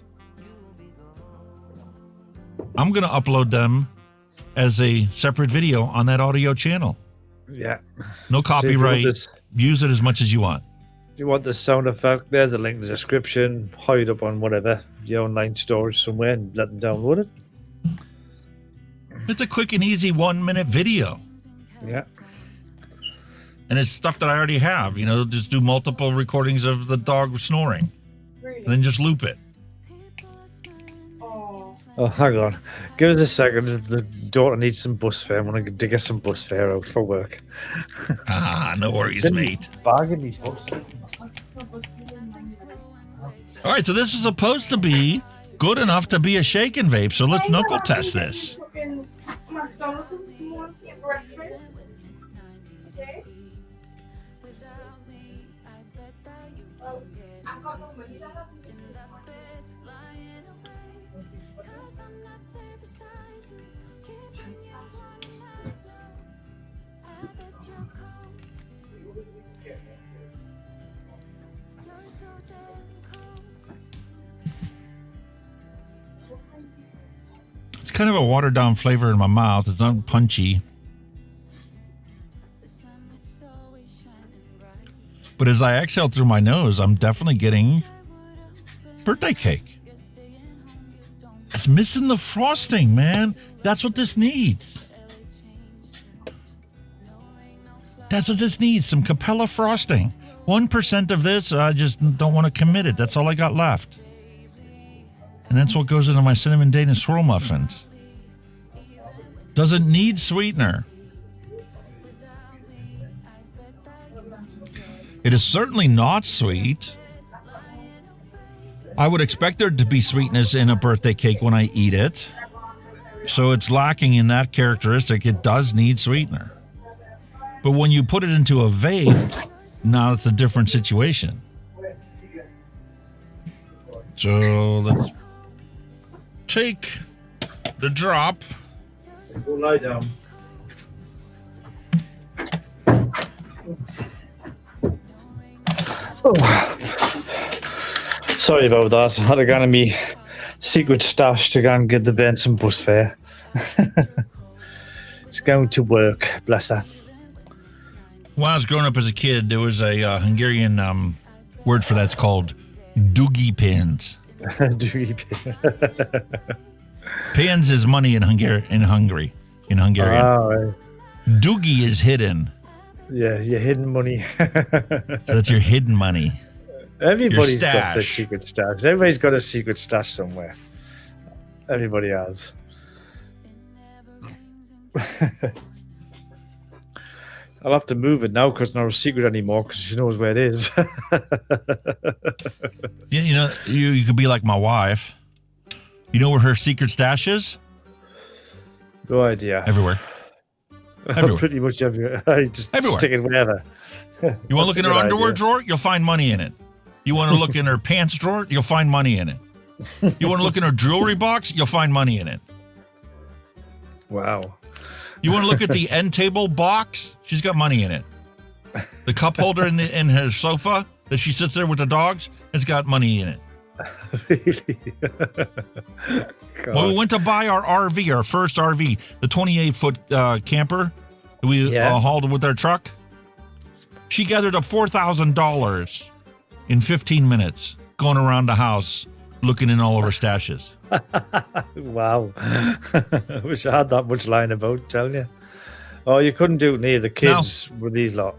I'm going to upload them as a separate video on that audio channel. Yeah. No copyright. Use it as much as you want. If you want the sound effect, there's a link in the description. Hide up on whatever, your online storage somewhere, and let them download it. It's a quick and easy 1-minute video. Yeah. And it's stuff that I already have. Just do multiple recordings of the dog snoring. Really? And then just loop it. Oh, hang on. Give us a second. The daughter needs some bus fare. I'm going to dig her some bus fare out for work. No worries, mate. Bargain these bus. All right, so this is supposed to be good enough to be a shaken vape, so let's knuckle test this. It's kind of a watered down flavor in my mouth. It's not punchy. But as I exhale through my nose, I'm definitely getting birthday cake. It's missing the frosting, man. That's what this needs. That's what this needs. Some Capella frosting. 1% of this, I just don't want to commit it. That's all I got left. And that's what goes into my cinnamon Danish swirl muffins. Doesn't need sweetener. It is certainly not sweet. I would expect there to be sweetness in a birthday cake when I eat it. So it's lacking in that characteristic. It does need sweetener. But when you put it into a vape, now it's a different situation. So let's take the drop. Go lie down. Sorry about that. I had to go to me secret stash to go and get the band some bus fare. She's going to work, bless her. When I was growing up as a kid, there was a Hungarian word for that's called doogie pins. Doogie pin. Pins is money in Hungarian. Oh, right. Doogie is hidden. Yeah, your hidden money. So that's your hidden money. Everybody's got their secret stash. Everybody's got a secret stash somewhere. Everybody has. I'll have to move it now because it's not a secret anymore because she knows where it is. Yeah, you know, you could be like my wife. You know where her secret stash is? No idea. Everywhere. Everywhere. Pretty much everywhere. I just everywhere. Stick it wherever. You want to look in her underwear drawer? You'll find money in it. You want to look in her pants drawer? You'll find money in it. You want to look in her jewelry box? You'll find money in it. Wow. You want to look at the end table box? She's got money in it. The cup holder in her sofa that she sits there with the dogs, it's got money in it. Really? When we went to buy our RV, our first RV, the 28-foot camper that we hauled with our truck, she gathered up $4,000 in 15 minutes going around the house looking in all of her stashes. Wow. I wish I had that much lying about, telling you. Oh, you couldn't do it near the kids with these lot.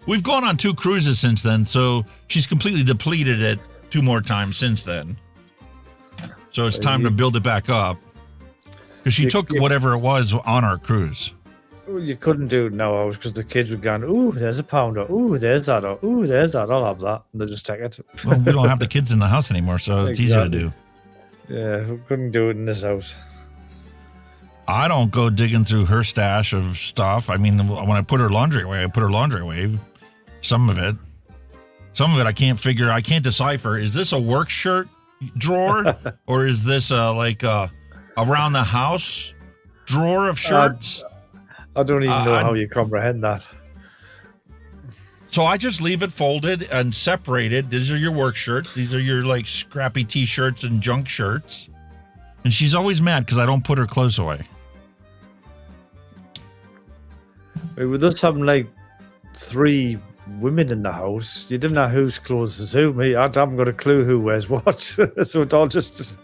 We've gone on 2 cruises since then, so she's completely depleted it 2 more times since then. So it's time to build it back up. Because she took whatever it was on our cruise. You couldn't do it now because the kids were going, ooh, there's a pounder. Ooh, there's that. Ooh, there's that. I'll have that. And they just take it. Well, we don't have the kids in the house anymore, so it's easier to do. Yeah, we couldn't do it in this house. I don't go digging through her stash of stuff. I mean, when I put her laundry away, I put her laundry away. Some of it I can't figure. I can't decipher. Is this a work shirt drawer or is this like a around the house drawer of shirts? I don't even know how you comprehend that. So I just leave it folded and separated. These are your work shirts. These are your like scrappy t-shirts and junk shirts. And she's always mad because I don't put her clothes away. With us having like 3 women in the house, you didn't know whose clothes is who. Me, I haven't got a clue who wears what. So it's all just,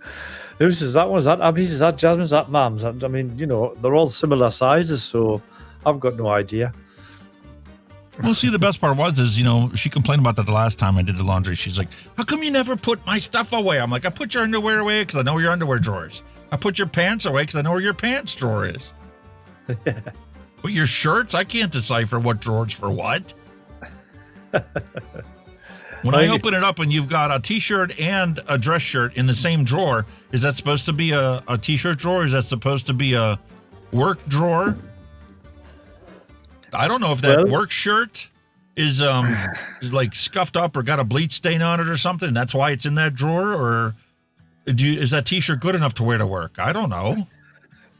whose is that one? Is that Abby's? Is that Jasmine's? Is that Mam's? I mean, you know, they're all similar sizes, so I've got no idea. Well, see, the best part is, you know, she complained about that the last time I did the laundry. She's like, how come you never put my stuff away? I'm like, I put your underwear away because I know where your underwear drawer is. I put your pants away because I know where your pants drawer is. But your shirts, I can't decipher what drawer's for what. When I open it up and you've got a t-shirt and a dress shirt in the same drawer, is that supposed to be a t-shirt drawer? Is that supposed to be a work drawer? I don't know if that work shirt is like scuffed up or got a bleach stain on it or something. That's why it's in that drawer, or is that t-shirt good enough to wear to work? I don't know.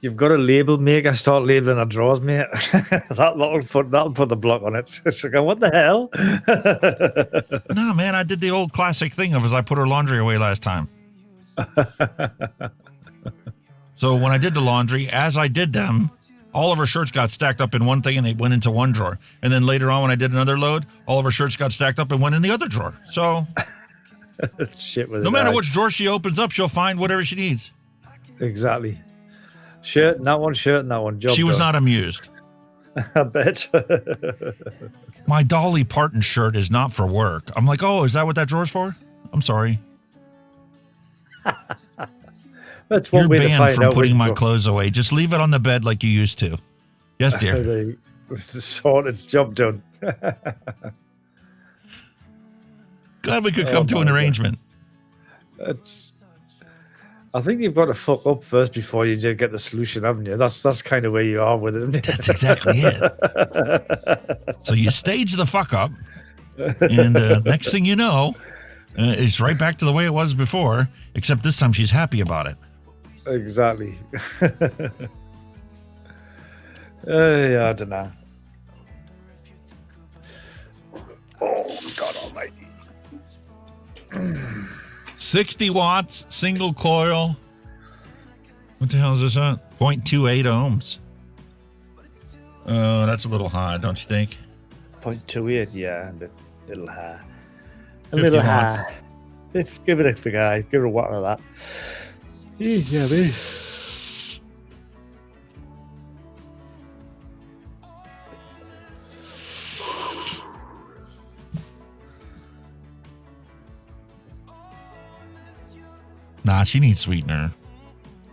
You've got a label maker. Start labeling our drawers, mate. that'll put the block on it. It's like, what the hell? No, man, I did the old classic thing of I put her laundry away last time. So when I did the laundry, as I did them, all of her shirts got stacked up in one thing and they went into one drawer. And then later on when I did another load, all of her shirts got stacked up and went in the other drawer. So no matter which drawer she opens up, she'll find whatever she needs. Exactly. Shirt and that one, shirt and that one. Job she was not amused. I bet. My Dolly Parton shirt is not for work. I'm like, oh, is that what that drawer's for? I'm sorry. That's one You're way banned to find from out putting my clothes away. Just leave it on the bed like you used to. Yes, dear. Sorted, job done. Glad we could come to an arrangement. I think you've got to fuck up first before you get the solution, haven't you? That's kind of where you are with it. That's exactly it. So you stage the fuck up, and next thing you know, it's right back to the way it was before, except this time she's happy about it. Exactly. Yeah, I don't know. 60 watts, single coil. What the hell is this at? 0.28 ohms. Oh, that's a little high, don't you think? 0.28, yeah, a little high. A little high. Give it a big eye. Give it a watt of that. Yeah, baby. Nah, she needs sweetener.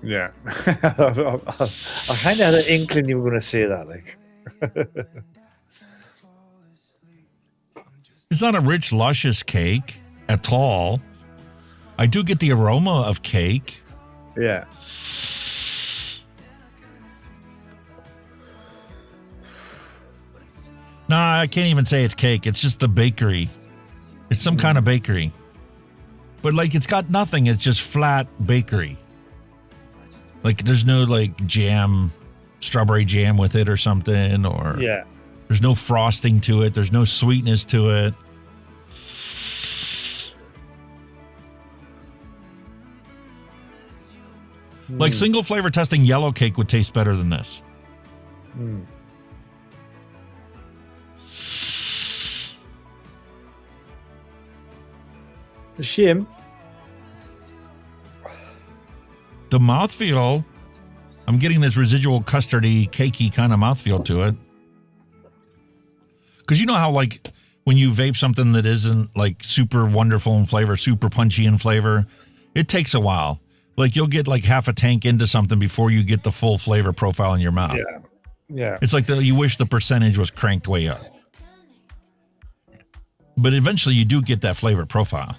Yeah. I kind of had an inkling you were going to say that. Like, it's not a rich, luscious cake at all. I do get the aroma of cake. Yeah. Nah, I can't even say it's cake. It's just the bakery. It's some kind of bakery. But, like, it's got nothing. It's just flat bakery. Like, there's no, like, jam, strawberry jam with it or something. Or yeah. There's no frosting to it. There's no sweetness to it. Like, single flavor testing yellow cake would taste better than this. A shame. The mouthfeel, I'm getting this residual custardy, cakey kind of mouthfeel to it. Because you know how, like, when you vape something that isn't, like, super wonderful in flavor, super punchy in flavor, it takes a while. Like, you'll get, like, half a tank into something before you get the full flavor profile in your mouth. Yeah. Yeah. It's like you wish the percentage was cranked way up. But eventually you do get that flavor profile.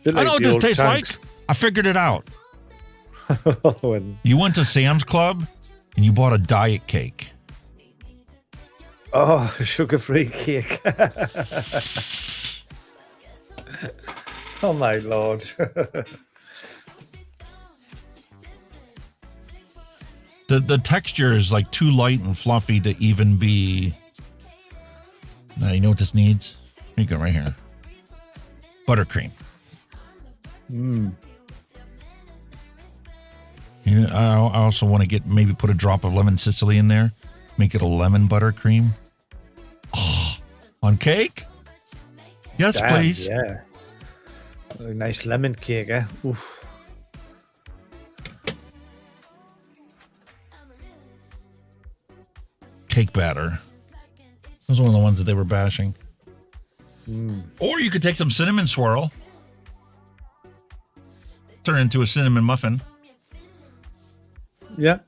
I know what this tastes like. I figured it out. You went to Sam's Club and you bought a diet cake. Oh, sugar-free cake. Oh, my Lord. The texture is like too light and fluffy to even be... Now, you know what this needs? Here you go, right here. Buttercream. Yeah, I also want to maybe put a drop of lemon Sicily in there. Make it a lemon buttercream. Oh, on cake? Yes, Damn, please. Yeah. A nice lemon cake, eh? Oof. Cake batter. That was one of the ones that they were bashing. Or you could take some cinnamon swirl. Turn it into a cinnamon muffin. Yeah.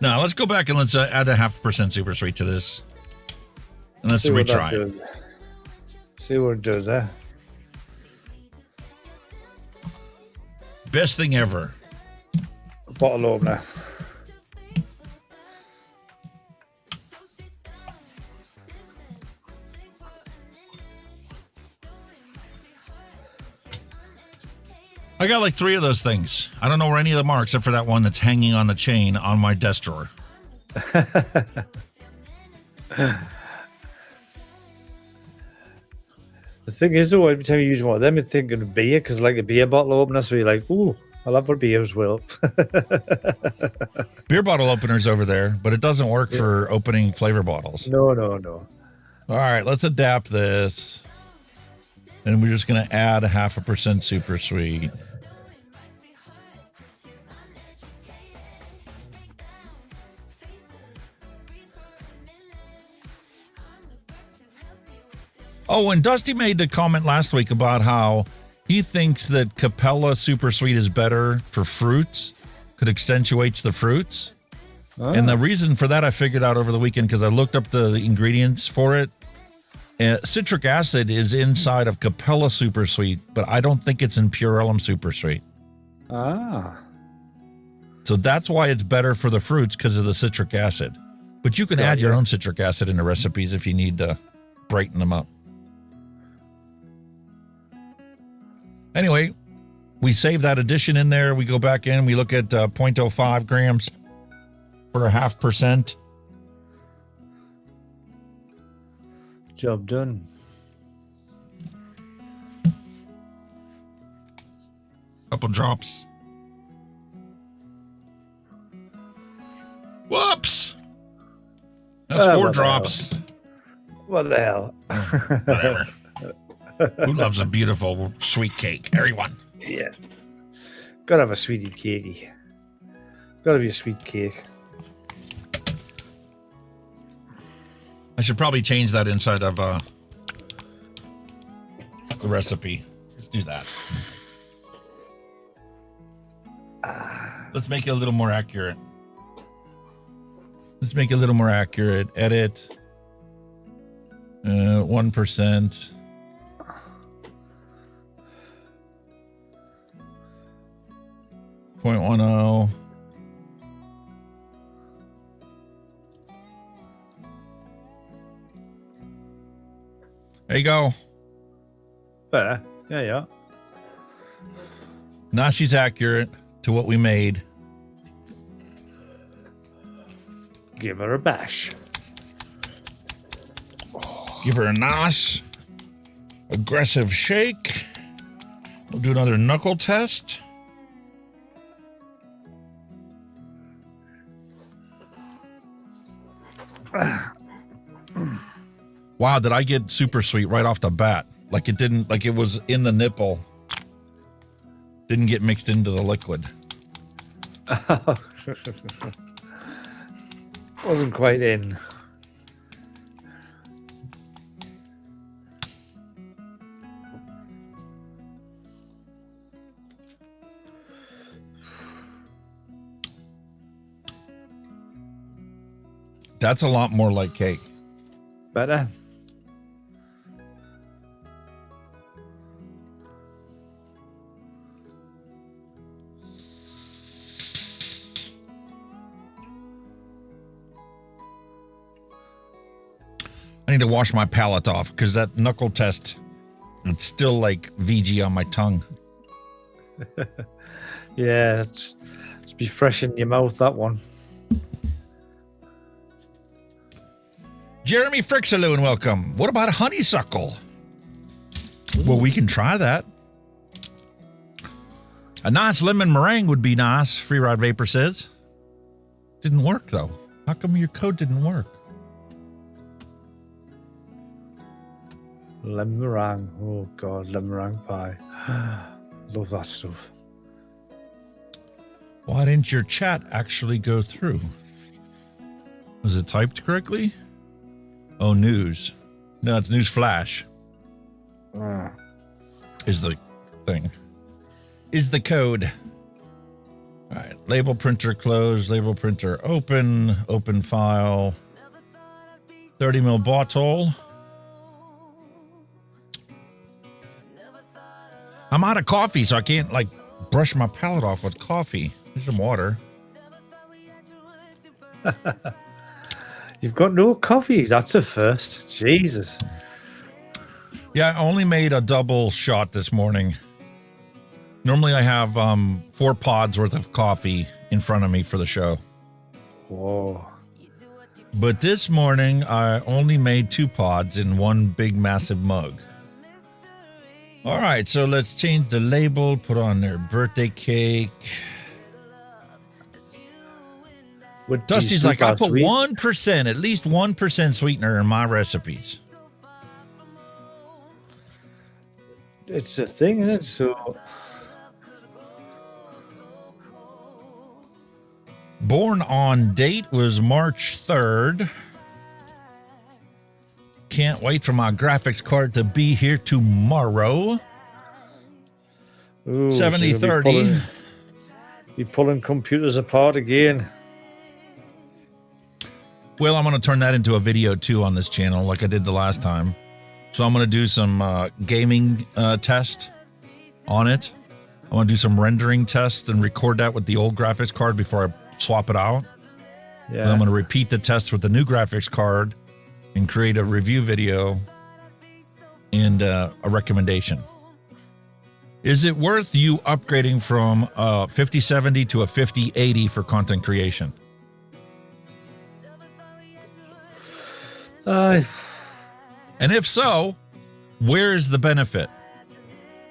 Now, let's go back and let's add a 0.5% super sweet to this. And let's retry it. See what it does, eh? Best thing ever. A bottle opener. I got like 3 of those things. I don't know where any of them are except for that one that's hanging on the chain on my desk drawer. The thing is, though, every time you use one of them, you're thinking of beer, because like a beer bottle opener, so you're like, ooh, I'll have a beer as well. Beer bottle opener's over there, but it doesn't work for opening flavor bottles. No. All right, let's adapt this. And we're just going to add a 0.5% super sweet. Oh, and Dusty made the comment last week about how he thinks that Capella Super Sweet is better for fruits, could accentuates the fruits. Oh. And the reason for that I figured out over the weekend because I looked up the ingredients for it. Citric acid is inside of Capella Super Sweet, but I don't think it's in Pure Elm Super Sweet. Ah. So that's why it's better for the fruits because of the citric acid. But you can add your own citric acid into recipes if you need to brighten them up. Anyway, we save that addition in there. We go back in. We look at 0.05 grams for a 0.5%. Job done. Couple drops. Whoops! That's 4 drops. What the hell? Whatever. Who loves a beautiful sweet cake? Everyone. Yeah. Gotta have a sweetie cakey. Gotta be a sweet cake. I should probably change that inside of the recipe. Let's do that. Let's make it a little more accurate. Let's make it a little more accurate. Edit. 1%. .10. There you go. Better. Yeah. Now she's accurate to what we made. Give her a bash. Give her a nice, aggressive shake. We'll do another knuckle test. Wow, did I get super sweet right off the bat? Like it was in the nipple. Didn't get mixed into the liquid. Wasn't quite in. That's a lot more like cake. Better. I need to wash my palate off because that knuckle test, it's still like VG on my tongue. Yeah, it's be fresh in your mouth, that one. Jeremy Frixaloon, welcome. What about a honeysuckle? Well, we can try that. A nice lemon meringue would be nice, Free Ride Vapor says. Didn't work, though. How come your code didn't work? Lemon meringue. Oh, God, lemon meringue pie. Love that stuff. Why didn't your chat actually go through? Was it typed correctly? Oh, news. No, it's news flash. Is the thing. Is the code. All right. Label printer closed. Label printer open. Open file. 30 ml bottle. I'm out of coffee, so I can't like brush my palate off with coffee. Here's some water. You've got no coffee. That's a first. Jesus. Yeah, I only made a double shot this morning. Normally I have 4 pods worth of coffee in front of me for the show. Whoa. But this morning I only made 2 pods in one big massive mug. All right, so let's change the label, put on their birthday cake. Dusty's like, I put 1%, at least 1% sweetener in my recipes. It's a thing, isn't it? So, born on date was March 3rd. Can't wait for my graphics card to be here tomorrow. ooh, 7030. So be pulling computers apart again. Well, I'm going to turn that into a video too on this channel like I did the last time. So I'm going to do some gaming test on it. I want to do some rendering test and record that with the old graphics card before I swap it out. Yeah. Then I'm going to repeat the test with the new graphics card and create a review video and a recommendation. Is it worth you upgrading from a 5070 to a 5080 for content creation? And if so, where is the benefit?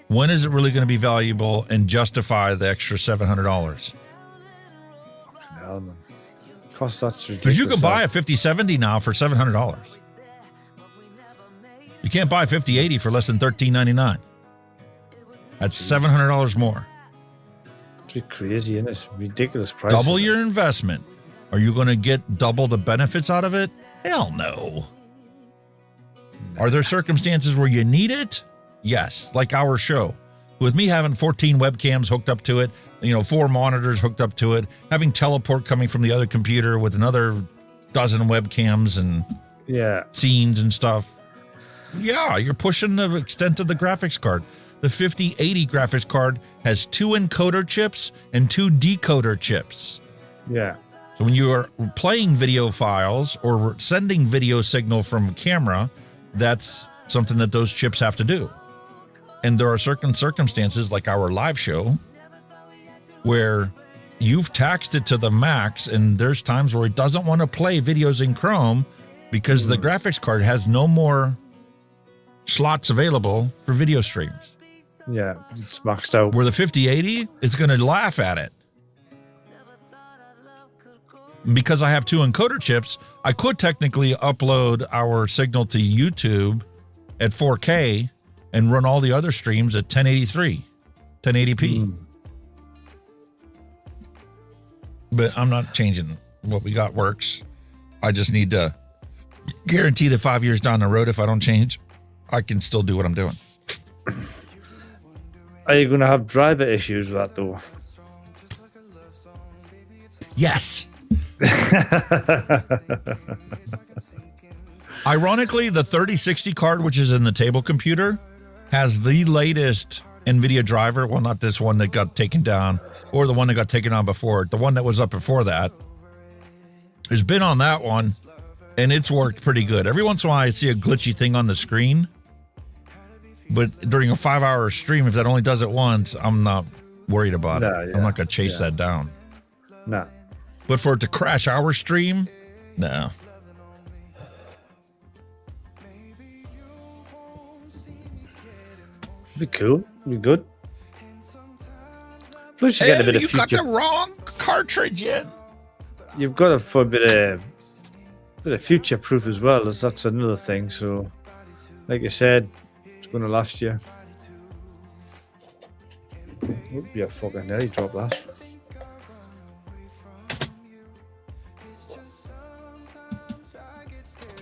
When is it really going to be valuable and justify the extra $700? Hell, man. Cost that's ridiculous. Because you can buy a 5070 now for $700. You can't buy a 5080 for less than $13.99. That's $700 more. It's crazy, isn't it? Ridiculous price. Double your investment. Are you going to get double the benefits out of it? Hell no. Are there circumstances where you need it? Yes, like our show. With me having 14 webcams hooked up to it, 4 monitors hooked up to it, having teleport coming from the other computer with another dozen webcams and scenes and stuff. Yeah, you're pushing the extent of the graphics card. The 5080 graphics card has 2 encoder chips and 2 decoder chips. Yeah. So when you are playing video files or sending video signal from a camera, that's something that those chips have to do. And there are certain circumstances like our live show where you've taxed it to the max, and there's times where it doesn't want to play videos in Chrome because the graphics card has no more slots available for video streams. Yeah, it's maxed out. Where the 5080 is going to laugh at it. Because I have 2 encoder chips, I could technically upload our signal to YouTube at 4K and run all the other streams at 1080p. But I'm not changing what we got works. I just need to guarantee that 5 years down the road, if I don't change, I can still do what I'm doing. Are you going to have driver issues with that, though? Yes. Ironically, the 3060 card, which is in the table computer, has the latest NVIDIA driver. Well, not this one that got taken down or the one that got taken down before. The one that was up before that has been on that one, and it's worked pretty good. Every once in a while, I see a glitchy thing on the screen. But during a 5-hour stream, if that only does it once, I'm not worried about it. I'm not going to chase that down. No. But for it to crash our stream, no. Be cool. Be good. Plus, you get a bit of you future. got the wrong cartridge in. You've got it for a bit of future proof as well. That's another thing. So, like I said, it's going to last you. Oop, yeah, fucking nearly dropped that.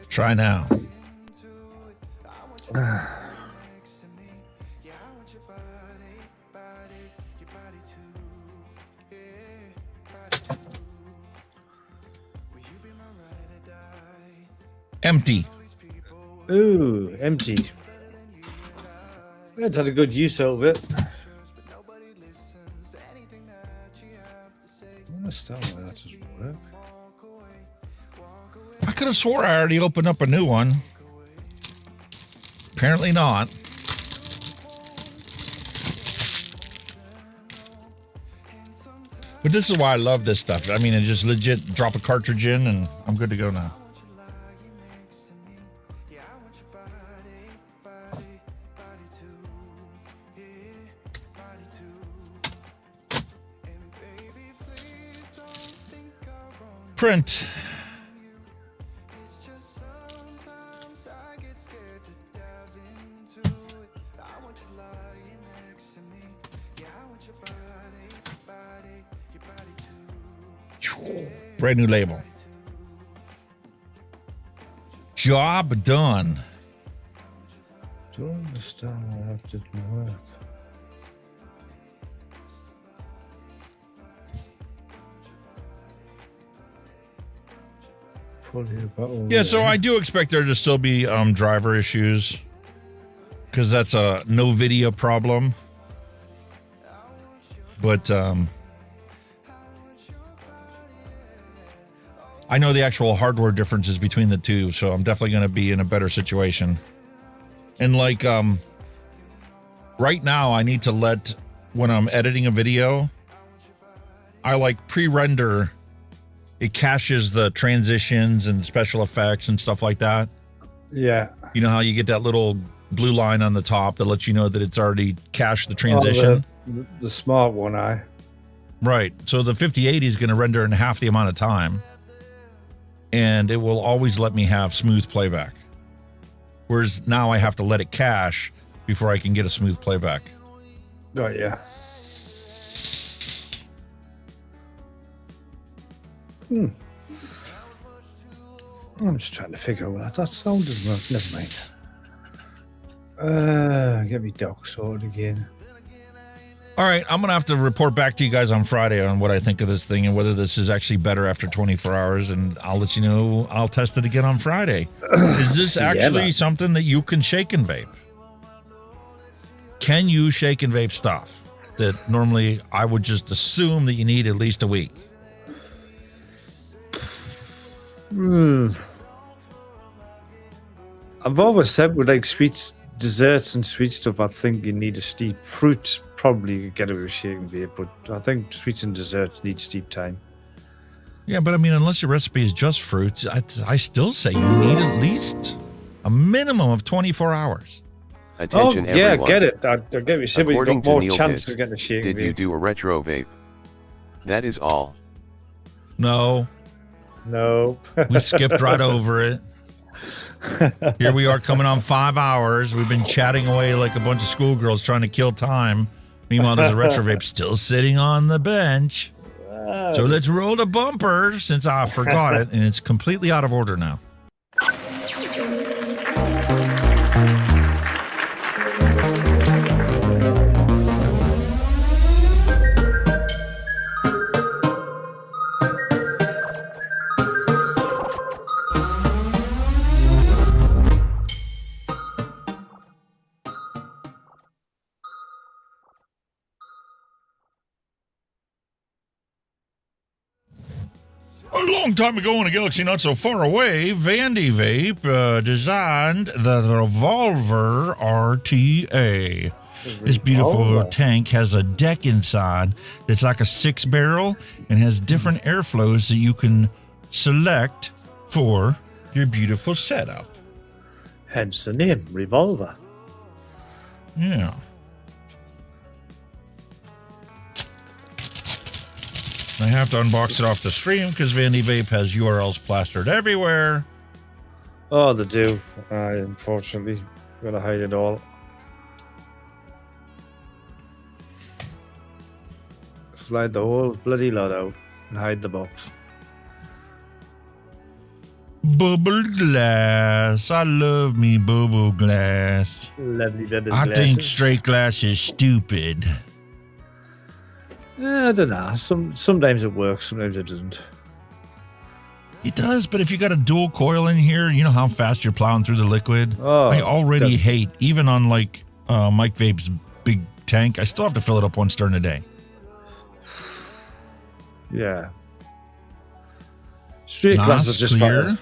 Try now. Empty. Ooh, empty. It's had a good use out of it. I understand why that doesn't work. I could have swore I already opened up a new one. Apparently not. But this is why I love this stuff. I mean, I just legit drop a cartridge in and I'm good to go now. Print. Brand new label. Job done. Don't understand why that didn't work. Yeah, so I do expect there to still be driver issues because that's a no video problem. But I know the actual hardware differences between the two, so I'm definitely going to be in a better situation. And like right now, I need to let, when I'm editing a video, I like pre-render. It caches the transitions and special effects and stuff like that. Yeah. You know how you get that little blue line on the top that lets you know that it's already cached the transition? The smart one, Right. So the 5080 is going to render in half the amount of time, and it will always let me have smooth playback. Whereas now I have to let it cache before I can get a smooth playback. Oh, yeah. I'm just trying to figure out what that sounded. Well, never mind. Get me dog sword again. All right, I'm going to have to report back to you guys on Friday on what I think of this thing and whether this is actually better after 24 hours, and I'll let you know. I'll test it again on Friday. Is this actually something that you can shake and vape? Can you shake and vape stuff that normally I would just assume that you need at least a week? I've always said with like sweets, desserts and sweet stuff, I think you need a steep. Fruits probably you get away with shake and vape, but I think sweets and desserts need steep time. Yeah, but I mean, unless your recipe is just fruits, I still say you need at least a minimum of 24 hours. Attention, everyone. Yeah, get it. I get you. You've According got more to Neil chance Pitts, of getting a shake did and vape. you do a retro vape? That is all. No. We skipped right over it. Here we are coming on 5 hours. We've been chatting away like a bunch of schoolgirls trying to kill time. Meanwhile, there's a retro vape still sitting on the bench. So let's roll the bumper since I forgot it, and it's completely out of order now. A long time ago in a galaxy not so far away, Vandy Vape designed the Revolver RTA. This beautiful tank has a deck inside that's like a 6-barrel and has different airflows that you can select for your beautiful setup. Hence the name, Revolver. Yeah. I have to unbox it off the stream because Vandy Vape has URLs plastered everywhere. Oh, they do. Unfortunately, gotta hide it all. Slide the whole bloody lot out and hide the box. Bubble glass. I love me bubble glass. Lovely bubble I glasses. think straight glass is stupid. I don't know. Sometimes it works, sometimes it doesn't. It does, but if you got a dual coil in here, you know how fast you're plowing through the liquid? Oh, I already hate, even on like Mike Vape's big tank, I still have to fill it up once during the day. Yeah. Straight glasses are just clear.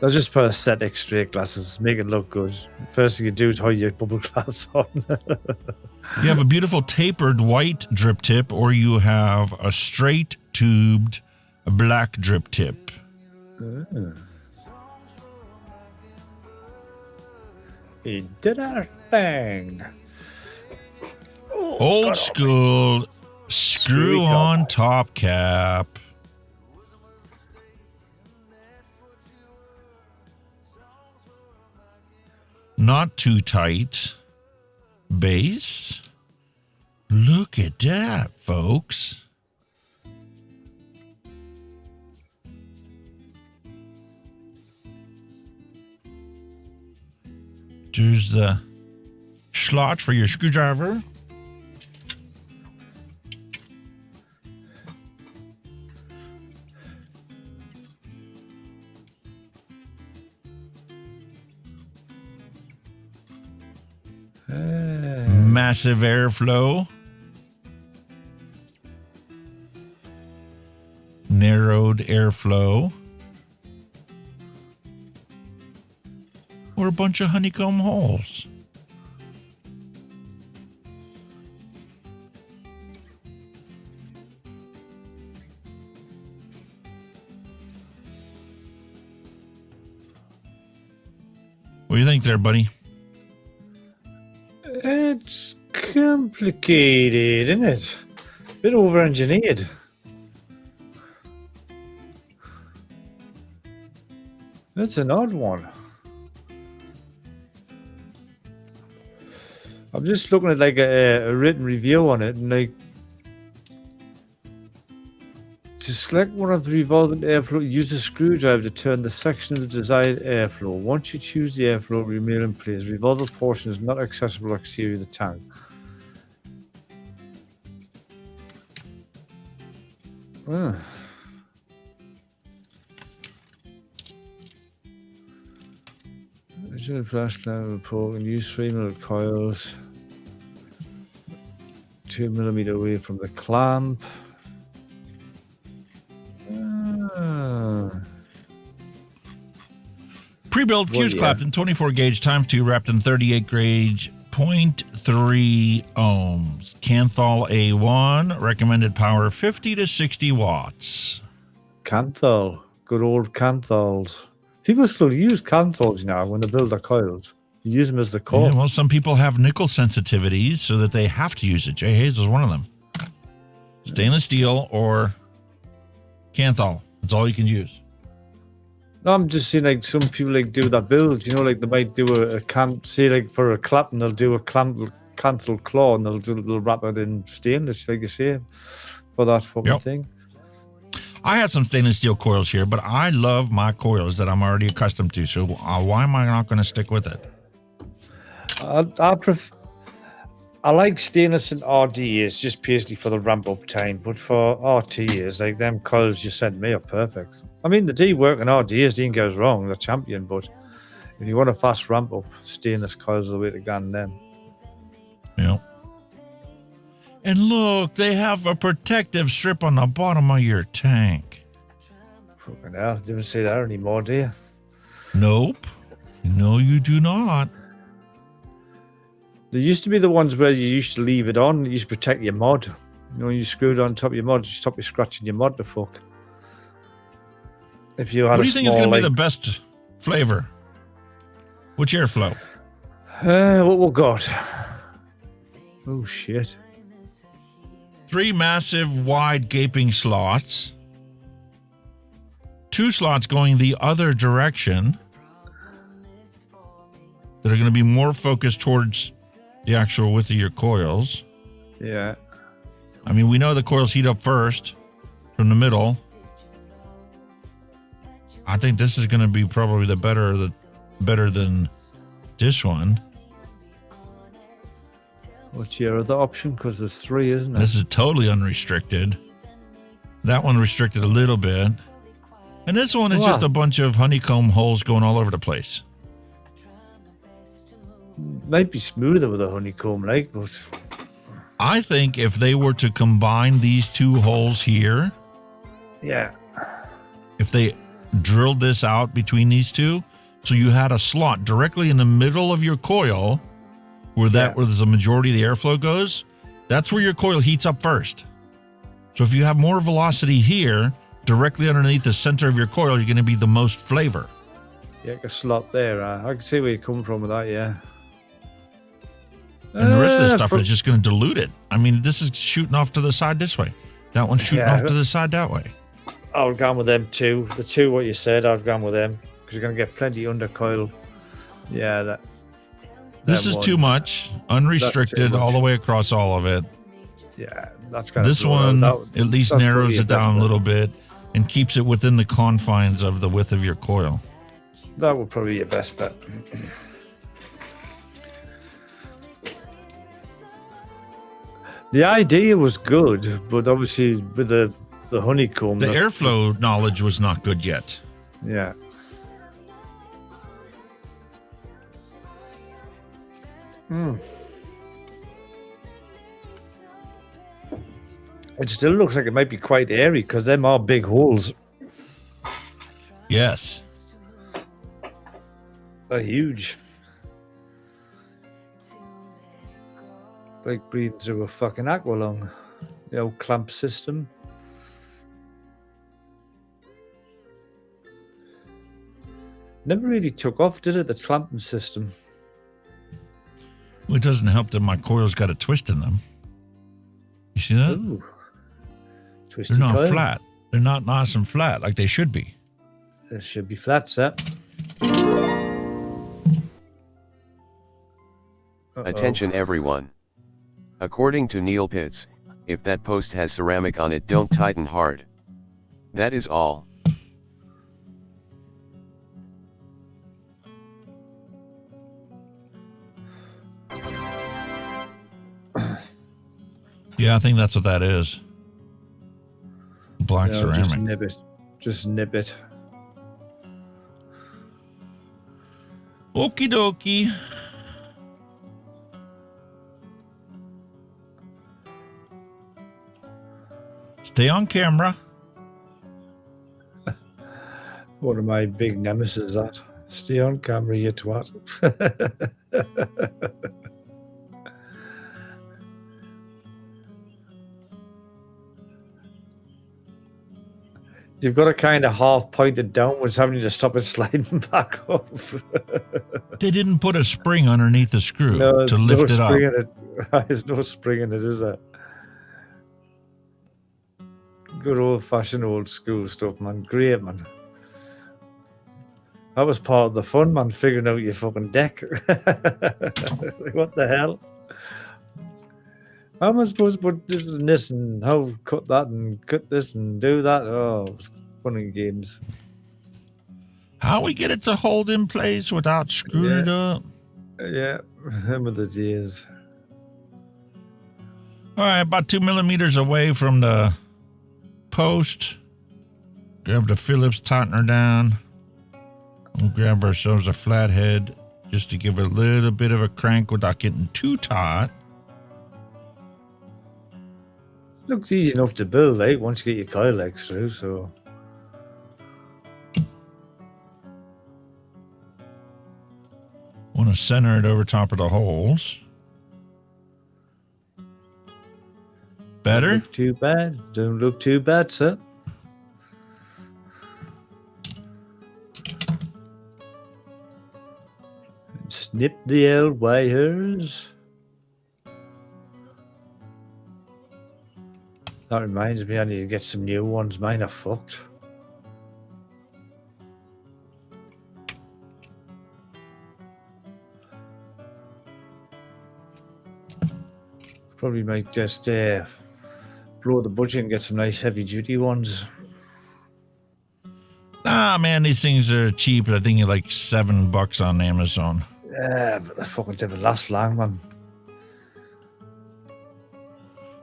They're just for aesthetic straight glasses. Make it look good. First thing you do is hold your bubble glass on. You have a beautiful tapered white drip tip, or you have a straight tubed black drip tip. It did our thing. Old school screw on top cap. Not too tight. Base. Look at that, folks. There's the slot for your screwdriver. Massive airflow. Narrowed airflow. Or a bunch of honeycomb holes. What do you think there, buddy? It's complicated, isn't it? A bit over-engineered. That's an odd one. I'm just looking at like a written review on it, and like to select one of the revolving airflow, use a screwdriver to turn the section of the desired airflow. Once you choose the airflow, remain in place. Revolver portion is not accessible exterior of the tank. Ah. Original flashlight report and use 3mm coils 2mm away from the clamp. Pre-built fuse clapped in 24 gauge times 2 wrapped in 38 gauge 0.3 ohms. Canthal A1 recommended power 50 to 60 watts. Canthal, good old canthals. People still use canthals now when they build their coils. You use them as the core. Yeah, well, some people have nickel sensitivities so that they have to use it. Jay Hayes was one of them. Stainless steel or canthal. That's all you can use. No, I'm just saying, like, some people like do that build, you know, like they might do a say like for a clap, and they'll do a canthal claw, and they'll wrap it in stainless, like you say, for that fucking thing. I have some stainless steel coils here, but I love my coils that I'm already accustomed to. So why am I not going to stick with it? I like stainless and RDAs just basically for the ramp up time, but for RTAs, like them coils you sent me are perfect. I mean, the D work and RDAs didn't go wrong, they're champion, but if you want a fast ramp up, stainless coils are the way to go on them. Yeah. And look, they have a protective strip on the bottom of your tank. Fucking hell, didn't say that anymore, do you? Nope. No, you do not. There used to be the ones where you used to leave it on, it used to protect your mod. You know, you screw it on top of your mod, you stop you scratching your mod the fuck. If you had what do you think is going to be the best flavor? Which airflow? What we got? Oh, shit. 3 massive wide gaping slots. 2 slots going the other direction that are going to be more focused towards the actual width of your coils. Yeah. I mean, we know the coils heat up first from the middle. I think this is going to be probably the better than this one. What's your other option? Because there's 3, isn't it? This is totally unrestricted. That one restricted a little bit. And this one is just a bunch of honeycomb holes going all over the place. Might be smoother with a honeycomb, like, but I think if they were to combine these 2 holes here, yeah, if they drilled this out between these 2, so you had a slot directly in the middle of your coil where the majority of the airflow goes, that's where your coil heats up first. So if you have more velocity here, directly underneath the center of your coil, you're going to be the most flavor. Yeah, like a slot there. I can see where you're coming from with that, yeah. And the rest of this stuff is just going to dilute it. I mean, this is shooting off to the side this way. That one's shooting off to the side that way. I would go with them too. The 2, what you said, I've gone with them. Because you're going to get plenty under coil. Yeah, this is too much. Unrestricted all the way across all of it. Yeah, that's kind of this one at least narrows it down a little bit and keeps it within the confines of the width of your coil. That would probably be your best bet. The idea was good, but obviously with the honeycomb, the airflow knowledge was not good yet. Yeah. It still looks like it might be quite airy because them are big holes. Yes. They're huge. Like breathing through a fucking aqua lung. The old clamp system. Never really took off, did it? The clamping system. Well, it doesn't help that my coils got a twist in them. You see that? Ooh. Twisty They're not coil. flat. They're not nice and flat like they should be. They should be flat, sir. Attention everyone. According to Neil Pitts, if that post has ceramic on it, don't tighten hard. That is all. Yeah, I think that's what that is. Black No, ceramic. just nib it. Just nib it. Okie dokie. Stay on camera. One of my big nemesis, that. Stay on camera, you twat. You've got to kind of half point it downwards, having to stop it sliding back up. They didn't put a spring underneath the screw No, to lift it up. spring in it. There's no spring in it, is there? Good old-fashioned old school stuff, man. Great, man. That was part of the fun, man, figuring out your fucking deck. What the hell? How am I supposed to put this and this and how cut that and cut this and do that? Oh, it was fun and games. How we get it to hold in place without screwing it up? Yeah, remember the days. All right, about 2 millimeters away from the post. Grab the Phillips, tighten her down. We'll grab ourselves a flathead just to give it a little bit of a crank without getting too tight. Looks easy enough to build, eh? Once you get your coil legs through, so. Want to center it over top of the holes. Better? Don't look too bad. Don't look too bad, sir. Snip the old wires. That reminds me, I need to get some new ones. Mine are fucked. Probably might just blow the budget and get some nice heavy duty ones. Ah, man, these things are cheap. I think you're like $7 on Amazon. Yeah, but they fucking didn't last long, man.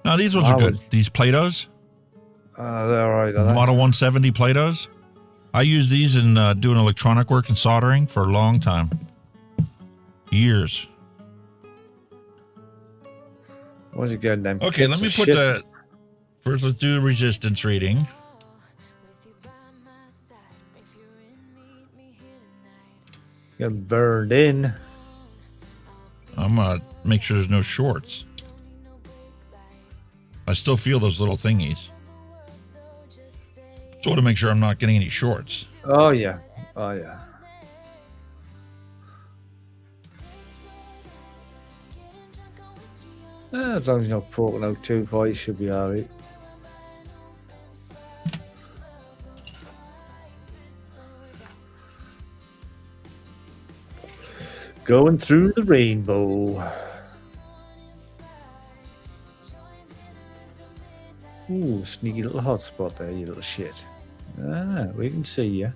No, these ones are good. These Play-Dohs. They're all right. Model 170 Play-Dohs. I use these in doing electronic work and soldering for a long time. Years. What's it getting them? Okay, let me put the... First, let's do the resistance reading. Getting burned in. I'm going to make sure there's no shorts. I still feel those little thingies. So I want to make sure I'm not getting any shorts. Oh, yeah. Oh, yeah. As long as you're not poking out too far, you should be all right. Going through the rainbow. Ooh, sneaky little hotspot there, you little shit. Ah, we can see you.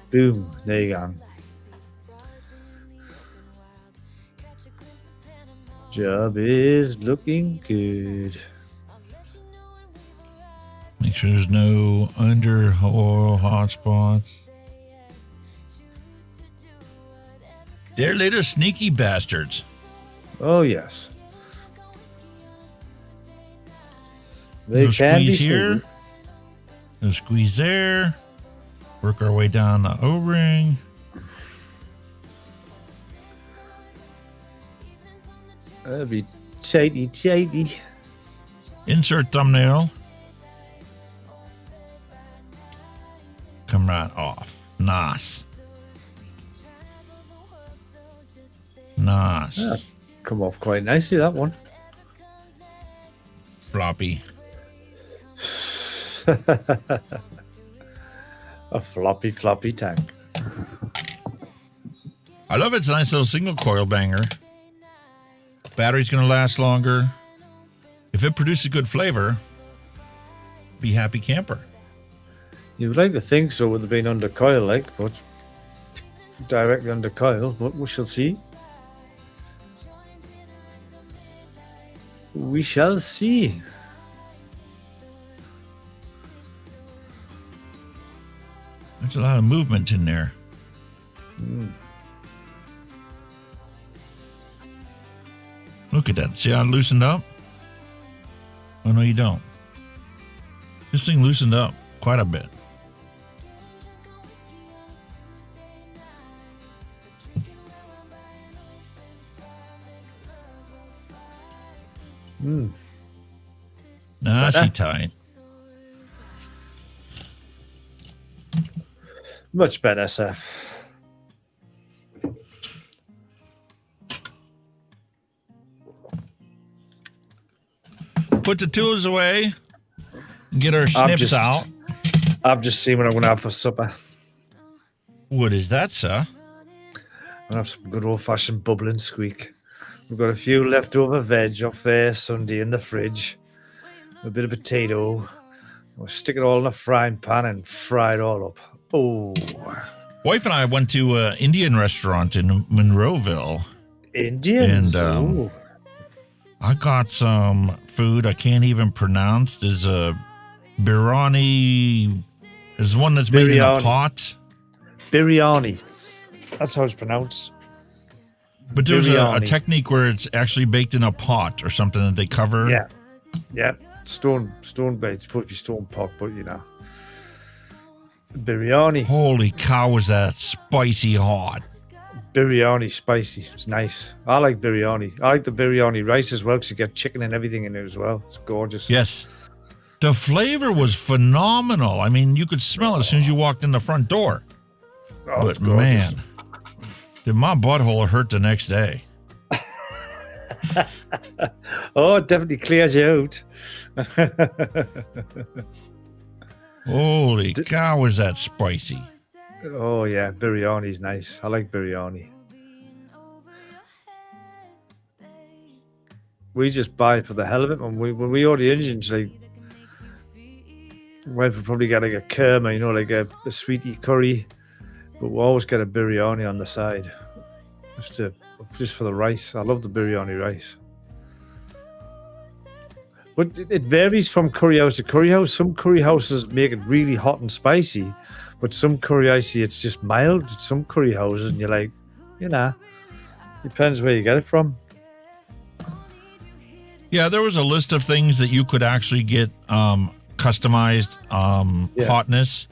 Boom, there you go. Job is looking good. Make sure there's no underhole hotspots. They're little sneaky bastards. Oh, yes. They can be here. No squeeze there. Work our way down the O-ring. That'll be tighty. Insert thumbnail. come right off. Nice. Nice. Yeah, come off quite nicely, that one. Floppy. A floppy tank. I love it. It's a nice little single coil banger. Battery's going to last longer. If it produces good flavor, be happy camper. You'd like to think so with it being under coil, like, but directly under coil, but we shall see. We shall see. There's a lot of movement in there. Look at that. See how it loosened up? Oh, no, you don't. This thing loosened up quite a bit. Nah, she tight. Much better, sir. Put the tools away. Get our snips out. I've just seen what I'm going to have for supper. What is that, sir? I'm going to have some good old-fashioned bubbling squeak. We've got a few leftover veg off there Sunday in the fridge. A bit of potato. We'll stick it all in a frying pan and fry it all up. Oh. Wife and I went to an Indian restaurant in Monroeville. Indian? And I got some food I can't even pronounce. There's a biryani. There's one that's made in a pot. Biryani. That's how it's pronounced. But there's a technique where it's actually baked in a pot or something that they cover. Yeah. Yeah. Stone bait. It's supposed to be stone pot, but you know. Biryani. Holy cow, was that spicy hot. Biryani spicy. It's nice. I like biryani. I like the biryani rice as well because you get chicken and everything in it as well. It's gorgeous. Yes. The flavor was phenomenal. I mean, you could smell it as soon as you walked in the front door. Oh, but man, did my butthole hurt the next day. Oh, it definitely clears you out. Holy cow, was that spicy. Oh, yeah. Biryani's nice. I like biryani. We just buy it for the hell of it. When we order Indians, like, we'll probably get like a kurma, you know, like a sweetie curry. But we always get a biryani on the side. Just for the rice. I love the biryani rice. But it varies from curry house to curry house. Some curry houses make it really hot and spicy, but some curry I see it's just mild. Some curry houses, and you're like, you know, depends where you get it from. Yeah, there was a list of things that you could actually get customized hotness.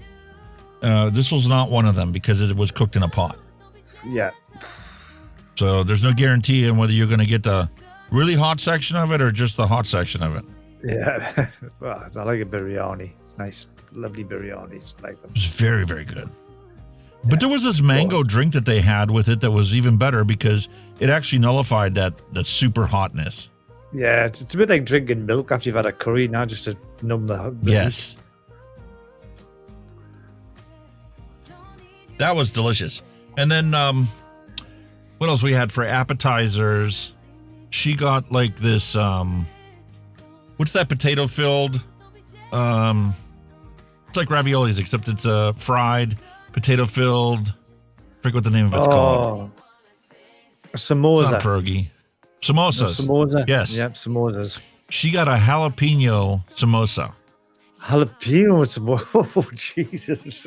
This was not one of them because it was cooked in a pot. Yeah. So there's no guarantee in whether you're going to get the really hot section of it or just the hot section of it. Yeah. Well, I like a biryani. It's nice, lovely biryanis. Like them. It was very, very good. But there was this mango drink that they had with it that was even better because it actually nullified that super hotness. Yeah, it's a bit like drinking milk after you've had a curry now, just to numb the yes. That was delicious. And then what else we had for appetizers? She got like this what's that potato filled? It's like raviolis except it's fried potato filled. I forget what the name of it's called. Samosa. It's not pierogi. Samosas. Samosa. Yes. Yep, samosas. She got a jalapeno samosa. Jalapeno samosa. Oh, Jesus.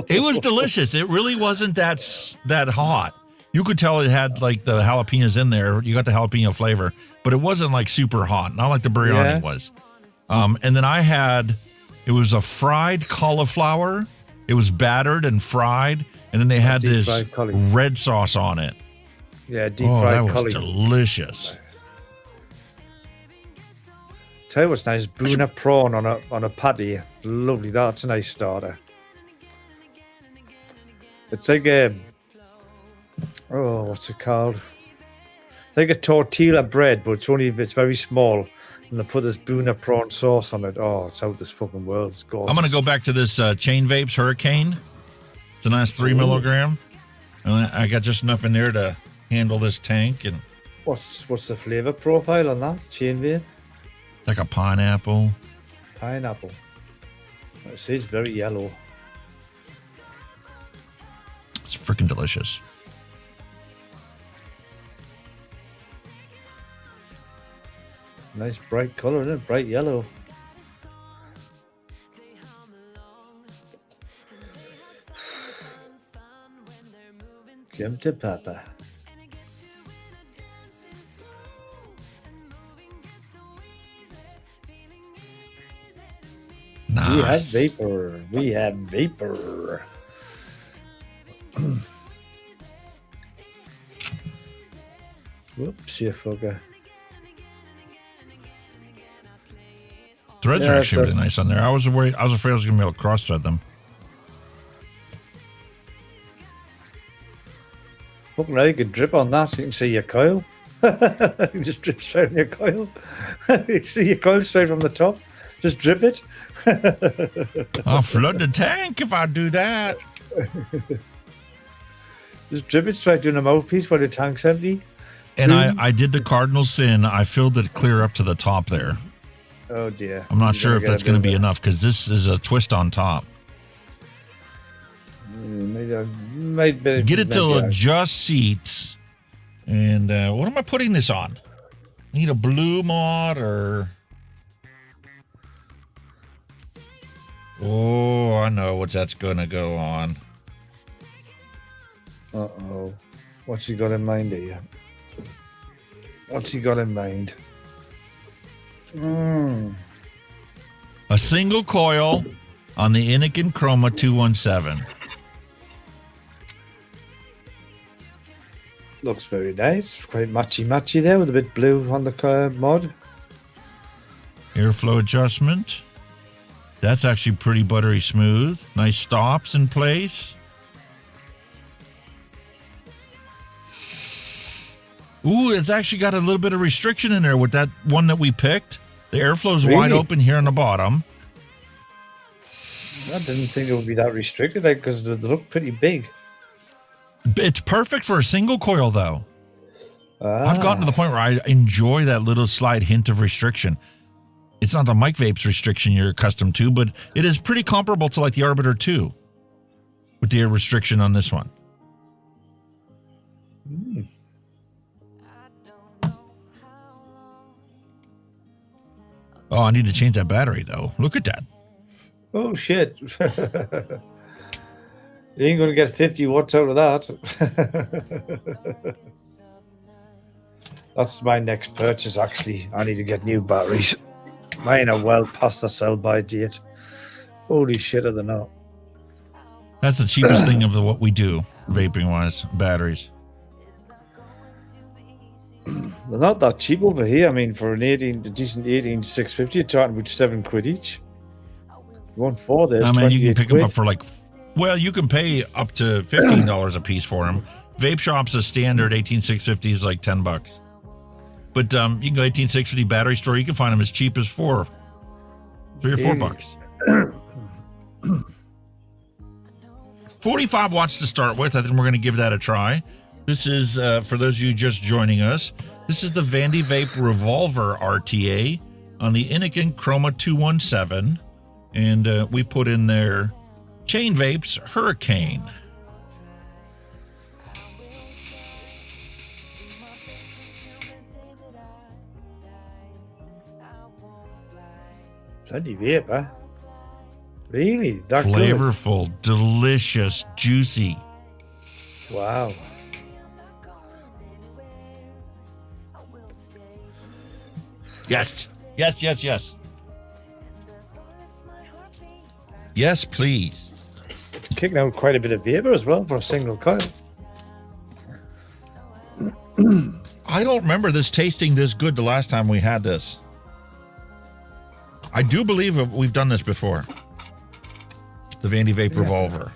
It was delicious. It really wasn't that hot. You could tell it had like the jalapenos in there. You got the jalapeno flavor, but it wasn't like super hot. Not like the biryani was. And then I had, it was a fried cauliflower. It was battered and fried. And then they had this red sauce on it. Yeah, deep fried that was delicious. Tell you what's nice, Bruna prawn on a patty. Lovely, that's a nice starter. It's like what's it called? It's like a tortilla bread, but it's very small. And they put this Bruna prawn sauce on it. Oh, it's out of this fucking world. It's gorgeous. I'm going to go back to this chain vapes Hurricane. It's a nice 3 milligram. And I got just enough in there to handle this tank. And what's the flavor profile on that chain vape? Like a pineapple. Pineapple. It says very yellow. It's freaking delicious. Nice bright color, isn't it? Bright yellow. Come to Papa. Nice. We have vapor. We have vapor. Whoops, you fucker. Threads are actually really nice on there. I was afraid I was going to be able to cross-thread them. Fucking right, you could drip on that. You can see your coil. You just drip straight on your coil. You see your coil straight from the top. Just drip it. I'll flood the tank if I do that. Just drip it straight in the mouthpiece while the tank's empty. And I did the cardinal sin. I filled it clear up to the top there. Oh dear. I'm not sure if that's going to be enough because this is a twist on top. Get it till it just seats. And what am I putting this on? Need a blue mod or... Oh, I know what that's going to go on. Uh-oh. What's he got in mind here? What's he got in mind? A single coil on the Nicotine Chroma 217. Looks very nice. Quite matchy there with a bit blue on the mod. Airflow adjustment. That's actually pretty buttery smooth. Nice stops in place. Ooh, it's actually got a little bit of restriction in there with that one that we picked. The airflow's wide open here on the bottom. I didn't think it would be that restricted because they look pretty big. It's perfect for a single coil, though. I've gotten to the point where I enjoy that little slight hint of restriction. It's not the mic vapes restriction you're accustomed to, but it is pretty comparable to like the Arbiter 2 with the air restriction on this one. Oh, I need to change that battery, though. Look at that. Oh, shit. You ain't going to get 50 watts out of that. That's my next purchase, actually. I need to get new batteries. Mine are well past the sell-by date. Holy shit, are they not? That's the cheapest thing of what we do, vaping-wise, batteries. They're not that cheap over here. I mean, for a decent 18 650, you're talking about £7 each. One for this. I mean, you can pick them up for like, well, you can pay up to $15 a piece for them. Vape shops, a standard 18 650 is like $10. But you can go 18 650 battery store. You can find them as cheap as $3 or $4. 45 watts to start with. I think we're going to give that a try. This is, for those of you just joining us, this is the Vandy Vape Revolver RTA on the Nicotine Chroma 217. And we put in there Chain Vapes Hurricane. Plenty vape, huh? Really? That flavorful, good? Delicious, juicy. Wow. Yes. Yes, yes, yes. Yes, please. It's kicking out quite a bit of vapor as well for a single coil. I don't remember this tasting this good the last time we had this. I do believe we've done this before. The Vandy Vape Revolver.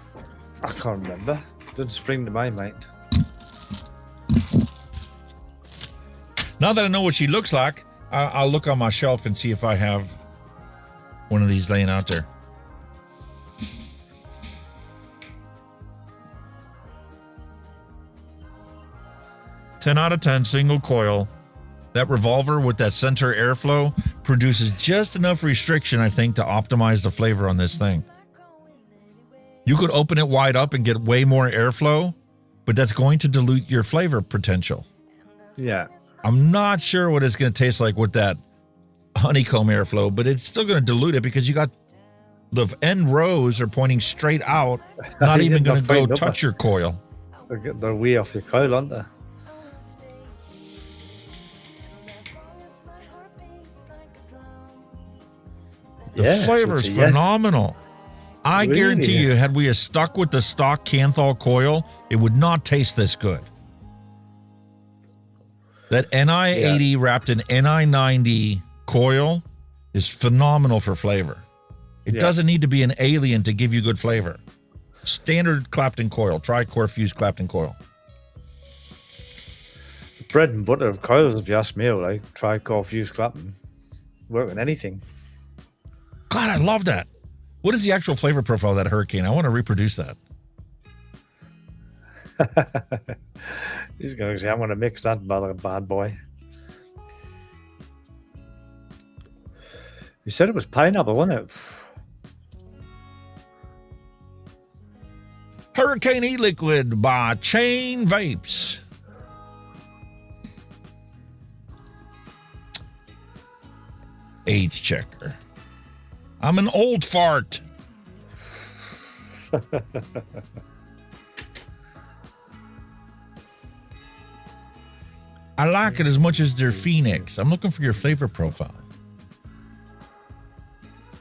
I can't remember. Doesn't spring to my mind. Now that I know what she looks like, I'll look on my shelf and see if I have one of these laying out there. $10 out of 10, single coil. That Revolver with that center airflow produces just enough restriction, I think, to optimize the flavor on this thing. You could open it wide up and get way more airflow, but that's going to dilute your flavor potential. Yeah. I'm not sure what it's going to taste like with that honeycomb airflow, but it's still going to dilute it because you got the end rows are pointing straight out, not even going to go touch your coil. They're way off your coil, aren't they? The flavor's phenomenal. I guarantee you, had we stuck with the stock Canthal coil, it would not taste this good. That NI80 wrapped in NI90 coil is phenomenal for flavor. It doesn't need to be an alien to give you good flavor. Standard Clapton coil, tri-core fused Clapton coil. Bread and butter of coils, if you ask me, like tri-core fused Clapton. Work on anything. God, I love that. What is the actual flavor profile of that Hurricane? I want to reproduce that. He's going to say, I'm going to mix that bad boy. You said it was pineapple, wasn't it? Hurricane E-Liquid by Chain Vapes. Age checker. I'm an old fart. I like it as much as their Phoenix. I'm looking for your flavor profile.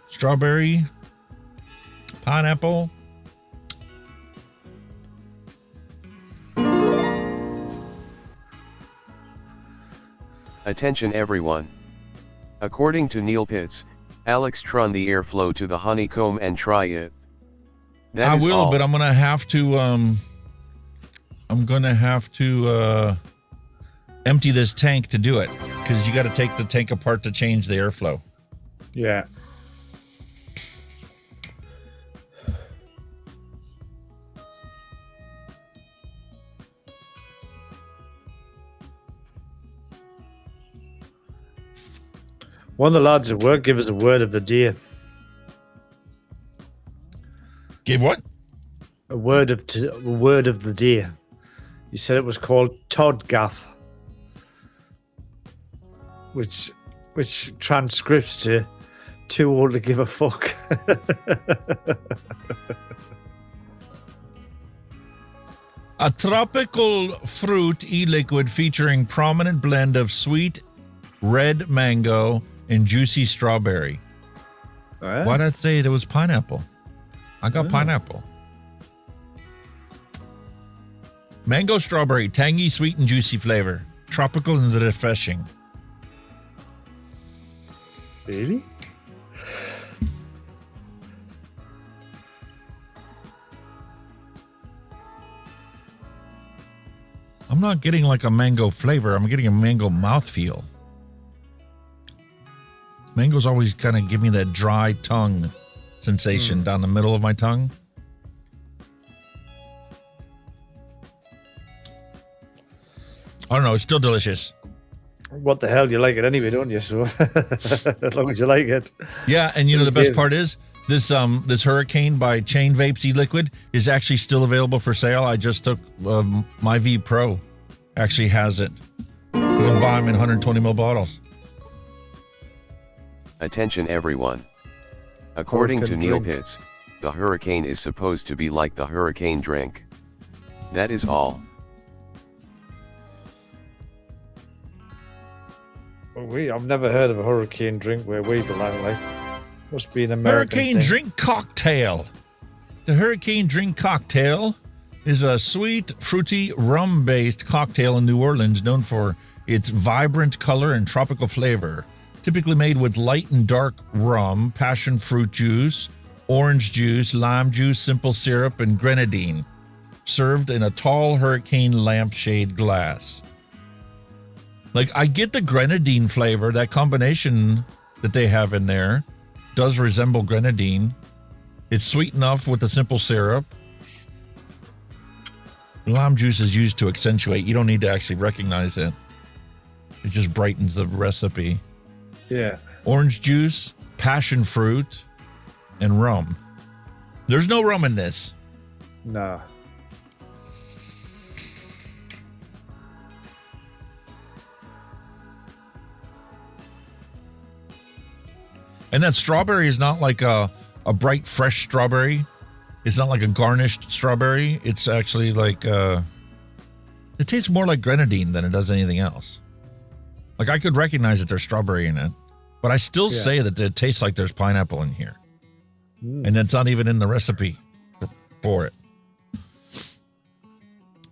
Strawberry, pineapple. Attention everyone. According to Neil Pitts, Alex run the airflow to the honeycomb and try it. I will, but I'm gonna have to empty this tank to do it, because you got to take the tank apart to change the airflow. Yeah. One of the lads at work gave us a word of the day. Gave what? A word of the day. He said it was called Todd Gaff, which transcripts to too old to give a fuck. A tropical fruit e-liquid featuring prominent blend of sweet red mango and juicy strawberry. Why did I say it was pineapple? I got pineapple. Mango strawberry, tangy, sweet, and juicy flavor. Tropical and refreshing. Really? I'm not getting like a mango flavor. I'm getting a mango mouthfeel. Mangoes always kind of give me that dry tongue sensation down the middle of my tongue. I don't know. It's still delicious. What the hell? You like it anyway, don't you? So as long as you like it. Yeah, and you know the best part is this Hurricane by Chain Vapes e-liquid is actually still available for sale. I just took my V Pro actually has it. You can buy them in 120 ml bottles. Attention everyone. According to Neil Pitts, the Hurricane is supposed to be like the Hurricane drink. That is all. I've never heard of a Hurricane drink where we belong. Like, must be an American Hurricane thing. drink cocktail. The Hurricane drink cocktail is a sweet, fruity, rum-based cocktail in New Orleans known for its vibrant color and tropical flavor. Typically made with light and dark rum, passion fruit juice, orange juice, lime juice, simple syrup, and grenadine. Served in a tall hurricane lampshade glass. Like, I get the grenadine flavor. That combination that they have in there does resemble grenadine. It's sweet enough with the simple syrup. Lime juice is used to accentuate. You don't need to actually recognize it. It just brightens the recipe. Yeah. Orange juice, passion fruit, and rum. There's no rum in this. No. And that strawberry is not like a bright, fresh strawberry. It's not like a garnished strawberry. It's actually like, it tastes more like grenadine than it does anything else. Like, I could recognize that there's strawberry in it, but I still say that it tastes like there's pineapple in here. And it's not even in the recipe for it.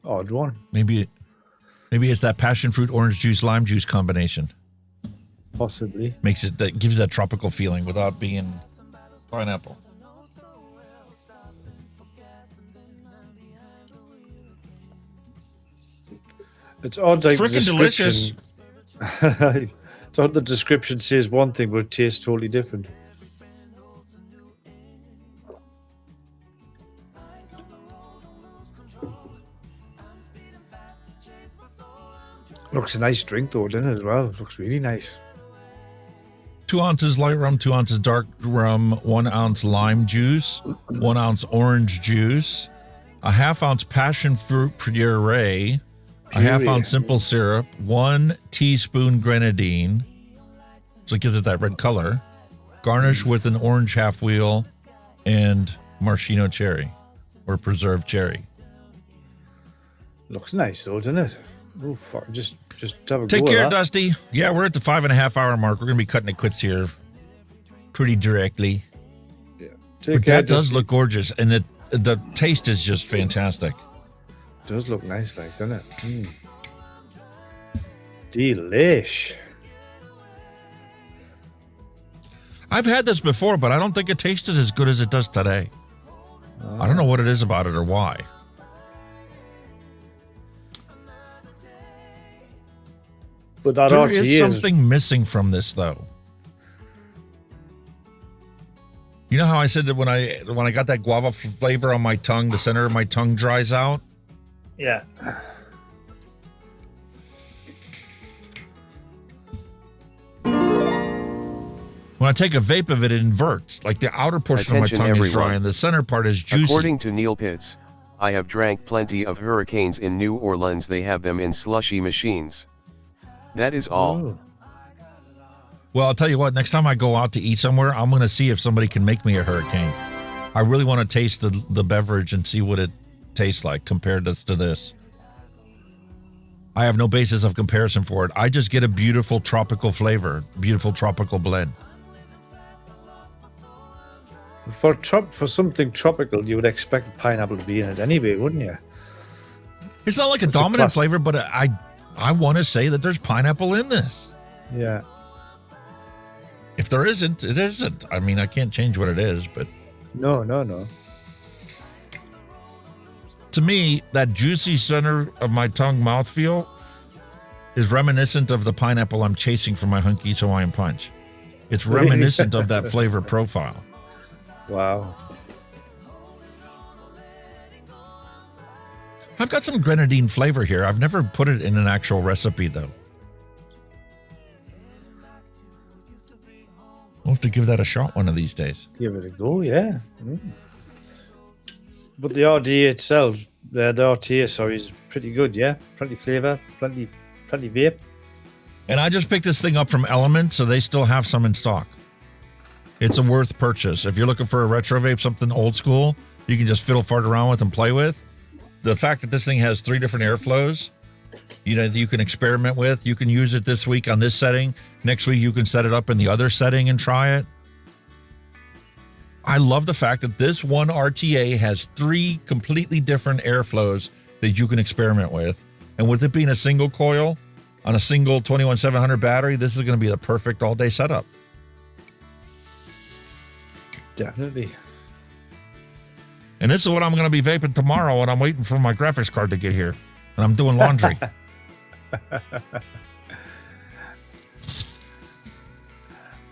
Odd one. Maybe it's that passion fruit, orange juice, lime juice combination. Possibly. That gives that tropical feeling without being pineapple. It's odd. Like, freaking delicious. It's odd the description says one thing, but it tastes totally different. Looks a nice drink though, doesn't it, as well? It looks really nice. 2 ounces light rum, 2 ounces dark rum, 1 ounce lime juice, 1 ounce orange juice, a ½ ounce passion fruit puree, a ½ ounce simple syrup, 1 teaspoon grenadine, so it gives it that red color, garnish with an orange half wheel and maraschino cherry or preserved cherry. Looks nice though, doesn't it? Ooh, fuck, just have a Take go care, of that. Dusty. Yeah, we're at the 5.5 hour mark. We're going to be cutting it quits here pretty directly. Yeah. But that does look gorgeous, and the taste is just fantastic. It does look nice, like, doesn't it? Delish. I've had this before, but I don't think it tasted as good as it does today. I don't know what it is about it or why. But that there is something missing from this, though. You know how I said that when I got that guava flavor on my tongue, the center of my tongue dries out? Yeah. When I take a vape of it, it inverts. Like the outer portion of my tongue is dry and the center part is juicy. According to Neil Pitts, I have drank plenty of hurricanes in New Orleans. They have them in slushy machines. That is all. Oh. Well, I'll tell you what, next time I go out to eat somewhere, I'm going to see if somebody can make me a hurricane. I really want to taste the beverage and see what it tastes like compared to this. I have no basis of comparison for it. I just get a beautiful tropical flavor, beautiful tropical blend. For something tropical, you would expect pineapple to be in it anyway, wouldn't you? It's not like a dominant flavor, but I want to say that there's pineapple in this. Yeah. If there isn't, it isn't. I mean, I can't change what it is, but... No. To me, that juicy center of my tongue mouthfeel is reminiscent of the pineapple I'm chasing for my Hunky's Hawaiian Punch. It's reminiscent of that flavor profile. Wow. I've got some grenadine flavor here. I've never put it in an actual recipe, though. We'll have to give that a shot one of these days. Give it a go, yeah. But the RDA itself, the RTA, sorry, is pretty good, yeah? Plenty flavor, plenty vape. And I just picked this thing up from Element, so they still have some in stock. It's a worth purchase. If you're looking for a retro vape, something old school, you can just fiddle fart around with and play with. The fact that this thing has 3 different airflows, you can experiment with. You can use it this week on this setting. Next week, you can set it up in the other setting and try it. I love the fact that this one RTA has 3 completely different airflows that you can experiment with. And with it being a single coil, on a single 21700 battery, this is going to be the perfect all-day setup. Definitely. And this is what I'm going to be vaping tomorrow when I'm waiting for my graphics card to get here. And I'm doing laundry.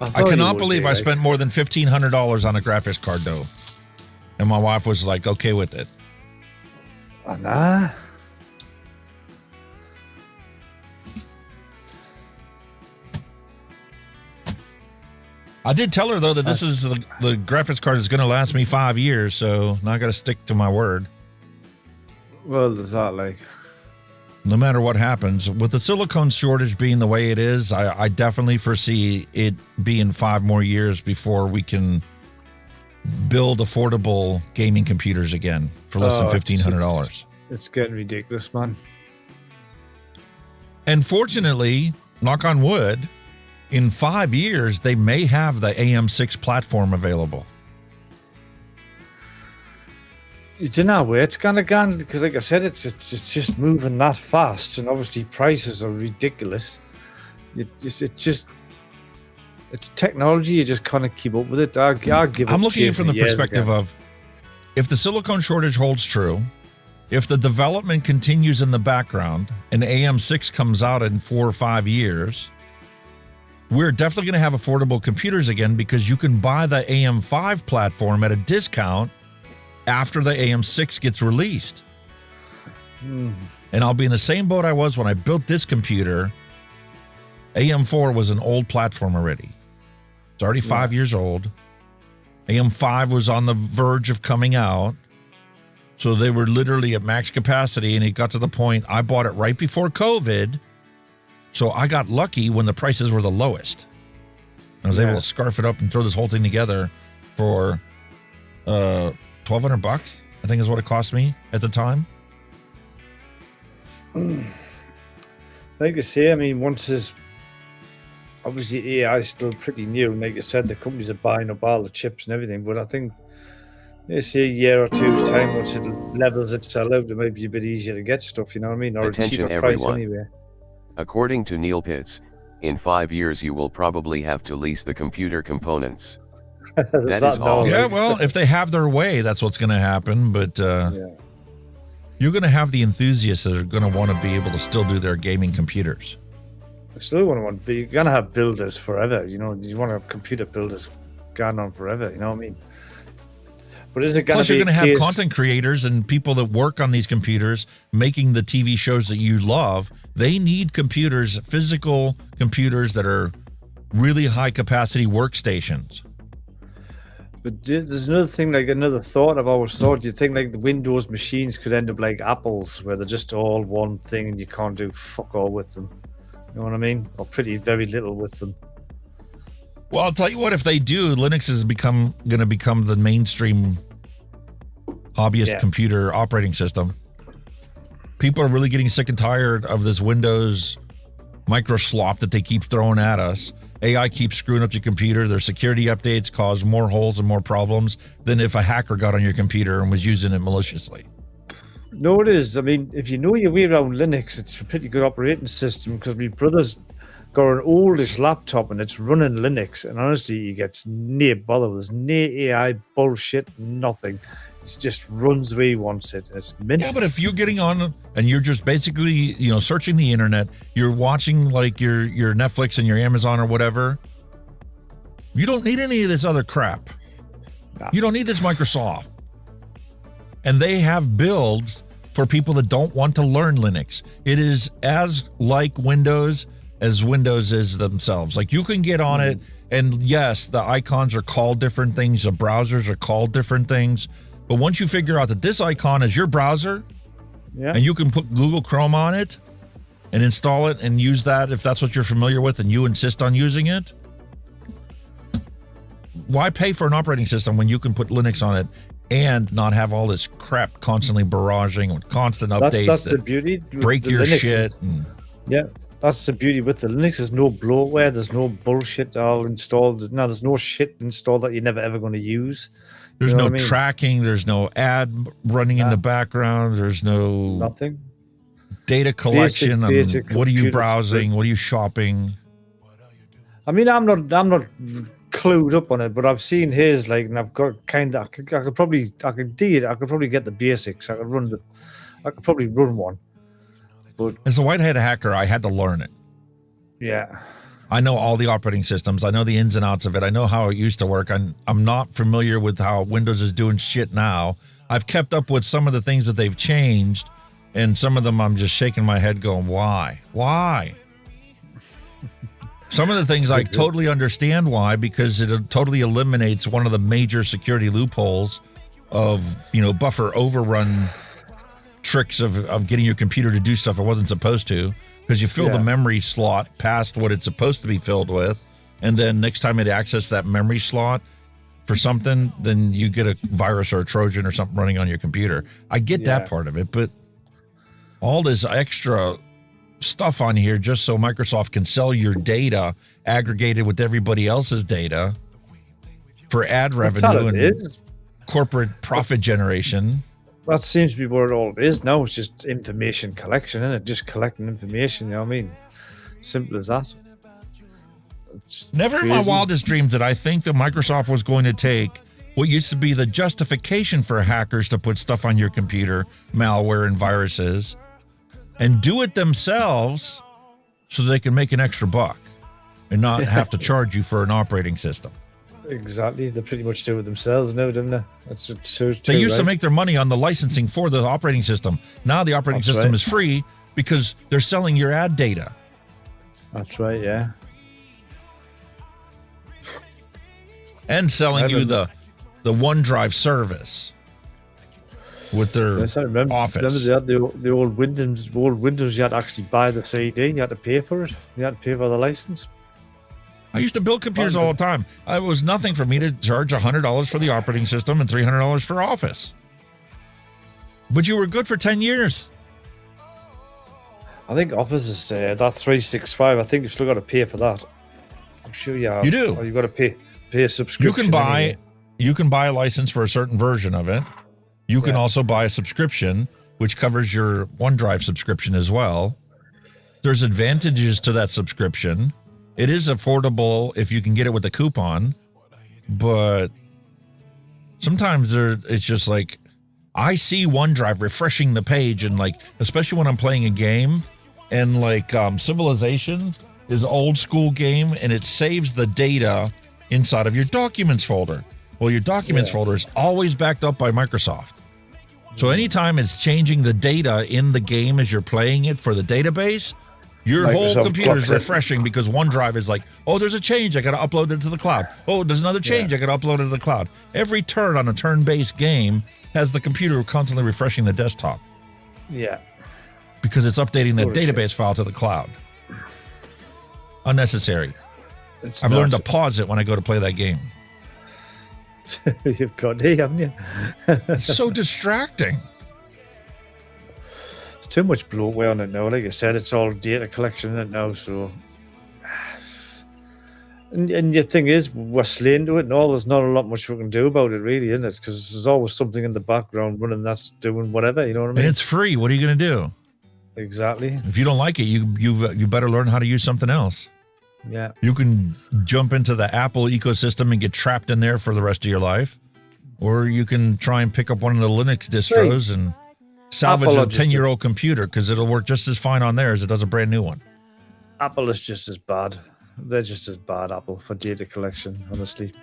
I cannot believe I spent more than $1,500 on a graphics card, though. And my wife was like, okay with it. Oh, nah. I did tell her, though, that this is the graphics card is going to last me 5 years, so now I got to stick to my word. Well, there's that, like... No matter what happens, with the silicone shortage being the way it is, I definitely foresee it being 5 more years before we can build affordable gaming computers again for less than $1,500. It's getting ridiculous, man. And fortunately, knock on wood, in 5 years, they may have the AM6 platform available. You don't know where it's gonna go, because like I said, it's just moving that fast, and obviously prices are ridiculous. It's technology. You just kind of keep up with it. I'm looking at it from the perspective of, if the silicone shortage holds true, if the development continues in the background, and AM6 comes out in 4 or 5 years, we're definitely going to have affordable computers again, because you can buy the AM5 platform at a discount after the AM6 gets released. And I'll be in the same boat I was when I built this computer. AM4 was an old platform already. It's already 5 years old. AM5 was on the verge of coming out. So they were literally at max capacity, and it got to the point I bought it right before COVID. So I got lucky when the prices were the lowest. I was able to scarf it up and throw this whole thing together for $1,200, I think is what it cost me at the time. Like I say, I mean, once there's obviously AI is still pretty new, and like I said, the companies are buying up all the chips and everything. But I think they say a year or two's time, once it levels itself out, it might be a bit easier to get stuff. You know what I mean? Or Attention, a cheaper price everyone. anyway. According to Neil Pitts, in 5 years you will probably have to lease the computer components. That is all. Yeah, well, if they have their way, that's what's going to happen. But you're going to have the enthusiasts that are going to want to be able to still do their gaming computers. I still want to be. You're going to have builders forever. You know, you want to have computer builders going on forever. You know what I mean? But is it going Plus, to be you're going to have content creators and people that work on these computers making the TV shows that you love. They need computers, physical computers that are really high capacity workstations. But there's another thing, like another thought I've always thought. You think like the Windows machines could end up like Apple's, where they're just all one thing and you can't do fuck all with them. You know what I mean? Or pretty very little with them. Well, I'll tell you what, if they do, Linux is going to become the mainstream hobbyist computer operating system. People are really getting sick and tired of this Windows micro slop that they keep throwing at us. AI keeps screwing up your computer. Their security updates cause more holes and more problems than if a hacker got on your computer and was using it maliciously. No, it is. I mean, if you know your way around Linux, it's a pretty good operating system, because my brother's got an oldish laptop and it's running Linux, and honestly, he gets no bother. There's no AI bullshit, nothing. It just runs the way he wants it. It's mint. Yeah, but if you're getting on and you're just basically, searching the internet, you're watching like your Netflix and your Amazon or whatever, you don't need any of this other crap. Nah. You don't need this Microsoft. And they have builds for people that don't want to learn Linux. It is as like Windows as Windows is themselves. Like, you can get on it, and yes, the icons are called different things, the browsers are called different things. But once you figure out that this icon is your browser, and you can put Google Chrome on it and install it and use that if that's what you're familiar with and you insist on using it, why pay for an operating system when you can put Linux on it and not have all this crap constantly barraging with constant updates? That's the beauty. Break your Linux shit. Yeah, that's the beauty with the Linux. There's no bloatware. There's no bullshit all installed. No, there's no shit installed that you're never ever going to use. There's no tracking. There's no ad running in the background. There's no nothing. data collection. Basic what are you computer browsing? stuff. What are you shopping? I mean, I'm not clued up on it, but I've seen his, like, and I've got kind of, I could probably get the basics. I could probably run one. But as a white hat hacker, I had to learn it. Yeah. I know all the operating systems. I know the ins and outs of it. I know how it used to work. I'm not familiar with how Windows is doing shit now. I've kept up with some of the things that they've changed, and some of them I'm just shaking my head going, why? Why? Some of the things I totally understand why, because it totally eliminates one of the major security loopholes of, buffer overrun tricks of getting your computer to do stuff it wasn't supposed to, because you fill the memory slot past what it's supposed to be filled with, and then next time it accesses that memory slot for something, then you get a virus or a Trojan or something running on your computer. I get that part of it, but all this extra stuff on here just so Microsoft can sell your data aggregated with everybody else's data for ad revenue and corporate profit generation. That seems to be what it all is now. It's just information collection, isn't it? Just collecting information, you know what I mean? Simple as that. It's never crazy. in my wildest dreams did I think that Microsoft was going to take what used to be the justification for hackers to put stuff on your computer, malware and viruses, and do it themselves so they can make an extra buck and not have to charge you for an operating system. Exactly. They pretty much do it themselves now, don't they? That's they used to make their money on the licensing for the operating system. Now the operating system is free because they're selling your ad data. That's right, yeah. And selling you the OneDrive service with their Office. Remember the old Windows, you had to actually buy the CD, you had to pay for it. You had to pay for the license. I used to build computers all the time. It was nothing for me to charge $100 for the operating system and $300 for Office. But you were good for 10 years. I think Office is that 365. I think you still got to pay for that. I'm sure you have. You do. Or you got to pay a subscription. You can buy a license for a certain version of it. You can also buy a subscription, which covers your OneDrive subscription as well. There's advantages to that subscription. It is affordable if you can get it with a coupon, but sometimes it's just like, I see OneDrive refreshing the page, and like, especially when I'm playing a game, and like Civilization is an old school game, and it saves the data inside of your documents folder. Well, your documents folder is always backed up by Microsoft. So anytime it's changing the data in the game as you're playing it for the database, your whole computer is refreshing because OneDrive is like, oh, there's a change, I got to upload it to the cloud. Oh, there's another change, I got to upload it to the cloud. Every turn on a turn-based game has the computer constantly refreshing the desktop. Yeah. Because it's updating the database file to the cloud. Unnecessary. I've learned to pause it when I go to play that game. You've got to, haven't you? It's so distracting. It's too much bloatware on it now. Like I said, it's all data collection in it now. So, and the thing is, we're slaying to it and all. There's not a lot much we can do about it, really, isn't it? Because there's always something in the background running that's doing whatever. You know what I mean? And it's free. What are you going to do? Exactly. If you don't like it, you better learn how to use something else. Yeah. You can jump into the Apple ecosystem and get trapped in there for the rest of your life. Or you can try and pick up one of the Linux distros and salvage a 10-year-old computer, because it'll work just as fine on there as it does a brand new one. Apple is just as bad. They're just as bad, Apple, for data collection, honestly,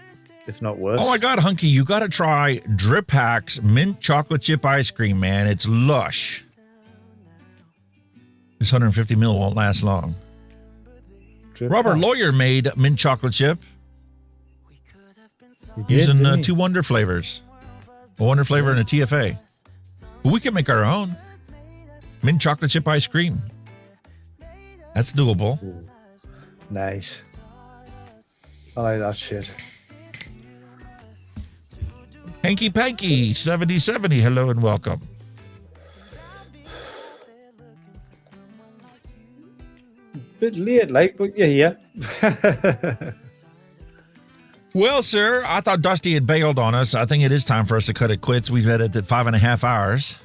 if not worse. Oh my God, Hunky, you got to try Drip Hack's mint chocolate chip ice cream, man. It's lush. This 150 mil won't last long. Robert Lawyer made mint chocolate chip using 2 Wonder flavors, a Wonder flavor and a TFA. But we can make our own mint chocolate chip ice cream. That's doable. Ooh, nice. I like that shit. Hanky Panky 7070, hello and welcome. Bit late, like, but you're here. Well, sir, I thought Dusty had bailed on us. I think it is time for us to cut it quits. We've had it at 5.5 hours.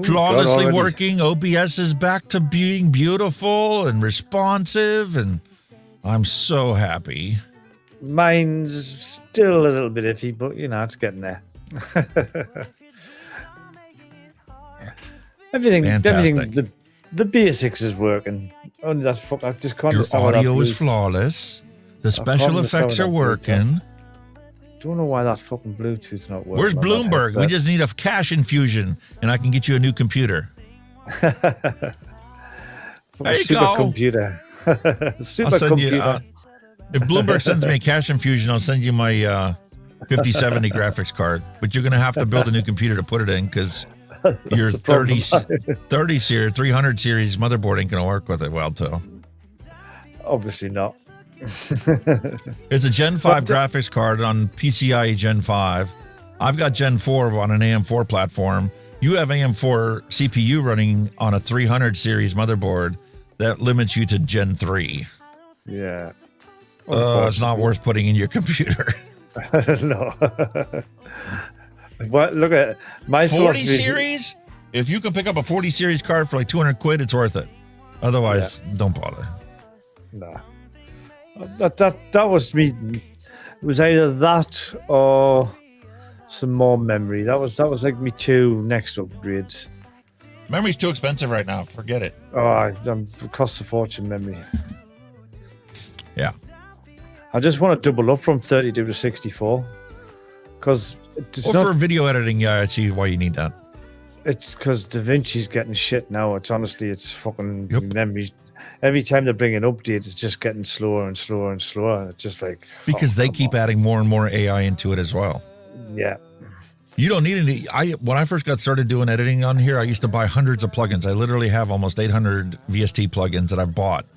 flawlessly working. OBS is back to being beautiful and responsive, and I'm so happy. Mine's still a little bit iffy, but you know, it's getting there. everything, the basics is working. Only that fuck, I just can't. Your audio is flawless. The special effects are working. Don't know why that fucking Bluetooth's not working. Where's Bloomberg? We just need a cash infusion, and I can get you a new computer. There you go. Computer. Supercomputer. If Bloomberg sends me a cash infusion, I'll send you my 5070 graphics card. But you're going to have to build a new computer to put it in because your 30 series, 300 series motherboard ain't going to work with it well, too. Obviously not. It's a Gen 5 graphics card on PCIe Gen 5. I've got Gen 4 on an AM4 platform. You have AM4 CPU running on a 300 series motherboard that limits you to Gen 3. Yeah. It's not worth putting in your computer. No. What? Look at my 40 series. If you can pick up a 40 series card for like 200 quid, it's worth it. Otherwise, don't bother. Nah. That was me. It was either that or some more memory. That was like me two next upgrades. Memory's too expensive right now. Forget it. Oh, it costs a fortune, memory. Yeah. I just want to double up from 32 to 64. Because for video editing, yeah, I see why you need that. It's because DaVinci's getting shit now. It's honestly, it's fucking memories. Every time they bring an update, it's just getting slower and slower and slower. It's just like... Because they keep adding more and more AI into it as well. Yeah. You don't need any... When I first got started doing editing on here, I used to buy hundreds of plugins. I literally have almost 800 VST plugins that I've bought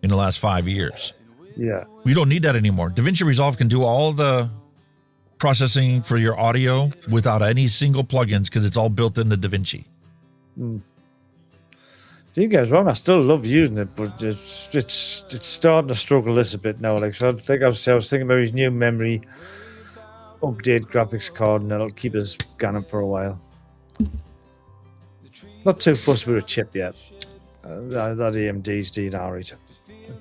in the last 5 years. Yeah. We don't need that anymore. DaVinci Resolve can do all the processing for your audio without any single plugins because it's all built into DaVinci. Don't get us wrong, I still love using it, but it's starting to struggle this a bit now. Like, so I was thinking about his new memory update graphics card, and it'll keep us going for a while. Not too fussed with a chip yet. That AMD's D&R, it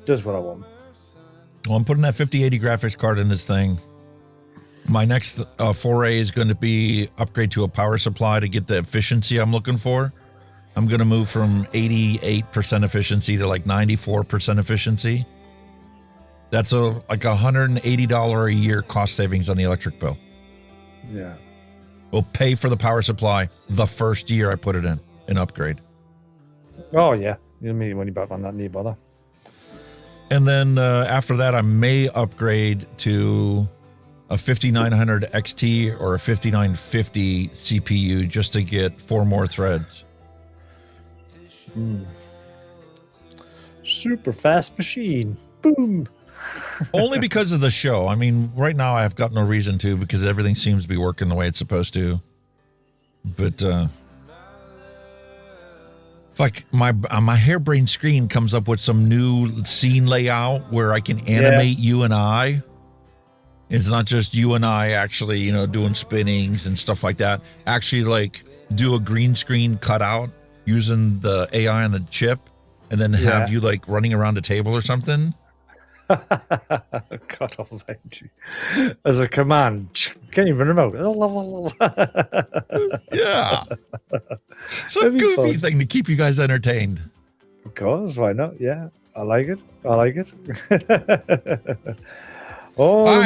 does what I want. Well, I'm putting that 5080 graphics card in this thing. My next foray is going to be upgrade to a power supply to get the efficiency I'm looking for. I'm going to move from 88% efficiency to like 94% efficiency. That's like $180 a year cost savings on the electric bill. Yeah. We'll pay for the power supply the first year I put it in, an upgrade. Oh, yeah. You don't need money back on that, need bother. And then after that, I may upgrade to a 5900 XT or a 5950 CPU just to get 4 more threads. Super fast machine. Boom. Only because of the show. I mean, right now I've got no reason to because everything seems to be working the way it's supposed to. But like my harebrained screen comes up with some new scene layout where I can animate you and I. It's not just you and I actually, you know, doing spinnings and stuff like that. Actually, like do a green screen cutout using the AI on the chip, and then have you like running around the table or something. God almighty. As a command, can you run him out? Yeah. It's a goofy thing to keep you guys entertained. Of course, why not? Yeah, I like it. All right,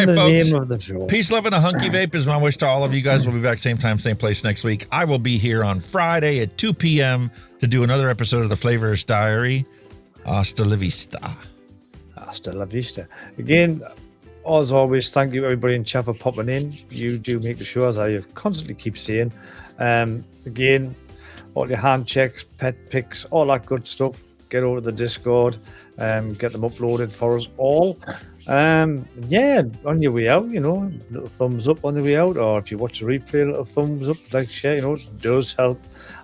folks. Name of the show. Peace, love, and a hunky vape is my wish to all of you guys. We'll be back same time, same place next week. I will be here on Friday at 2 p.m. to do another episode of The Flavorist Diary. Hasta la vista. Hasta la vista. Again, as always, thank you everybody in chat for popping in. You do make the show, as I constantly keep saying. Again, all your hand checks, pet pics, all that good stuff. Get over to the Discord, get them uploaded for us all. Yeah, on your way out, you know, little thumbs up on the way out, or if you watch the replay, a little thumbs up, like, share, you know, it does help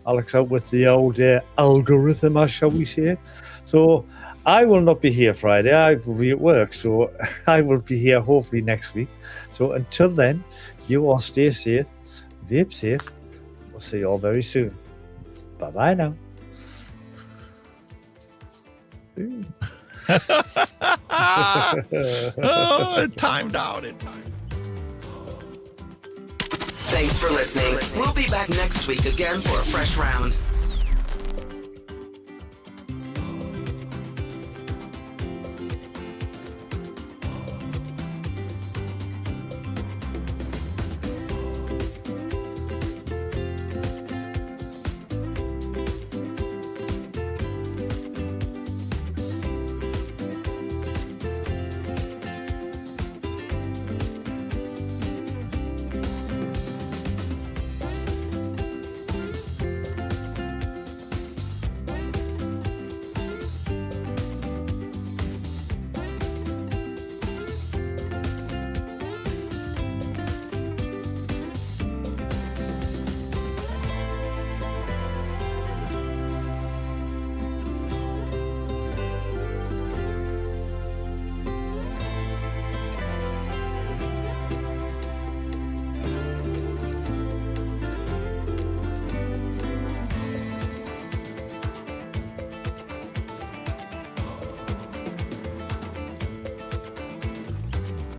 Alex out with the old algorithm, as shall we say. So I will not be here Friday, I will be at work, so I will be here hopefully next week. So until then, you all stay safe, vape safe. We'll see you all very soon. Bye-bye now. Oh, it timed out. Thanks for listening. We'll be back next week again for a fresh round.